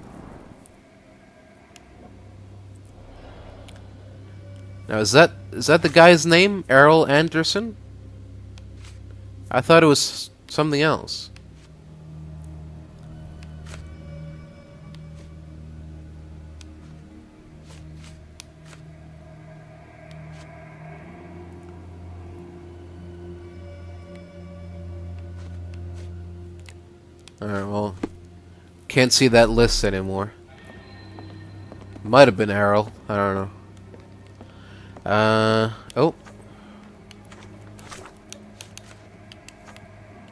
is that the guy's name? Errol Anderson? I thought it was something else. Alright, well, can't see that list anymore. Might have been Errol. I don't know. Oh.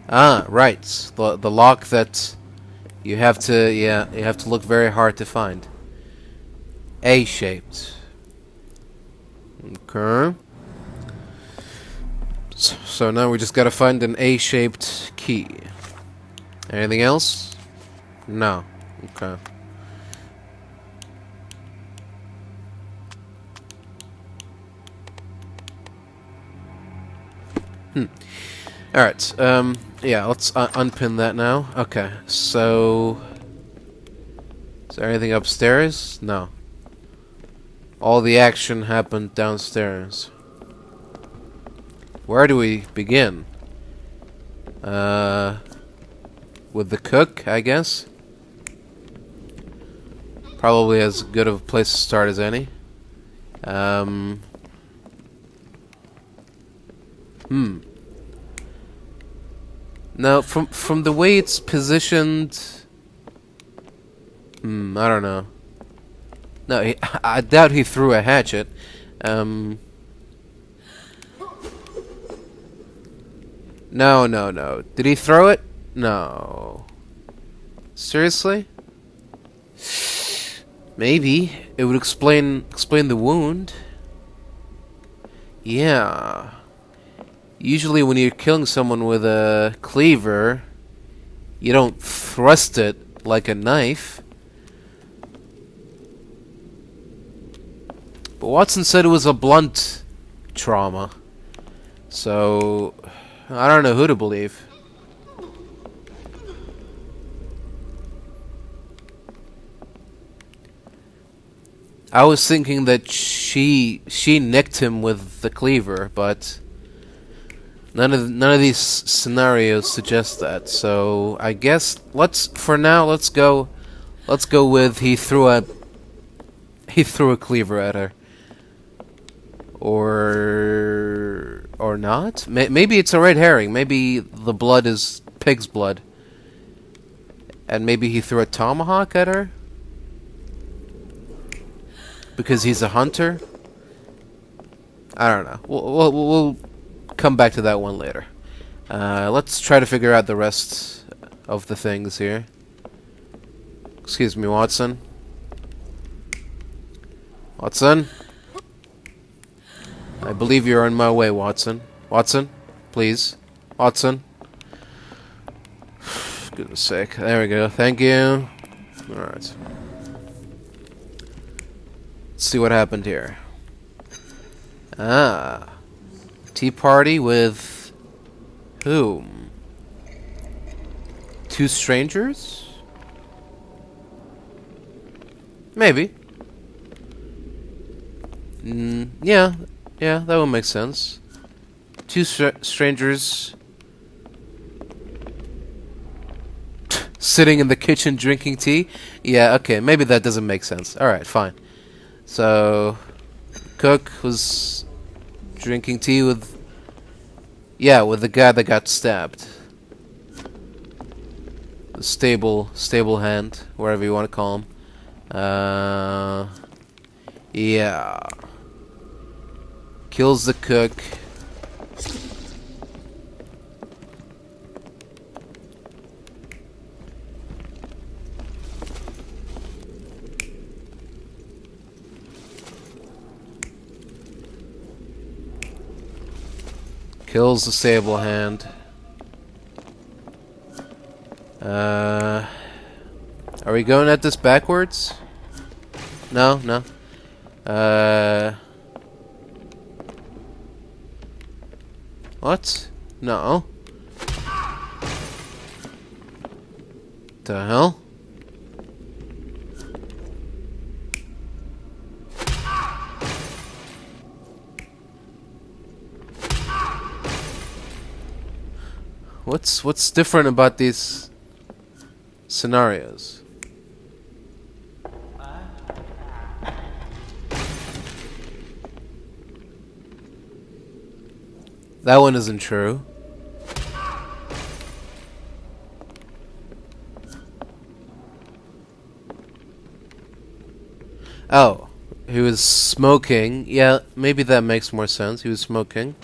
Ah, right. The lock that you have to, you have to look very hard to find. A-shaped. Okay. So now we just gotta find an A-shaped key. Anything else? No. Okay. Alright, yeah, let's unpin that now. Okay, so... Is there anything upstairs? No. All the action happened downstairs. Where do we begin? With the cook, I guess? Probably as good of a place to start as any. Now, from the way it's positioned... I don't know. No, I doubt he threw a hatchet. No. Did he throw it? No. Seriously? Maybe. It would explain the wound. Yeah. Usually when you're killing someone with a cleaver, you don't thrust it like a knife. But Watson said it was a blunt trauma. So, I don't know who to believe. I was thinking that she nicked him with the cleaver, but none of these scenarios suggest that. So I guess let's go with he threw a cleaver at her, or not. Maybe it's a red herring. Maybe the blood is pig's blood, and maybe he threw a tomahawk at her. Because he's a hunter? I don't know. We'll come back to that one later. Let's try to figure out the rest of the things here. Excuse me, Watson. Watson? I believe you're on my way, Watson. Watson? Please. Watson? Goodness sake. There we go. Thank you. Alright. See what happened here. Ah. Tea party with whom? Two strangers? Maybe. Yeah, that would make sense. Two strangers sitting in the kitchen drinking tea. Yeah, okay, maybe that doesn't make sense. Alright, fine. So, cook was drinking tea with... Yeah, with the guy that got stabbed. The stable hand, wherever you want to call him. Yeah. Kills the cook. Kills the stable hand. Are we going at this backwards? No. What? No. The hell? What's different about these scenarios? That one isn't true. Oh, he was smoking. Yeah, maybe that makes more sense. He was smoking.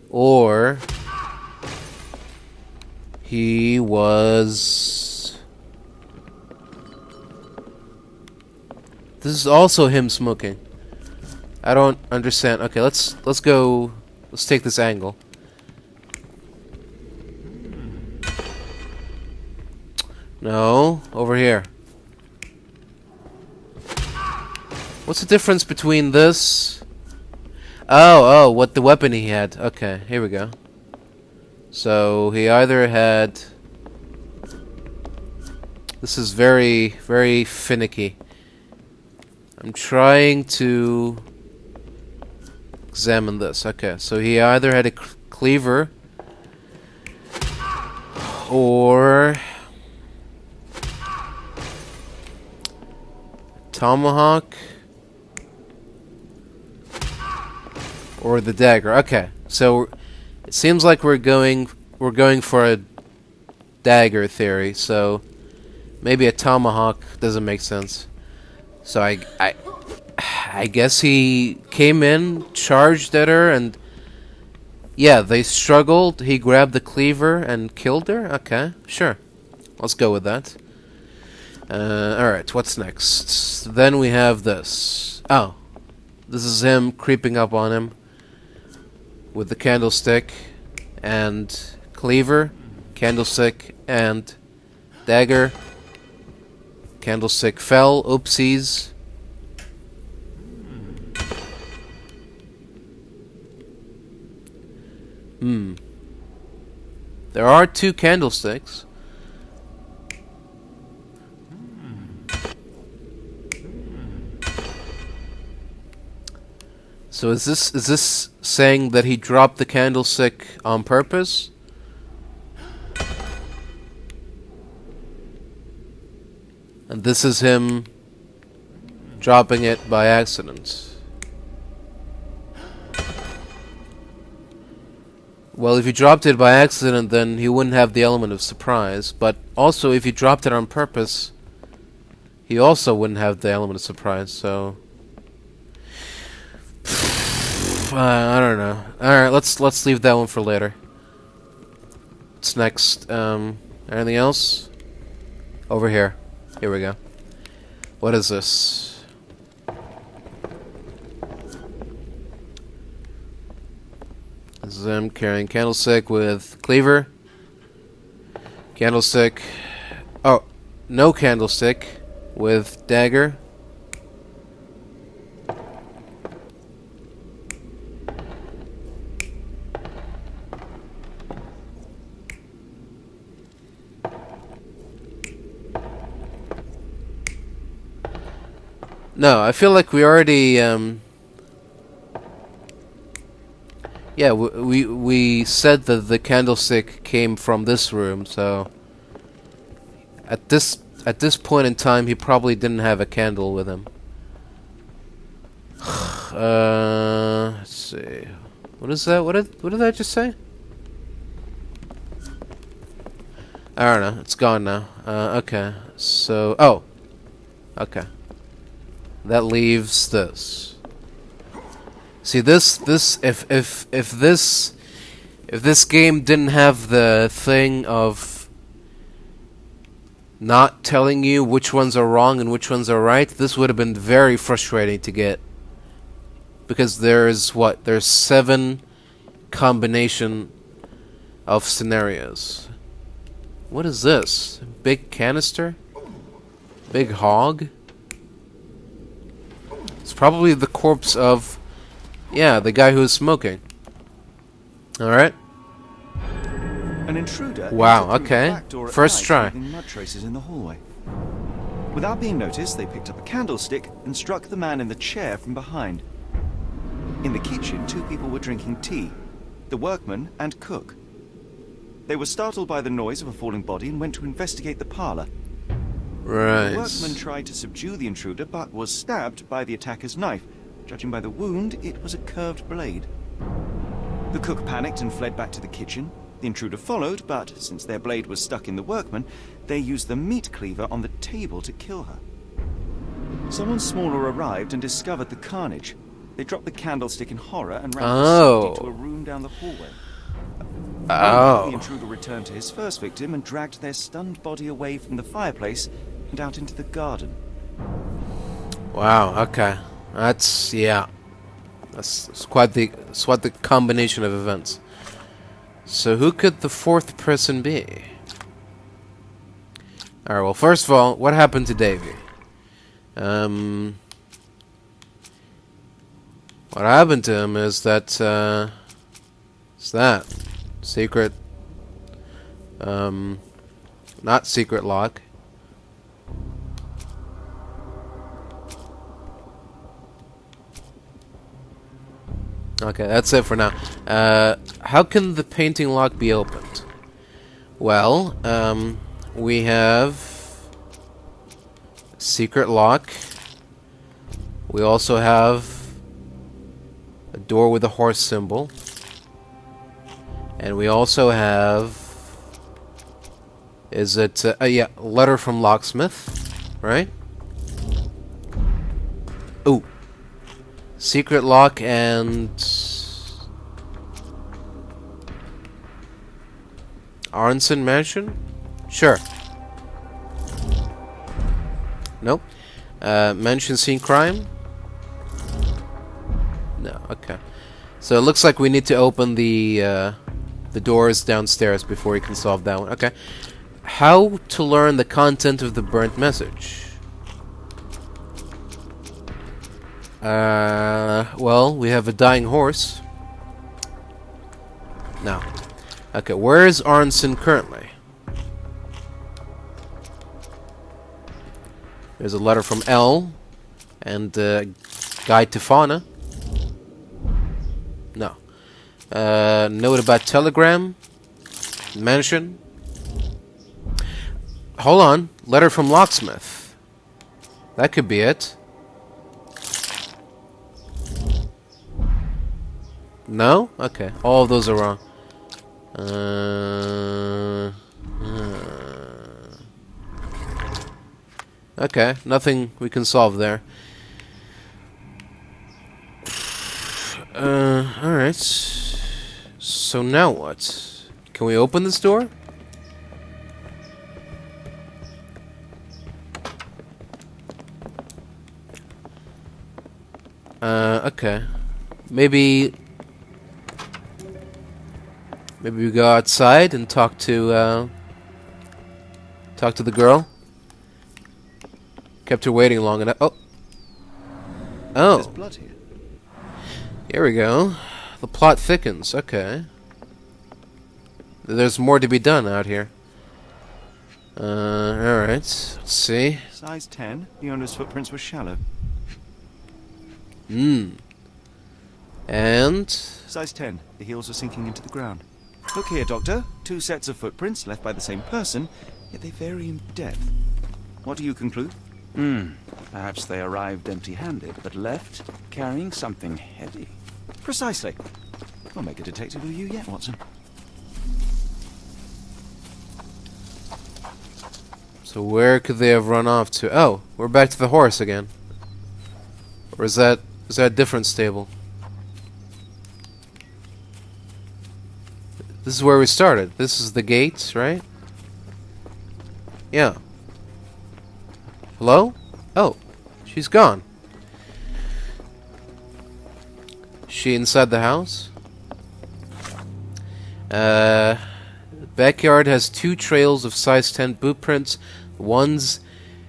Or he was... This is also him smoking. I don't understand. Okay, let's go. Let's take this angle. No, over here. What's the difference between this? Oh, what the weapon he had. Okay, here we go. So he either had... This is very, very finicky. I'm trying to examine this. Okay, so he either had a cleaver or tomahawk or the dagger. Okay, so it seems like we're going for a dagger theory. So maybe a tomahawk doesn't make sense. So I guess he came in, charged at her, and yeah, they struggled. He grabbed the cleaver and killed her. Okay, sure, let's go with that. Alright, what's next? Then we have this. Oh, this is him creeping up on him with the candlestick and cleaver, candlestick and dagger. Candlestick fell. Oopsies. There are two candlesticks. So is this saying that he dropped the candlestick on purpose? And this is him dropping it by accident. Well, if he dropped it by accident, then he wouldn't have the element of surprise. But also, if he dropped it on purpose, he also wouldn't have the element of surprise. So I don't know. All right, let's leave that one for later. What's next? Anything else? Over here. Here we go. What is this? This is him carrying candlestick with cleaver. Candlestick. Oh, no candlestick with dagger. No, I feel like we already, yeah, we said that the candlestick came from this room, so at this point in time, he probably didn't have a candle with him. Let's see. What is that? What did I just say? I don't know. It's gone now. Okay. So, oh. Okay. That leaves this. See, if this game didn't have the thing of not telling you which ones are wrong and which ones are right, this would have been very frustrating to get. Because there's 7 combination of scenarios. What is this? Big canister? Big hog? It's probably the corpse of, yeah, the guy who was smoking. Alright. An intruder. Wow, okay. First try. Mud traces in the hallway. Without being noticed, they picked up a candlestick and struck the man in the chair from behind. In the kitchen, 2 people were drinking tea. The workman and cook. They were startled by the noise of a falling body and went to investigate the parlor. Right. The workman tried to subdue the intruder, but was stabbed by the attacker's knife. Judging by the wound, it was a curved blade. The cook panicked and fled back to the kitchen. The intruder followed, but since their blade was stuck in the workman, they used the meat cleaver on the table to kill her. Someone smaller arrived and discovered the carnage. They dropped the candlestick in horror and ran for safety to a room down the hallway. The intruder returned to his first victim and dragged their stunned body away from the fireplace and out into the garden. Wow, okay. That's, yeah. That's quite the combination of events. So who could the 4th person be? Alright, well, first of all, what happened to Davy? What happened to him is that, secret, not secret lock. Okay, that's it for now. How can the painting lock be opened? Well, we have secret lock. We also have a door with a horse symbol. And we also have... Is it... yeah, letter from locksmith. Right? Ooh. Secret lock and... Aronson Mansion? Sure. Nope. Mansion scene crime? No, okay. So it looks like we need to open the doors downstairs before we can solve that one. Okay. How to learn the content of the burnt message? Well, we have a dying horse. No. Okay, where is Aronson currently? There's a letter from L and Guy Tefana. No. Note about telegram. Mansion. Hold on. Letter from locksmith. That could be it. No? Okay. All of those are wrong. Okay. Nothing we can solve there. Alright. So now what? Can we open this door? Okay. Maybe we go outside and talk to the girl. Kept her waiting long enough. Oh. There's blood here. Here we go. The plot thickens. Okay. There's more to be done out here. Alright. Let's see. Size 10. The owner's footprints were shallow. And... Size 10. The heels are sinking into the ground. Look here, Doctor. 2 sets of footprints left by the same person, yet they vary in depth. What do you conclude? Perhaps they arrived empty-handed, but left carrying something heavy. Precisely. We'll make a detective of you yet, Watson. So where could they have run off to? Oh, we're back to the horse again. Or is that a different stable? This is where we started. This is the gates, right? Yeah. Hello? Oh, she's gone. She inside the house? Backyard has 2 trails of size 10 boot prints. One's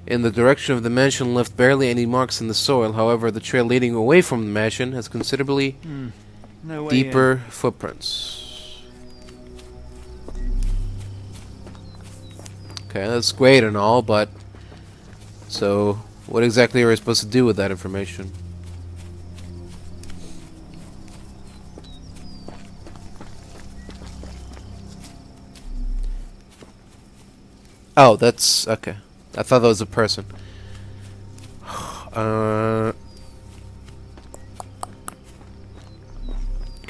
in the direction of the mansion left barely any marks in the soil. However, the trail leading away from the mansion has considerably deeper footprints. Okay, that's great and all, but... So, what exactly are we supposed to do with that information? Oh, that's... okay. I thought that was a person. Can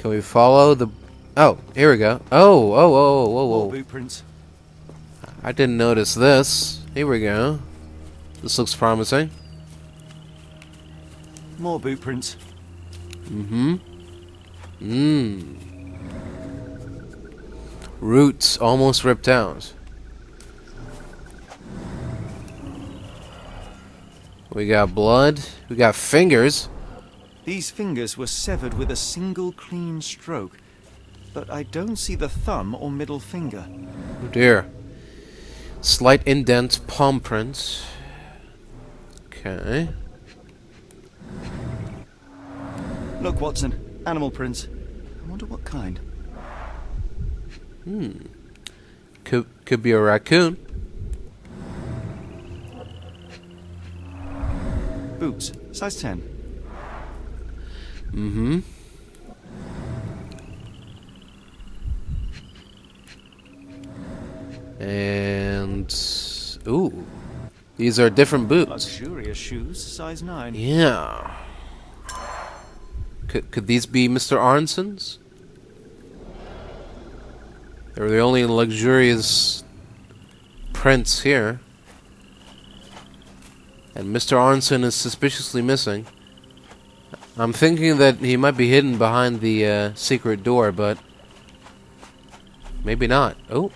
we follow the... Oh, here we go. Oh, whoa. More boot prints. I didn't notice this. Here we go. This looks promising. More boot prints. Roots almost ripped out. We got blood. We got fingers. These fingers were severed with a single clean stroke, but I don't see the thumb or middle finger. Oh dear. Slight indent palm print. Okay. Look, Watson. Animal prints. I wonder what kind. Could be a raccoon. Boots. Size 10. And... ooh. These are different boots. Luxurious shoes. Size 9. Yeah. Could these be Mr. Arnson's? They're the only luxurious prints here. And Mr. Arnson is suspiciously missing. I'm thinking that he might be hidden behind the secret door, but maybe not. Oh.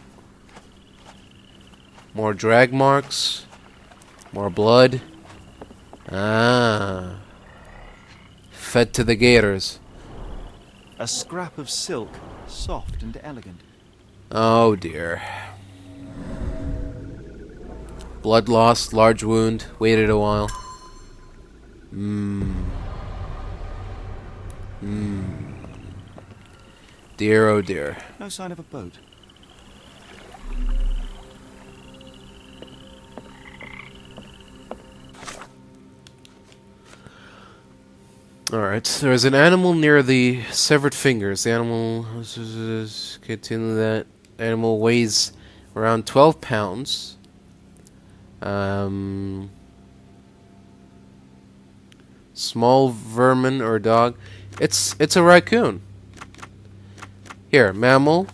More drag marks. More blood. Ah. Fed to the gators. A scrap of silk, soft and elegant. Oh dear. Blood lost, large wound, waited a while. Dear, oh dear. No sign of a boat. Alright, there's an animal near the severed fingers. The animal... continue that. Animal weighs around 12 pounds. Small vermin or dog. It's a raccoon. Here, mammal.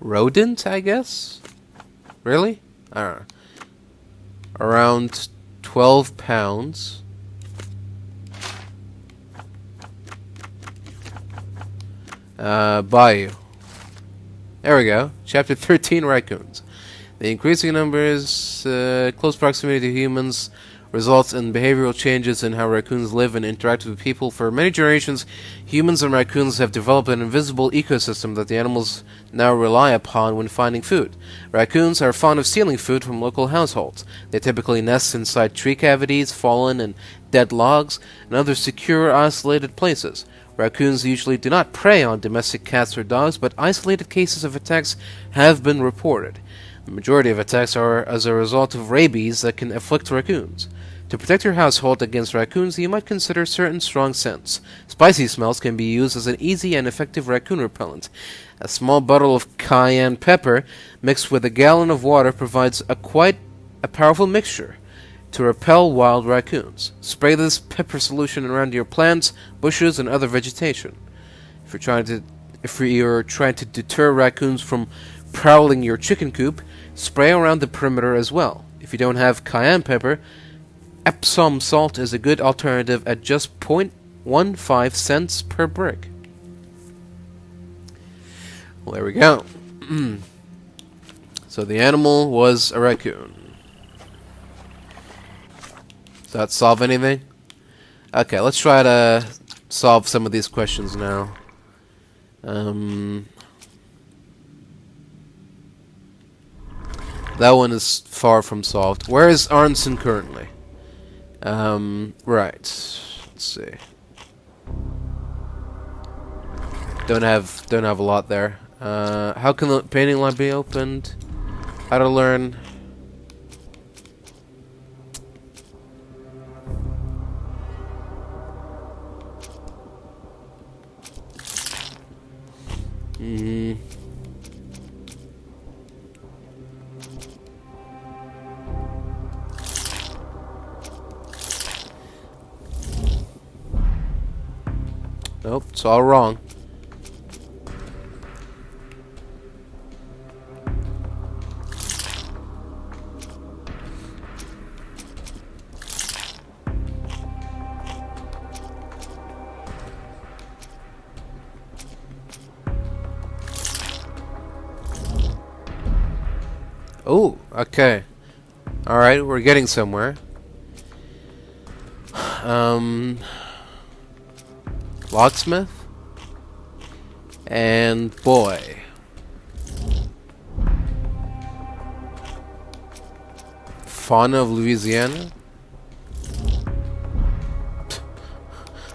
Rodent, I guess? Really? I don't know. Around 12 pounds. Bayou. There we go. Chapter 13, Raccoons. The increasing numbers, close proximity to humans results in behavioral changes in how raccoons live and interact with people. For many generations, humans and raccoons have developed an invisible ecosystem that the animals now rely upon when finding food. Raccoons are fond of stealing food from local households. They typically nest inside tree cavities, fallen and dead logs, and other secure, isolated places. Raccoons usually do not prey on domestic cats or dogs, but isolated cases of attacks have been reported. The majority of attacks are as a result of rabies that can afflict raccoons. To protect your household against raccoons, you might consider certain strong scents. Spicy smells can be used as an easy and effective raccoon repellent. A small bottle of cayenne pepper mixed with a gallon of water provides quite a powerful mixture to repel wild raccoons. Spray this pepper solution around your plants, bushes, and other vegetation. If you're trying to deter raccoons from prowling your chicken coop, spray around the perimeter as well. If you don't have cayenne pepper, Epsom salt is a good alternative at just 0.15 cents per brick. Well, there we go. So the animal was a raccoon. Does that solve anything? Okay, let's try to solve some of these questions now. That one is far from solved. Where is Arnson currently? Right. Let's see. Don't have a lot there. How can the painting lab be opened? How to learn. Nope, it's all wrong. Oh, okay. Alright, we're getting somewhere. Locksmith and boy. Fauna of Louisiana.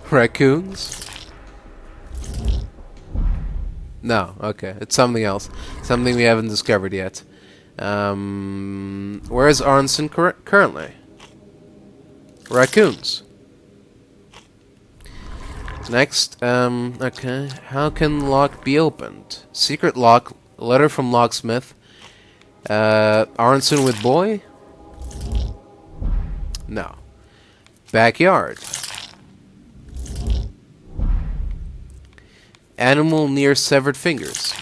Raccoons. No, okay, it's something else. Something we haven't discovered yet. Where is Arnson currently? Raccoons. Next, okay. How can lock be opened? Secret lock, letter from locksmith. Arnson with boy? No. Backyard. Animal near severed fingers.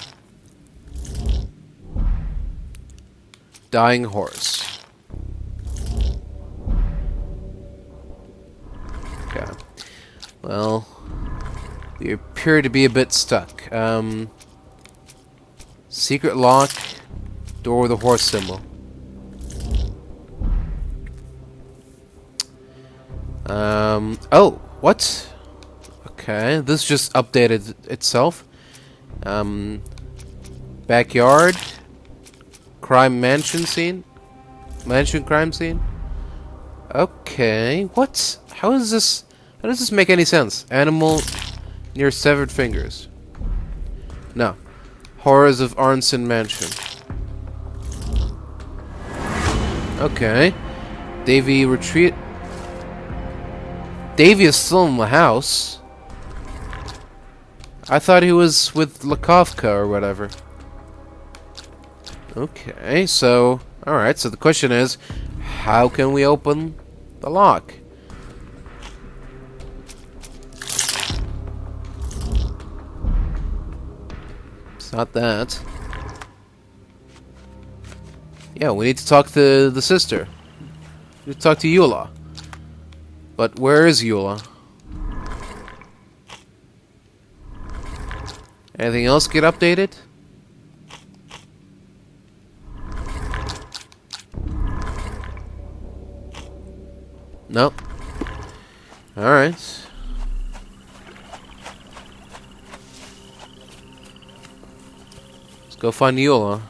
Dying horse. Okay. Well, we appear to be a bit stuck. Secret lock. Door with a horse symbol. Oh, what? Okay, this just updated itself. Backyard. Crime mansion scene? Mansion crime scene? Okay, what? How does this make any sense? Animal near severed fingers. No. Horrors of Arnson Mansion. Okay. Davy retreat. Davy is still in the house. I thought he was with Lakovka or whatever. Okay, so... Alright, so the question is, how can we open the lock? It's not that. Yeah, we need to talk to the sister. We need to talk to Eula. But where is Eula? Anything else get updated? Nope. Alright. Let's go find Eula.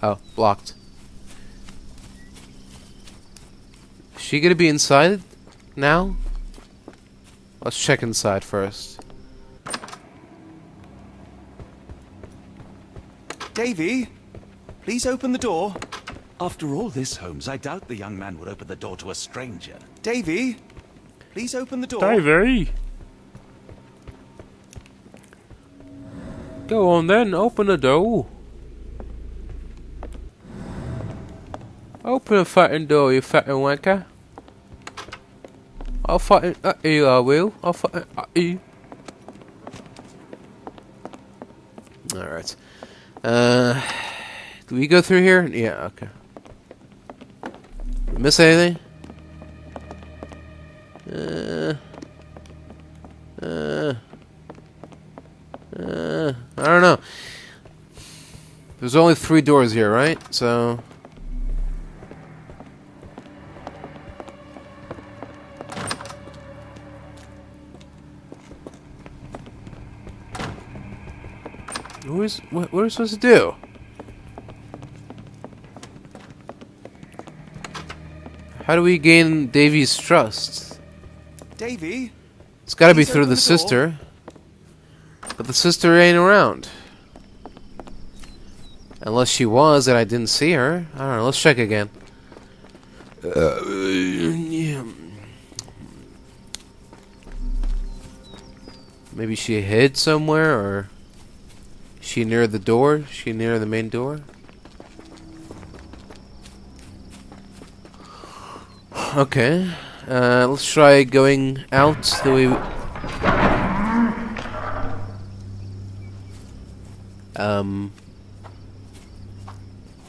Oh, blocked. she gonna be inside now? Let's check inside first. Davy, please open the door. After all this, Holmes, I doubt the young man would open the door to a stranger. Davy, please open the door. Davy! Go on then, open the door. Open the fucking door, you fucking wanker. I'll fucking you, I will. I'll fucking you. Alright. Do we go through here? Yeah, okay. Miss anything? I don't know. There's only 3 doors here, right? So... what are we supposed to do? How do we gain Davy's trust? Davy? It's gotta be through the sister. But the sister ain't around. Unless she was and I didn't see her. I don't know, let's check again. Yeah. Maybe she hid somewhere, or... She near the door? She near the main door? Okay. Let's try going out the way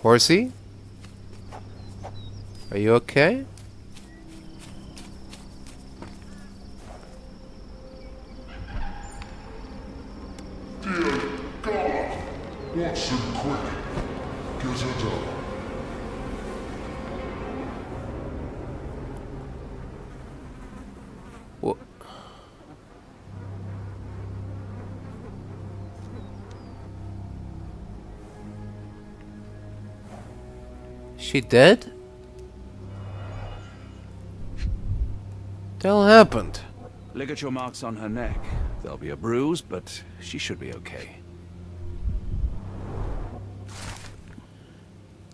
Horsey? Are you okay? Watson, quick. Get her down. What? She dead? What the hell happened? Ligature marks on her neck. There'll be a bruise, but she should be okay.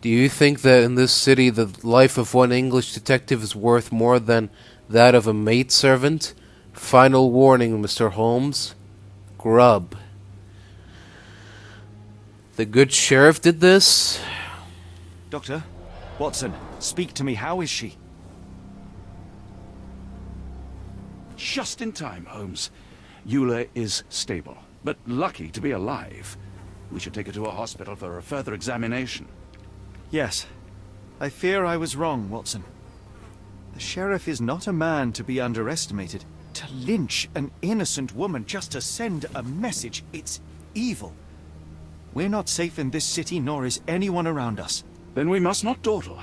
Do you think that in this city the life of one English detective is worth more than that of a maidservant? Final warning, Mr. Holmes. Grub. The good sheriff did this? Doctor, Watson, speak to me. How is she? Just in time, Holmes. Eula is stable, but lucky to be alive. We should take her to a hospital for a further examination. Yes. I fear I was wrong, Watson. The sheriff is not a man to be underestimated. To lynch an innocent woman just to send a message, it's evil. We're not safe in this city, nor is anyone around us. Then we must not dawdle.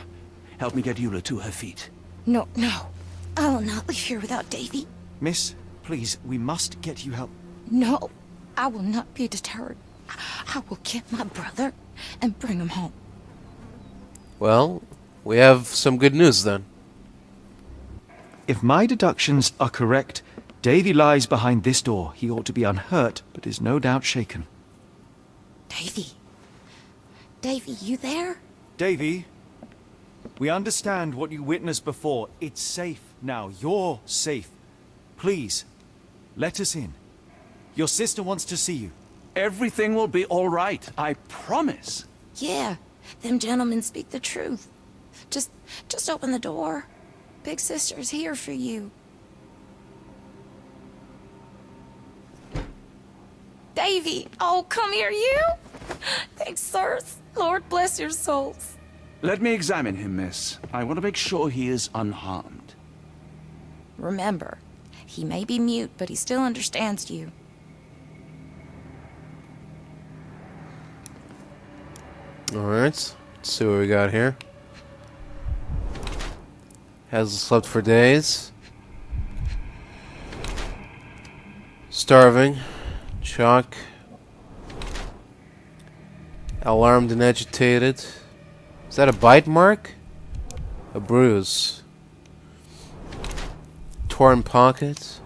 Help me get Eula to her feet. No, no. I will not leave here without Davy. Miss, please, we must get you help. No, I will not be deterred. I will get my brother and bring him home. Well, we have some good news then. If my deductions are correct, Davy lies behind this door. He ought to be unhurt, but is no doubt shaken. Davy? Davy, you there? Davy, we understand what you witnessed before. It's safe now. You're safe. Please, let us in. Your sister wants to see you. Everything will be all right, I promise. Yeah, them gentlemen speak the truth. Just open the door. Big sister's here for you. Davy! Oh, come here, you! Thanks, sirs. Lord bless your souls. Let me examine him, miss. I want to make sure he is unharmed. Remember, he may be mute, but he still understands you. Alright, let's see what we got here. Hasn't slept for days. Starving. Shock. Alarmed and agitated. Is that a bite mark? A bruise. Torn pocket.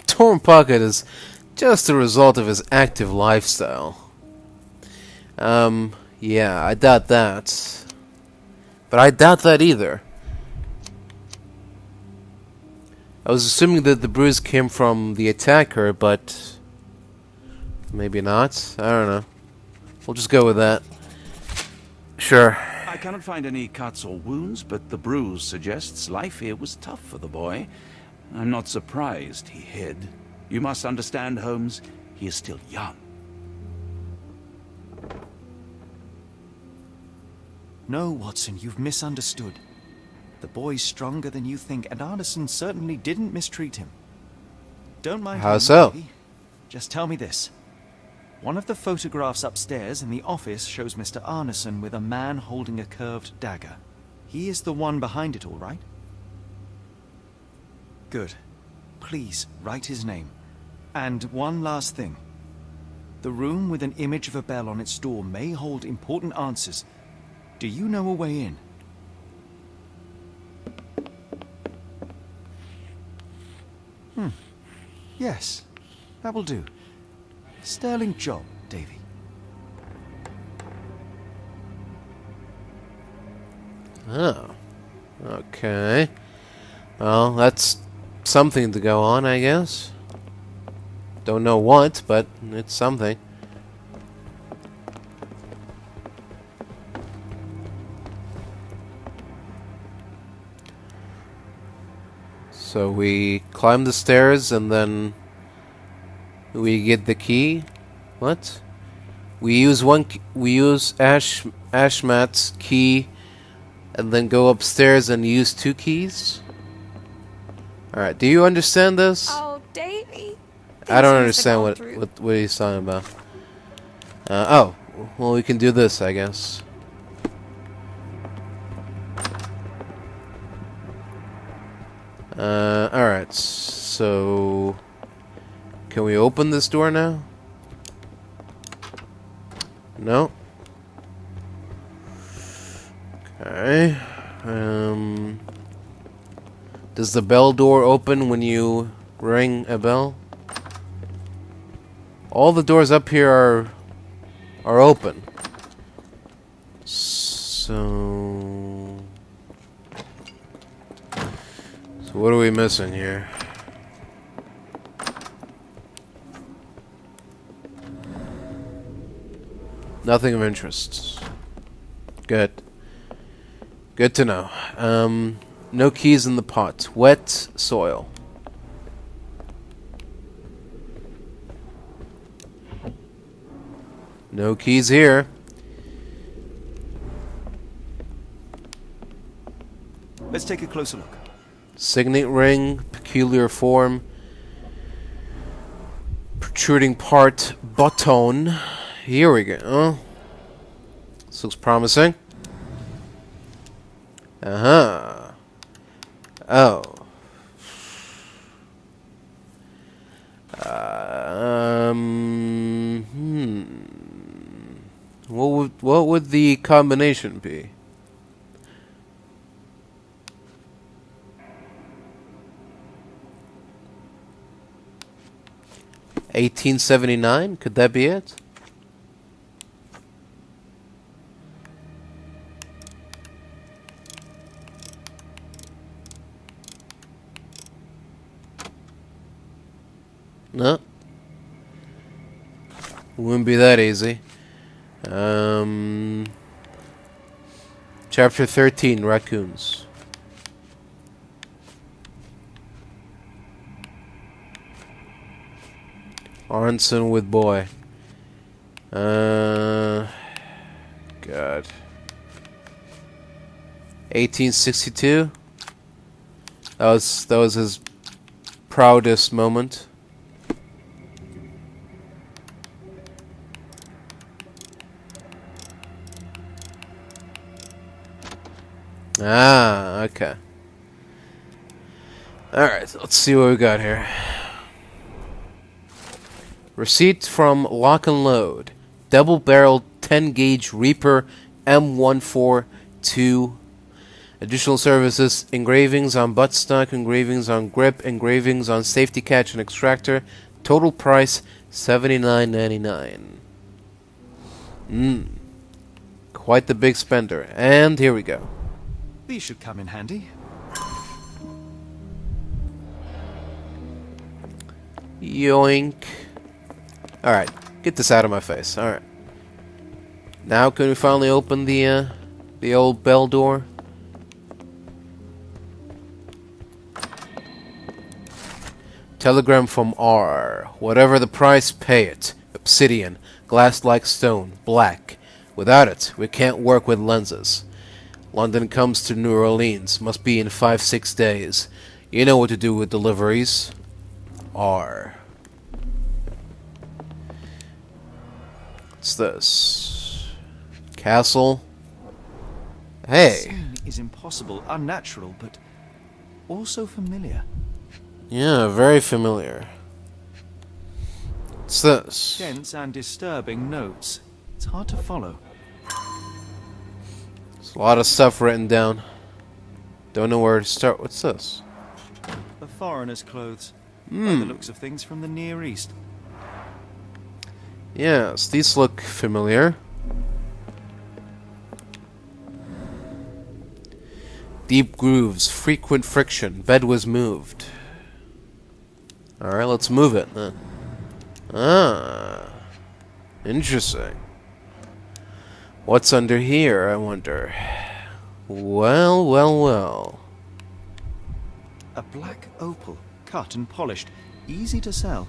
Torn pocket is just a result of his active lifestyle. Yeah, I doubt that. But I doubt that either. I was assuming that the bruise came from the attacker, but maybe not. I don't know. We'll just go with that. Sure. I cannot find any cuts or wounds, but the bruise suggests life here was tough for the boy. I'm not surprised he hid. You must understand, Holmes, he is still young. No, Watson, you've misunderstood. The boy's stronger than you think, and Arneson certainly didn't mistreat him. Don't mind How him, so? Davy. Just tell me this. One of the photographs upstairs in the office shows Mr. Arneson with a man holding a curved dagger. He is the one behind it, all right? Good. Please, write his name. And one last thing. The room with an image of a bell on its door may hold important answers. Do you know a way in? Yes, that will do. Sterling job, Davy. Oh. Okay. Well, that's something to go on, I guess. Don't know what, but it's something. So we climb the stairs and then we get the key. What? We use Ashmat's key and then go upstairs and use 2 keys? Alright, do you understand this? Oh, Davy. I don't understand what he's talking about. Oh, well we can do this, I guess. Alright, so... Can we open this door now? No. Okay. Does the bell door open when you ring a bell? All the doors up here are open. So what are we missing here? Nothing of interest. Good. Good to know. No keys in the pot. Wet soil. No keys here. Let's take a closer look. Signet ring, peculiar form, protruding part, button. Here we go. Oh. This looks promising. Uh-huh. Oh. What would the combination be? $18.79? Could that be it? No. Wouldn't be that easy. Chapter 13, Raccoons. Arneson with boy. God. 1862? That was his proudest moment. Ah, okay. Alright, let's see what we got here. Receipt from Lock and Load. Double-barreled 10-gauge Reaper M142. Additional services, engravings on buttstock, engravings on grip, engravings on safety catch and extractor. Total price, $79.99. Quite the big spender. And here we go. These should come in handy. Yoink. Alright, get this out of my face. Alright. Now can we finally open the old bell door? Telegram from R. Whatever the price, pay it. Obsidian. Glass-like stone. Black. Without it, we can't work with lenses. London comes to New Orleans. Must be in 5-6 days. You know what to do with deliveries. R. What's this? Castle. Hey. The scene is impossible, unnatural, but also familiar. Yeah, very familiar. What's this? Dense and disturbing notes. It's hard to follow. There's a lot of stuff written down. Don't know where to start. What's this? A foreigner's clothes. By the looks of things from the Near East. Yes, these look familiar. Deep grooves, frequent friction. Bed was moved. Alright, let's move it then. Ah. Interesting. What's under here, I wonder? Well, well, well. A black opal, cut and polished. Easy to sell.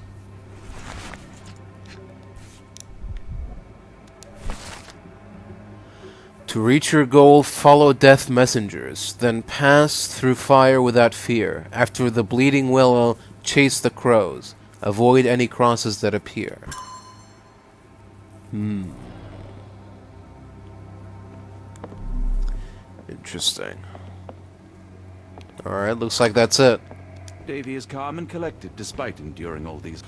To reach your goal, follow death messengers, then pass through fire without fear. After the bleeding willow, chase the crows. Avoid any crosses that appear. Interesting. Alright, looks like that's it. Davy is calm and collected despite enduring all these.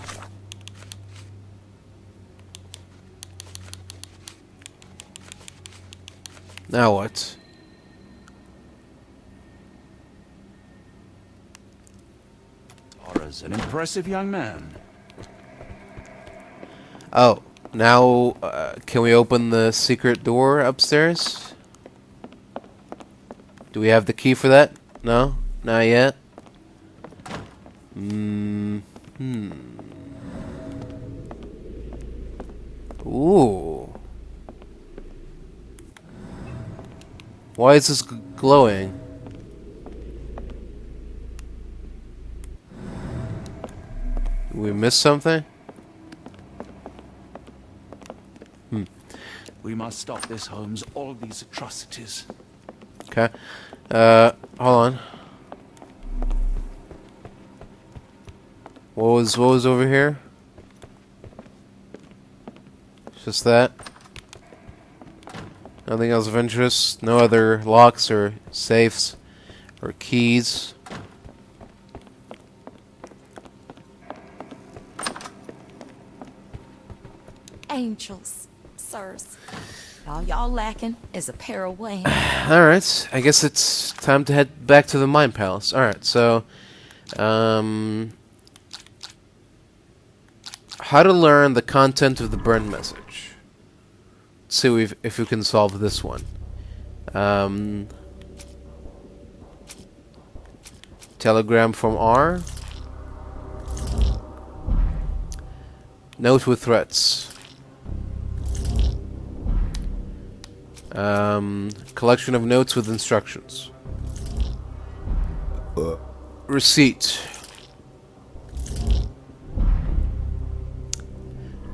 Now what? Horrors, an impressive young man. Oh, now can we open the secret door upstairs? Do we have the key for that? No? Not yet? Ooh. Why is this glowing? Did we miss something? We must stop this, Holmes. All these atrocities. Okay. Hold on. What was over here? Just that. Nothing else of interest. No other locks or safes or keys. Angels, sirs. All y'all lacking is a pair of wings. Alright, I guess it's time to head back to the Mine Palace. Alright, so how to learn the content of the burn message. Let's see if we can solve this one. Telegram from R. Note with threats. Collection of notes with instructions. Receipt.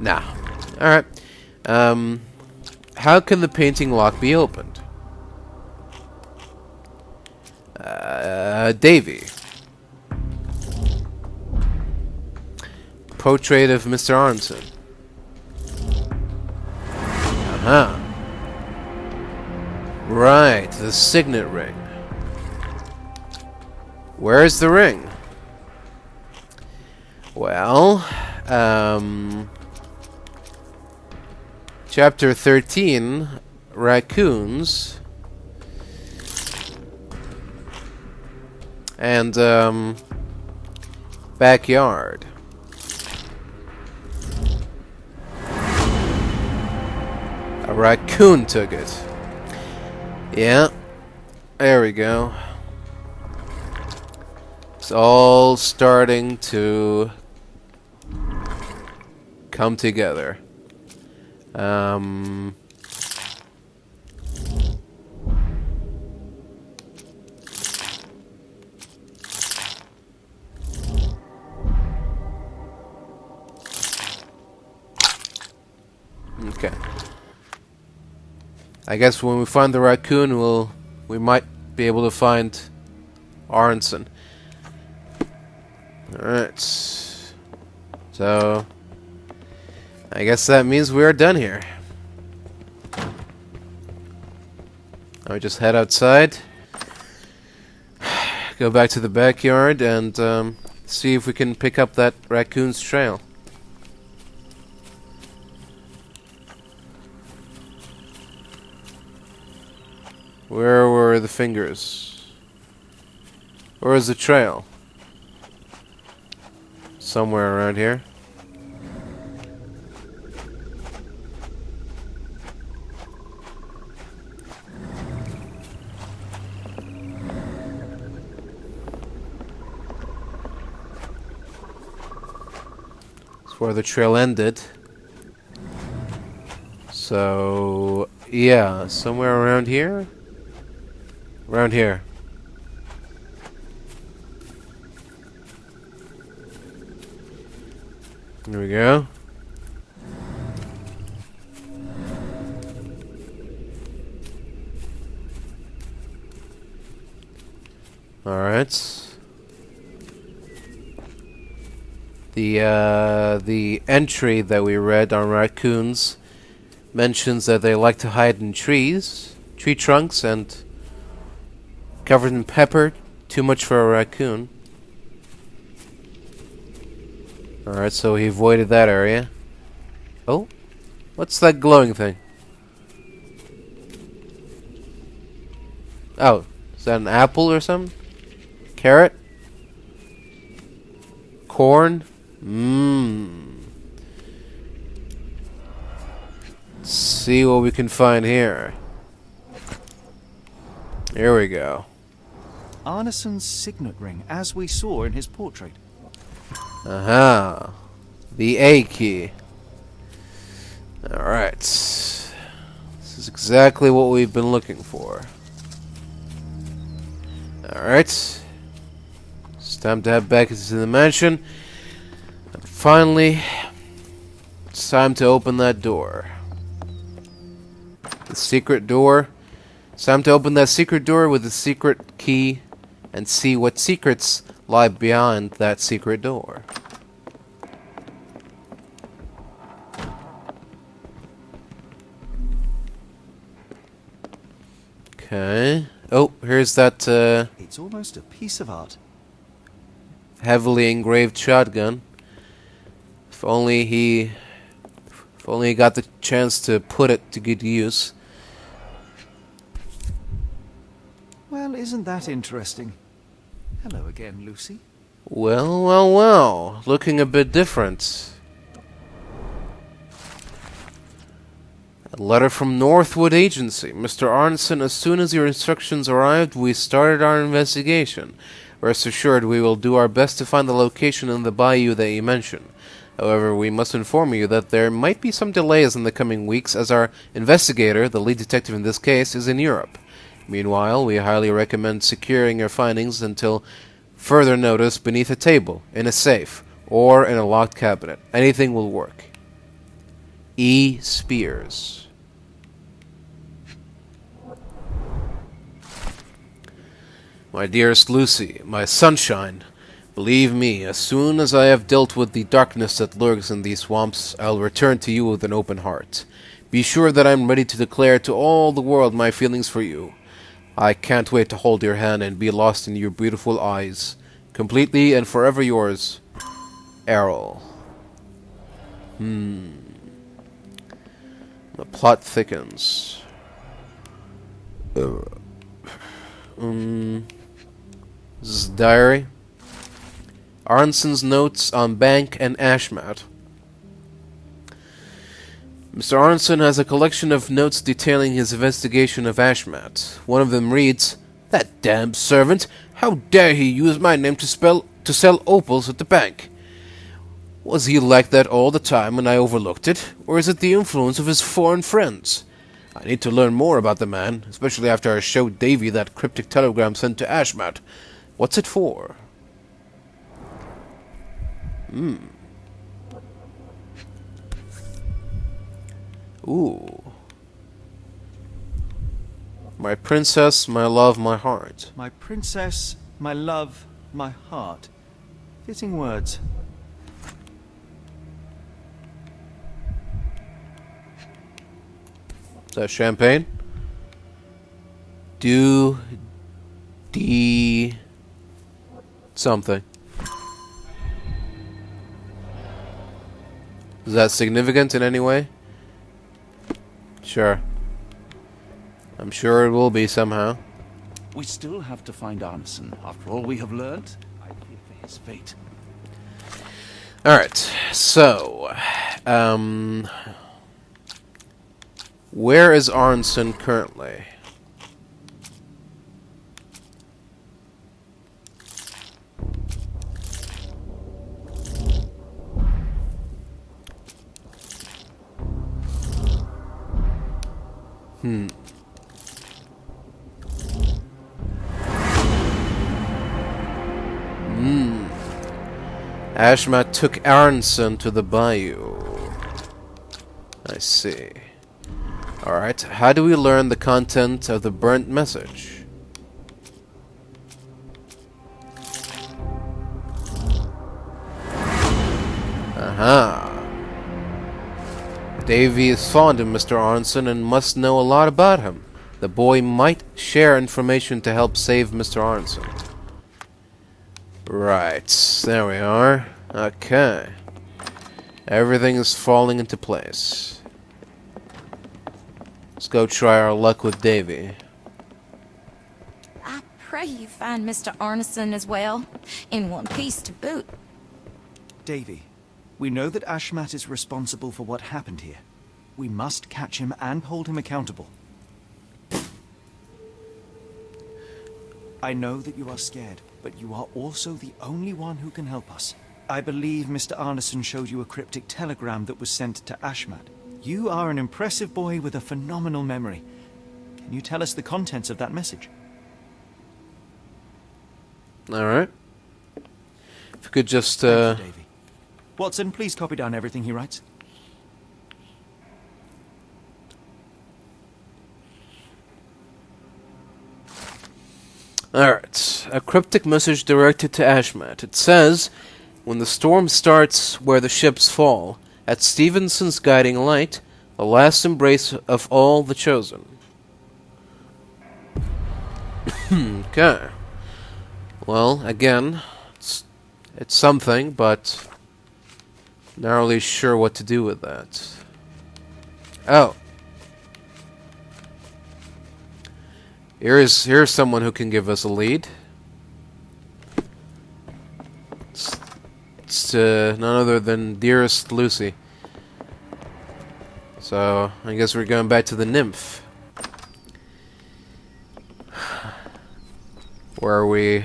Nah. Alright. How can the painting lock be opened? Davy. Portrait of Mr. Arnson. Uh-huh. Right, the signet ring. Where is the ring? Well, Chapter 13, Raccoons. And, Backyard. A raccoon took it. Yeah. There we go. It's all starting to come together. Okay. I guess when we find the raccoon, we might be able to find Aronson. Alright. So I guess that means we are done here. I'll just head outside, go back to the backyard, and see if we can pick up that raccoon's trail. Where were the fingers? Where is the trail? Somewhere around here. That's where the trail ended. So, yeah, somewhere around here? Around here. There we go. Alright. The entry that we read on raccoons mentions that they like to hide in trees, tree trunks, and covered in pepper. Too much for a raccoon. Alright, so he avoided that area. Oh? What's that glowing thing? Oh, is that an apple or something? Carrot? Corn? Mmm. Let's see what we can find here. Here we go. Arneson's signet ring, as we saw in his portrait. Aha. The A key. Alright. This is exactly what we've been looking for. Alright. It's time to head back into the mansion. And finally, it's time to open that door. The secret door. It's time to open that secret door with the secret key and see what secrets lie behind that secret door. Okay. Oh, here's that It's almost a piece of art. heavily engraved shotgun. If only he got the chance to put it to good use. Well, isn't that interesting? Hello again, Lucy. Well, well, well. Looking a bit different. A letter from Northwood Agency. Mr. Arneson, as soon as your instructions arrived, we started our investigation. Rest assured, we will do our best to find the location in the bayou that you mentioned. However, we must inform you that there might be some delays in the coming weeks, as our investigator, the lead detective in this case, is in Europe. Meanwhile, we highly recommend securing your findings until further notice beneath a table, in a safe, or in a locked cabinet. Anything will work. E. Spears. My dearest Lucy, my sunshine, believe me, as soon as I have dealt with the darkness that lurks in these swamps, I'll return to you with an open heart. Be sure that I'm ready to declare to all the world my feelings for you. I can't wait to hold your hand and be lost in your beautiful eyes. Completely and forever yours, Errol. The plot thickens. This is diary. Arnson's notes on Bank and Ashmat. Mr. Arnson has a collection of notes detailing his investigation of Ashmat. One of them reads, "That damned servant! How dare he use my name to sell opals at the bank? Was he like that all the time and I overlooked it? Or is it the influence of his foreign friends? I need to learn more about the man, especially after I showed Davy that cryptic telegram sent to Ashmat. What's it for?" Ooh. My princess, my love, my heart. My princess, my love, my heart. Fitting words. Is that champagne? Do... D... something. Is that significant in any way? Sure. I'm sure it will be somehow. We still have to find Arneson. After all we have learned, I fear for his fate. Alright, so... where is Arneson currently? Ashmat took Arneson to the Bayou. I see. Alright, how do we learn the content of the burnt message? Aha. Davy is fond of Mr. Arneson and must know a lot about him. The boy might share information to help save Mr. Arneson. Right, there we are. Okay. Everything is falling into place. Let's go try our luck with Davy. I pray you find Mr. Arneson as well, in one piece to boot. Davy, we know that Ashmat is responsible for what happened here. We must catch him and hold him accountable. I know that you are scared, but you are also the only one who can help us. I believe Mr. Arneson showed you a cryptic telegram that was sent to Ashmat. You are an impressive boy with a phenomenal memory. Can you tell us the contents of that message? Alright. If you could just, Thank you, Davy. Watson, please copy down everything he writes. Alright, a cryptic message directed to Ashmat. It says, "When the storm starts where the ships fall, at Stevenson's guiding light, the last embrace of all the chosen." Okay. Well, again, it's something, but not really sure what to do with that. Oh. Here's someone who can give us a lead. It's none other than Dearest Lucy. So, I guess we're going back to the nymph. Where we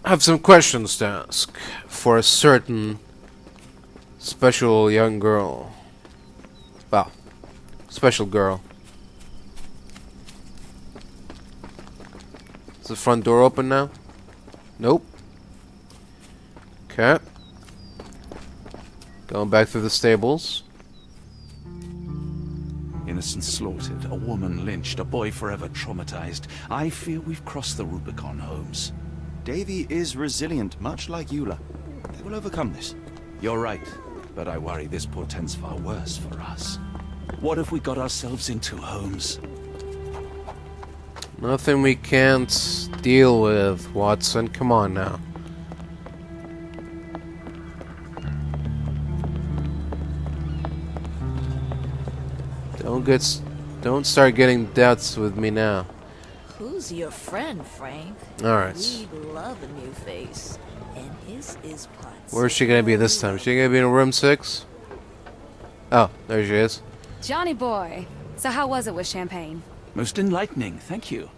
have some questions to ask for a certain special young girl. Well, special girl. Is the front door open now? Nope. Okay. Going back through the stables. Innocents slaughtered, a woman lynched, a boy forever traumatized. I fear we've crossed the Rubicon, Holmes. Davy is resilient, much like Eula. They will overcome this. You're right, but I worry this portends far worse for us. What have we got ourselves into, Holmes? Nothing we can't deal with, Watson. Come on now. Don't start getting doubts with me now. Who's your friend, Frank? Alright. We love a new face. And his is pots. Where's she gonna be this time? Is she gonna be in room 6? Oh, there she is. Johnny boy. So how was it with Champagne? Most enlightening, thank you.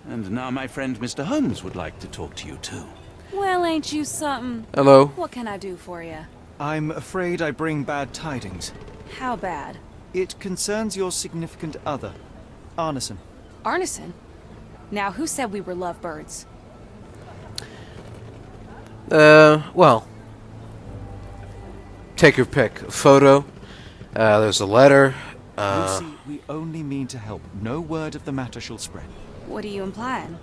And now my friend Mr. Holmes would like to talk to you too. Well, ain't you something? Hello. What can I do for you? I'm afraid I bring bad tidings. How bad? It concerns your significant other, Arneson. Arneson? Now, who said we were lovebirds? Well. Take your pick. A photo. There's a letter. Lucy, we only mean to help. No word of the matter shall spread. What are you implying?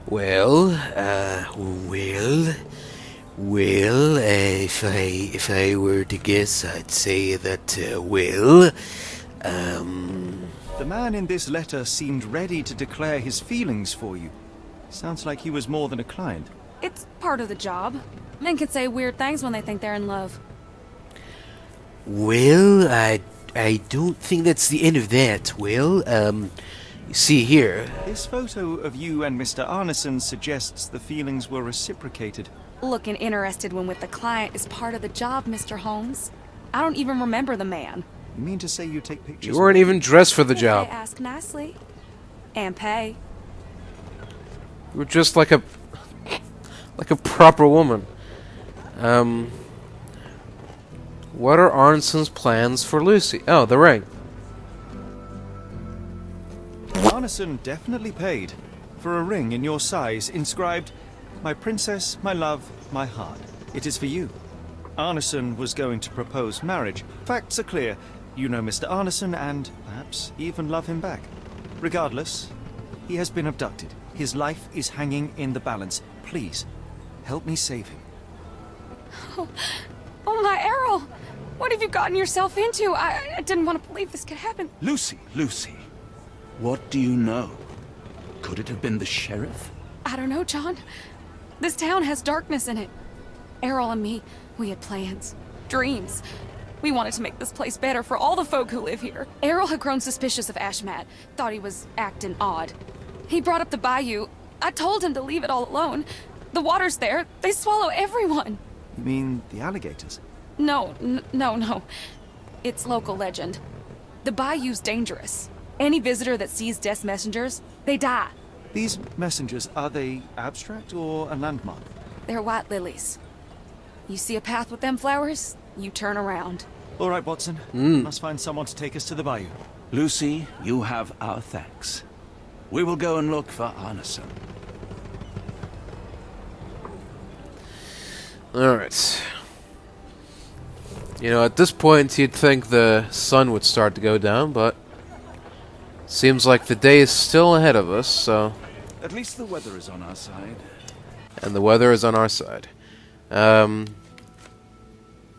Well, if I were to guess, I'd say that, The man in this letter seemed ready to declare his feelings for you. Sounds like he was more than a client. It's part of the job. Men can say weird things when they think they're in love. Well, I don't think that's the end of that. Well, you see here. This photo of you and Mr. Arneson suggests the feelings were reciprocated. Looking interested when with the client is part of the job, Mr. Holmes. I don't even remember the man. You mean to say you take pictures? You weren't even dressed for the job. They ask nicely. And pay. You were just like a proper woman. What are Arneson's plans for Lucy? Oh, the ring. Arneson definitely paid for a ring in your size, inscribed, "My princess, my love, my heart. It is for you." Arneson was going to propose marriage. Facts are clear. You know Mr. Arneson and, perhaps, even love him back. Regardless, he has been abducted. His life is hanging in the balance. Please, help me save him. Oh my Errol! What have you gotten yourself into? I didn't want to believe this could happen. Lucy, what do you know? Could it have been the sheriff? I don't know, John. This town has darkness in it. Errol and me, we had plans, dreams. We wanted to make this place better for all the folk who live here. Errol had grown suspicious of Ashmat, thought he was acting odd. He brought up the Bayou. I told him to leave it all alone. The water's there. They swallow everyone. You mean the alligators? No. It's local legend. The Bayou's dangerous. Any visitor that sees Death's messengers, they die. These messengers, are they abstract or a landmark? They're white lilies. You see a path with them flowers, you turn around. All right, Watson. Must find someone to take us to the Bayou. Lucy, you have our thanks. We will go and look for Arneson. Alright. You know, at this point, you'd think the sun would start to go down, but seems like the day is still ahead of us, so... At least the weather is on our side. And the weather is on our side.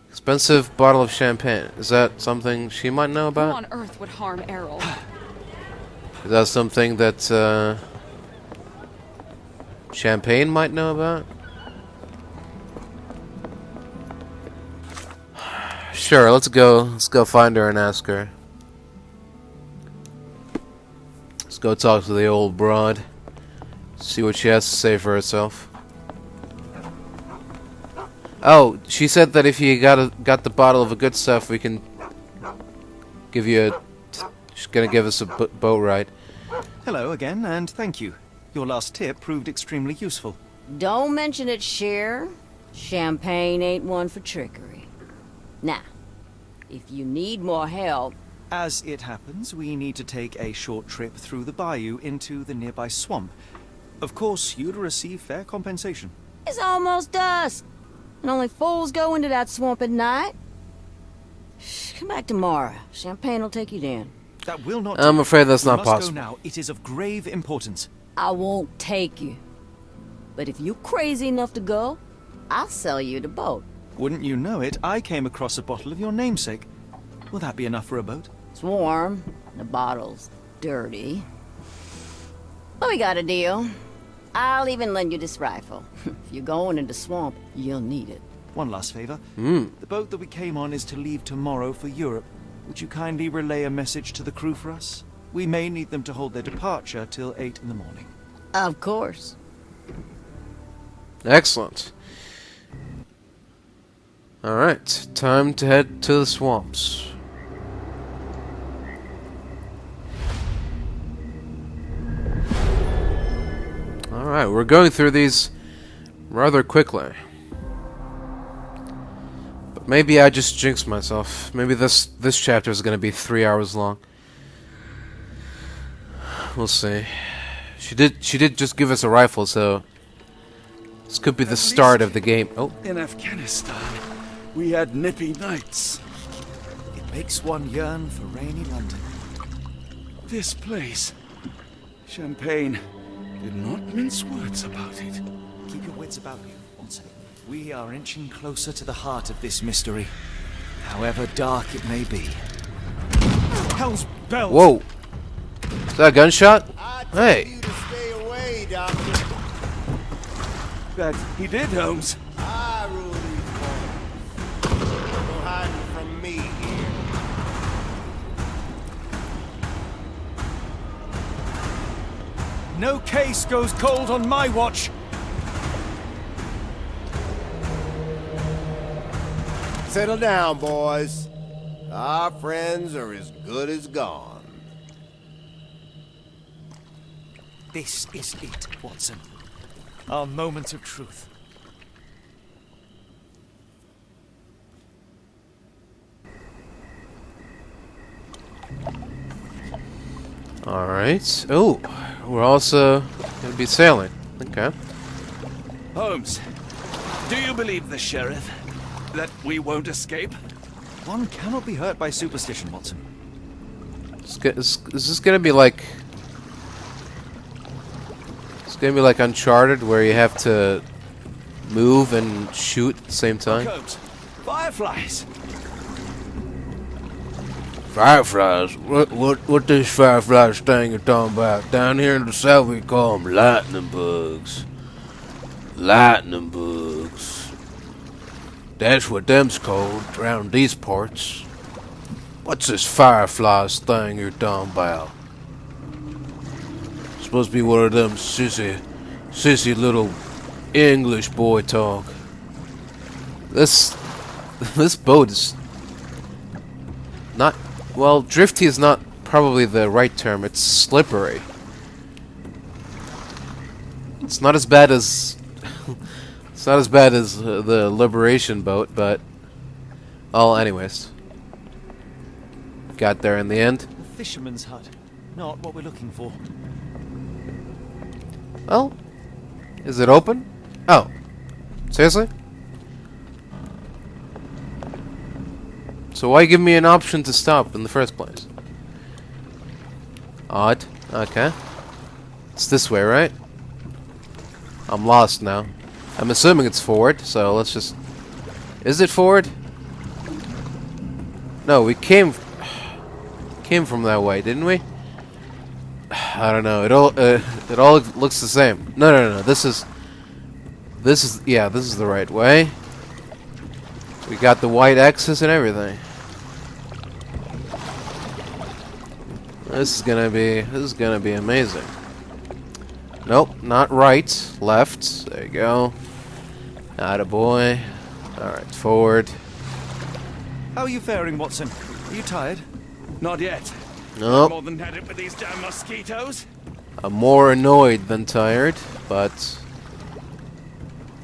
Expensive bottle of champagne. Is that something she might know about? Who on earth would harm Errol? Is that something that, Champagne might know about? Sure, let's go find her and ask her. Let's go talk to the old broad. See what she has to say for herself. Oh, she said that if you got the bottle of the good stuff, we can give you a... She's gonna give us a boat ride. Hello again, and thank you. Your last tip proved extremely useful. Don't mention it, Cher. Champagne ain't one for trickery. Now, if you need more help... As it happens, we need to take a short trip through the bayou into the nearby swamp. Of course, you'd receive fair compensation. It's almost dusk, and only fools go into that swamp at night. Come back tomorrow. Champagne will take you then. That will not... I'm afraid that's not possible. possible. Go now. It is of grave importance. I won't take you. But if you're crazy enough to go, I'll sell you the boat. Wouldn't you know it, I came across a bottle of your namesake. Will that be enough for a boat? It's warm. The bottle's dirty. But we got a deal. I'll even lend you this rifle. If you're going into the swamp, you'll need it. one last favor. Hmm. The boat that we came on is to leave tomorrow for Europe. Would you kindly relay a message to the crew for us? We may need them to hold their departure till 8 in the morning. Of course. Excellent. Alright, time to head to the swamps. Alright, we're going through these rather quickly. But maybe I just jinxed myself. Maybe this chapter is going to be 3 hours long. We'll see. She did just give us a rifle, so this could be the start of the game. Oh. In Afghanistan, we had nippy nights. It makes one yearn for rainy London. This place, Champagne, did not mince words about it. Keep your wits about you, Watson. We are inching closer to the heart of this mystery, however dark it may be. Hell's bells! Whoa! Is that a gunshot? Hey! Stay away, Doctor. That he did, Holmes. I rule these waters. No hiding from me here. No case goes cold on my watch! Settle down, boys. Our friends are as good as gone. This is it, Watson. Our moment of truth. Alright. Oh, we're also going to be sailing. Okay. Holmes, do you believe the sheriff that we won't escape? One cannot be hurt by superstition, Watson. Is this going to be like... It's going to be like Uncharted, where you have to move and shoot at the same time? Holmes, fireflies! Fireflies? What this fireflies thing you're talking about? Down here in the south we call them lightning bugs. Lightning bugs. That's what them's called around these parts. What's this fireflies thing you're talking about? Supposed to be one of them sissy little English boy talk. This boat is not, well, drifty is not probably the right term. It's slippery. It's not as bad as the Liberation boat, but anyways, got there in the end. The fisherman's hut. Not what we're looking for. Well, is it open? Oh, seriously? So why give me an option to stop in the first place? Odd. Okay. It's this way, right? I'm lost now. I'm assuming it's forward, so let's just... Is it forward? No, we came from that way, didn't we? I don't know. It all looks the same. No. This is the right way. We got the white X's and everything. This is gonna be amazing. Nope, not right. Left. There you go. Attaboy. Alright, forward. How are you faring, Watson? Are you tired? Not yet. Nope. More than had it with these damn mosquitoes. I'm more annoyed than tired, but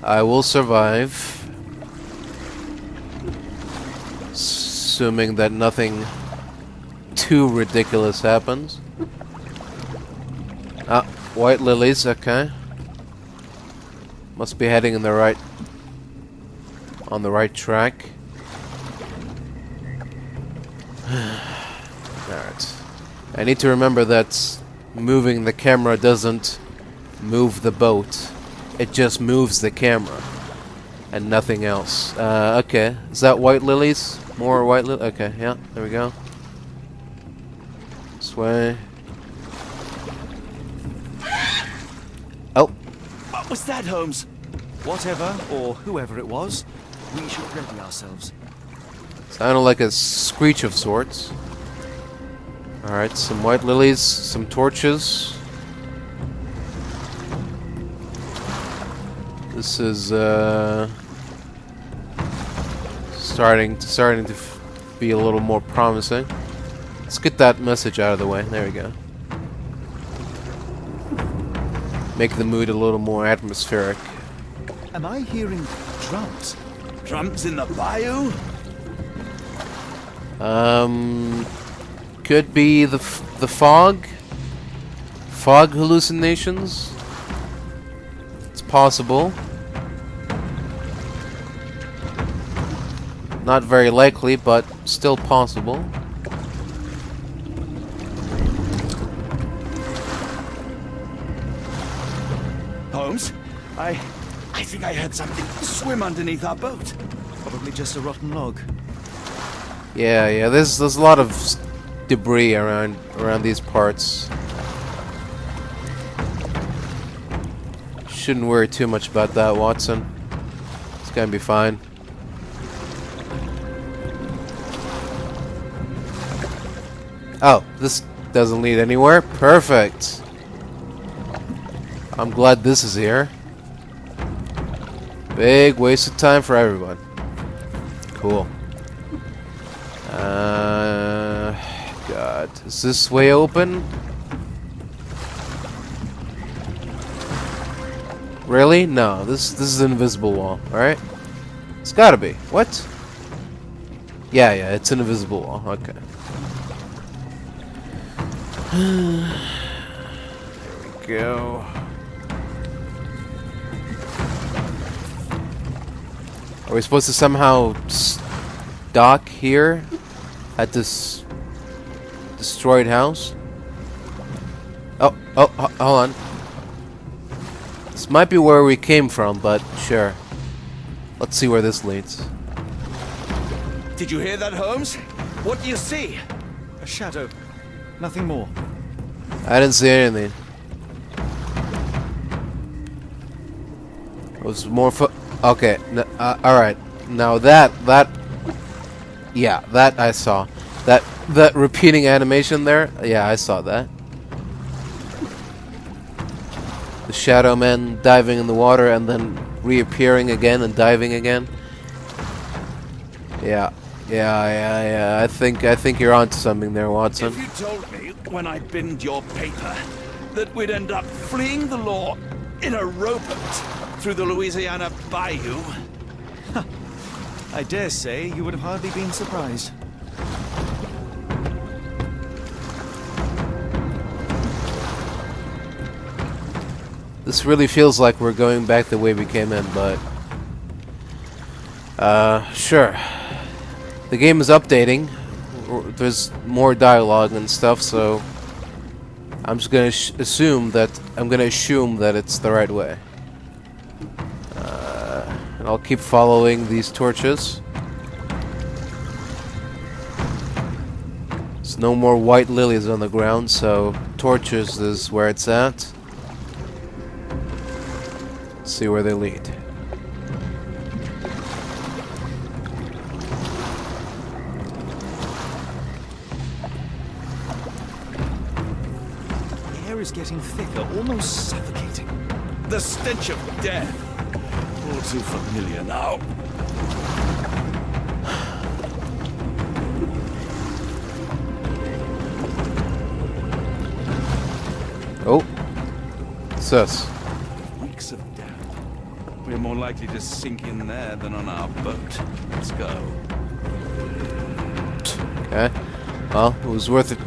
I will survive. Assuming that nothing too ridiculous happens. Ah, white lilies, okay. Must be heading in the right... on the right track. Alright. I need to remember that moving the camera doesn't move the boat. It just moves the camera. And nothing else. Okay. Is that white lilies? More white lilies? Okay, yeah. There we go. This way. Oh. What was that, Holmes? Whatever, or whoever it was, We should ready ourselves. Sounded like a screech of sorts. Alright, some white lilies, some torches. This is starting to be a little more promising. Let's get that message out of the way. There we go. Make the mood a little more atmospheric. Am I hearing drums? Drums in the bayou? Could be the fog hallucinations. It's possible. Not very likely, but still possible. Holmes, I think I heard something swim underneath our boat. Probably just a rotten log. Yeah. There's a lot of debris around these parts. Shouldn't worry too much about that, Watson. It's gonna be fine. Oh, this doesn't lead anywhere. Perfect. I'm glad this is here. Big waste of time for everyone. Cool. God. Is this way open? Really? No. This is an invisible wall, alright? It's gotta be. What? Yeah, it's an invisible wall. Okay. There we go. Are we supposed to somehow dock here at this destroyed house? Oh, hold on. This might be where we came from, but sure. Let's see where this leads. Did you hear that, Holmes? What do you see? A shadow. Nothing more. I didn't see anything. It was more okay, alright. Now that I saw. That repeating animation there, yeah, I saw that. The shadow man diving in the water and then reappearing again and diving again. Yeah. I think you're onto something there, Watson. If you told me when I binned your paper that we'd end up fleeing the law in a rowboat through the Louisiana Bayou, I dare say you would have hardly been surprised. This really feels like we're going back the way we came in, but sure. The game is updating. There's more dialogue and stuff, so I'm just gonna assume that it's the right way. And I'll keep following these torches. There's no more white lilies on the ground, so torches is where it's at. Let's see where they lead. The air is getting thicker, almost suffocating. the stench of death. All too familiar now. Oh. What's this? Reeks of death. We're more likely to sink in there than on our boat. Let's go. Okay. Well, it was worth it.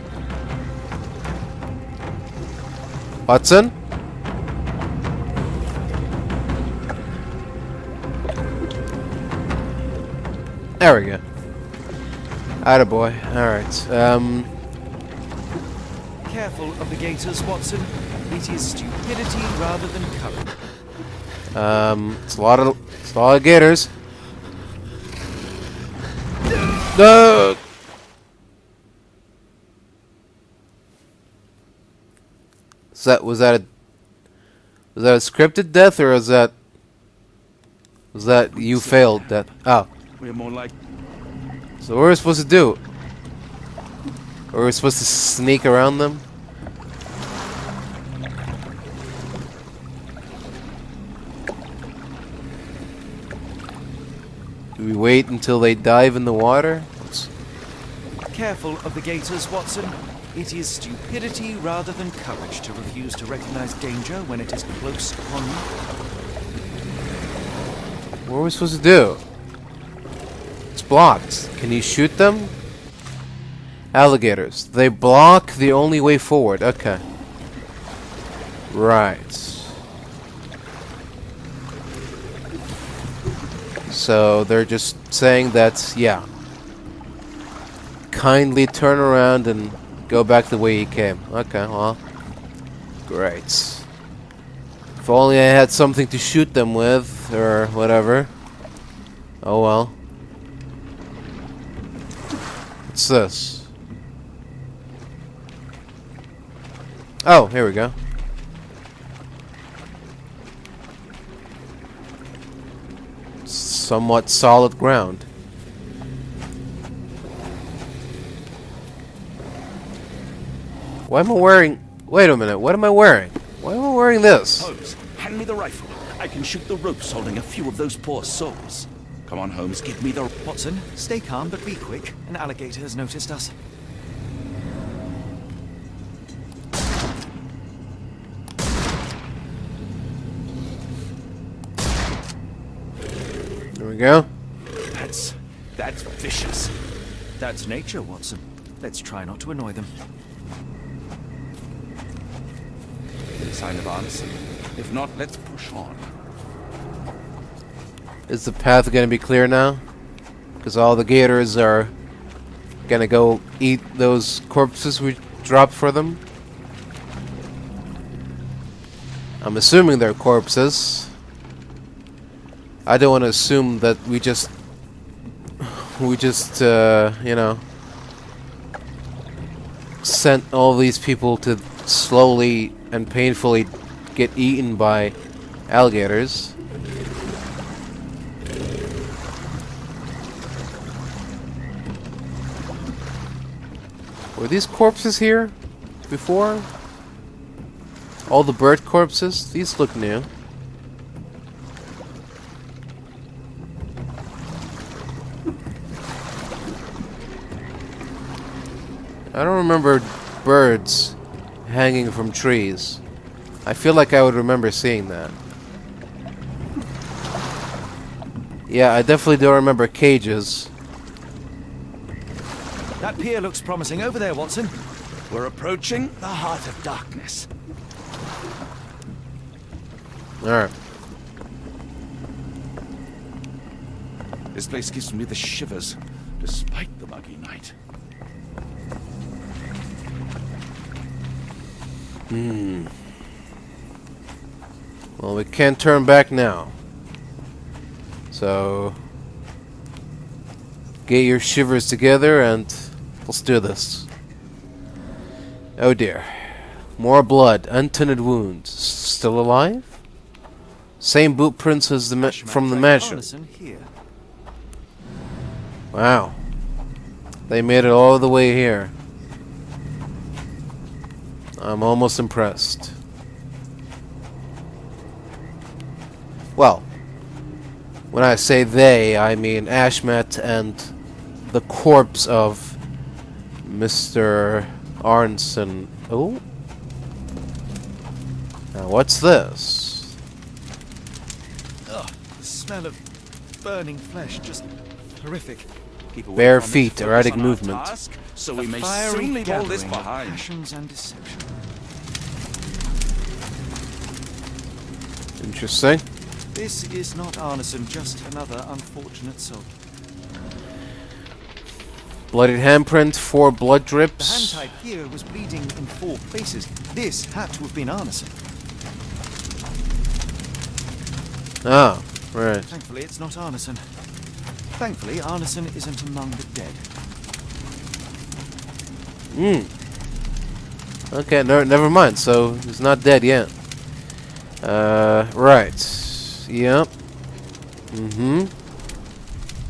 Watson? There we go. Attaboy. Alright. Careful of the gators, Watson. It is stupidity rather than courage. It's a lot of gators. No! Was that a scripted death, or was that Was that you failed that? Oh. We're more like... So what are we supposed to do? Are we supposed to sneak around them? Do we wait until they dive in the water? Careful of the gators, Watson. It is stupidity rather than courage to refuse to recognize danger when it is close upon you. What are we supposed to do? It's blocked. Can you shoot them? Alligators. They block the only way forward. Okay. Right. So they're just saying that, yeah. Kindly turn around and go back the way you came. Okay, well. Great. If only I had something to shoot them with, or whatever. Oh well. What's this? Oh, here we go. Somewhat solid ground. Why am I wearing... Wait a minute, what am I wearing? Why am I wearing this? Holmes, hand me the rifle. I can shoot the ropes holding a few of those poor souls. Come on, Holmes, give me the... Watson, stay calm, but be quick. An alligator has noticed us. There we go. That's vicious. That's nature, Watson. Let's try not to annoy them. A sign of arson. If not, let's push on. Is the path gonna be clear now? Because all the gators are gonna go eat those corpses we dropped for them? I'm assuming they're corpses. I don't want to assume that we just, you know, sent all these people to slowly and painfully get eaten by alligators. Were these corpses here before? All the bird corpses? These look new. I don't remember birds hanging from trees. I feel like I would remember seeing that. Yeah, I definitely don't remember cages. That pier looks promising over there, Watson. We're approaching the heart of darkness. Alright. This place gives me the shivers, despite the muggy night. Well, we can't turn back now. So, get your shivers together and let's do this. Oh dear. More blood, untended wounds. Still alive? Same boot prints as the from the mansion. Wow. They made it all the way here. I'm almost impressed. Well, when I say they, I mean Ashmet and the corpse of Mr. Arnson. Oh? Now what's this? Ugh, the smell of burning flesh, just horrific. Bare feet, erratic movement. Task, so we may soon leave all this behind. Passions and deception. Interesting. This is not Arneson, just another unfortunate soul. Bloodied handprint, 4 blood The drips. hand type here was bleeding in 4 places. This had to have been Arneson. Ah, right. Thankfully, it's not Arneson. Thankfully, Arneson isn't among the dead. Okay, no, never mind. So he's not dead yet. Right. Yep. Mm-hmm.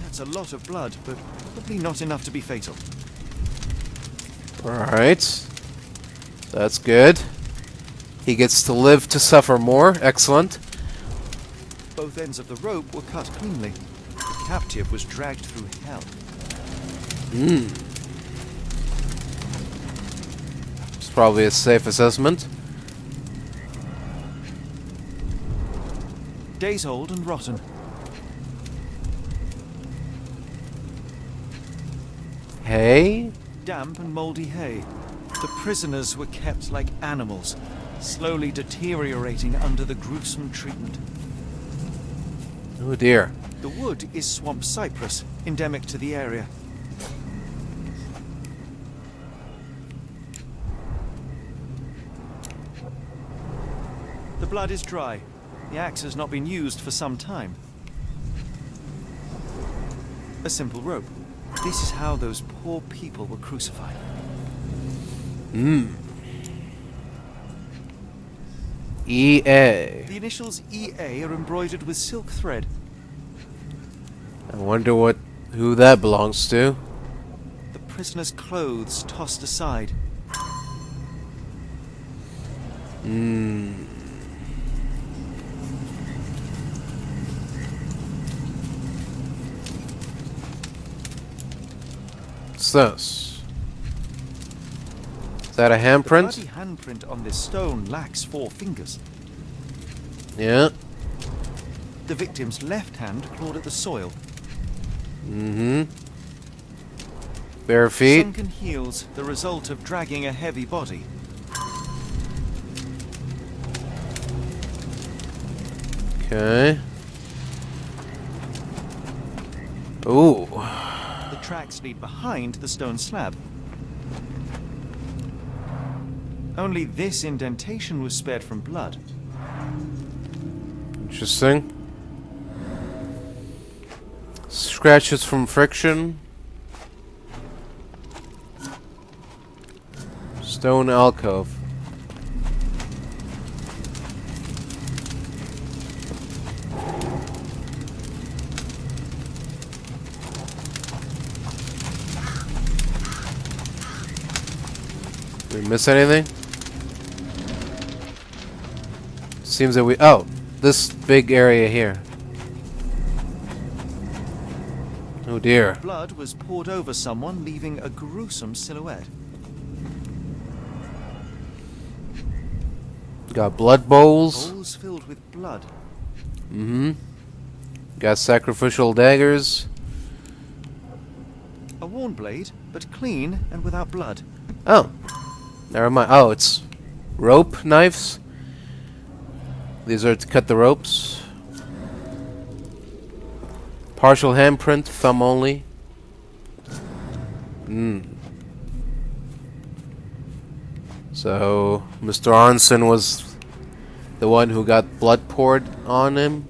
That's a lot of blood, but probably not enough to be fatal. Alright. That's good. He gets to live to suffer more. Excellent. Both ends of the rope were cut cleanly. The captive was dragged through hell. It's probably a safe assessment. Days old and rotten. Hay? Damp and mouldy hay. The prisoners were kept like animals, slowly deteriorating under the gruesome treatment. Oh dear. The wood is swamp cypress, endemic to the area. The blood is dry. The axe has not been used for some time. A simple rope. This is how those poor people were crucified. EA. The initials EA are embroidered with silk thread. I wonder who that belongs to. The prisoner's clothes tossed aside. What's this? Is that a handprint? The bloody handprint on this stone lacks 4 fingers. Yeah. The victim's left hand clawed at the soil. Bare feet. Sunken heels, the result of dragging a heavy body. Okay. Ooh. The tracks lead behind the stone slab. Only this indentation was spared from blood. Interesting. Scratches from friction. Stone alcove. Did we miss anything? Seems that we... Oh! This big area here. Oh dear. Blood was poured over someone, leaving a gruesome silhouette. Got blood bowls. Bowls filled with blood. Got sacrificial daggers. A worn blade, but clean and without blood. Oh. Never mind. Oh, it's rope knives. These are to cut the ropes. Partial handprint, thumb only. So, Mr. Arnson was the one who got blood poured on him.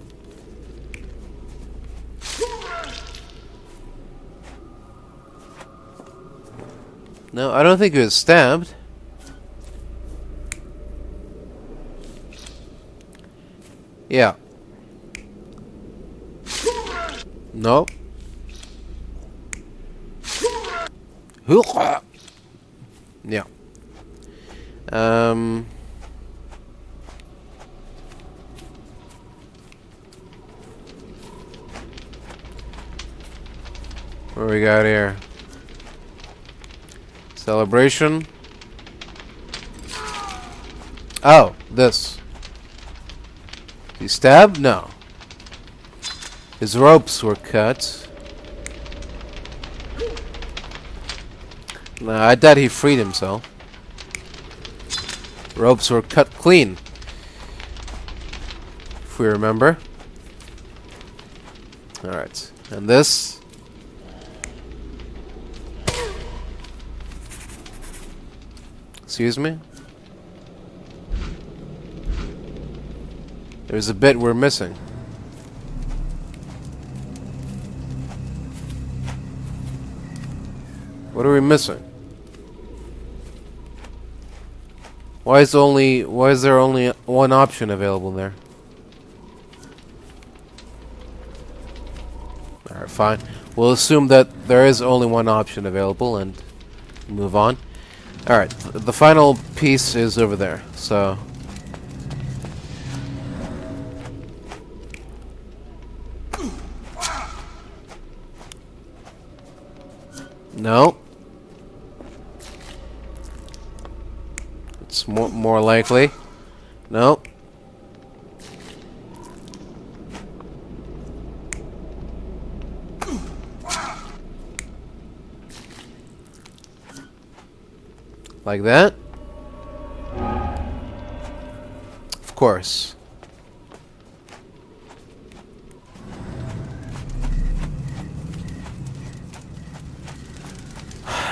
No, I don't think he was stabbed. Yeah. No. Yeah. What do we got here? Celebration. Oh, this. He stabbed? No. His ropes were cut. No, I doubt he freed himself. Ropes were cut clean. If we remember. Alright. And this? Excuse me? There's a bit we're missing. What are we missing? Why is there only one option available there? Alright, fine. We'll assume that there is only one option available and move on. Alright, the final piece is over there, so... No. It's more likely. No. Like that. Of course.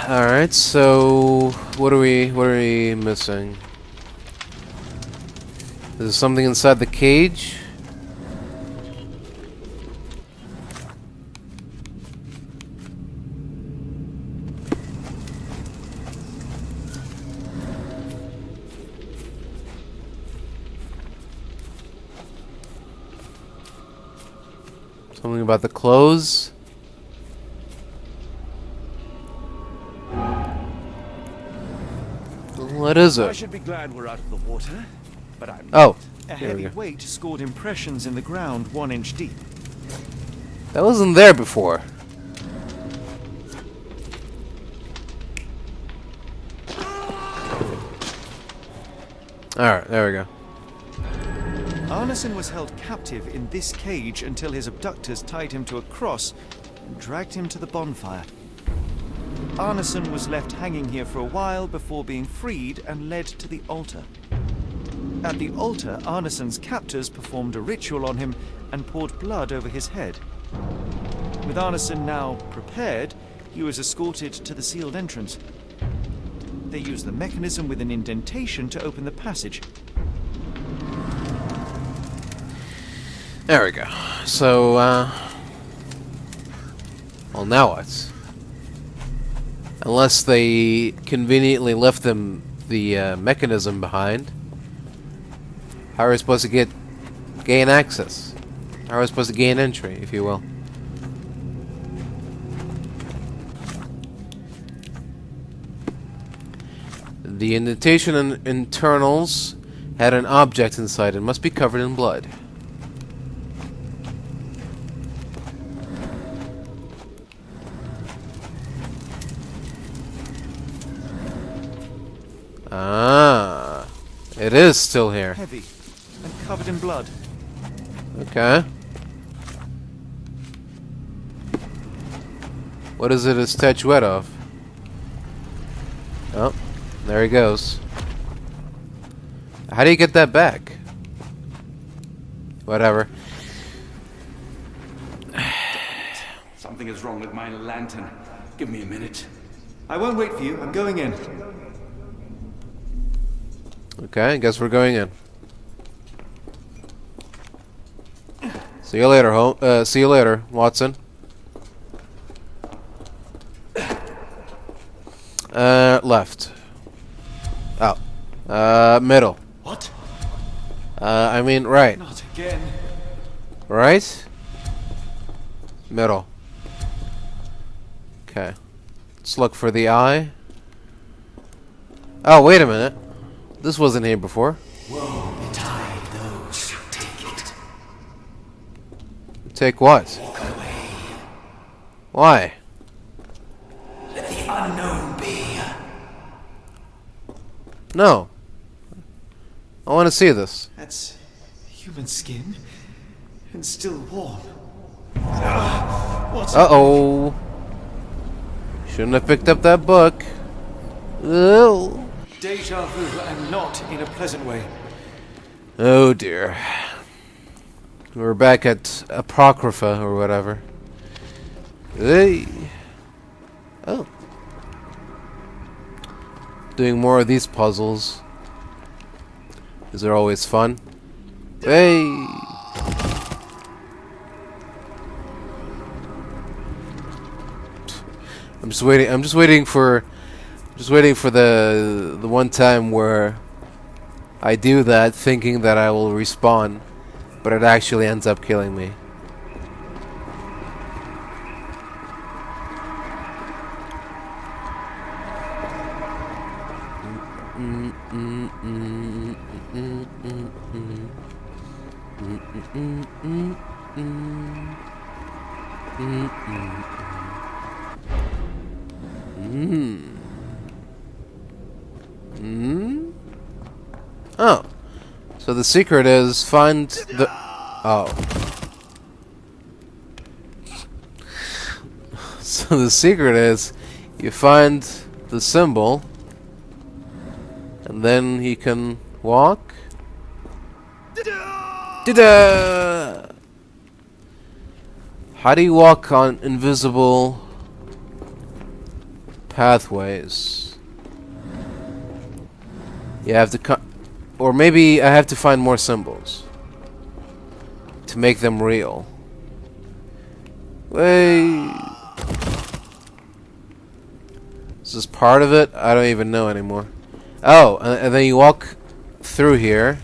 Alright, so what are we missing? Is there something inside the cage? Something about the clothes? What is it? I should be glad we're out of the water, but I'm not. A Here we heavy go. weight scored impressions in the ground 1 inch deep. That wasn't there before. Alright, there we go. Arneson was held captive in this cage until his abductors tied him to a cross and dragged him to the bonfire. Arneson was left hanging here for a while before being freed and led to the altar. At the altar, Arneson's captors performed a ritual on him and poured blood over his head. With Arneson now prepared, he was escorted to the sealed entrance. They used the mechanism with an indentation to open the passage. There we go. So, well, now what? Unless they conveniently left them the mechanism behind, how are we supposed to gain access? How are we supposed to gain entry, if you will? The indentation and internals had an object inside and must be covered in blood. Ah, it is still here. Heavy and covered in blood. Okay. What is it a statuette of? Oh, there he goes. How do you get that back? Whatever. Something is wrong with my lantern. Give me a minute. I won't wait for you. I'm going in. Okay, I guess we're going in. See you later, see you later, Watson. Left. Oh. Middle. What? I mean right. Not again. Right? Middle. Okay. Let's look for the eye. Oh, wait a minute. This wasn't here before. Woe betide those who take it. Take what? Walk away. Why? Let the unknown be. No. I want to see this. That's human skin and still warm. What's Uh-oh. Shouldn't have picked up that book. Oh. Deja vu, and not in a pleasant way. Oh dear. We're back at Apocrypha or whatever. Hey. Oh. Doing more of these puzzles. These are always fun. Hey. I'm just waiting for the one time where I do that thinking that I will respawn, but it actually ends up killing me. Oh. So the secret is find the... Oh. So the secret is you find the symbol and then he can walk. Ta-da! How do you walk on invisible pathways? You have to or maybe I have to find more symbols to make them real. Wait. Is this part of it? I don't even know anymore. Oh, and then you walk through here.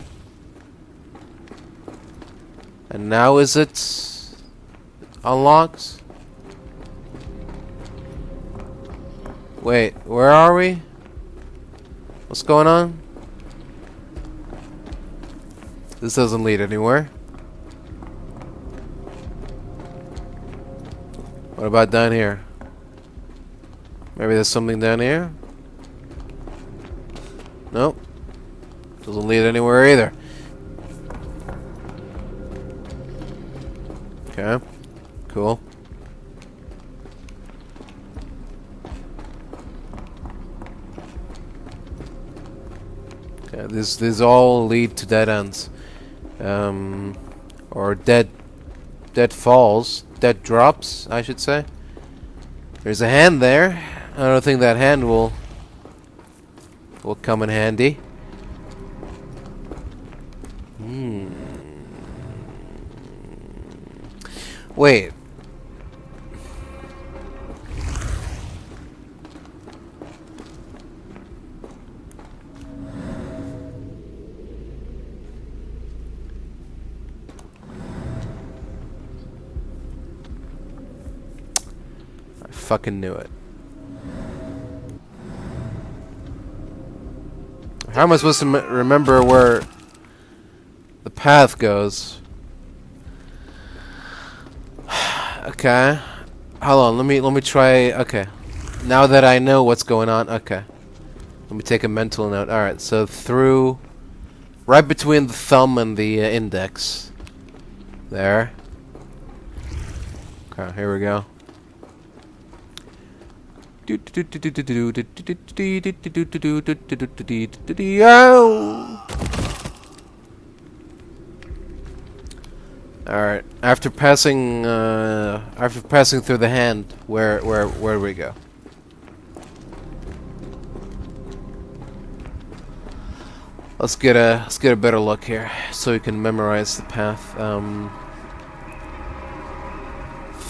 And now is it unlocked? Wait, where are we? What's going on? This doesn't lead anywhere. What about down here? Maybe there's something down here? Nope. Doesn't lead anywhere either. Okay. Cool. Okay, these all lead to dead ends. Or dead falls. Dead drops, I should say. There's a hand there. I don't think that hand will come in handy. Wait. I fucking knew it. How am I supposed to remember where the path goes? Okay. Hold on, let me try. Okay. Now that I know what's going on, okay. Let me take a mental note. Alright, so through right between the thumb and the index. There. Okay, here we go. Alright, after passing through the hand, where do we go? Let's get a better look here, so we can memorize the path.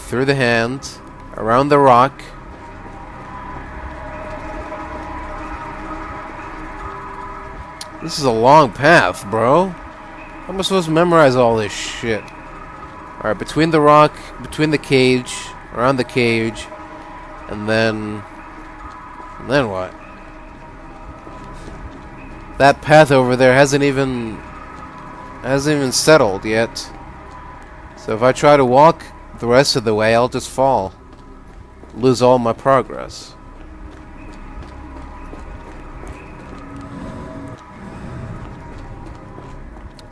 Through the hand, around the rock. This is a long path, bro. How am I supposed to memorize all this shit? Alright, between the rock, between the cage, around the cage, and then what? That path over there hasn't even settled yet. So if I try to walk the rest of the way, I'll just fall. Lose all my progress.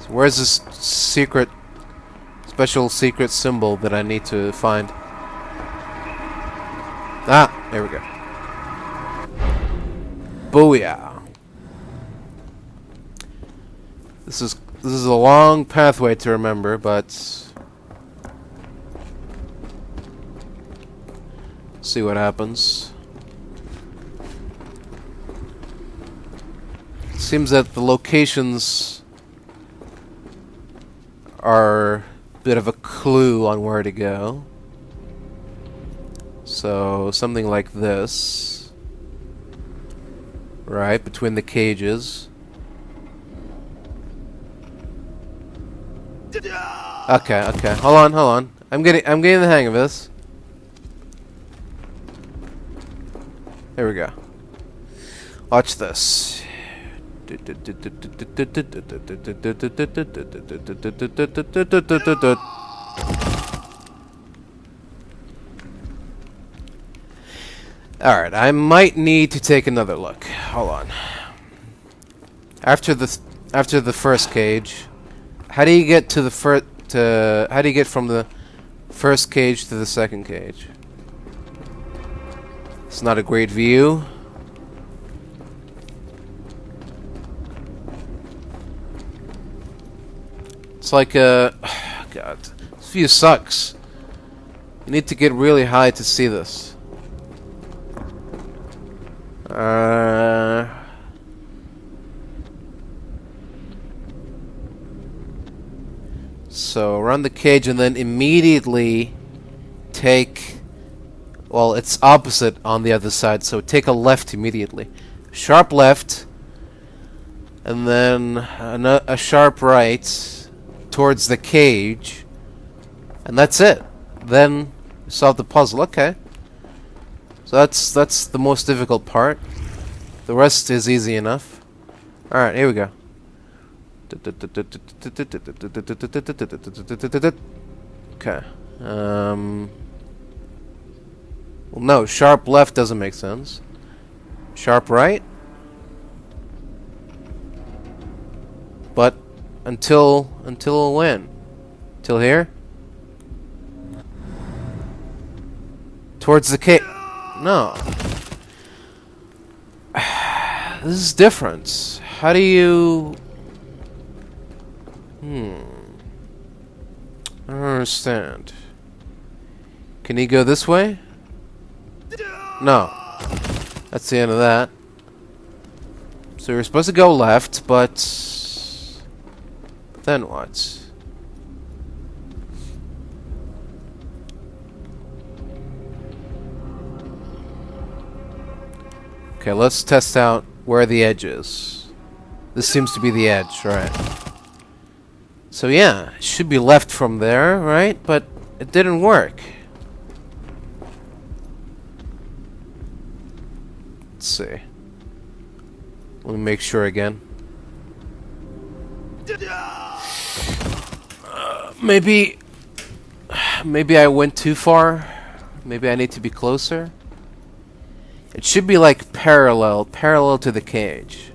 So where's this special secret symbol that I need to find? Ah, there we go. Booyah. This is a long pathway to remember, but see what happens. It seems that the locations are a bit of a clue on where to go. So something like this, right between the cages. Okay, hold on. I'm getting the hang of this. There we go. Watch this. Alright, I might need to take another look. Hold on. After the first cage, how do you get to the how do you get from the first cage to the second cage? It's not a great view. It's like a God, this view sucks. You need to get really high to see this. So run the cage and then immediately take, well, it's opposite on the other side, so take a left immediately. Sharp left, and then a sharp right towards the cage, and that's it. Then solve the puzzle. Okay. So that's the most difficult part. The rest is easy enough. Alright, here we go. Okay. Well, no, sharp left doesn't make sense. Sharp right? But until when? Till here? Towards the cave. No. This is different. How do you... I don't understand. Can he go this way? No. That's the end of that. So you're supposed to go left, but... then what? Okay, let's test out where the edge is. This seems to be the edge, right? So yeah, it should be left from there, right? But it didn't work. Let's see. Let me make sure again. Maybe I went too far. Maybe I need to be closer. It should be like parallel to the cage.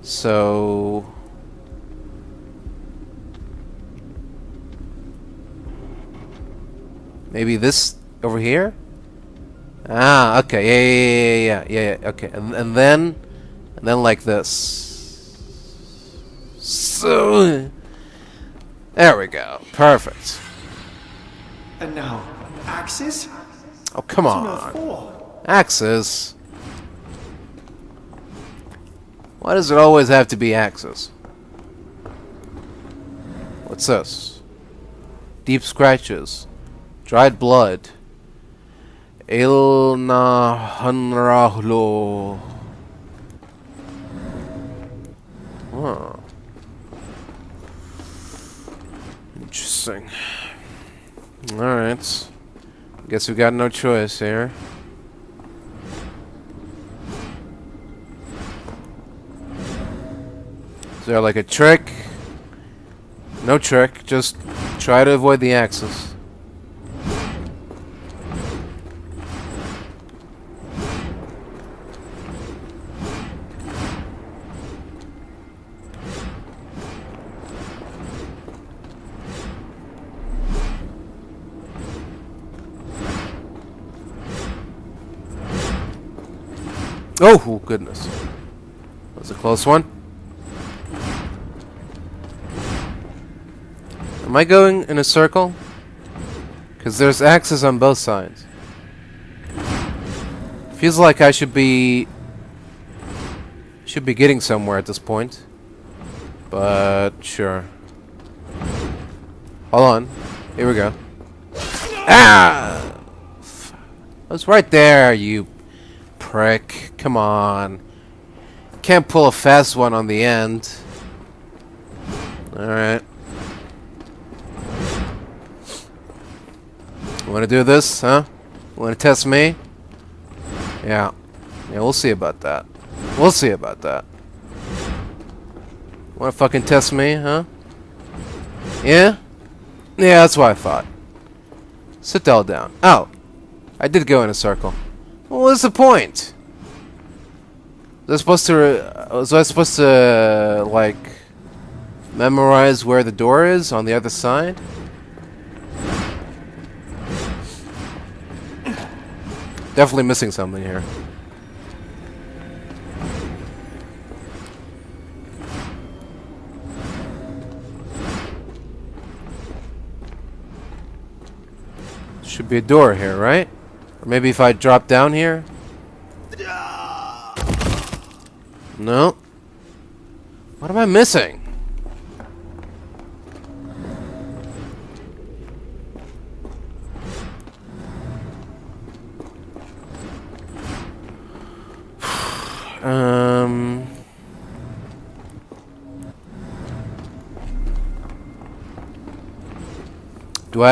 So maybe this over here? Ah, okay. Yeah. Okay. And then like this. So there we go. Perfect. And now, axes? Oh, come What's on. on Earth for? Axes? Why does it always have to be axes? What's this? Deep scratches. Dried blood. Ilna Hanrahlo. Huh. Interesting. Alright. Guess we got no choice here. Is there like a trick? No trick, just try to avoid the axis. Oh, goodness. That was a close one. Am I going in a circle? Because there's axes on both sides. Feels like I should be getting somewhere at this point. But sure. Hold on. Here we go. Ah! I was right there, you prick. Come on. Can't pull a fast one on the end. Alright. Want to do this, huh? Want to test me? Yeah. Yeah, we'll see about that. We'll see about that. Wanna fucking test me, huh? Yeah? Yeah, that's what I thought. Sit all down. Oh! I did go in a circle. Well, what's the point? Was I supposed to, like, memorize where the door is on the other side? Definitely missing something here. Should be a door here, right? Or maybe if I drop down here? No. What am I missing? Do I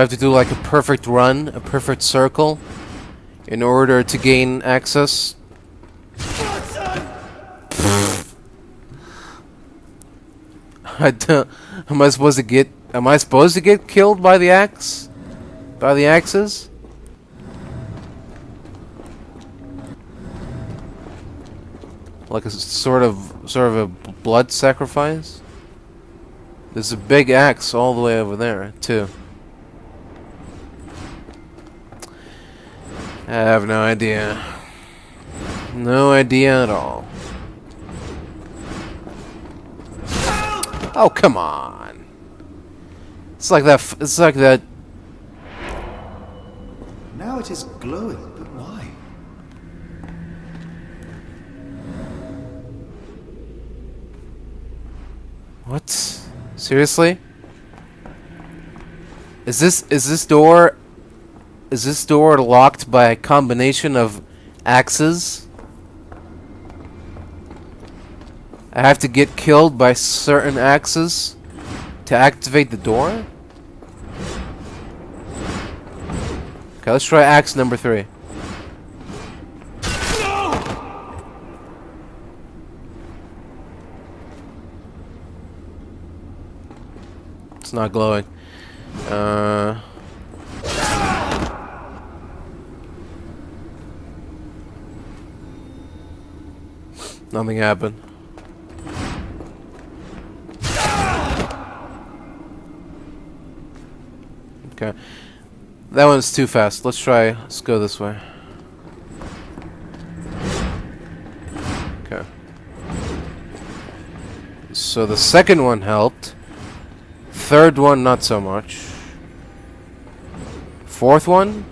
have to do like a perfect run, a perfect circle, in order to gain access? I don't. Am I supposed to get killed by the axe? By the axes? Like a sort of a blood sacrifice? There's a big axe all the way over there, too. I have no idea. No idea at all. Oh, come on. It's like that. It's like that. Now it is glowing, but why? What? Seriously? Is this door locked by a combination of axes? I have to get killed by certain axes to activate the door? Okay, let's try axe number 3. It's not glowing. Nothing happened. Okay. That one's too fast. Let's go this way. Okay. So the second one helped. Third one, not so much. Fourth one?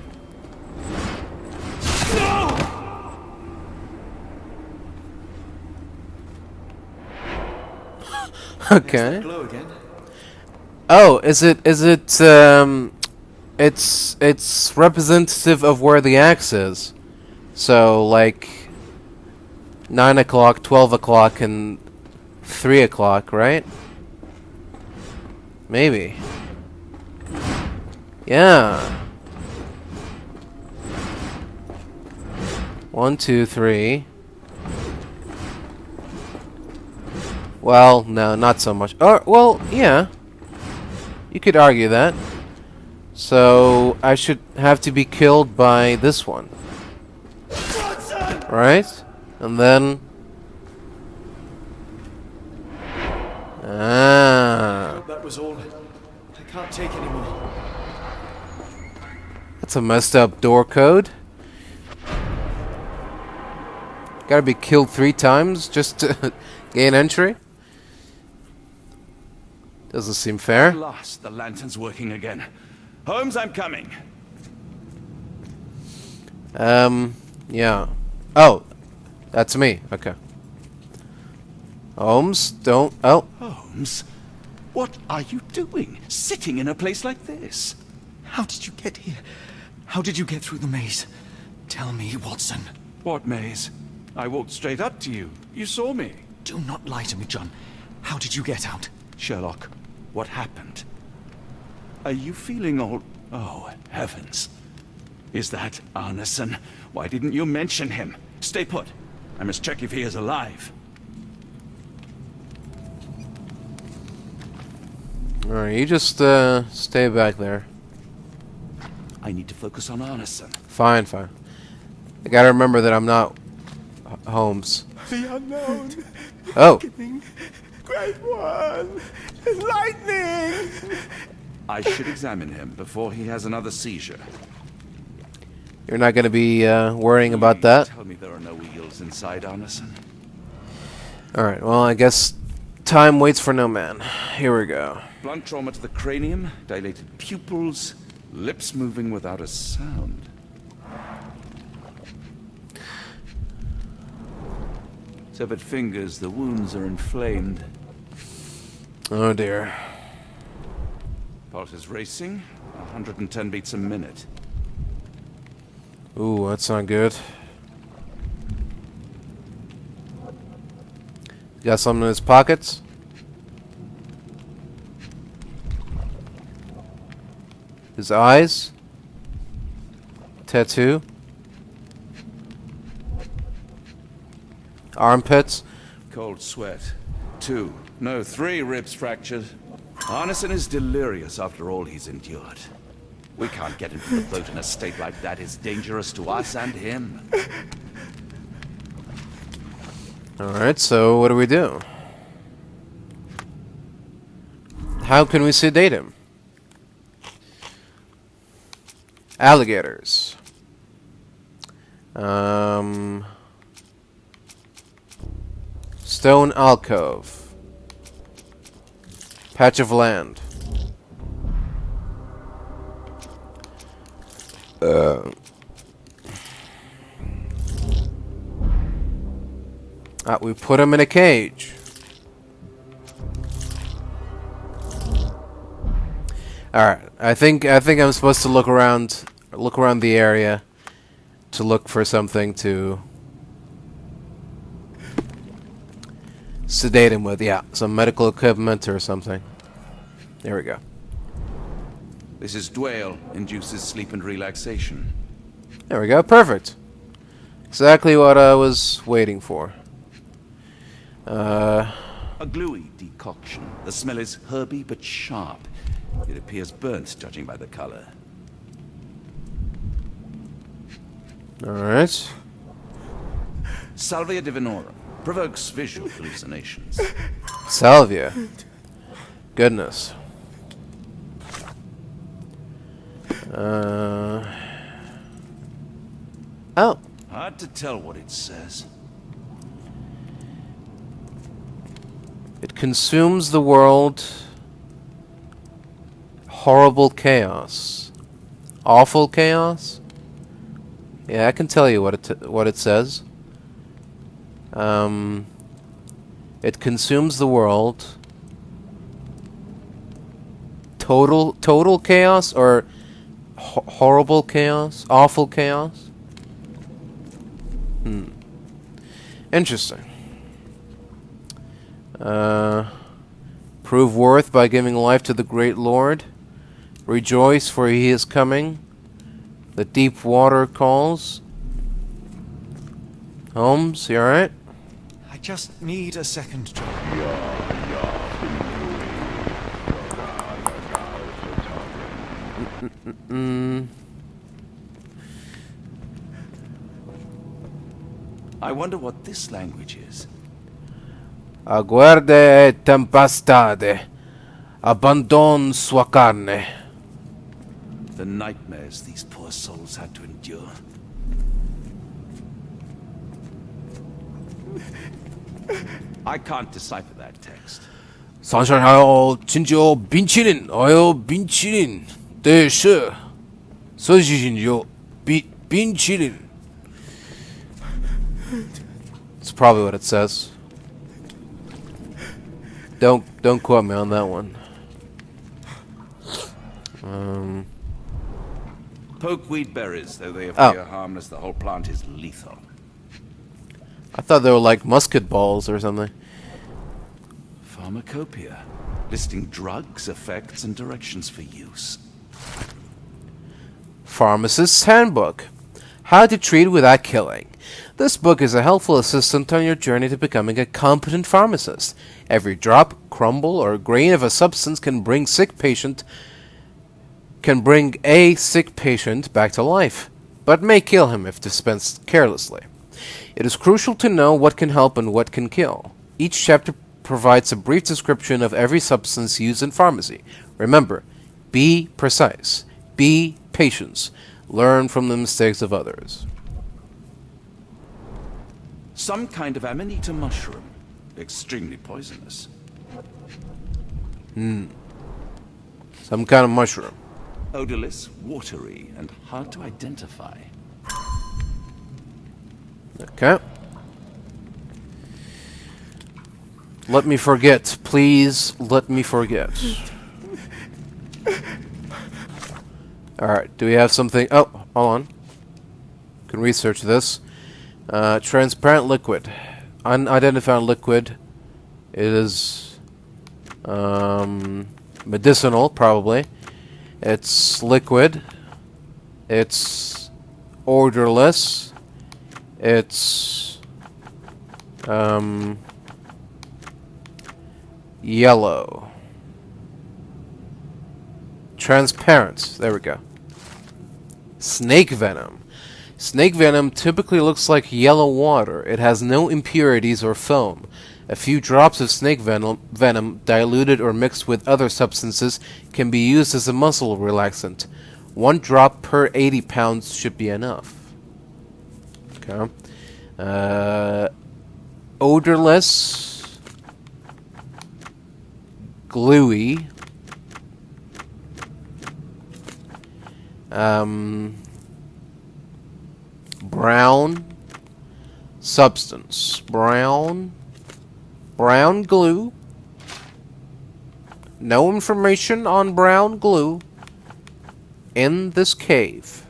Okay. Oh, it's representative of where the axe is. So, like 9 o'clock, 12 o'clock, and 3 o'clock, right? Maybe. Yeah. 1, 2, 3. Well, no, not so much. Well, yeah. You could argue that. So, I should have to be killed by this one. Right? And then... That was all. I can't take anymore. That's a messed up door code. Gotta be killed 3 times just to gain entry? Doesn't seem fair. At last, the lantern's working again. Holmes, I'm coming. Yeah. Oh, that's me. Okay. Holmes, don't... Oh. Holmes? What are you doing? Sitting in a place like this? How did you get here? How did you get through the maze? Tell me, Watson. What maze? I walked straight up to you. You saw me. Do not lie to me, John. How did you get out? Sherlock, what happened? Are you feeling all... Oh, heavens. Is that Arneson? Why didn't you mention him? Stay put. I must check if he is alive. Alright, you just stay back there. I need to focus on Arneson. Fine, fine. I gotta remember that I'm not Holmes. The unknown. Oh. Great one. Lightning. I should examine him before he has another seizure. You're not gonna be worrying about that? Tell me there are no wheels inside Arneson. Alright, well, I guess time waits for no man. Here we go. Blunt trauma to the cranium, dilated pupils, lips moving without a sound. Severed fingers, the wounds are inflamed. Oh dear. Pulse is racing, 110 beats a minute. Ooh, that's not good. Got something in his pockets? His eyes? Tattoo? Armpits? Cold sweat. 2, no, 3 ribs fractured. Arneson is delirious after all he's endured. We can't get into the boat in a state like that. It's dangerous to us and him. Alright, so what do we do? How can we sedate him? Alligators. Stone alcove. Patch of land. We put him in a cage. Alright, I think I'm supposed to look around the area to look for something to sedate him with. Yeah, some medical equipment or something. There we go. This is Dwale, induces sleep and relaxation. There we go, perfect. Exactly what I was waiting for. A gluey decoction. The smell is herby but sharp. It appears burnt, judging by the color. Alright. Salvia divinorum. Provokes visual hallucinations. Salvia. Goodness. Oh. Hard to tell what it says. It consumes the world. Horrible chaos. Awful chaos? Yeah, I can tell you what it says. It consumes the world. Total chaos or horrible chaos? Awful chaos? Interesting. Prove worth by giving life to the great Lord. Rejoice, for he is coming. The deep water calls. Holmes, you alright? I just need a second, John. I wonder what this language is. Aguarde tempestade. Abandon sua carne. The nightmares these poor souls had to endure. I can't decipher that text. 산산하여 진저 빈치린 어여 빈치린 대시 서지신요 빈치린. It's probably what it says. Don't quote me on that one. Pokeweed berries, though they appear harmless, the whole plant is lethal. I thought they were like musket balls or something. Pharmacopoeia, listing drugs, effects, and directions for use. Pharmacist's Handbook. How to treat without killing. This book is a helpful assistant on your journey to becoming a competent pharmacist. Every drop, crumble, or grain of a substance can bring a sick patient back to life, but may kill him if dispensed carelessly. It is crucial to know what can help and what can kill. Each chapter provides a brief description of every substance used in pharmacy. Remember, be precise, be patient, learn from the mistakes of others. Some kind of amanita mushroom. Extremely poisonous. Some kind of mushroom. Odorless, watery, and hard to identify. Okay. Let me forget. Please let me forget. Alright, do we have something? Oh, hold on. Can research this. Transparent liquid. Unidentified liquid. It is medicinal, probably. It's liquid. It's odorless. It's yellow. Transparent. There we go. Snake venom. Snake venom typically looks like yellow water. It has no impurities or foam. A few drops of snake venom, diluted or mixed with other substances, can be used as a muscle relaxant. 1 drop per 80 pounds should be enough. Okay. Odorless. Gluey. Brown substance. Brown glue. No information on brown glue in this cave.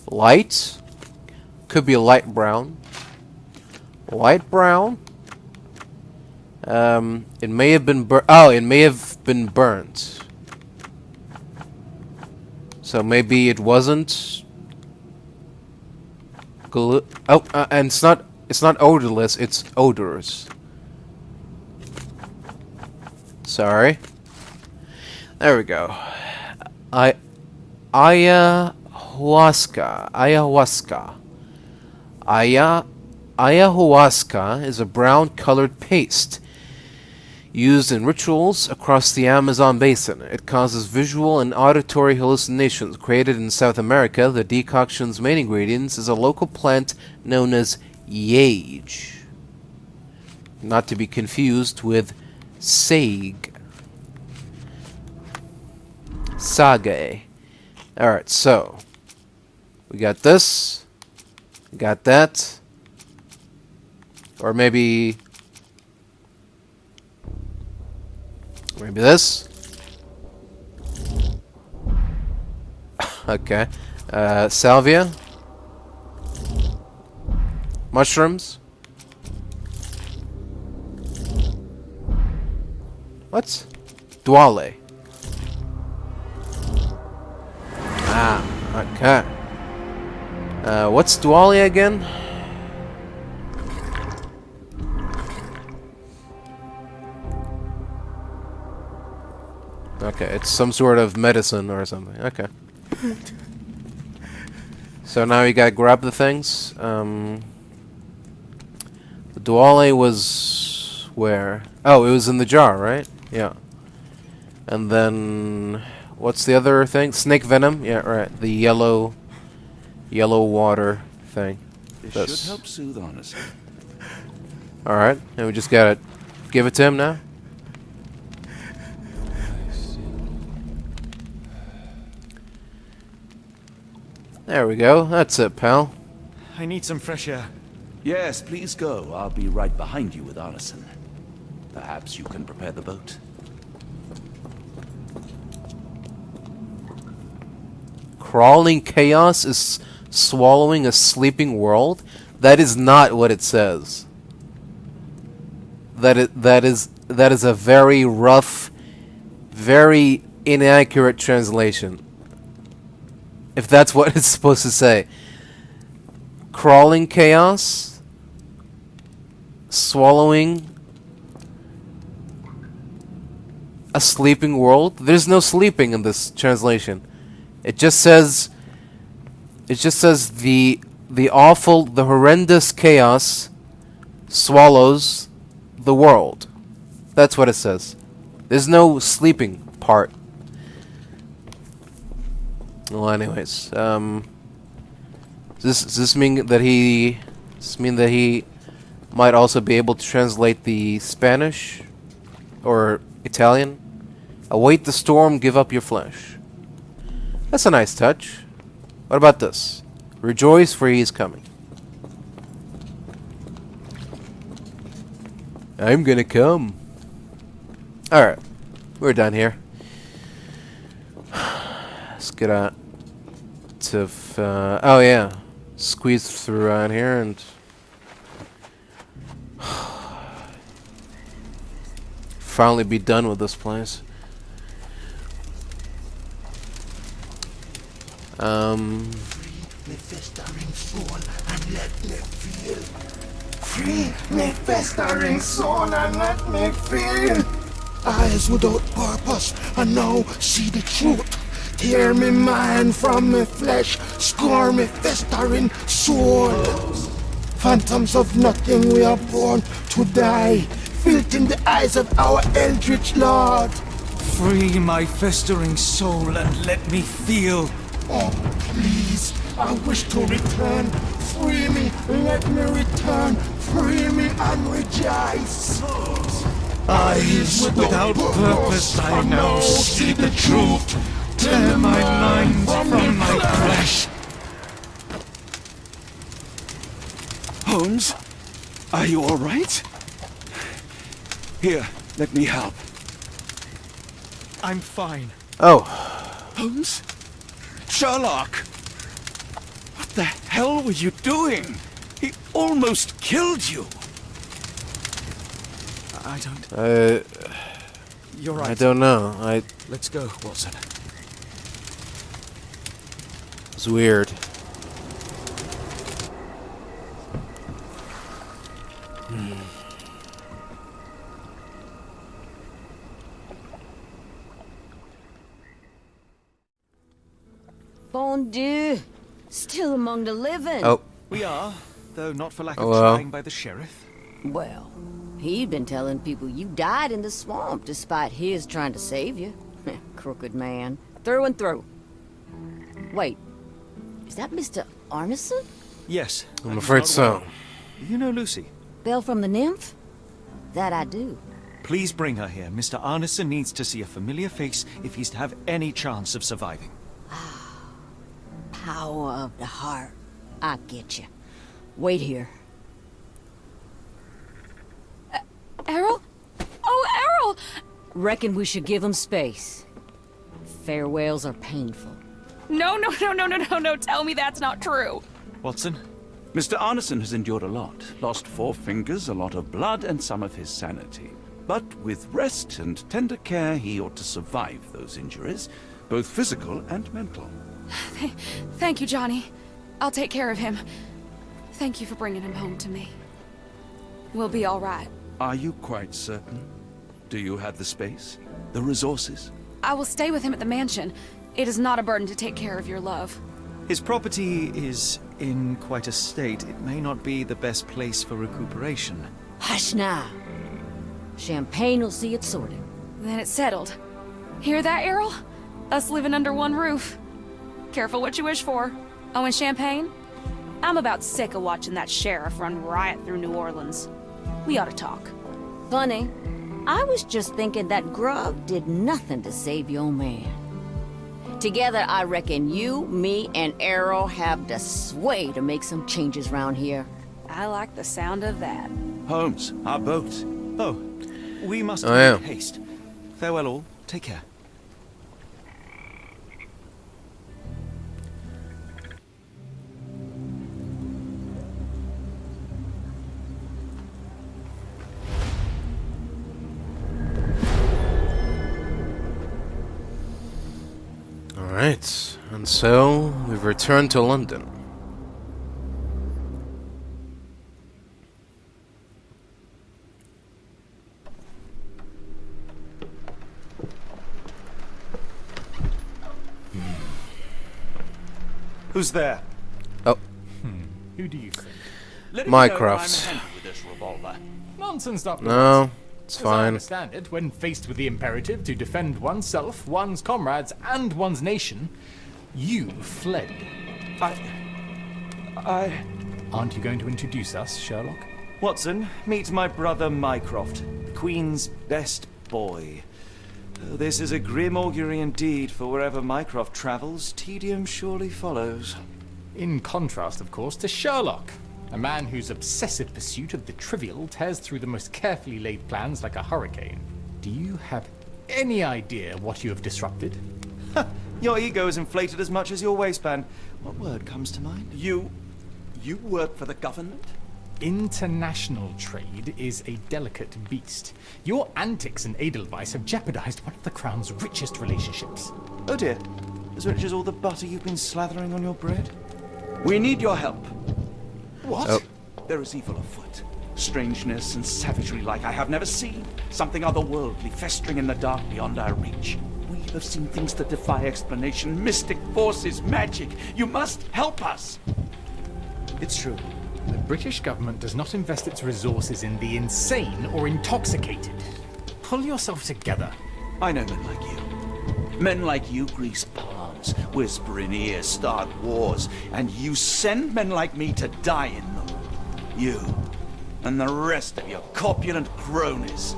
Light. Could be light brown. Light brown. It may have been it may have been burnt. So maybe it wasn't glue. Oh, and it's not odorless. It's odorous. Sorry. There we go. Ayahuasca. Ayahuasca is a brown-colored paste used in rituals across the Amazon basin. It causes visual and auditory hallucinations. Created in South America, the decoction's main ingredients is a local plant known as yage, not to be confused with sage. Sage. Alright, so we got this, we got that, or maybe this. Okay. Salvia. Mushrooms. What? Duale. Ah, okay. What's Duale again? Okay, it's some sort of medicine or something. Okay. So now you gotta grab the things. The Duale was where? Oh, it was in the jar, right? Yeah. And then what's the other thing? Snake venom? Yeah, right. The yellow water thing. This should help soothe honesty. Alright, and we just gotta give it to him now? There we go. That's it, pal. I need some fresh air. Yes, please go. I'll be right behind you with artisan. Perhaps you can prepare the boat. Crawling chaos is swallowing a sleeping world? That is not what it says. That is a very rough, very inaccurate translation. if that's what it's supposed to say. Crawling chaos, swallowing a sleeping world. There's no sleeping in this translation. It just says the awful, the horrendous chaos swallows the world. That's what it says. There's no sleeping part. Well, anyways, does this mean that he might also be able to translate the Spanish or Italian? Await the storm, give up your flesh. That's a nice touch. What about this? Rejoice, for he is coming. I'm gonna come. Alright, we're done here. Let's get out to oh yeah, squeeze through around here and finally be done with this place. Me festering soul and let me feel. Free me festering soul and let me feel. Eyes without purpose and now see the truth. Tear me mind from me flesh, score me festering soul. Phantoms of nothing, we are born to die. Filth in the eyes of our eldritch lord. Free my festering soul and let me feel. Oh, please, I wish to return. Free me, let me return. Free me and rejoice. Eyes without purpose, I now see the truth. Tear my mind from my flesh. Holmes, are you all right? Here, let me help. I'm fine. Oh. Holmes? Sherlock! What the hell were you doing? He almost killed you. I don't... You're right. I don't know. Let's go, Watson. It's weird. Bon Dieu, still among the living. Oh. We are, though not for lack of well. trying by the sheriff. Well, he'd been telling people you died in the swamp despite his trying to save you. Crooked man. Through and through. Wait, is that Mr. Arneson? Yes. I'm afraid so. You know Lucy? Belle from the Nymph? That I do. Please bring her here. Mr. Arneson needs to see a familiar face if he's to have any chance of surviving. Power of the heart. I get you. Wait here. Errol? Oh, Errol! Reckon we should give him space. Farewells are painful. No, tell me that's not true. Watson? Mr. Arneson has endured a lot. Lost 4 fingers, a lot of blood, and some of his sanity. But with rest and tender care, he ought to survive those injuries, both physical and mental. Thank you, Johnny. I'll take care of him. Thank you for bringing him home to me. We'll be all right. Are you quite certain? Do you have the space? The resources? I will stay with him at the mansion. It is not a burden to take care of your love. His property is in quite a state. It may not be the best place for recuperation. Hush now. Champagne will see it sorted. Then it's settled. Hear that, Errol? Us living under one roof. Careful what you wish for. Oh, and champagne? I'm about sick of watching that sheriff run riot through New Orleans. We ought to talk. Funny. I was just thinking that grub did nothing to save your man. Together, I reckon you, me, and Errol have the sway to make some changes around here. I like the sound of that. Holmes, our boat. Oh, we must yeah. make haste. Farewell all. Take care. Alright, and so we've returned to London. Who's there? Oh. Who do you think? Let me know when I'm Mycroft. handy with this revolver. Nonsense, Dr. No, it's As I fine. understand it, when faced with the imperative to defend oneself, one's comrades, and one's nation, you fled. I... Aren't you going to introduce us, Sherlock? Watson, meet my brother Mycroft, the Queen's best boy. Though this is a grim augury indeed, for wherever Mycroft travels, tedium surely follows. In contrast, of course, to Sherlock, a man whose obsessive pursuit of the trivial tears through the most carefully laid plans like a hurricane. Do you have any idea what you have disrupted? Your ego is inflated as much as your waistband. What word comes to mind? You work for the government? International trade is a delicate beast. Your antics and Edelweiss have jeopardized one of the Crown's richest relationships. Oh dear. As rich as all the butter you've been slathering on your bread? We need your help. What? Oh. There is evil afoot. Strangeness and savagery like I have never seen. Something otherworldly festering in the dark beyond our reach. We have seen things that defy explanation. Mystic forces, magic. You must help us. It's true. The British government does not invest its resources in the insane or intoxicated. Pull yourself together. I know men like you. Men like you grease palms, whisper in ears, start wars, and you send men like me to die in them. You and the rest of your corpulent cronies.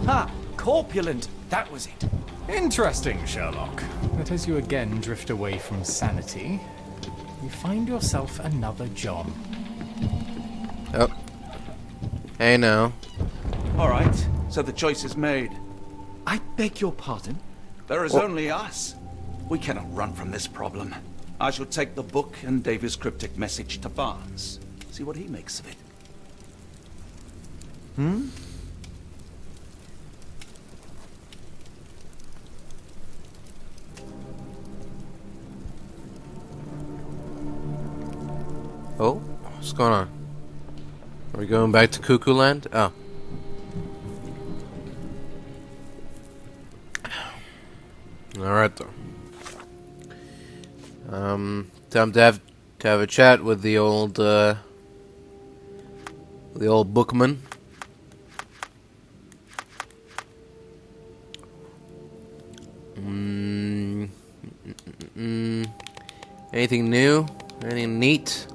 Ha! Corpulent! That was it. Interesting, Sherlock. But as you again drift away from sanity, you find yourself another John. Oh. Hey now. All right, so the choice is made. I beg your pardon? There is only us. We cannot run from this problem. I shall take the book and Davy's cryptic message to Barnes. See what he makes of it. Hmm? Oh, what's going on? Are we going back to Cuckoo Land? Oh. Alright though. Time to have a chat with the old bookman. Anything new? Anything neat?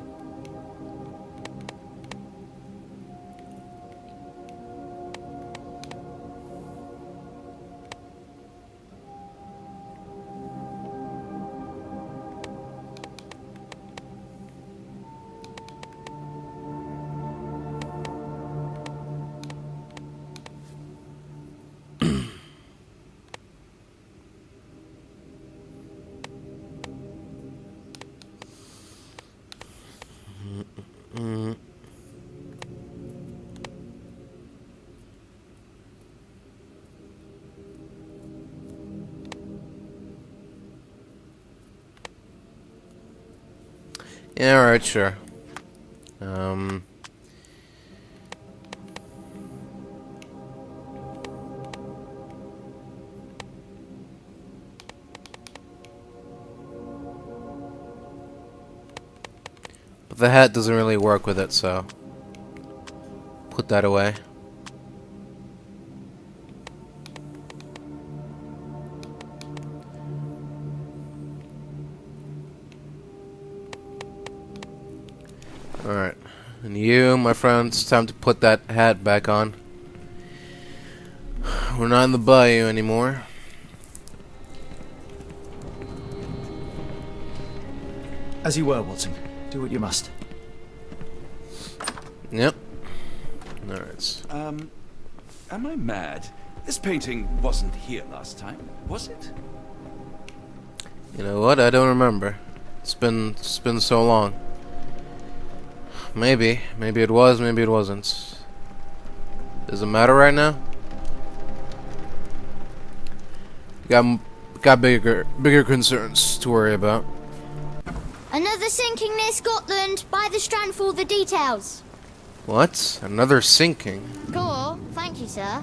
Yeah, alright, sure. But the hat doesn't really work with it, so put that away. Alright. And you, my friend, it's time to put that hat back on. We're not in the Bayou anymore. As you were, Watson. Do what you must. Yep. Alright. Am I mad? This painting wasn't here last time, was it? You know what? I don't remember. It's been so long. Maybe it was, maybe it wasn't. Does it matter right now? got bigger concerns to worry about. Another sinking near Scotland. By the Strand for all the details. What? Another sinking? Cool. Thank you, sir.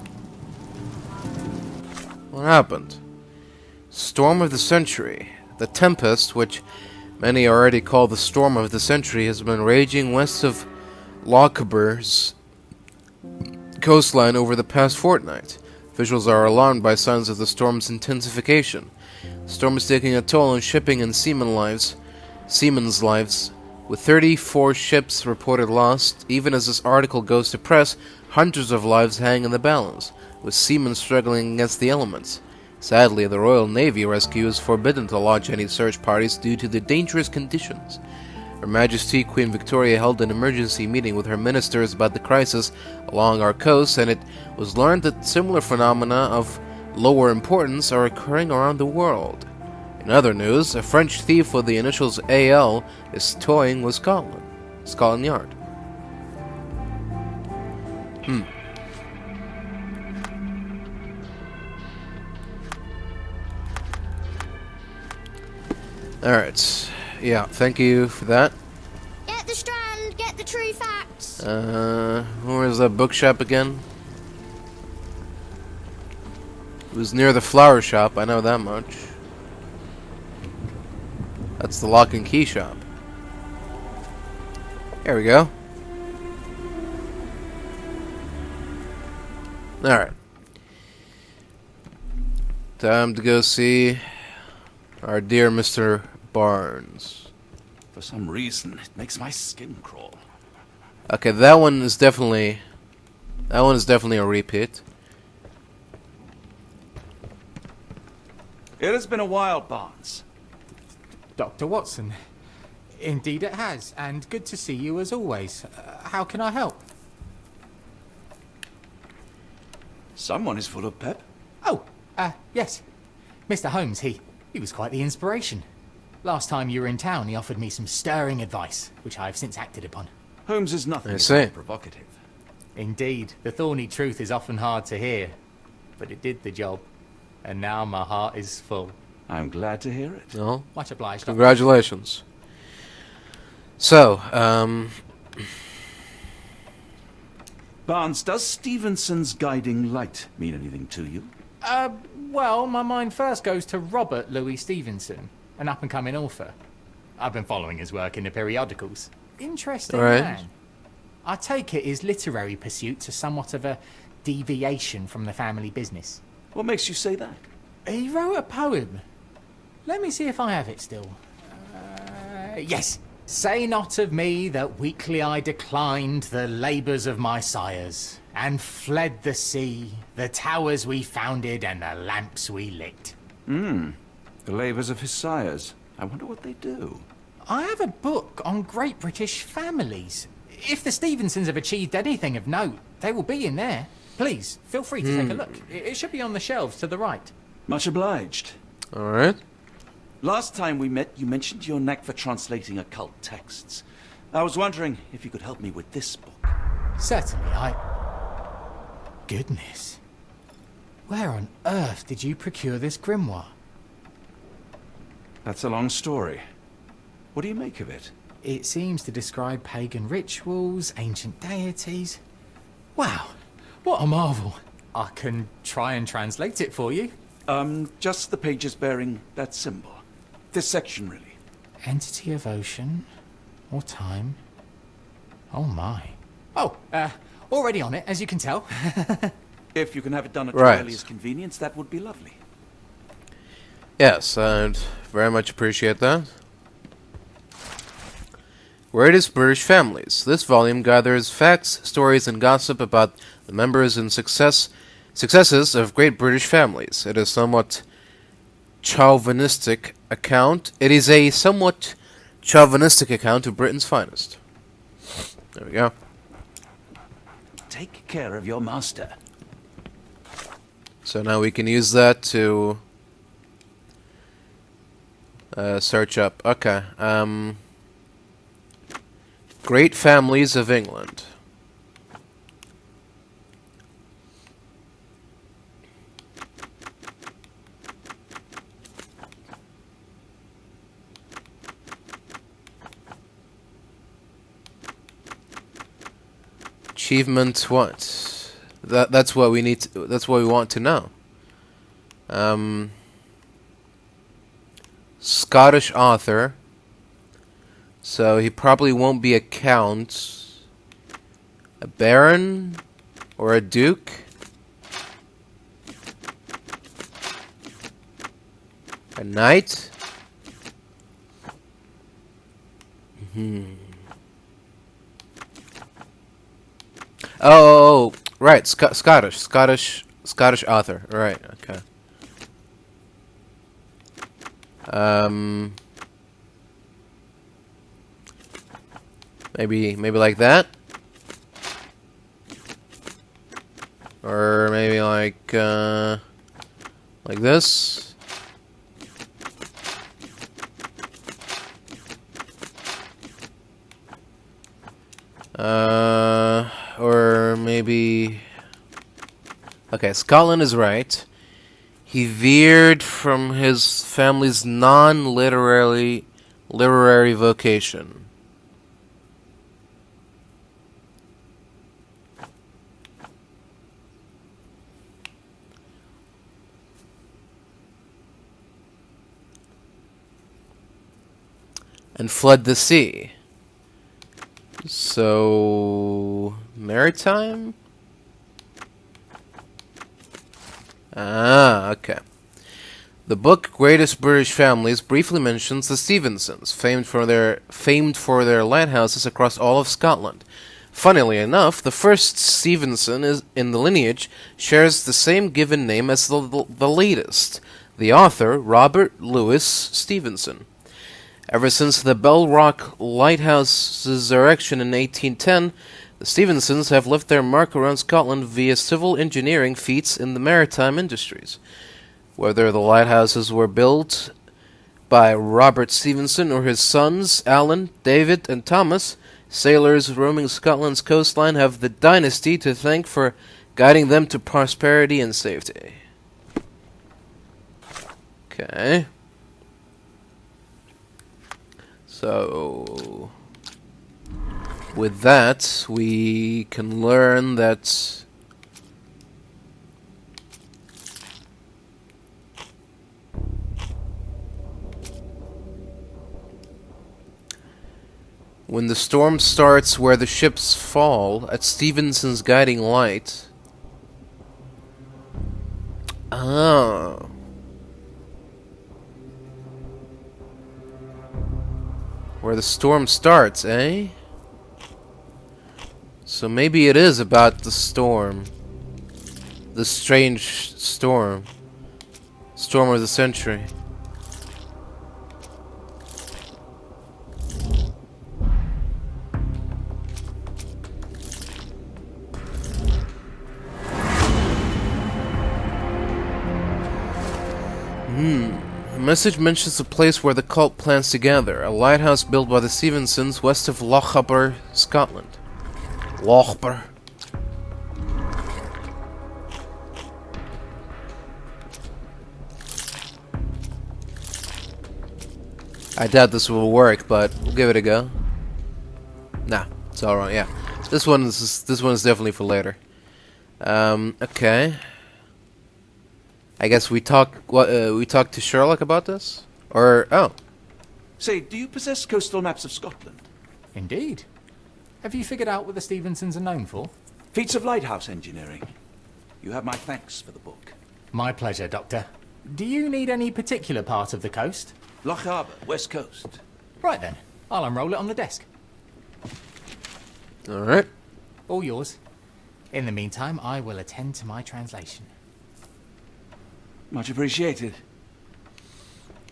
What happened? Storm of the century. The tempest, which many already call the storm of the century, has been raging west of Lochaber's coastline over the past fortnight. Officials are alarmed by signs of the storm's intensification. The storm is taking a toll on shipping and seamen's lives, with 34 ships reported lost. Even as this article goes to press, hundreds of lives hang in the balance, with seamen struggling against the elements. Sadly, the Royal Navy Rescue is forbidden to launch any search parties due to the dangerous conditions. Her Majesty Queen Victoria held an emergency meeting with her ministers about the crisis along our coast, and it was learned that similar phenomena of lower importance are occurring around the world. In other news, a French thief with the initials AL is toying with Scotland Yard. Alright. Yeah, thank you for that. Get the Strand. Get the true facts. Where's that bookshop again? It was near the flower shop, I know that much. That's the lock and key shop. There we go. Alright. Time to go see our dear Mr. Barnes. For some reason, it makes my skin crawl. Okay, that one is definitely a repeat. It has been a while, Barnes. Dr. Watson. Indeed it has, and good to see you as always. How can I help? Someone is full of pep. Oh, yes. Mr. Holmes, he was quite the inspiration. Last time you were in town, he offered me some stirring advice, which I have since acted upon. Holmes is nothing but provocative. Indeed, the thorny truth is often hard to hear, but it did the job, and now my heart is full. I'm glad to hear it. No. Much obliged. Congratulations. So, Barnes, does Stevenson's guiding light mean anything to you? Well, my mind first goes to Robert Louis Stevenson, an up-and-coming author. I've been following his work in the periodicals. Interesting man. I take it his literary pursuits are somewhat of a deviation from the family business. What makes you say that? He wrote a poem. Let me see if I have it still. Yes. Say not of me that weakly I declined the labours of my sires, and fled the sea, the towers we founded, and the lamps we lit. The labours of his sires. I wonder what they do. I have a book on great British families. If the Stevensons have achieved anything of note, they will be in there. Please, feel free to take a look. It should be on the shelves to the right. Much obliged. alright. Last time we met, you mentioned your knack for translating occult texts. I was wondering if you could help me with this book. Certainly, Goodness. Where on earth did you procure this grimoire? That's a long story. What do you make of it? It seems to describe pagan rituals, ancient deities. Wow, what a marvel. I can try and translate it for you. Just the pages bearing that symbol. This section, really. Entity of ocean or time. Oh my. Oh, already on it, as you can tell. If you can have it done at your earliest convenience, that would be lovely. Yes, I'd very much appreciate that. Greatest British Families. This volume gathers facts, stories, and gossip about the members and successes of great British families. It is a somewhat chauvinistic account of Britain's finest. There we go. Take care of your master. So now we can use that to search up. Okay. Great Families of England. Achievement what? That's what we need to, that's what we want to know. Scottish author. So he probably won't be a count. A baron or a duke? A knight? Oh, right, Scottish author. Right, okay. Maybe like that, or maybe like this. Or maybe... Okay, Scotland is right. He veered from his family's non-literary vocation. And fled the sea. So... maritime? Ah, okay. The book Greatest British Families briefly mentions the Stevensons, famed for their lighthouses across all of Scotland. Funnily enough, the first Stevenson in the lineage shares the same given name as the latest, the author Robert Louis Stevenson. Ever since the Bell Rock Lighthouse's erection in 1810, the Stevensons have left their mark around Scotland via civil engineering feats in the maritime industries. Whether the lighthouses were built by Robert Stevenson or his sons, Alan, David, and Thomas, sailors roaming Scotland's coastline have the dynasty to thank for guiding them to prosperity and safety. Okay. So, with that, we can learn that when the storm starts where the ships fall, at Stevenson's guiding light... Oh. Where the storm starts, eh? So maybe it is about the storm. The strange storm. Storm of the century. The message mentions a place where the cult plans to gather, a lighthouse built by the Stevensons west of Lochaber, Scotland. Lochaber. I doubt this will work, but we'll give it a go. Nah, it's all wrong. Yeah, this one is definitely for later. Okay. I guess we talked to Sherlock about this? Or, oh. Say, do you possess coastal maps of Scotland? Indeed. Have you figured out what the Stevensons are known for? Feats of lighthouse engineering. You have my thanks for the book. My pleasure, Doctor. Do you need any particular part of the coast? Loch Harbour, west coast. Right then. I'll unroll it on the desk. Alright. All yours. In the meantime, I will attend to my translation. Much appreciated.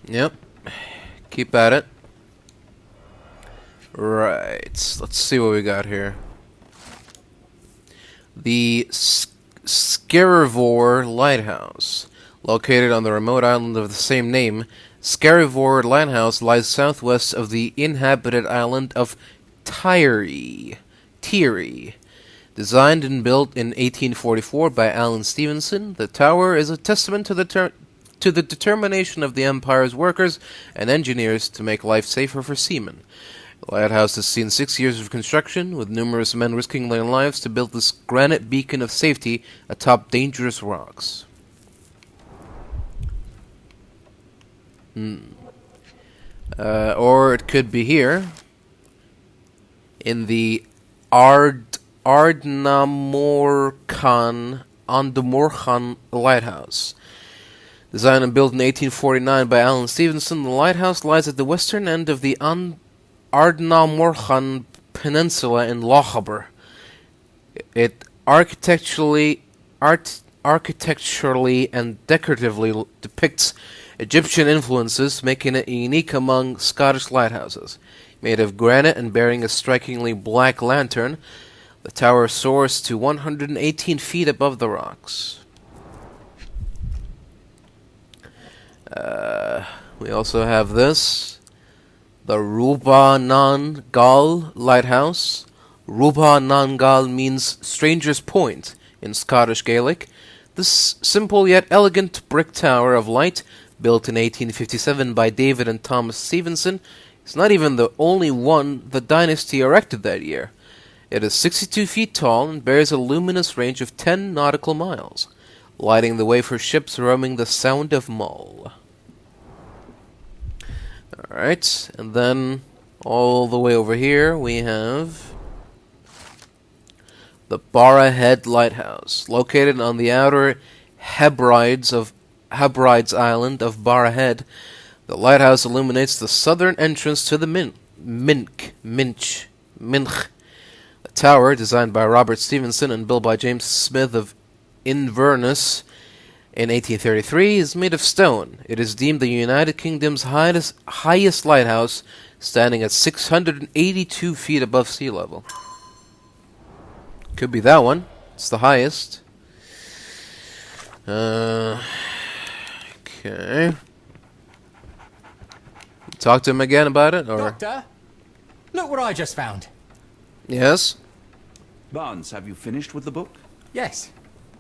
Yep. Keep at it. Right. Let's see what we got here. The Skerryvore Lighthouse. Located on the remote island of the same name, Skerryvore Lighthouse lies southwest of the inhabited island of Tiree. Designed and built in 1844 by Alan Stevenson, the tower is a testament to the determination of the Empire's workers and engineers to make life safer for seamen. The lighthouse has seen 6 years of construction, with numerous men risking their lives to build this granite beacon of safety atop dangerous rocks. Or it could be here, in the Ardnamurchan Lighthouse. Designed and built in 1849 by Alan Stevenson, the lighthouse lies at the western end of the Ardnamurchan Peninsula in Lochaber. It architecturally and decoratively depicts Egyptian influences, making it unique among Scottish lighthouses. Made of granite and bearing a strikingly black lantern, the tower soars to 118 feet above the rocks. We also have this, the Ruba Nan Gal Lighthouse. Ruba Nan Gal means Stranger's Point in Scottish Gaelic. This simple yet elegant brick tower of light, built in 1857 by David and Thomas Stevenson, is not even the only one the dynasty erected that year. It is 62 feet tall and bears a luminous range of 10 nautical miles, lighting the way for ships roaming the Sound of Mull. Alright, and then all the way over here we have the Barra Head Lighthouse, located on the outer Hebrides Island of Barra Head. The lighthouse illuminates the southern entrance to the Minch. The tower, designed by Robert Stevenson and built by James Smith of Inverness in 1833, is made of stone. It is deemed the United Kingdom's highest lighthouse, standing at 682 feet above sea level. Could be that one. It's the highest. Okay. Talk to him again about it, or? Doctor, look what I just found. Yes? Barnes, have you finished with the book? Yes.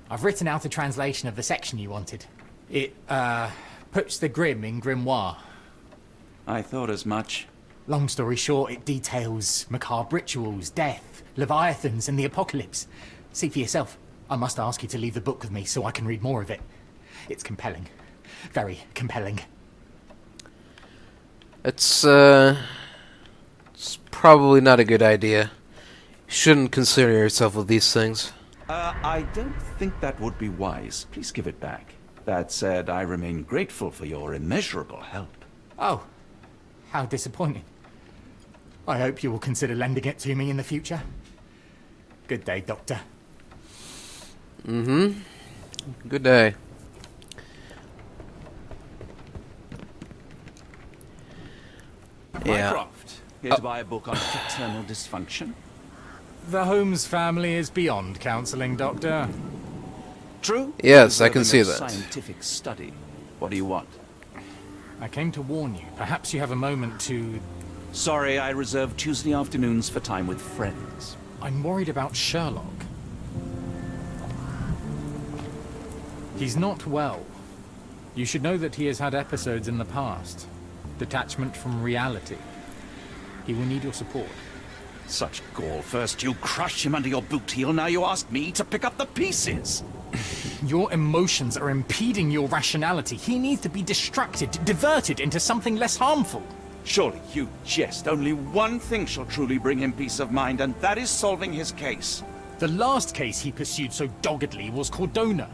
I've written out a translation of the section you wanted. It, puts the grim in grimoire. I thought as much. Long story short, it details macabre rituals, death, leviathans, and the apocalypse. See for yourself. I must ask you to leave the book with me so I can read more of it. It's compelling. Very compelling. It's probably not a good idea. You shouldn't concern yourself with these things. I don't think that would be wise. Please give it back. That said, I remain grateful for your immeasurable help. Oh, how disappointing. I hope you will consider lending it to me in the future. Good day, Doctor. Mm-hmm. Good day. Yeah. Mycroft, here to buy a book on fraternal dysfunction. The Holmes family is beyond counseling, Doctor. True? Yes, I can see that. Scientific study. What do you want? I came to warn you. Perhaps you have a moment to... Sorry, I reserve Tuesday afternoons for time with friends. I'm worried about Sherlock. He's not well. You should know that he has had episodes in the past. Detachment from reality. He will need your support. Such gall. First you crush him under your boot heel, now you ask me to pick up the pieces. Your emotions are impeding your rationality. He needs to be distracted, diverted into something less harmful. Surely you jest. Only one thing shall truly bring him peace of mind, and that is solving his case. The last case he pursued so doggedly was Cordona.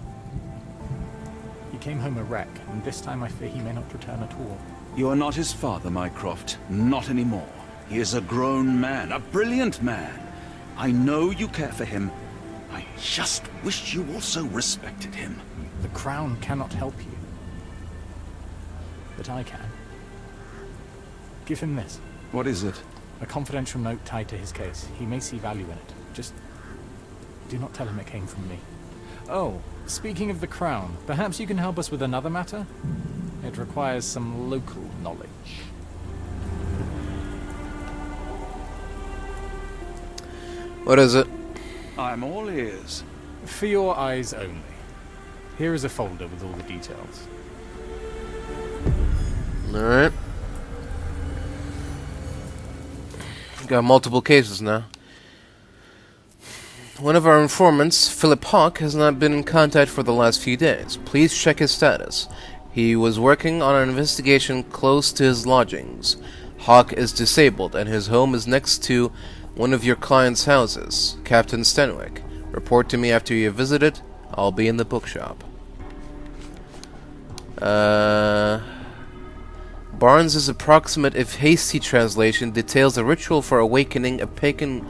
He came home a wreck, and this time I fear he may not return at all. You are not his father, Mycroft. Not anymore. He is a grown man, a brilliant man. I know you care for him. I just wish you also respected him. The Crown cannot help you. But I can. Give him this. What is it? A confidential note tied to his case. He may see value in it. Just do not tell him it came from me. Oh, speaking of the Crown, perhaps you can help us with another matter? It requires some local knowledge. What is it? I'm all ears. For your eyes only. Here is a folder with all the details. Alright. got multiple cases now. One of our informants, Philip Hawke, has not been in contact for the last few days. Please check his status. He was working on an investigation close to his lodgings. Hawke is disabled, and his home is next to one of your client's houses, Captain Stenwick. Report to me after you have visited. I'll be in the bookshop. Barnes's approximate if hasty translation details a ritual for awakening a pagan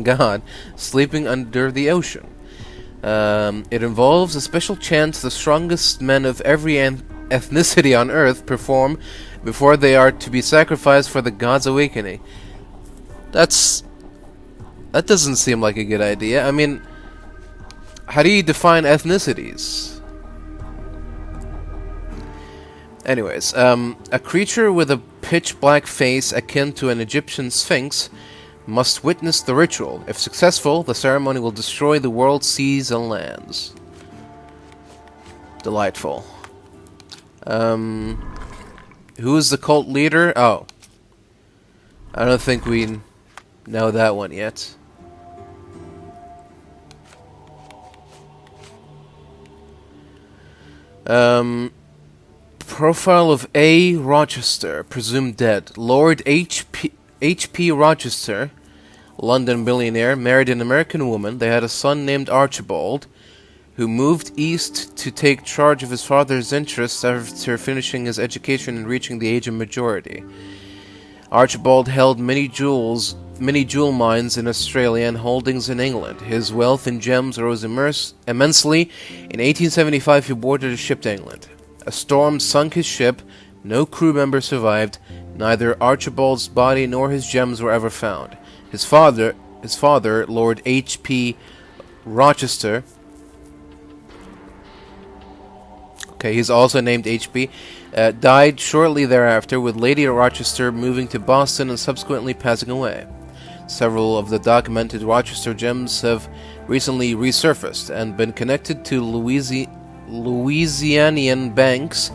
god sleeping under the ocean. It involves a special chant the strongest men of every ethnicity on Earth perform before they are to be sacrificed for the god's awakening. That doesn't seem like a good idea. I mean, how do you define ethnicities? Anyways, a creature with a pitch-black face akin to an Egyptian sphinx must witness the ritual. If successful, the ceremony will destroy the world's seas and lands. Delightful. Who is the cult leader? Oh. I don't think we know that one yet. Profile of A. Rochester, presumed dead. Lord H.P. Rochester, London billionaire, married an American woman. They had a son named Archibald, who moved east to take charge of his father's interests after finishing his education and reaching the age of majority. Archibald held many jewel mines in Australia and holdings in England. His wealth in gems rose immensely. In 1875, he boarded a ship to England. A storm sunk his ship. No crew member survived. Neither Archibald's body nor his gems were ever found. His father, Lord H.P. Rochester, okay, he's also named H.P., died shortly thereafter, with Lady Rochester moving to Boston and subsequently passing away. Several of the documented Rochester gems have recently resurfaced and been connected to Louisianian banks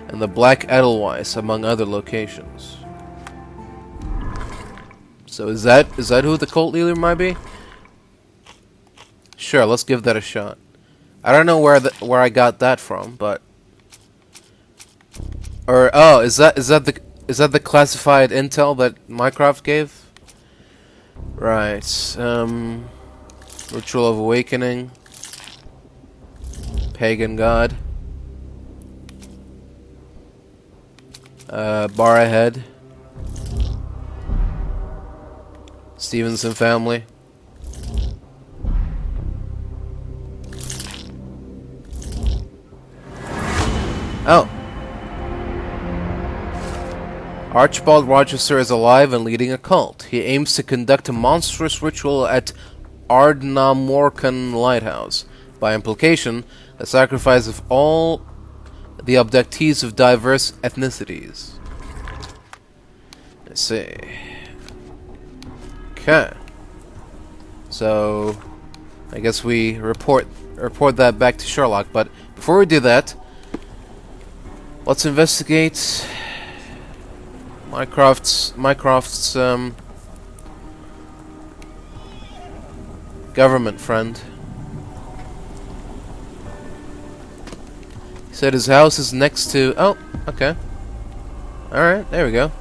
and the Black Edelweiss, among other locations. So is that who the cult leader might be? Sure, let's give that a shot. I don't know where I got that from, but is that the classified intel that Mycroft gave? Right. Ritual of Awakening. Pagan God. Bar Ahead. Stevenson family. Oh. Archibald Rochester is alive and leading a cult. He aims to conduct a monstrous ritual at Ardnamurchan Lighthouse. By implication, a sacrifice of all the abductees of diverse ethnicities. Let's see. Okay. So, I guess we report that back to Sherlock. But before we do that, let's investigate Mycroft's government friend. He said his house is next to... Oh, okay. Alright, there we go.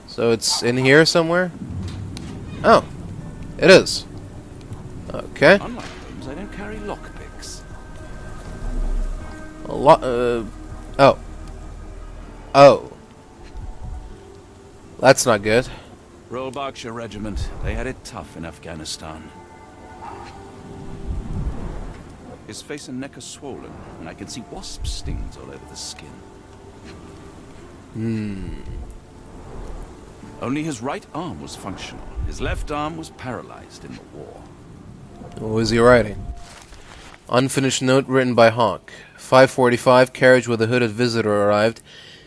So it's in here somewhere? Oh, it is. Okay. Unlike Holmes, I don't carry lockpicks. Oh. Oh. That's not good. Royal Berkshire Regiment. They had it tough in Afghanistan. His face and neck are swollen, and I can see wasp stings all over the skin. Only his right arm was functional. His left arm was paralyzed in the war. What was he writing? Unfinished note written by Hawke. 5:45, carriage with a hooded visitor arrived.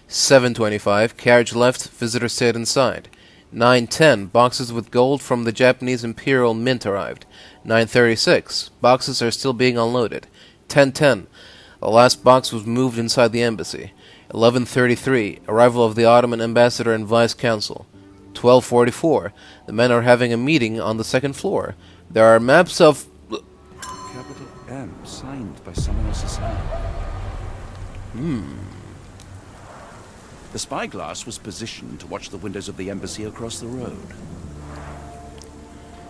7:25, carriage left, visitor stayed inside. 9:10, boxes with gold from the Japanese Imperial Mint arrived. 9:36, boxes are still being unloaded. 10:10, the last box was moved inside the embassy. 11:33, arrival of the Ottoman ambassador and vice consul. 12:44, the men are having a meeting on the second floor. There are maps of... Capital M, signed by someone else's hand. The spyglass was positioned to watch the windows of the embassy across the road.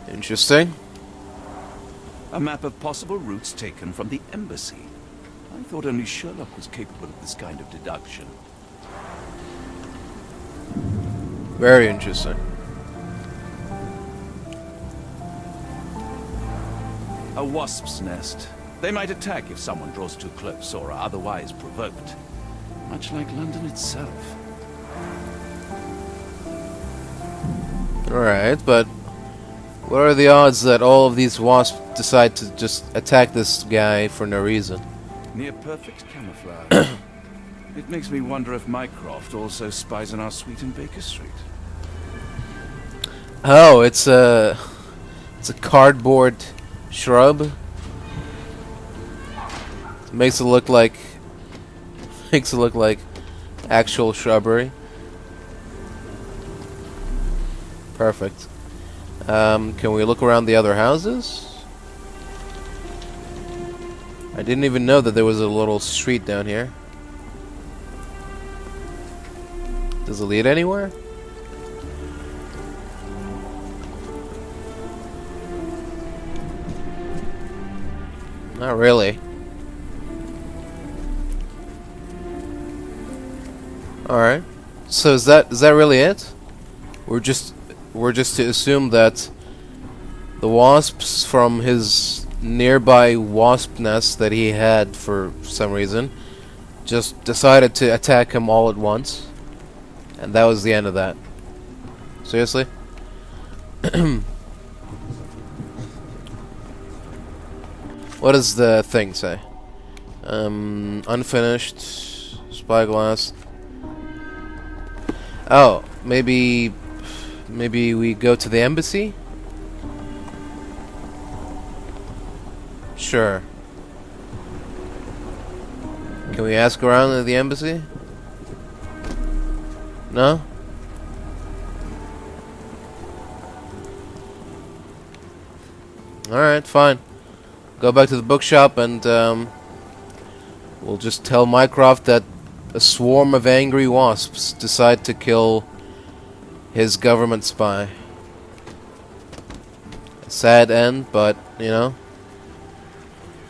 Interesting. A map of possible routes taken from the embassy. I thought only Sherlock was capable of this kind of deduction. Very interesting. A wasp's nest. They might attack if someone draws too close or are otherwise provoked. Much like London itself. Alright, but what are the odds that all of these wasps decide to just attack this guy for no reason? Near perfect camouflage. It makes me wonder if Mycroft also spies on our suite in Baker Street. Oh, it's a cardboard shrub. It makes it look like actual shrubbery. Perfect. Can we look around the other houses? I didn't even know that there was a little street down here. Does it lead anywhere? Not really. Alright. So is that really it? We're just to assume that the wasps from his nearby wasp nest that he had for some reason just decided to attack him all at once. And that was the end of that. Seriously? What does the thing say? Unfinished spyglass. Oh, maybe we go to the embassy? Sure. Can we ask around at the embassy? No? Alright, fine. Go back to the bookshop and we'll just tell Mycroft that a swarm of angry wasps decide to kill his government spy. A sad end, but, you know,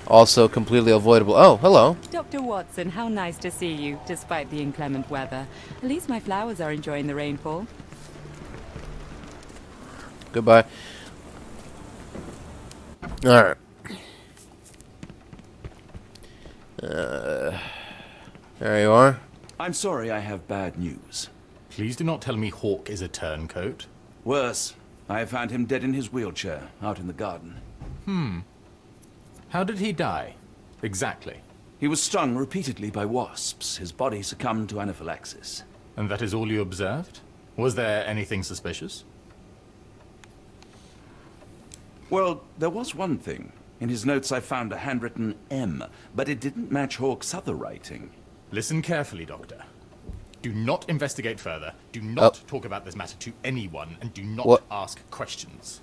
also completely avoidable. Oh, hello. Dr. Watson, how nice to see you, despite the inclement weather. At least my flowers are enjoying the rainfall. Goodbye. Alright. There you are. I'm sorry, I have bad news. Please do not tell me Hawk is a turncoat. Worse, I have found him dead in his wheelchair, out in the garden. How did he die? Exactly. He was stung repeatedly by wasps. His body succumbed to anaphylaxis. And that is all you observed? Was there anything suspicious? Well, there was one thing. In his notes I found a handwritten M, but it didn't match Hawk's other writing. Listen carefully, Doctor. Do not investigate further. Do not talk about this matter to anyone, and do not ask questions.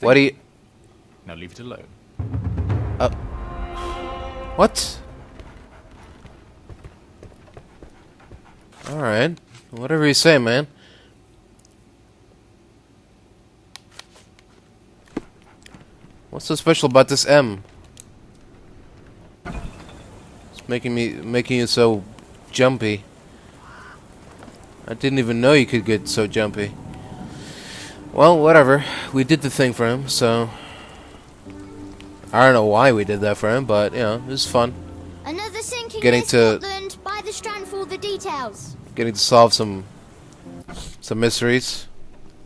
What do you... Now leave it alone. What? Alright. Whatever you say, man. What's so special about this M? It's making you so jumpy. I didn't even know you could get so jumpy. Well, whatever. We did the thing for him, so... I don't know why we did that for him, but, you know, it was fun. Another sinking Getting near to- Scotland. By the Strand for all the details. Getting to solve some mysteries.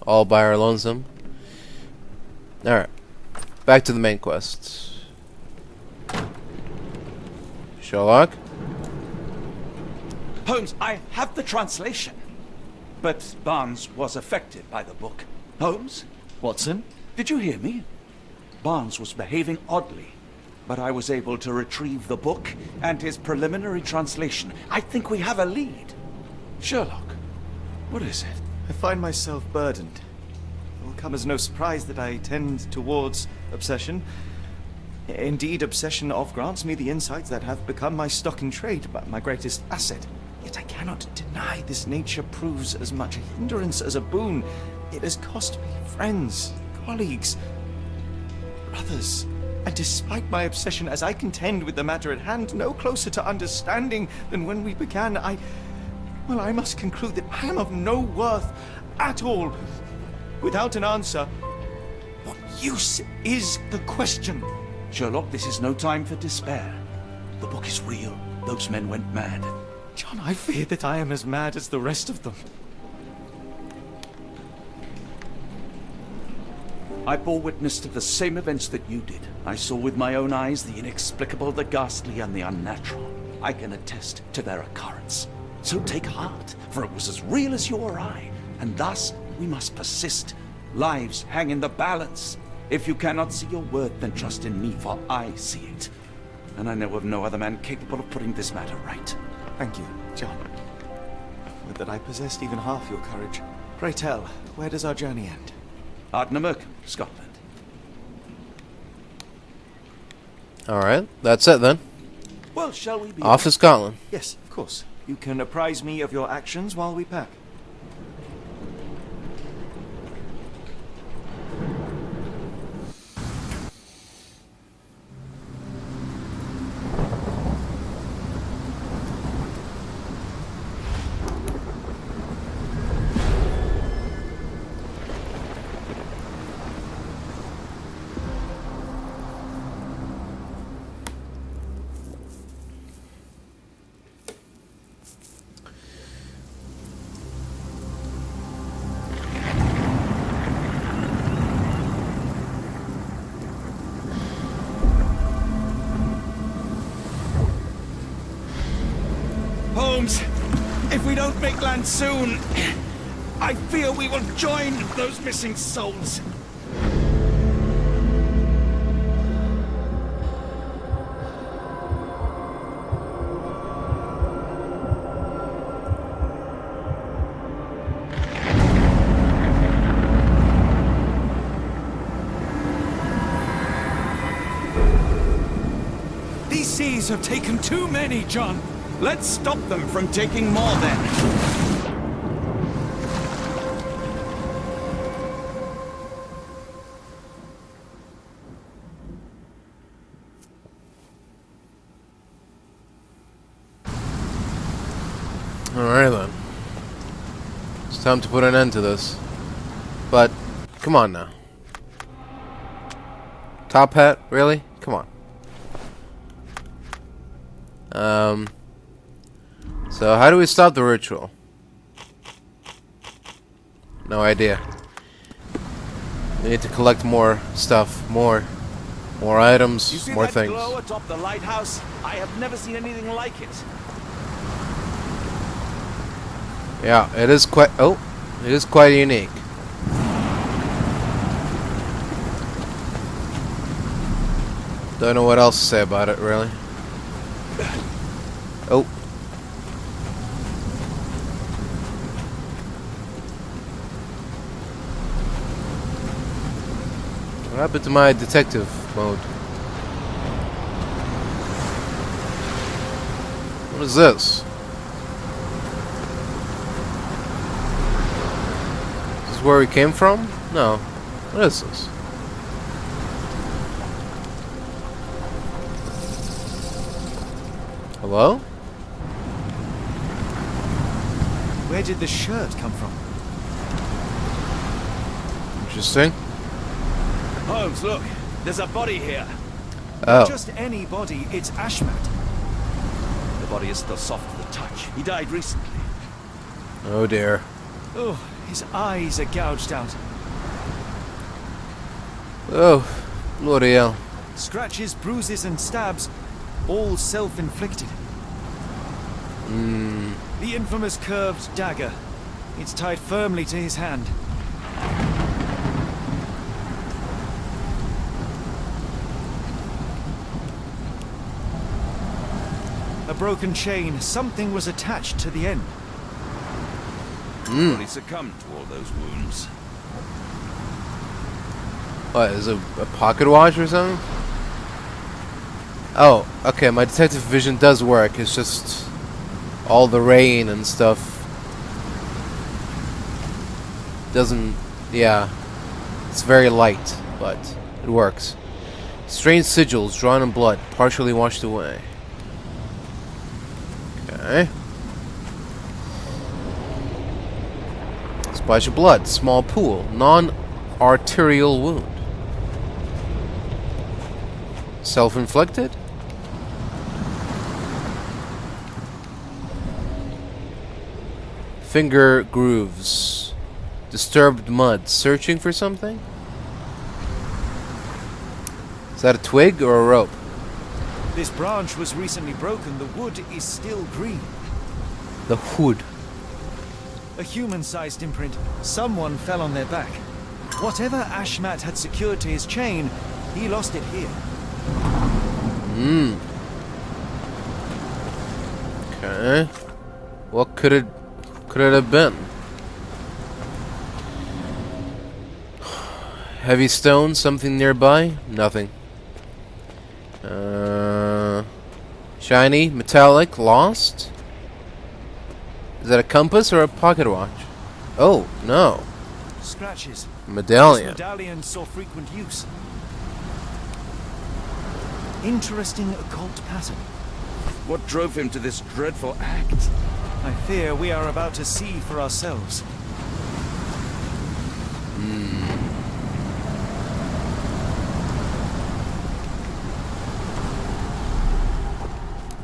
All by our lonesome. Alright. Back to the main quest. Sherlock? Holmes, I have the translation. But Barnes was affected by the book. Holmes? Watson? Did you hear me? Barnes was behaving oddly. but I was able to retrieve the book and his preliminary translation. I think we have a lead. Sherlock, what is it? I find myself burdened. It will come as no surprise that I tend towards obsession. Indeed, obsession oft grants me the insights that have become my stock in trade, but my greatest asset. Yet I cannot deny this nature proves as much a hindrance as a boon. It has cost me friends, colleagues, brothers. And despite my obsession as I contend with the matter at hand, no closer to understanding than when we began, I must conclude that I am of no worth at all. Without an answer, what use is the question? Sherlock, this is no time for despair. The book is real. Those men went mad. John, I fear that I am as mad as the rest of them. I bore witness to the same events that you did. I saw with my own eyes the inexplicable, the ghastly, and the unnatural. I can attest to their occurrence. So take heart, for it was as real as you or I, and thus we must persist. Lives hang in the balance. If you cannot see your worth, then trust in me, for I see it. And I know of no other man capable of putting this matter right. Thank you, John. Would that I possessed even half your courage. Pray tell, where does our journey end? Ardnamurchan, Scotland. Alright, that's it then. Well, shall we be off to Scotland? Yes, of course. You can apprise me of your actions while we pack. Holmes, if we don't make land soon, I fear we will join those missing souls. These seas have taken too many, John. Let's stop them from taking more then. Alright then. It's time to put an end to this. But, come on now. Top hat? Really? Come on. So how do we stop the ritual? No idea. We need to collect more stuff, more items, You see more that things. glow atop the lighthouse? I have never seen anything like it. Yeah, it is quite. Oh, it is quite unique. Don't know what else to say about it, really. Oh. What happened to my detective mode? What is this? Is this where we came from? No. What is this? Hello? Where did the shirt come from? Interesting. Holmes, look. There's a body here. Oh. Not just any body, it's Ashmat. The body is still soft to the touch. He died recently. Oh dear. Oh, his eyes are gouged out. Oh, bloody hell. Scratches, bruises, and stabs, all self-inflicted. The infamous curved dagger. It's tied firmly to his hand. broken chain, something was attached to the end. Probably succumbed to all those wounds. What, is it a pocket watch or something? Oh, okay, my detective vision does work. It's just all the rain and stuff doesn't... Yeah. It's very light, but it works. Strange sigils drawn in blood, partially washed away. Okay. Splash of blood, small pool, non-arterial wound. Self-inflicted? Finger grooves. Disturbed mud. Searching for something? Is that a twig or a rope? This branch was recently broken. The wood is still green. The wood. A human-sized imprint. Someone fell on their back. Whatever Ashmat had secured to his chain, he lost it here. Okay. What could it have been? Heavy stone, something nearby? Nothing. Shiny, metallic, lost? Is that a compass or a pocket watch? Oh, no. Scratches. Medallion. This medallion saw frequent use. Interesting occult pattern. What drove him to this dreadful act? I fear we are about to see for ourselves.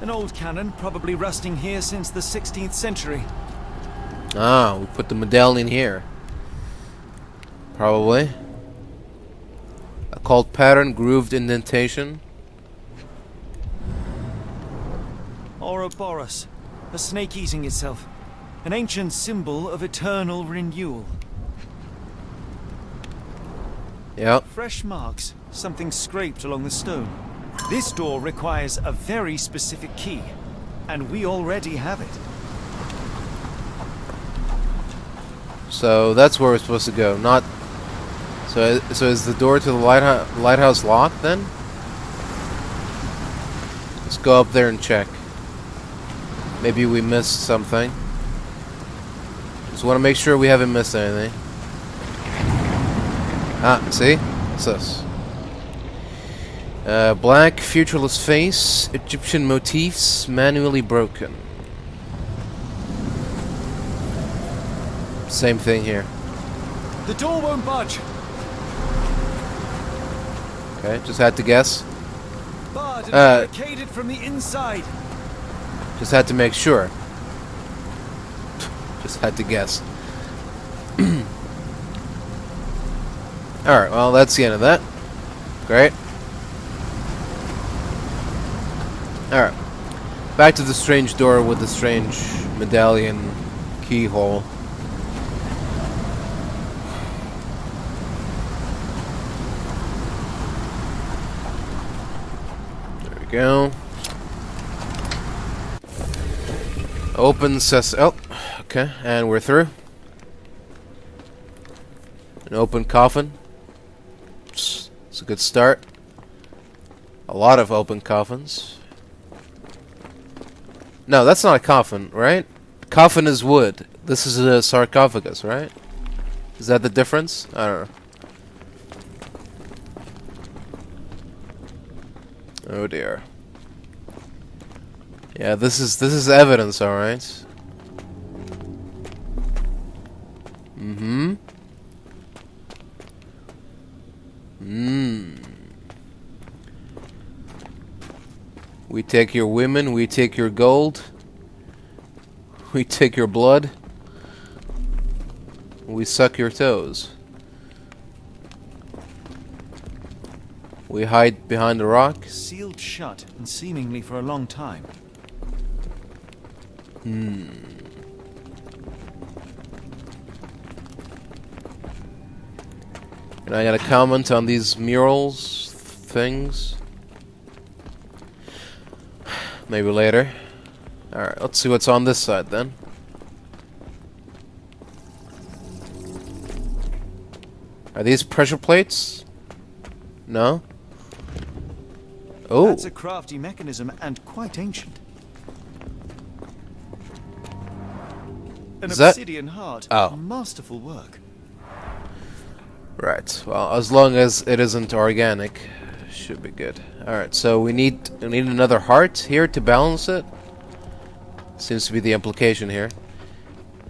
An old cannon, probably rusting here since the 16th century. Ah, we put the medallion here. Probably. Occult pattern, grooved indentation. Ouroboros, a snake eating itself. An ancient symbol of eternal renewal. Yep. Fresh marks, something scraped along the stone. This door requires a very specific key, and we already have it. So that's where we're supposed to go. Not. So is the door to the lighthouse locked then? Let's go up there and check. Maybe we missed something. Just want to make sure we haven't missed anything. Ah, see? What's this? Black, featureless face, Egyptian motifs, manually broken. Same thing here. The door won't budge. Okay, just had to guess. Barred and barricaded from the inside. Just had to make sure. Just had to guess. Alright, well, that's the end of that. Great. Alright. Back to the strange door with the strange medallion keyhole. There we go. Open oh, okay, and we're through. An open coffin. It's a good start. A lot of open coffins. No, that's not a coffin, right? Coffin is wood. This is a sarcophagus, right? Is that the difference? I don't know. Oh dear. Yeah, this is evidence, all right. Mm-hmm. We take your women, we take your gold, we take your blood, we suck your toes. We hide behind a rock. Sealed shut, and seemingly for a long time. And I gotta comment on these murals things. Maybe later. Alright, let's see what's on this side then. Are these pressure plates? No? Oh. That's a crafty mechanism and quite ancient. An obsidian heart. Oh. Masterful work. Right. Well, as long as it isn't organic, should be good. Alright, so we need another heart here to balance it. Seems to be the implication here.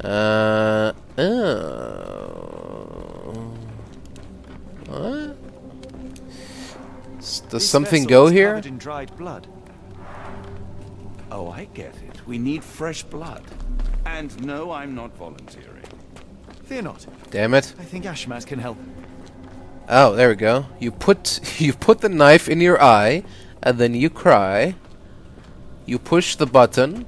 What? Does something go here? In dried blood. Oh, I get it. We need fresh blood. And no, I'm not volunteering. Fear not. Damn it. I think Ashmat can help. Oh, there we go. You put the knife in your eye, and then you cry. You push the button.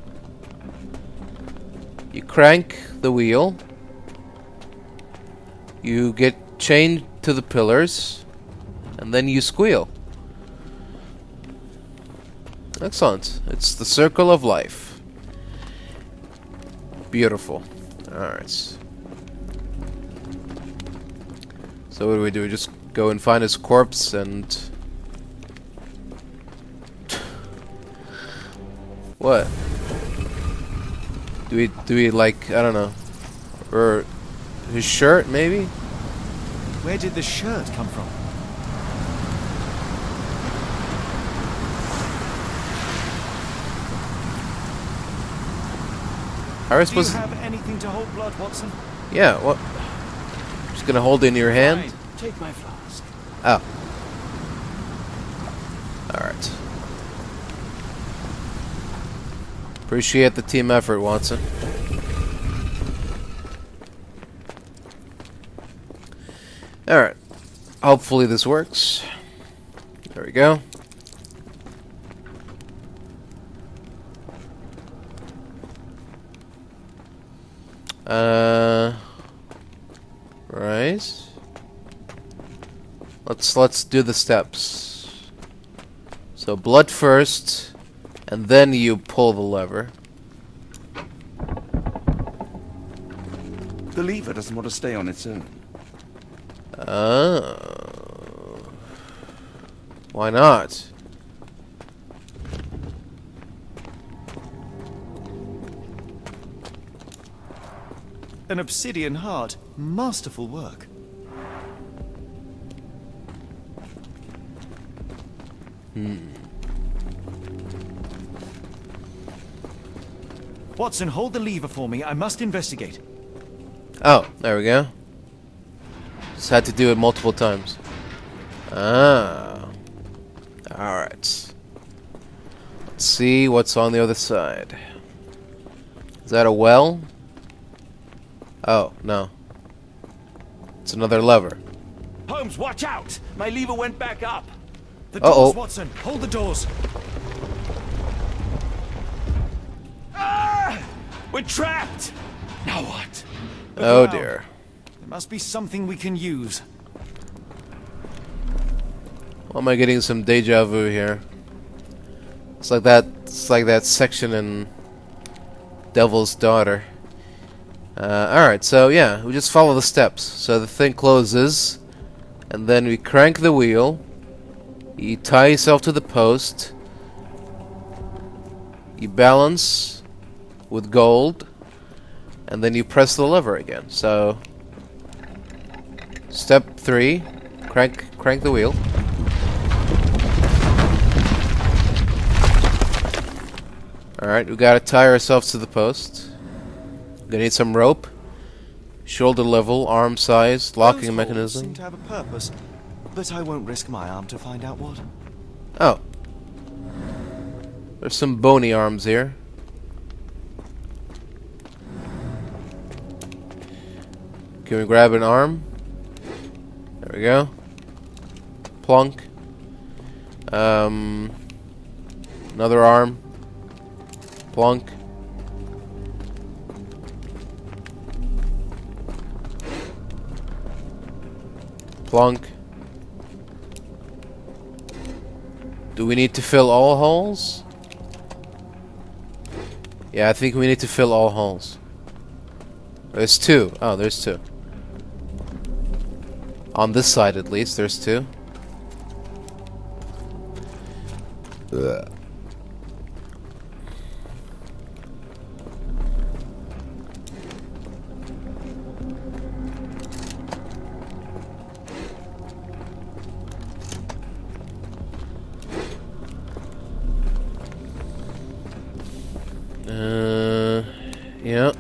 You crank the wheel. You get chained to the pillars, and then you squeal. Excellent. It's the circle of life. Beautiful. Alright. So what do? We just go and find his corpse and... What? Do we like, I don't know. Or his shirt maybe? Where did the shirt come from? How are we supposed Do you to... have anything to hold blood, Watson? Yeah, what? Just gonna hold it in your hand? Fine. Take my flask. Oh. Alright. Appreciate the team effort, Watson. Alright. Hopefully this works. There we go. Right. Let's do the steps. So blood first, and then you pull the lever. The lever doesn't want to stay on its own. Oh. Why not? An obsidian heart. Masterful work. Watson, hold the lever for me. I must investigate. Oh, there we go. Just had to do it multiple times. Ah. Alright. Let's see what's on the other side. Is that a well? Oh, no. It's another lever. Holmes, watch out! My lever went back up. The doors, Watson. Hold the doors. Ah! We're trapped! Now what? Oh dear. There must be something we can use. Why am I getting some deja vu here? It's like that section in Devil's Daughter. Alright, so yeah, we just follow the steps. So the thing closes, and then we crank the wheel. You tie yourself to the post. You balance with gold, and then you press the lever again. So step 3, crank the wheel. Alright, we gotta tie ourselves to the post. Gonna need some rope. Shoulder level, arm size, locking Those holes mechanism. seem to have a purpose, but I won't risk my arm to find out what. Oh. There's some bony arms here. Can we grab an arm? There we go. Plunk. Another arm. Plunk. Plunk. Do we need to fill all holes? Yeah, I think we need to fill all holes. There's two. Oh, there's two. On this side, at least, there's two. Ugh. Yeah.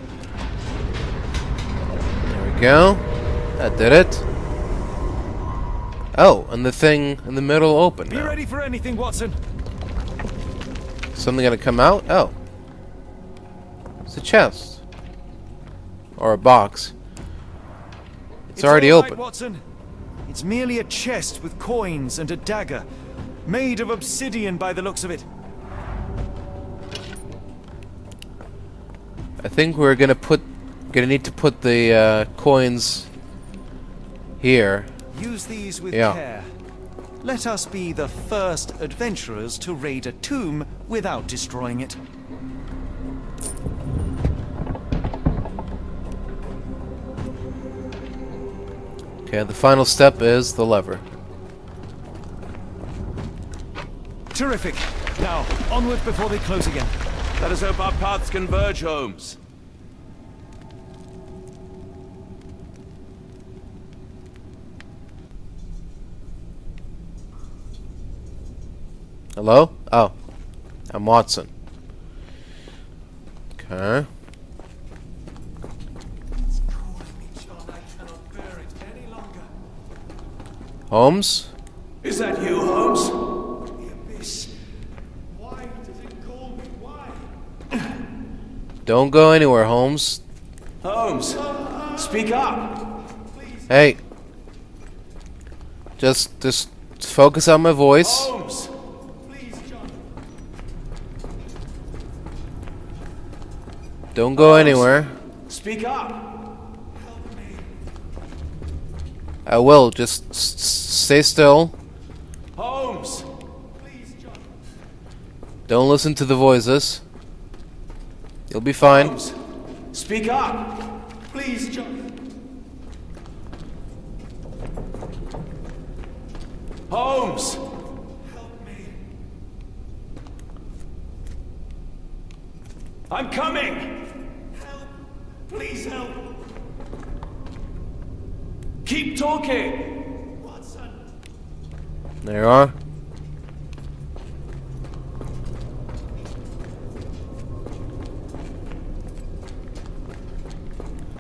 There we go. That did it. Oh, and the thing in the middle open now. Be ready for anything, Watson. Something gonna come out? Oh. It's a chest. Or a box. It's already all right, open. Watson. It's merely a chest with coins and a dagger. Made of obsidian by the looks of it. I think we're gonna need to put the coins here. Use these with Yeah. care. Let us be the first adventurers to raid a tomb without destroying it. Okay, the final step is the lever. Terrific. Now, onward before they close again. Let us hope our paths converge, Holmes. Hello? Oh. I'm Watson. Okay. Holmes? Is that you, Holmes? The abyss. Why does it call me? Why? Don't go anywhere, Holmes. Holmes, speak up. Hey. Just focus on my voice. Holmes. Don't go anywhere. Speak up. I will. Just stay still. Holmes. Don't listen to the voices. You'll be fine. Holmes. Speak up. Please, John. Holmes. Help me. I'm coming. Help. Please help. Keep talking. Watson. There you are.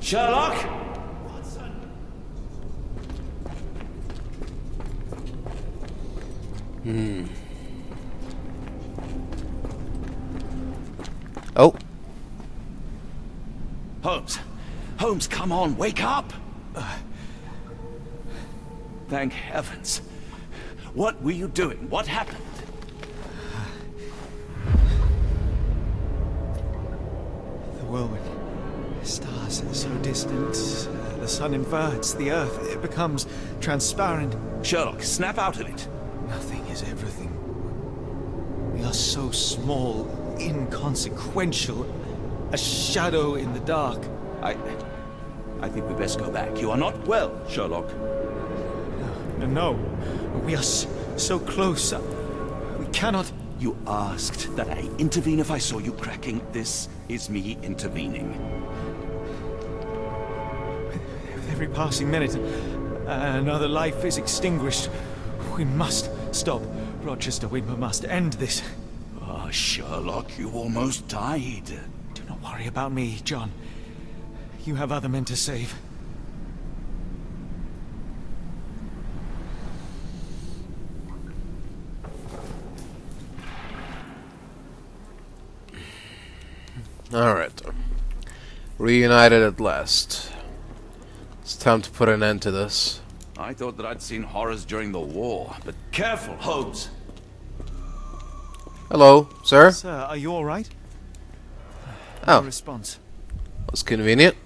Sherlock. Oh. Holmes. Holmes, come on, wake up. Thank heavens. What were you doing? What happened? The whirlwind. Stars so distant. The sun inverts the earth. It becomes transparent. Sherlock, snap out of it. Nothing is everything. We are so small, inconsequential. A shadow in the dark. I think we best go back. You are not well, Sherlock. No. We are so close. We cannot... You asked that I intervene if I saw you cracking. This is me intervening. With every passing minute, another life is extinguished. We must stop, Rochester. We must end this. Ah, Sherlock, you almost died. Do not worry about me, John. You have other men to save. Alright. Reunited at last. It's time to put an end to this. I thought that I'd seen horrors during the war, but careful, Holmes. Hello, sir? Sir, are you alright? Oh. No response. Was convenient.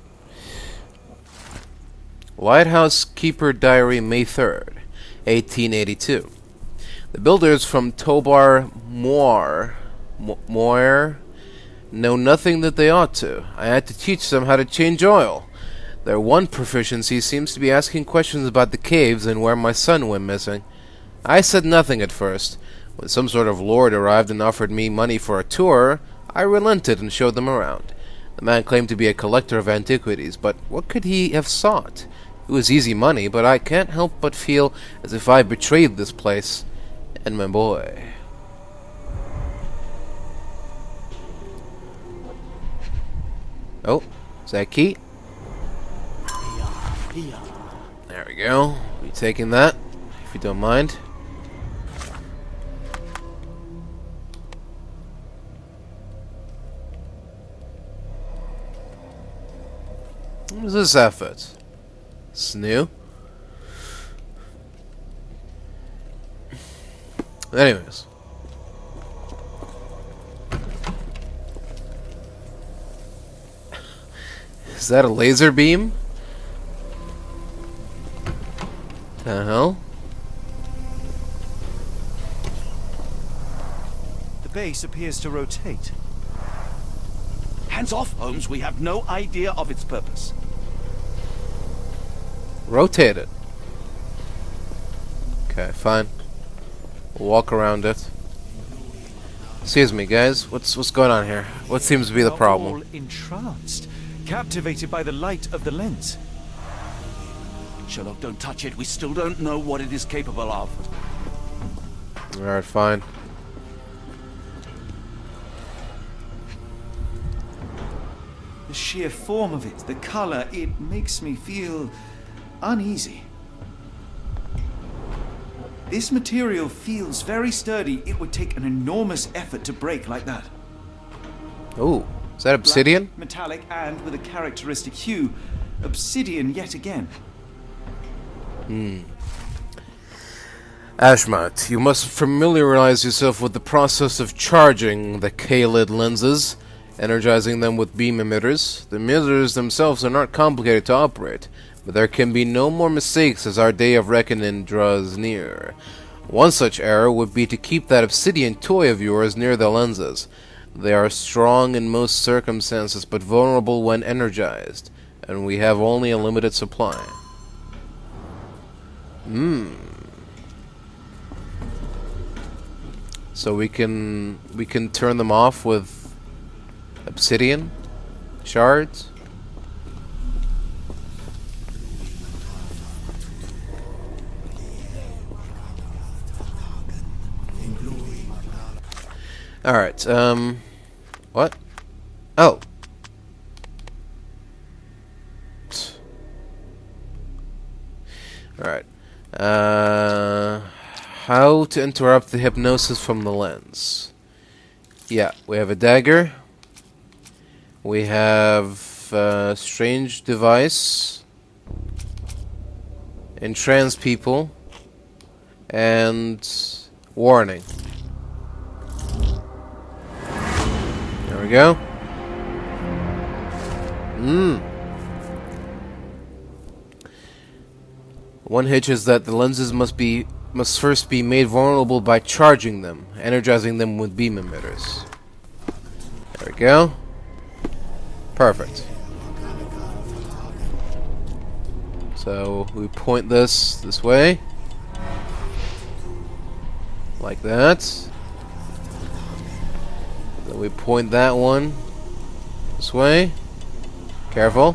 Lighthouse Keeper Diary, May 3rd, 1882. The builders from Tobar Moir know nothing that they ought to. I had to teach them how to change oil. Their one proficiency seems to be asking questions about the caves and where my son went missing. I said nothing at first. When some sort of lord arrived and offered me money for a tour, I relented and showed them around. The man claimed to be a collector of antiquities, but what could he have sought? It was easy money, but I can't help but feel as if I betrayed this place and my boy. Oh, is that key? There we go. Be taking that, if you don't mind. What is this effort? It's new. Anyways. Is that a laser beam? The hell? The base appears to rotate. Hands off, Holmes. We have no idea of its purpose. Rotate it. Okay, fine. We'll walk around it. Excuse me, guys. What's going on here? What seems to be the problem? All entranced, captivated by the light of the lens. Sherlock, don't touch it. We still don't know what it is capable of. Alright, fine. The sheer form of it, the color, it makes me feel uneasy. This material feels very sturdy. It would take an enormous effort to break like that. Oh, is that obsidian? Black, metallic, and with a characteristic hue. Obsidian yet again. Ashmat, you must familiarize yourself with the process of charging the K-lid lenses, energizing them with beam emitters. The emitters themselves are not complicated to operate, but there can be no more mistakes as our day of reckoning draws near. One such error would be to keep that obsidian toy of yours near the lenses. They are strong in most circumstances, but vulnerable when energized, and we have only a limited supply. So we can turn them off with obsidian shards. All right. What? Oh. All right. How to interrupt the hypnosis from the lens. Yeah, we have a dagger. We have a strange device. Entrance people. And warning. There we go. One hitch is that the lenses must first be made vulnerable by charging them, energizing them with beam emitters. There we go. Perfect. So we point this way. Like that. Then we point that one this way. Careful.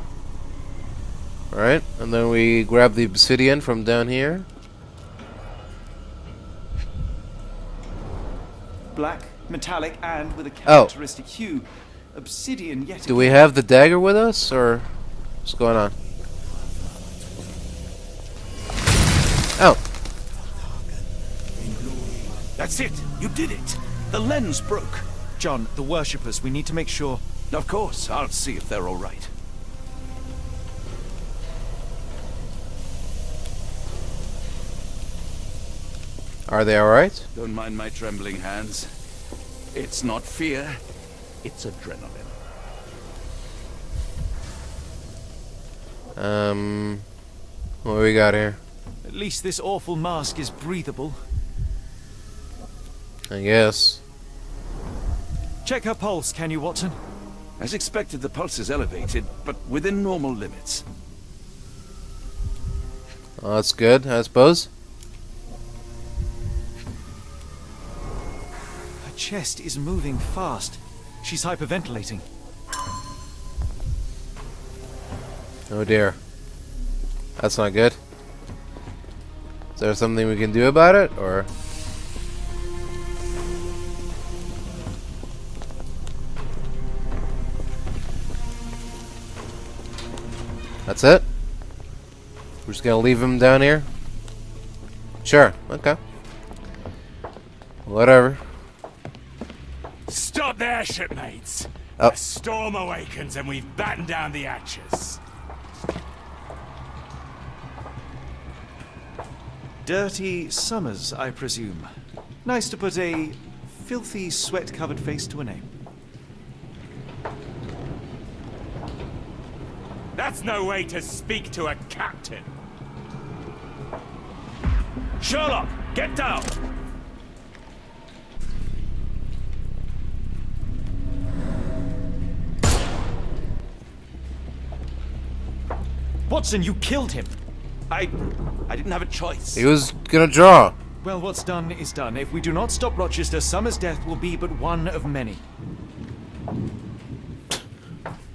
Alright, and then we grab the obsidian from down here. Black, metallic, and with a characteristic hue. Obsidian yet again. Do we have the dagger with us, or what's going on? Oh. That's it. You did it. The lens broke. John, the worshippers, we need to make sure. Of course. I'll see if they're all right. Are they alright? Don't mind my trembling hands. It's not fear, it's adrenaline. What do we got here? At least this awful mask is breathable. I guess. Check her pulse, can you, Watson? As expected, the pulse is elevated, but within normal limits. Oh, that's good, I suppose. Her chest is moving fast. She's hyperventilating. Oh dear. That's not good. Is there something we can do about it, or...? That's it? We're just gonna leave him down here? Sure, okay. Whatever. Stop there, shipmates! Oh. A storm awakens and we've battened down the hatches. Dirty Summers, I presume. Nice to put a filthy, sweat-covered face to a name. That's no way to speak to a captain. Sherlock, get down! Watson, you killed him! I didn't have a choice. He was gonna draw. Well, what's done is done. If we do not stop Rochester, Summers' death will be but one of many.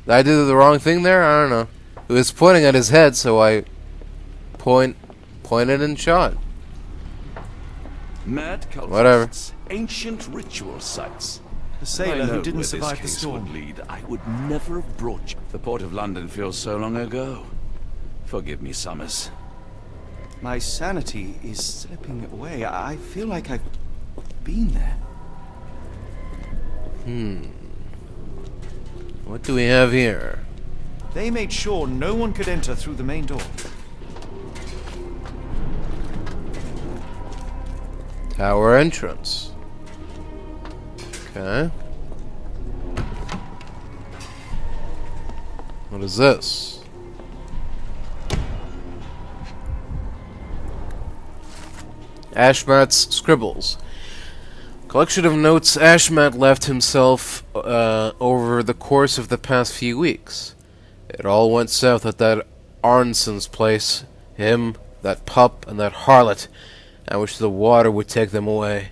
I did the wrong thing there? I don't know. It was pointing at his head, so I pointed and shot. Mad cultists, Whatever. ancient ritual sites. The sailor I who know didn't where survive the this case storm. would lead. I would never have brought you. The port of London feels so long ago. Forgive me, Summers. My sanity is slipping away. I feel like I've been there. What do we have here? They made sure no one could enter through the main door. Tower entrance. Okay. What is this? Ashmat's scribbles. Collection of notes Ashmat left himself over the course of the past few weeks. It all went south at that Arnson's place. Him, that pup, and that harlot. I wish the water would take them away.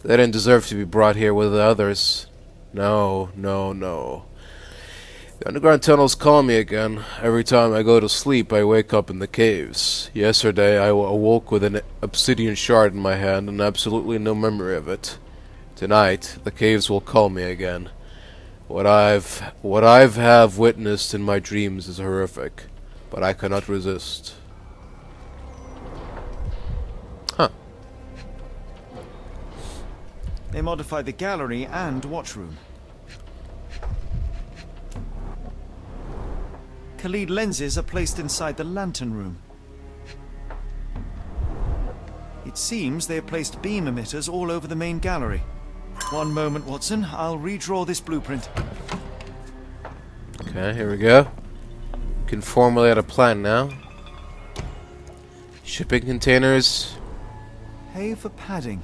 They didn't deserve to be brought here with the others. No, no, no. The underground tunnels call me again. Every time I go to sleep, I wake up in the caves. Yesterday, I awoke with an obsidian shard in my hand and absolutely no memory of it. Tonight, the caves will call me again. What I've have witnessed in my dreams is horrific, but I cannot resist. Huh. They modified the gallery and watchroom. Khalid lenses are placed inside the lantern room. It seems they have placed beam emitters all over the main gallery. One moment, Watson. I'll redraw this blueprint. Okay, here we go. Can formulate a plan now. Shipping containers. Pay for padding.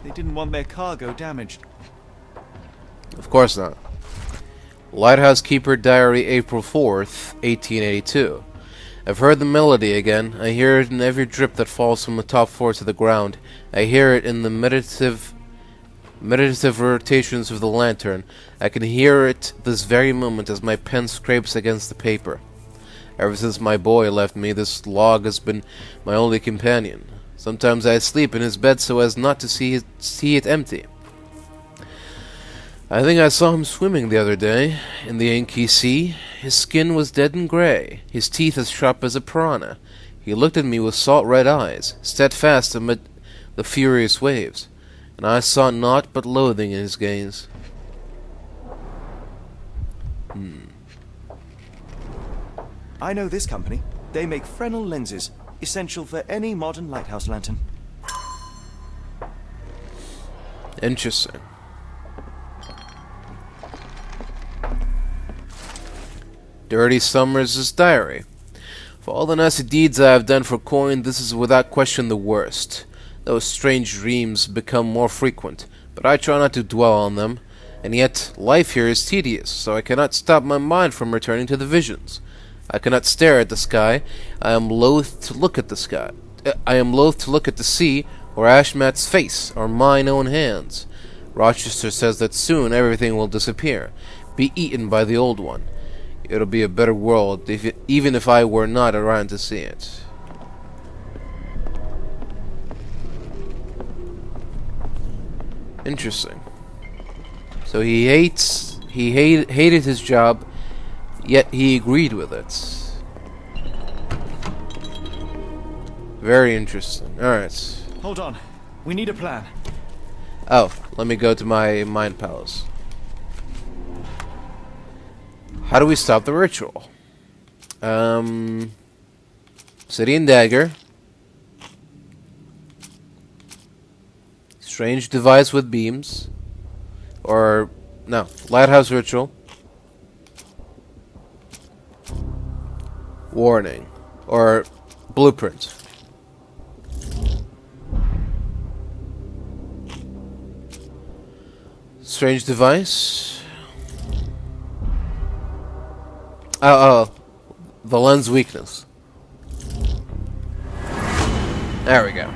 They didn't want their cargo damaged. Of course not. Lighthouse Keeper Diary, April 4th, 1882. I've heard the melody again. I hear it in every drip that falls from the top floor to the ground. I hear it in the meditative rotations of the lantern. I can hear it this very moment as my pen scrapes against the paper. Ever since my boy left me, this log has been my only companion. Sometimes I sleep in his bed so as not to see it empty. I think I saw him swimming the other day, in the inky sea. His skin was dead and grey, his teeth as sharp as a piranha. He looked at me with salt red eyes, steadfast amid the furious waves, and I saw naught but loathing in his gaze. I know this company. They make Fresnel lenses, essential for any modern lighthouse lantern. Interesting. Dirty Summers' diary. For all the nasty deeds I have done for coin, this is without question the worst. Those strange dreams become more frequent, but I try not to dwell on them. And yet, life here is tedious, so I cannot stop my mind from returning to the visions. I cannot stare at the sky. I am loath to look at the sky. I am loath to look at the sea, or Ashmat's face, or mine own hands. Rochester says that soon everything will disappear, be eaten by the old one. It'll be a better world even if I were not around to see it. Interesting. So he hated his job, yet he agreed with it. Very interesting. Alright. Hold on. We need a plan. Oh, let me go to my mind palace. How do we stop the ritual? City and Dagger. Strange device with beams. Or, no, Lighthouse Ritual. Warning. Or, Blueprint. Strange device. Oh, the lens weakness. There we go.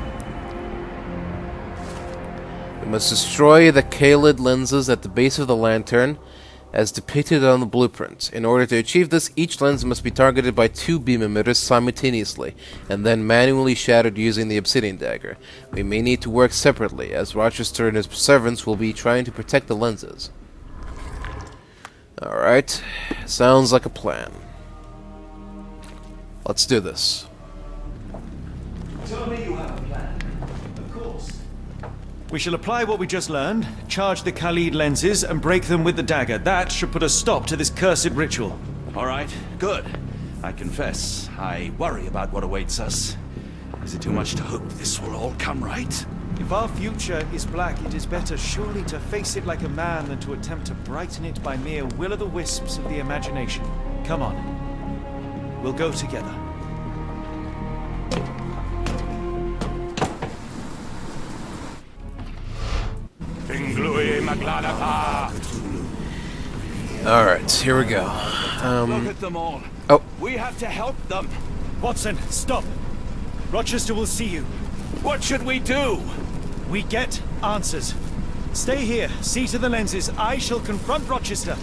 We must destroy the K-lid lenses at the base of the lantern, as depicted on the blueprint. In order to achieve this, each lens must be targeted by 2 beam emitters simultaneously, and then manually shattered using the obsidian dagger. We may need to work separately, as Rochester and his servants will be trying to protect the lenses. Alright, sounds like a plan. Let's do this. Tell me you have a plan. Of course. We shall apply what we just learned, charge the Khalid lenses, and break them with the dagger. That should put a stop to this cursed ritual. All right, good. I confess, I worry about what awaits us. Is it too much to hope this will all come right? If our future is black, it is better surely to face it like a man than to attempt to brighten it by mere will-o'-the-wisps of the imagination. Come on. We'll go together. Alright, here we go. Look at them all. Oh. We have to help them. Watson, stop. Rochester will see you. What should we do? We get answers. Stay here, see to the lenses. I shall confront Rochester.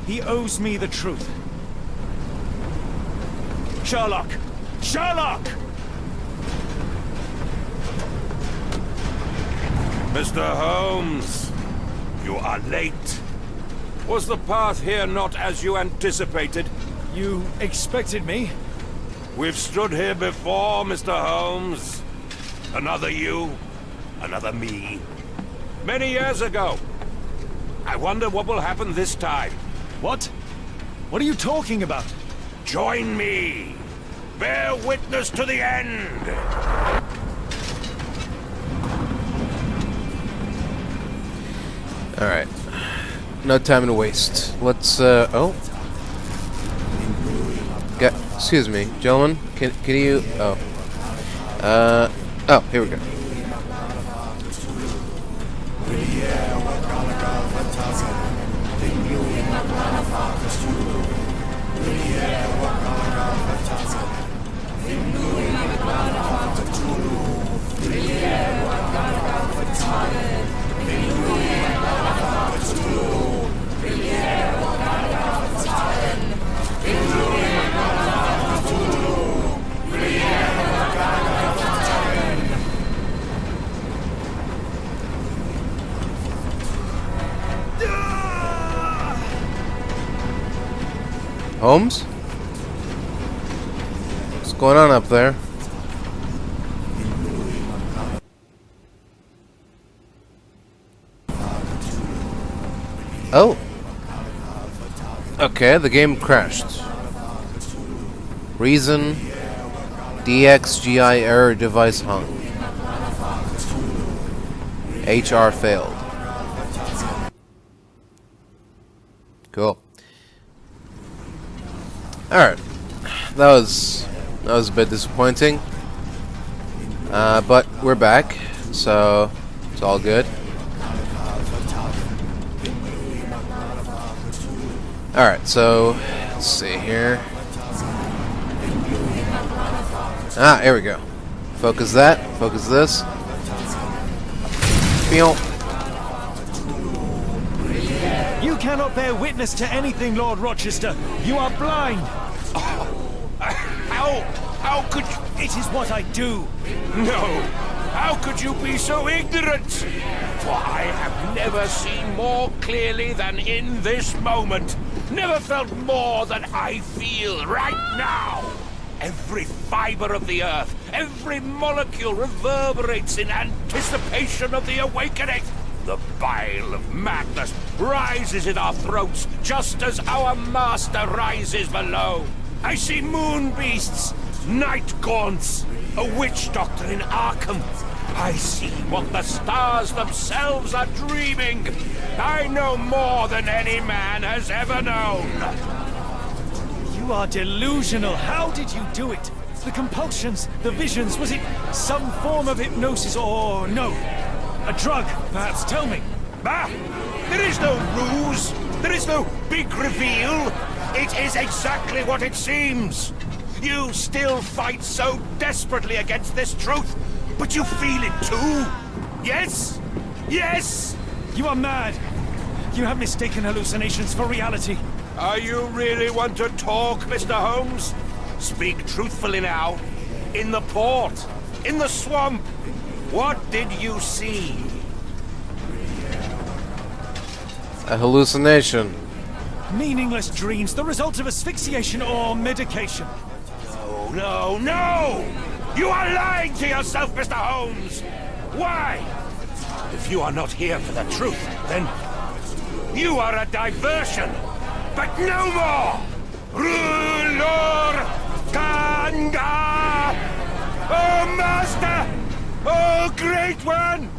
He owes me the truth. Sherlock! Sherlock! Mr. Holmes, you are late. Was the path here not as you anticipated? You expected me? We've stood here before, Mr. Holmes. Another you, another me. Many years ago. I wonder what will happen this time. What? What are you talking about? Join me. Bear witness to the end. Alright. No time to waste. Let's, oh. Excuse me, gentlemen. Can you, oh. Oh, here we go. Holmes? What's going on up there? Oh. Okay, the game crashed. Reason DXGI error device hung. HR failed. Cool. Alright. That was a bit disappointing. But we're back, so it's all good. Alright, so let's see here. Ah, here we go. Focus that. Focus this. Pew. You cannot bear witness to anything, Lord Rochester. You are blind. How could you? It is what I do. No. How could you be so ignorant? For I have never seen more clearly than in this moment. Never felt more than I feel right now. Every fiber of the earth, every molecule reverberates in anticipation of the awakening. The bile of madness rises in our throats just as our master rises below. I see moon beasts, night gaunts, a witch doctor in Arkham. I see what the stars themselves are dreaming. I know more than any man has ever known. You are delusional. How did you do it? The compulsions, the visions, was it some form of hypnosis or no? A drug, perhaps, tell me. Ah, there is no ruse. There is no big reveal. It is exactly what it seems. You still fight so desperately against this truth, but you feel it too. Yes? Yes? You are mad. You have mistaken hallucinations for reality. Are you really want to talk, Mr. Holmes? Speak truthfully now. In the port, in the swamp, what did you see? A hallucination. Meaningless dreams, the result of asphyxiation or medication. No, no, no! You are lying to yourself, Mr. Holmes! Why? If you are not here for the truth, then you are a diversion! But no more! Rulor Kanga! Oh, Master! Oh, Great One!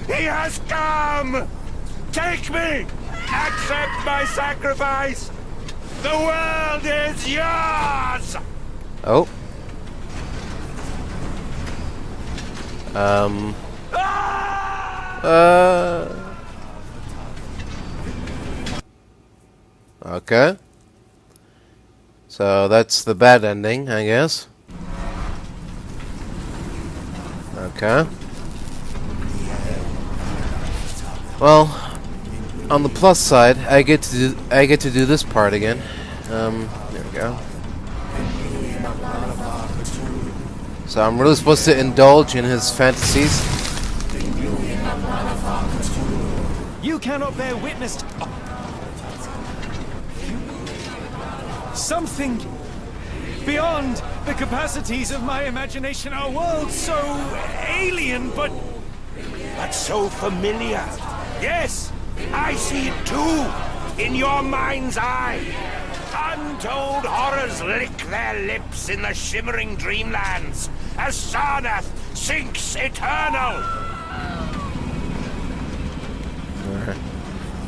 He has come! Take me! Accept my sacrifice! The world is yours! Oh. Okay. So that's the bad ending, I guess. Okay. Well, on the plus side, I get to do this part again. There we go. So I'm really supposed to indulge in his fantasies. You cannot bear witness to... Something beyond the capacities of my imagination. A world so alien, but so familiar. Yes, I see it too, in your mind's eye. Untold horrors lick their lips in the shimmering dreamlands as Sarnath sinks eternal.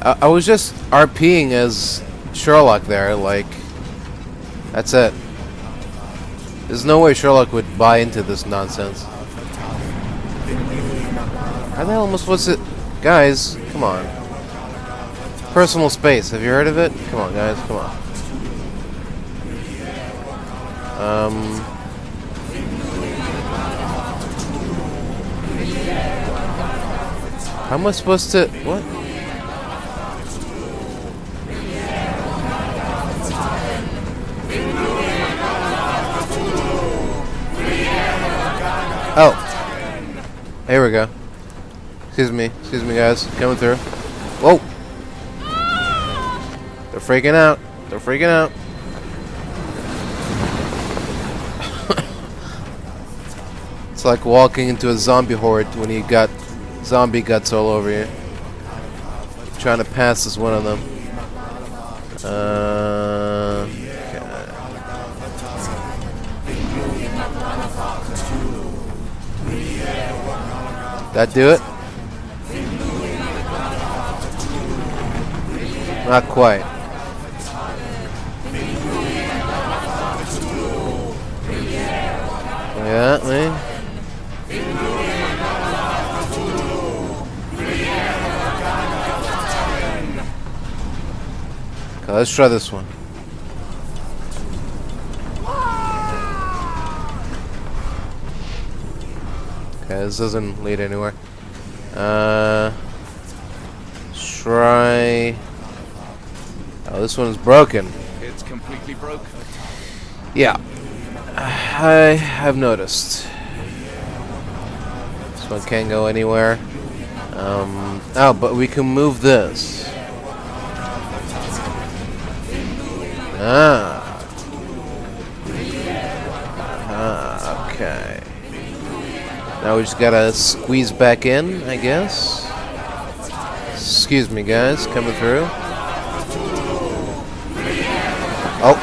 I was just RPing as Sherlock there, like, that's it. There's no way Sherlock would buy into this nonsense. How the hell am I supposed to... Guys, come on. Personal space, have you heard of it? Come on, guys, come on. How am I supposed to... What? Oh. Here we go. Excuse me, guys. Coming through. Whoa! They're freaking out. They're freaking out. It's like walking into a zombie horde when you got zombie guts all over you. Trying to pass as one of them. That do it? Not quite. Yeah, man. let's try this one. Okay, this doesn't lead anywhere. Try. Oh, this one's broken. It's completely broken. Yeah, I have noticed. This one can't go anywhere. Oh, but we can move this. Okay. Now we just gotta squeeze back in, I guess. Excuse me, guys, coming through. Oh,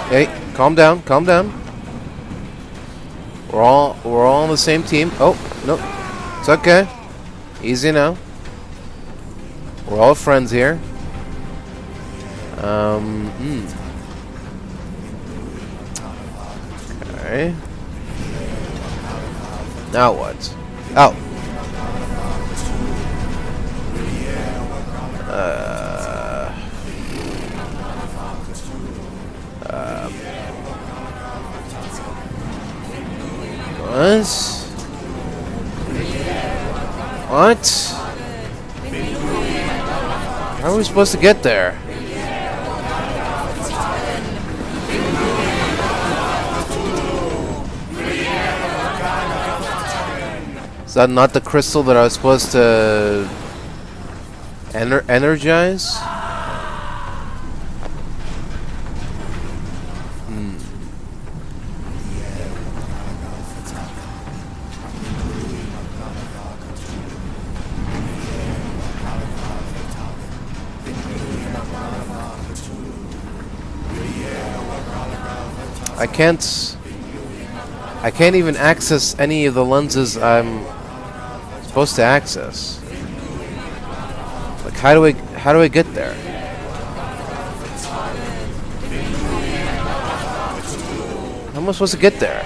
hey, calm down, calm down. We're all on the same team. Oh, no, it's okay. Easy now. We're all friends here. Okay. Now what? Oh. What? What? How are we supposed to get there? Is that not the crystal that I was supposed to energize? I can't even access any of the lenses I'm supposed to access. Like, how do I get there? How am I supposed to get there?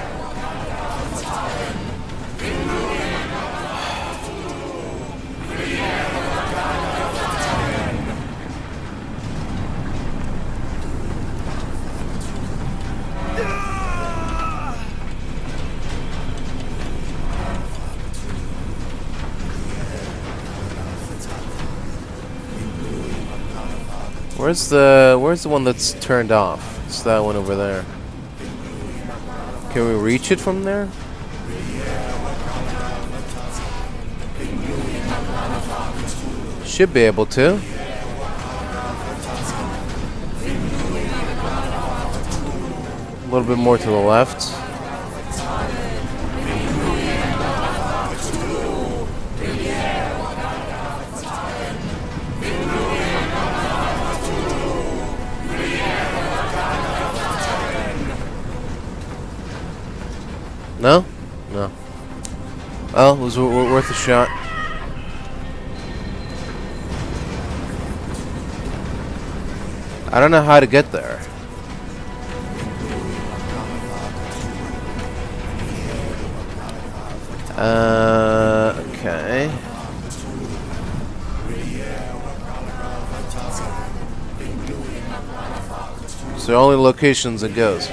Where's the one that's turned off? It's that one over there. Can we reach it from there? Should be able to. A little bit more to the left. No? No. Well, it was worth a shot. I don't know how to get there. Okay. So only locations it goes.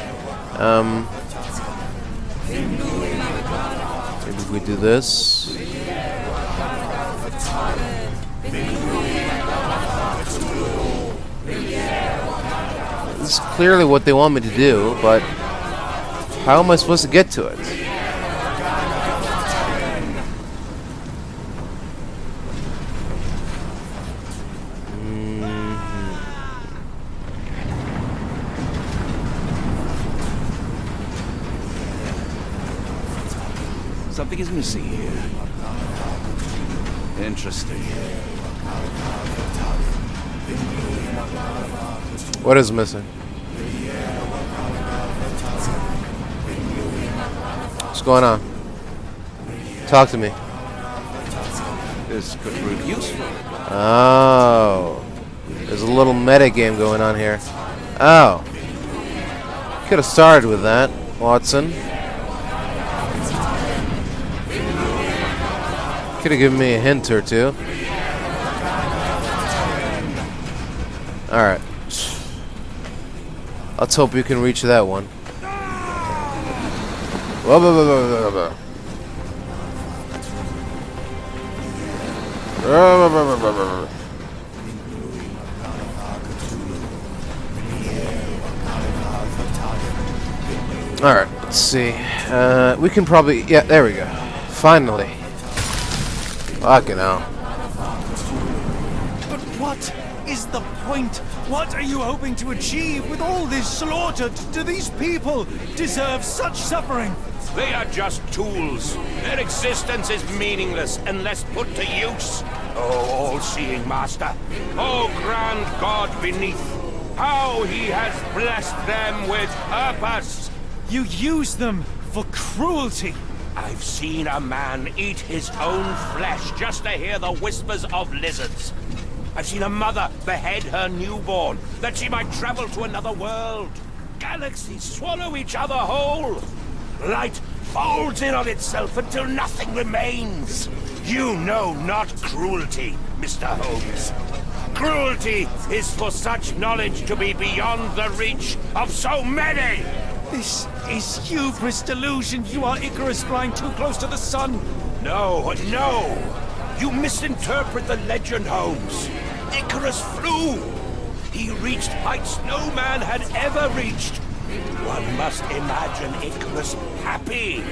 Maybe if we do this. This is clearly what they want me to do, but how am I supposed to get to it? Something is missing here. Interesting. What is missing? What's going on? Talk to me. This could prove useful. Oh. There's a little meta game going on here. Oh. Could have started with that, Watson. Could have given me a hint or two. Alright. Let's hope you can reach that one. Whoa, whoa, whoa, whoa, whoa, whoa. Alright, let's see. We can probably... Yeah, there we go. Finally. Fucking hell. But what is the point? What are you hoping to achieve with all this slaughter? Do these people deserve such suffering? They are just tools. Their existence is meaningless unless put to use. Oh, all-seeing master. Oh, grand God beneath. How he has blessed them with purpose. You use them for cruelty. I've seen a man eat his own flesh just to hear the whispers of lizards. I've seen a mother behead her newborn, that she might travel to another world. Galaxies swallow each other whole. Light folds in on itself until nothing remains. You know not cruelty, Mr. Holmes. Cruelty is for such knowledge to be beyond the reach of so many. This is hubris delusion. You are Icarus flying too close to the sun. No, no. You misinterpret the legend, Holmes. Icarus flew. He reached heights no man had ever reached. One must imagine Icarus happy.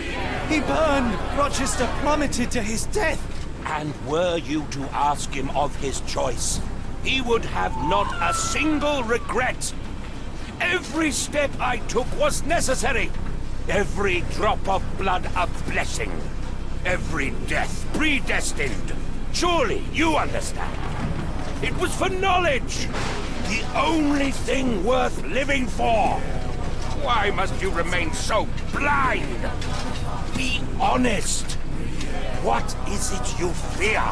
He burned. Rochester plummeted to his death. And were you to ask him of his choice, he would have not a single regret. Every step I took was necessary. Every drop of blood a blessing. Every death predestined. Surely you understand. It was for knowledge. The only thing worth living for. Why must you remain so blind? Be honest. What is it you fear?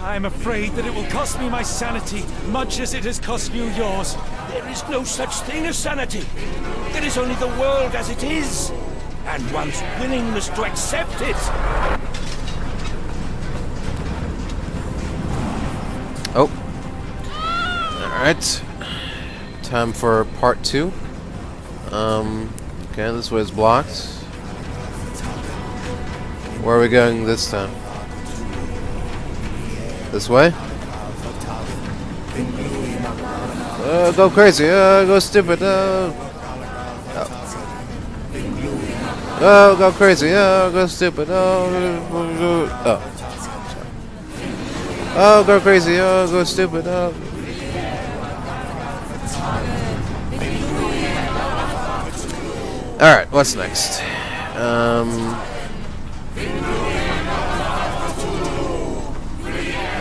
I'm afraid that it will cost me my sanity, much as it has cost you yours. There is no such thing as sanity. There is only the world as it is, and one's willingness to accept it. Oh. Alright. Time for part 2. Okay, this way is blocked. Where are we going this time? This way? Go crazy, go stupid, oh, go crazy, go stupid, oh, go crazy, go stupid, Alright, what's next?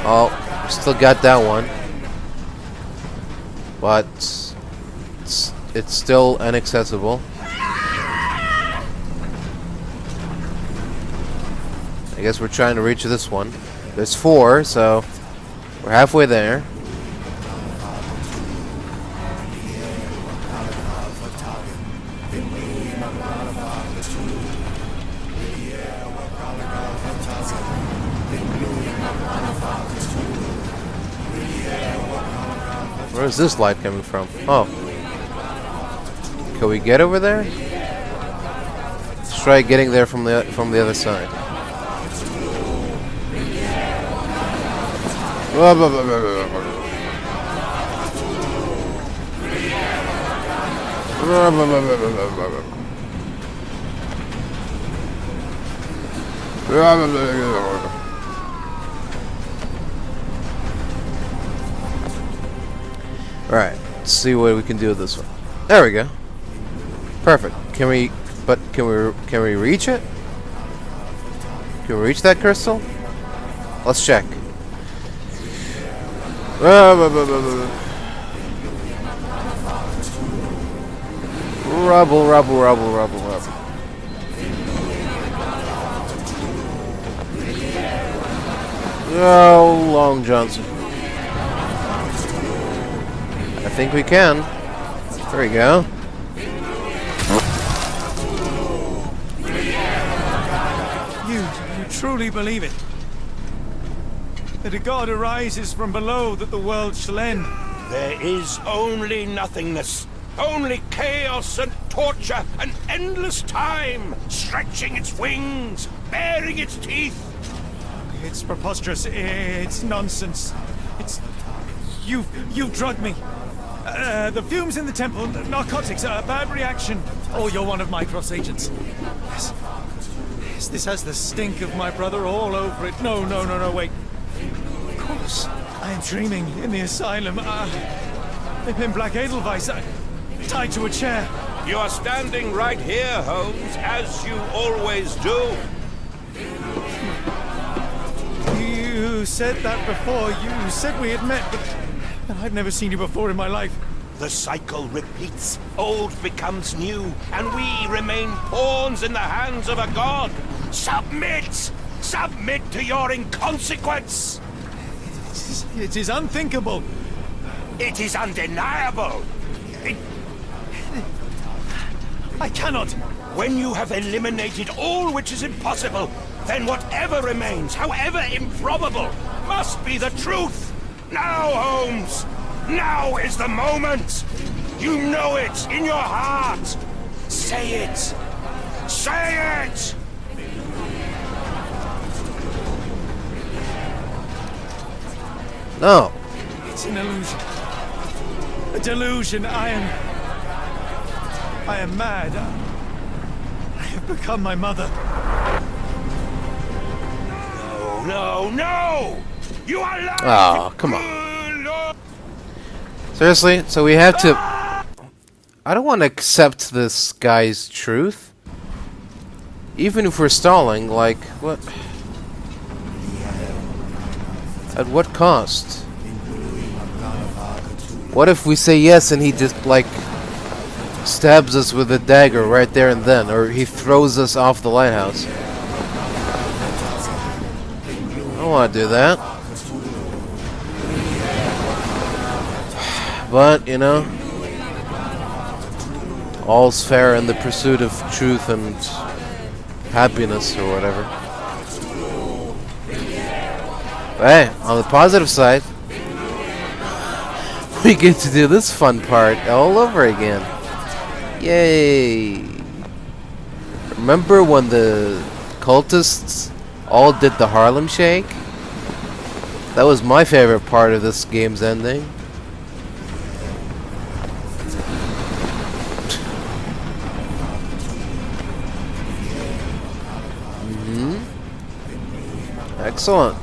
Oh, still got that one. But it's still inaccessible. I guess we're trying to reach this one. There's 4, so we're halfway there. Where's this light coming from? Oh. Can we get over there? Let's try getting there from the other side. Alright, let's see what we can do with this one. There we go. Perfect. Can we reach it? Can we reach that crystal? Let's check. Rubble, rubble, rubble, rubble, rubble. Oh, Long Johnson. I think we can. There we go. You truly believe it? that a god arises from below that the world shall end. There is only nothingness. Only chaos and torture and endless time, stretching its wings, baring its teeth. It's preposterous. It's nonsense. It's... You've drugged me. The fumes in the temple, narcotics, a bad reaction. Oh, you're one of my cross agents. Yes. Yes, this has the stink of my brother all over it. No, wait. Of course. I am dreaming in the asylum. In Black Edelweiss, tied to a chair. You are standing right here, Holmes, as you always do. You said that before. You said we had met, but I've never seen you before in my life. The cycle repeats. Old becomes new, and we remain pawns in the hands of a god. Submit! Submit to your inconsequence! It is unthinkable. It is undeniable. I cannot. When you have eliminated all which is impossible, then whatever remains, however improbable, must be the truth. Now, Holmes! Now is the moment! You know it in your heart! Say it! Say it! No. It's an illusion. A delusion. I am mad. I have become my mother. No! You are lying! Oh, come on. Seriously? So we have to... I don't want to accept this guy's truth. Even if we're stalling, like, what? At what cost? What if we say yes and he just, like, stabs us with a dagger right there and then? Or he throws us off the lighthouse? I don't want to do that. But, you know, all's fair in the pursuit of truth and happiness or whatever. But hey, on the positive side, we get to do this fun part all over again. Yay! Remember when the cultists all did the Harlem Shake? That was my favorite part of this game's ending. Excellent.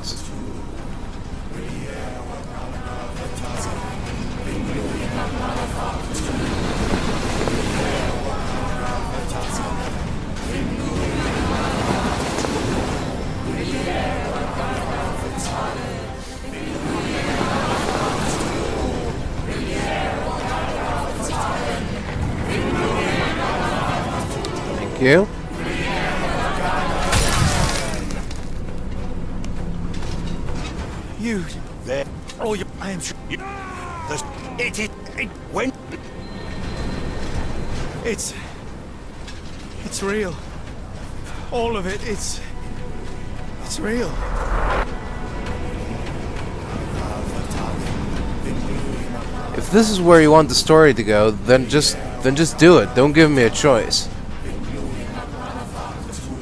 Thank you. You there? Oh, you, I am sure. When it's real. All of it. It's real. If this is where you want the story to go, then just do it. Don't give me a choice.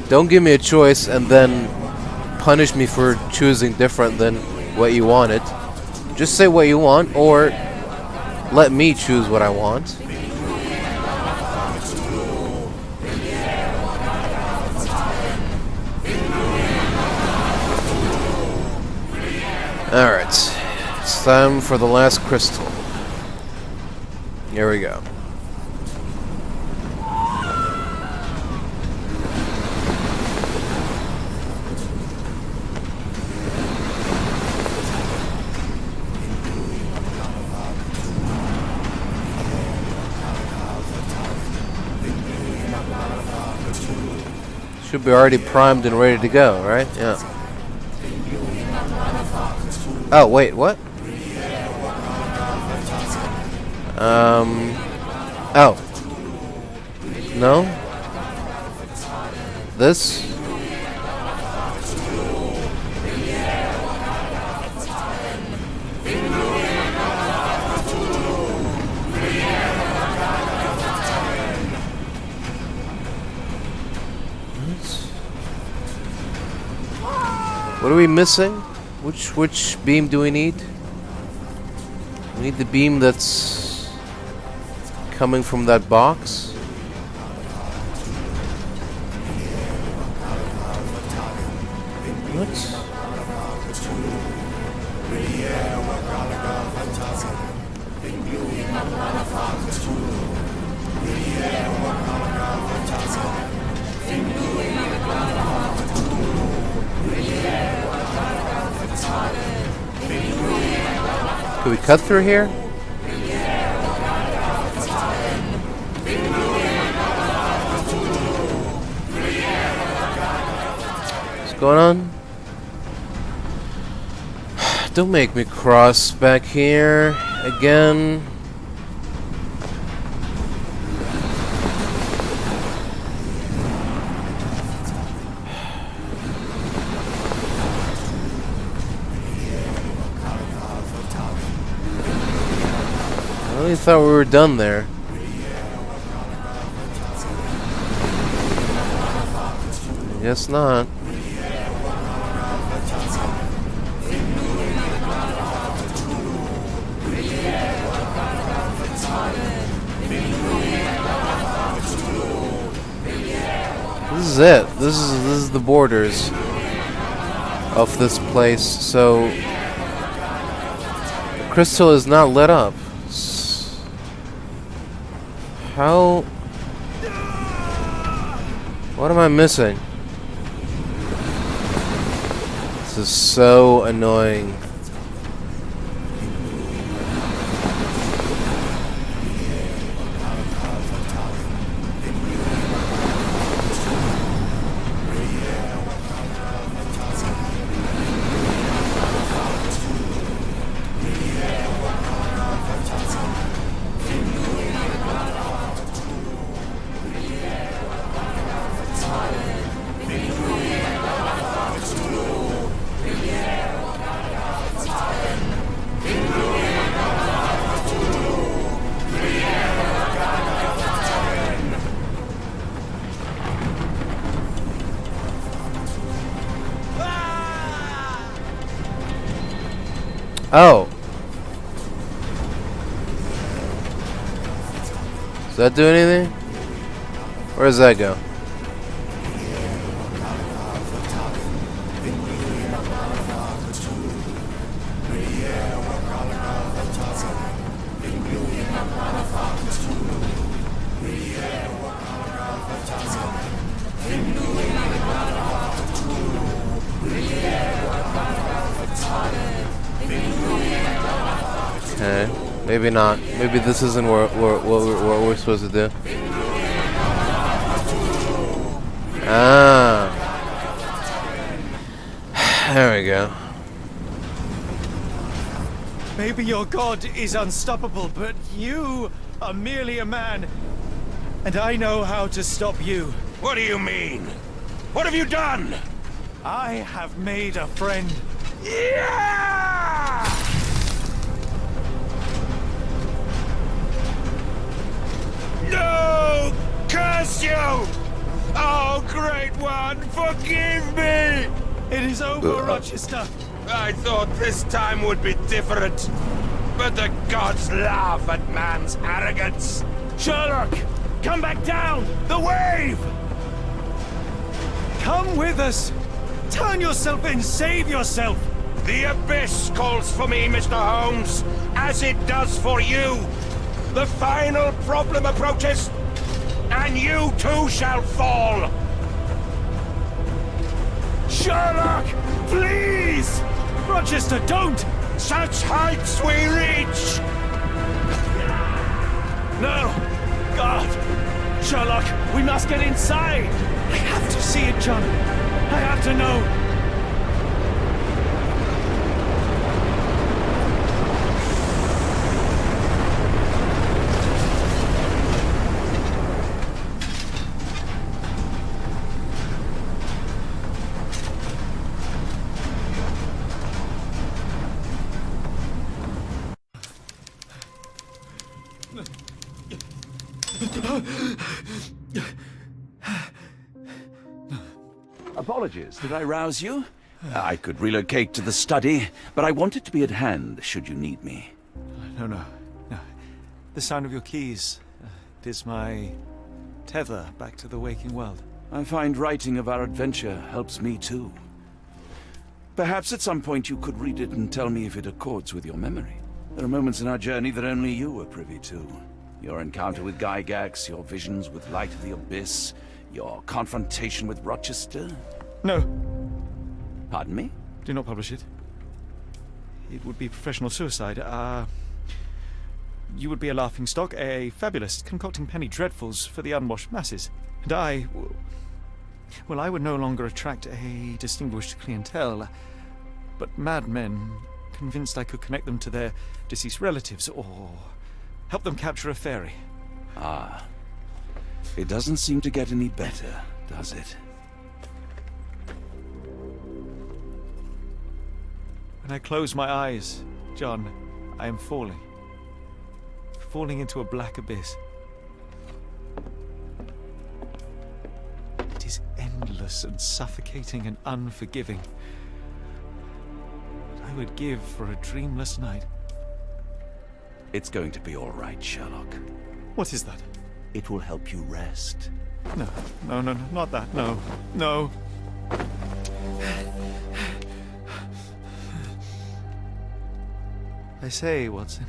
Don't give me a choice and then punish me for choosing different than what you wanted. Just say what you want, or let me choose what I want. Alright, it's time for the last crystal. Here we go. Should be already primed and ready to go, right? Yeah. Oh, wait, what? Oh. No? This? What are we missing? Which beam do we need? We need the beam that's coming from that box. What? Can we cut through here? What's going on? Don't make me cross back here again. I really thought we were done there. I guess not. This is it. This is the borders of this place. So the crystal is not lit up. How? What am I missing? This is so annoying. Oh. Does that do anything? Where does that go? Okay, maybe not. Maybe this isn't what we're supposed to do. Ah. There we go. Maybe your god is unstoppable, but you are merely a man. And I know how to stop you. What do you mean? What have you done? I have made a friend. Yeah! No! Curse you! Oh, Great One, forgive me! It is over, Rochester. I thought this time would be different. But the gods laugh at man's arrogance. Sherlock, come back down! The wave! Come with us! Turn yourself in, save yourself! The abyss calls for me, Mr. Holmes, as it does for you. The final problem approaches, and you too shall fall. Sherlock, please! Rochester, don't! Such heights we reach! No! God! Sherlock, we must get inside! I have to see it, John. I have to know. Apologies, did I rouse you? I could relocate to the study, but I want it to be at hand should you need me. No. The sound of your keys. It is my tether back to the waking world. I find writing of our adventure helps me too. Perhaps at some point you could read it and tell me if it accords with your memory. There are moments in our journey that only you were privy to. Your encounter with Gygax, your visions with Light of the Abyss, your confrontation with Rochester. No. Pardon me? Do not publish it. It would be professional suicide. You would be a laughingstock, a fabulist, concocting penny dreadfuls for the unwashed masses. And I would no longer attract a distinguished clientele, but madmen convinced I could connect them to their deceased relatives or help them capture a fairy. Ah. It doesn't seem to get any better, does it? When I close my eyes, John, I am falling. Falling into a black abyss. It is endless and suffocating and unforgiving. What I would give for a dreamless night. It's going to be all right, Sherlock. What is that? It will help you rest. No, not that. No. I say, Watson,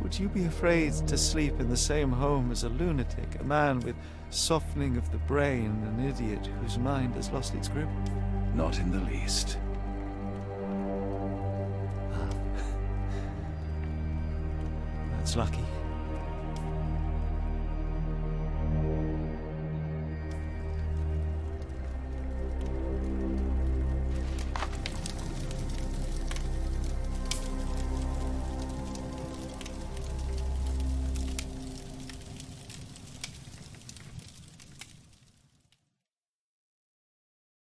would you be afraid to sleep in the same home as a lunatic, a man with softening of the brain, an idiot whose mind has lost its grip? Not in the least. That's lucky.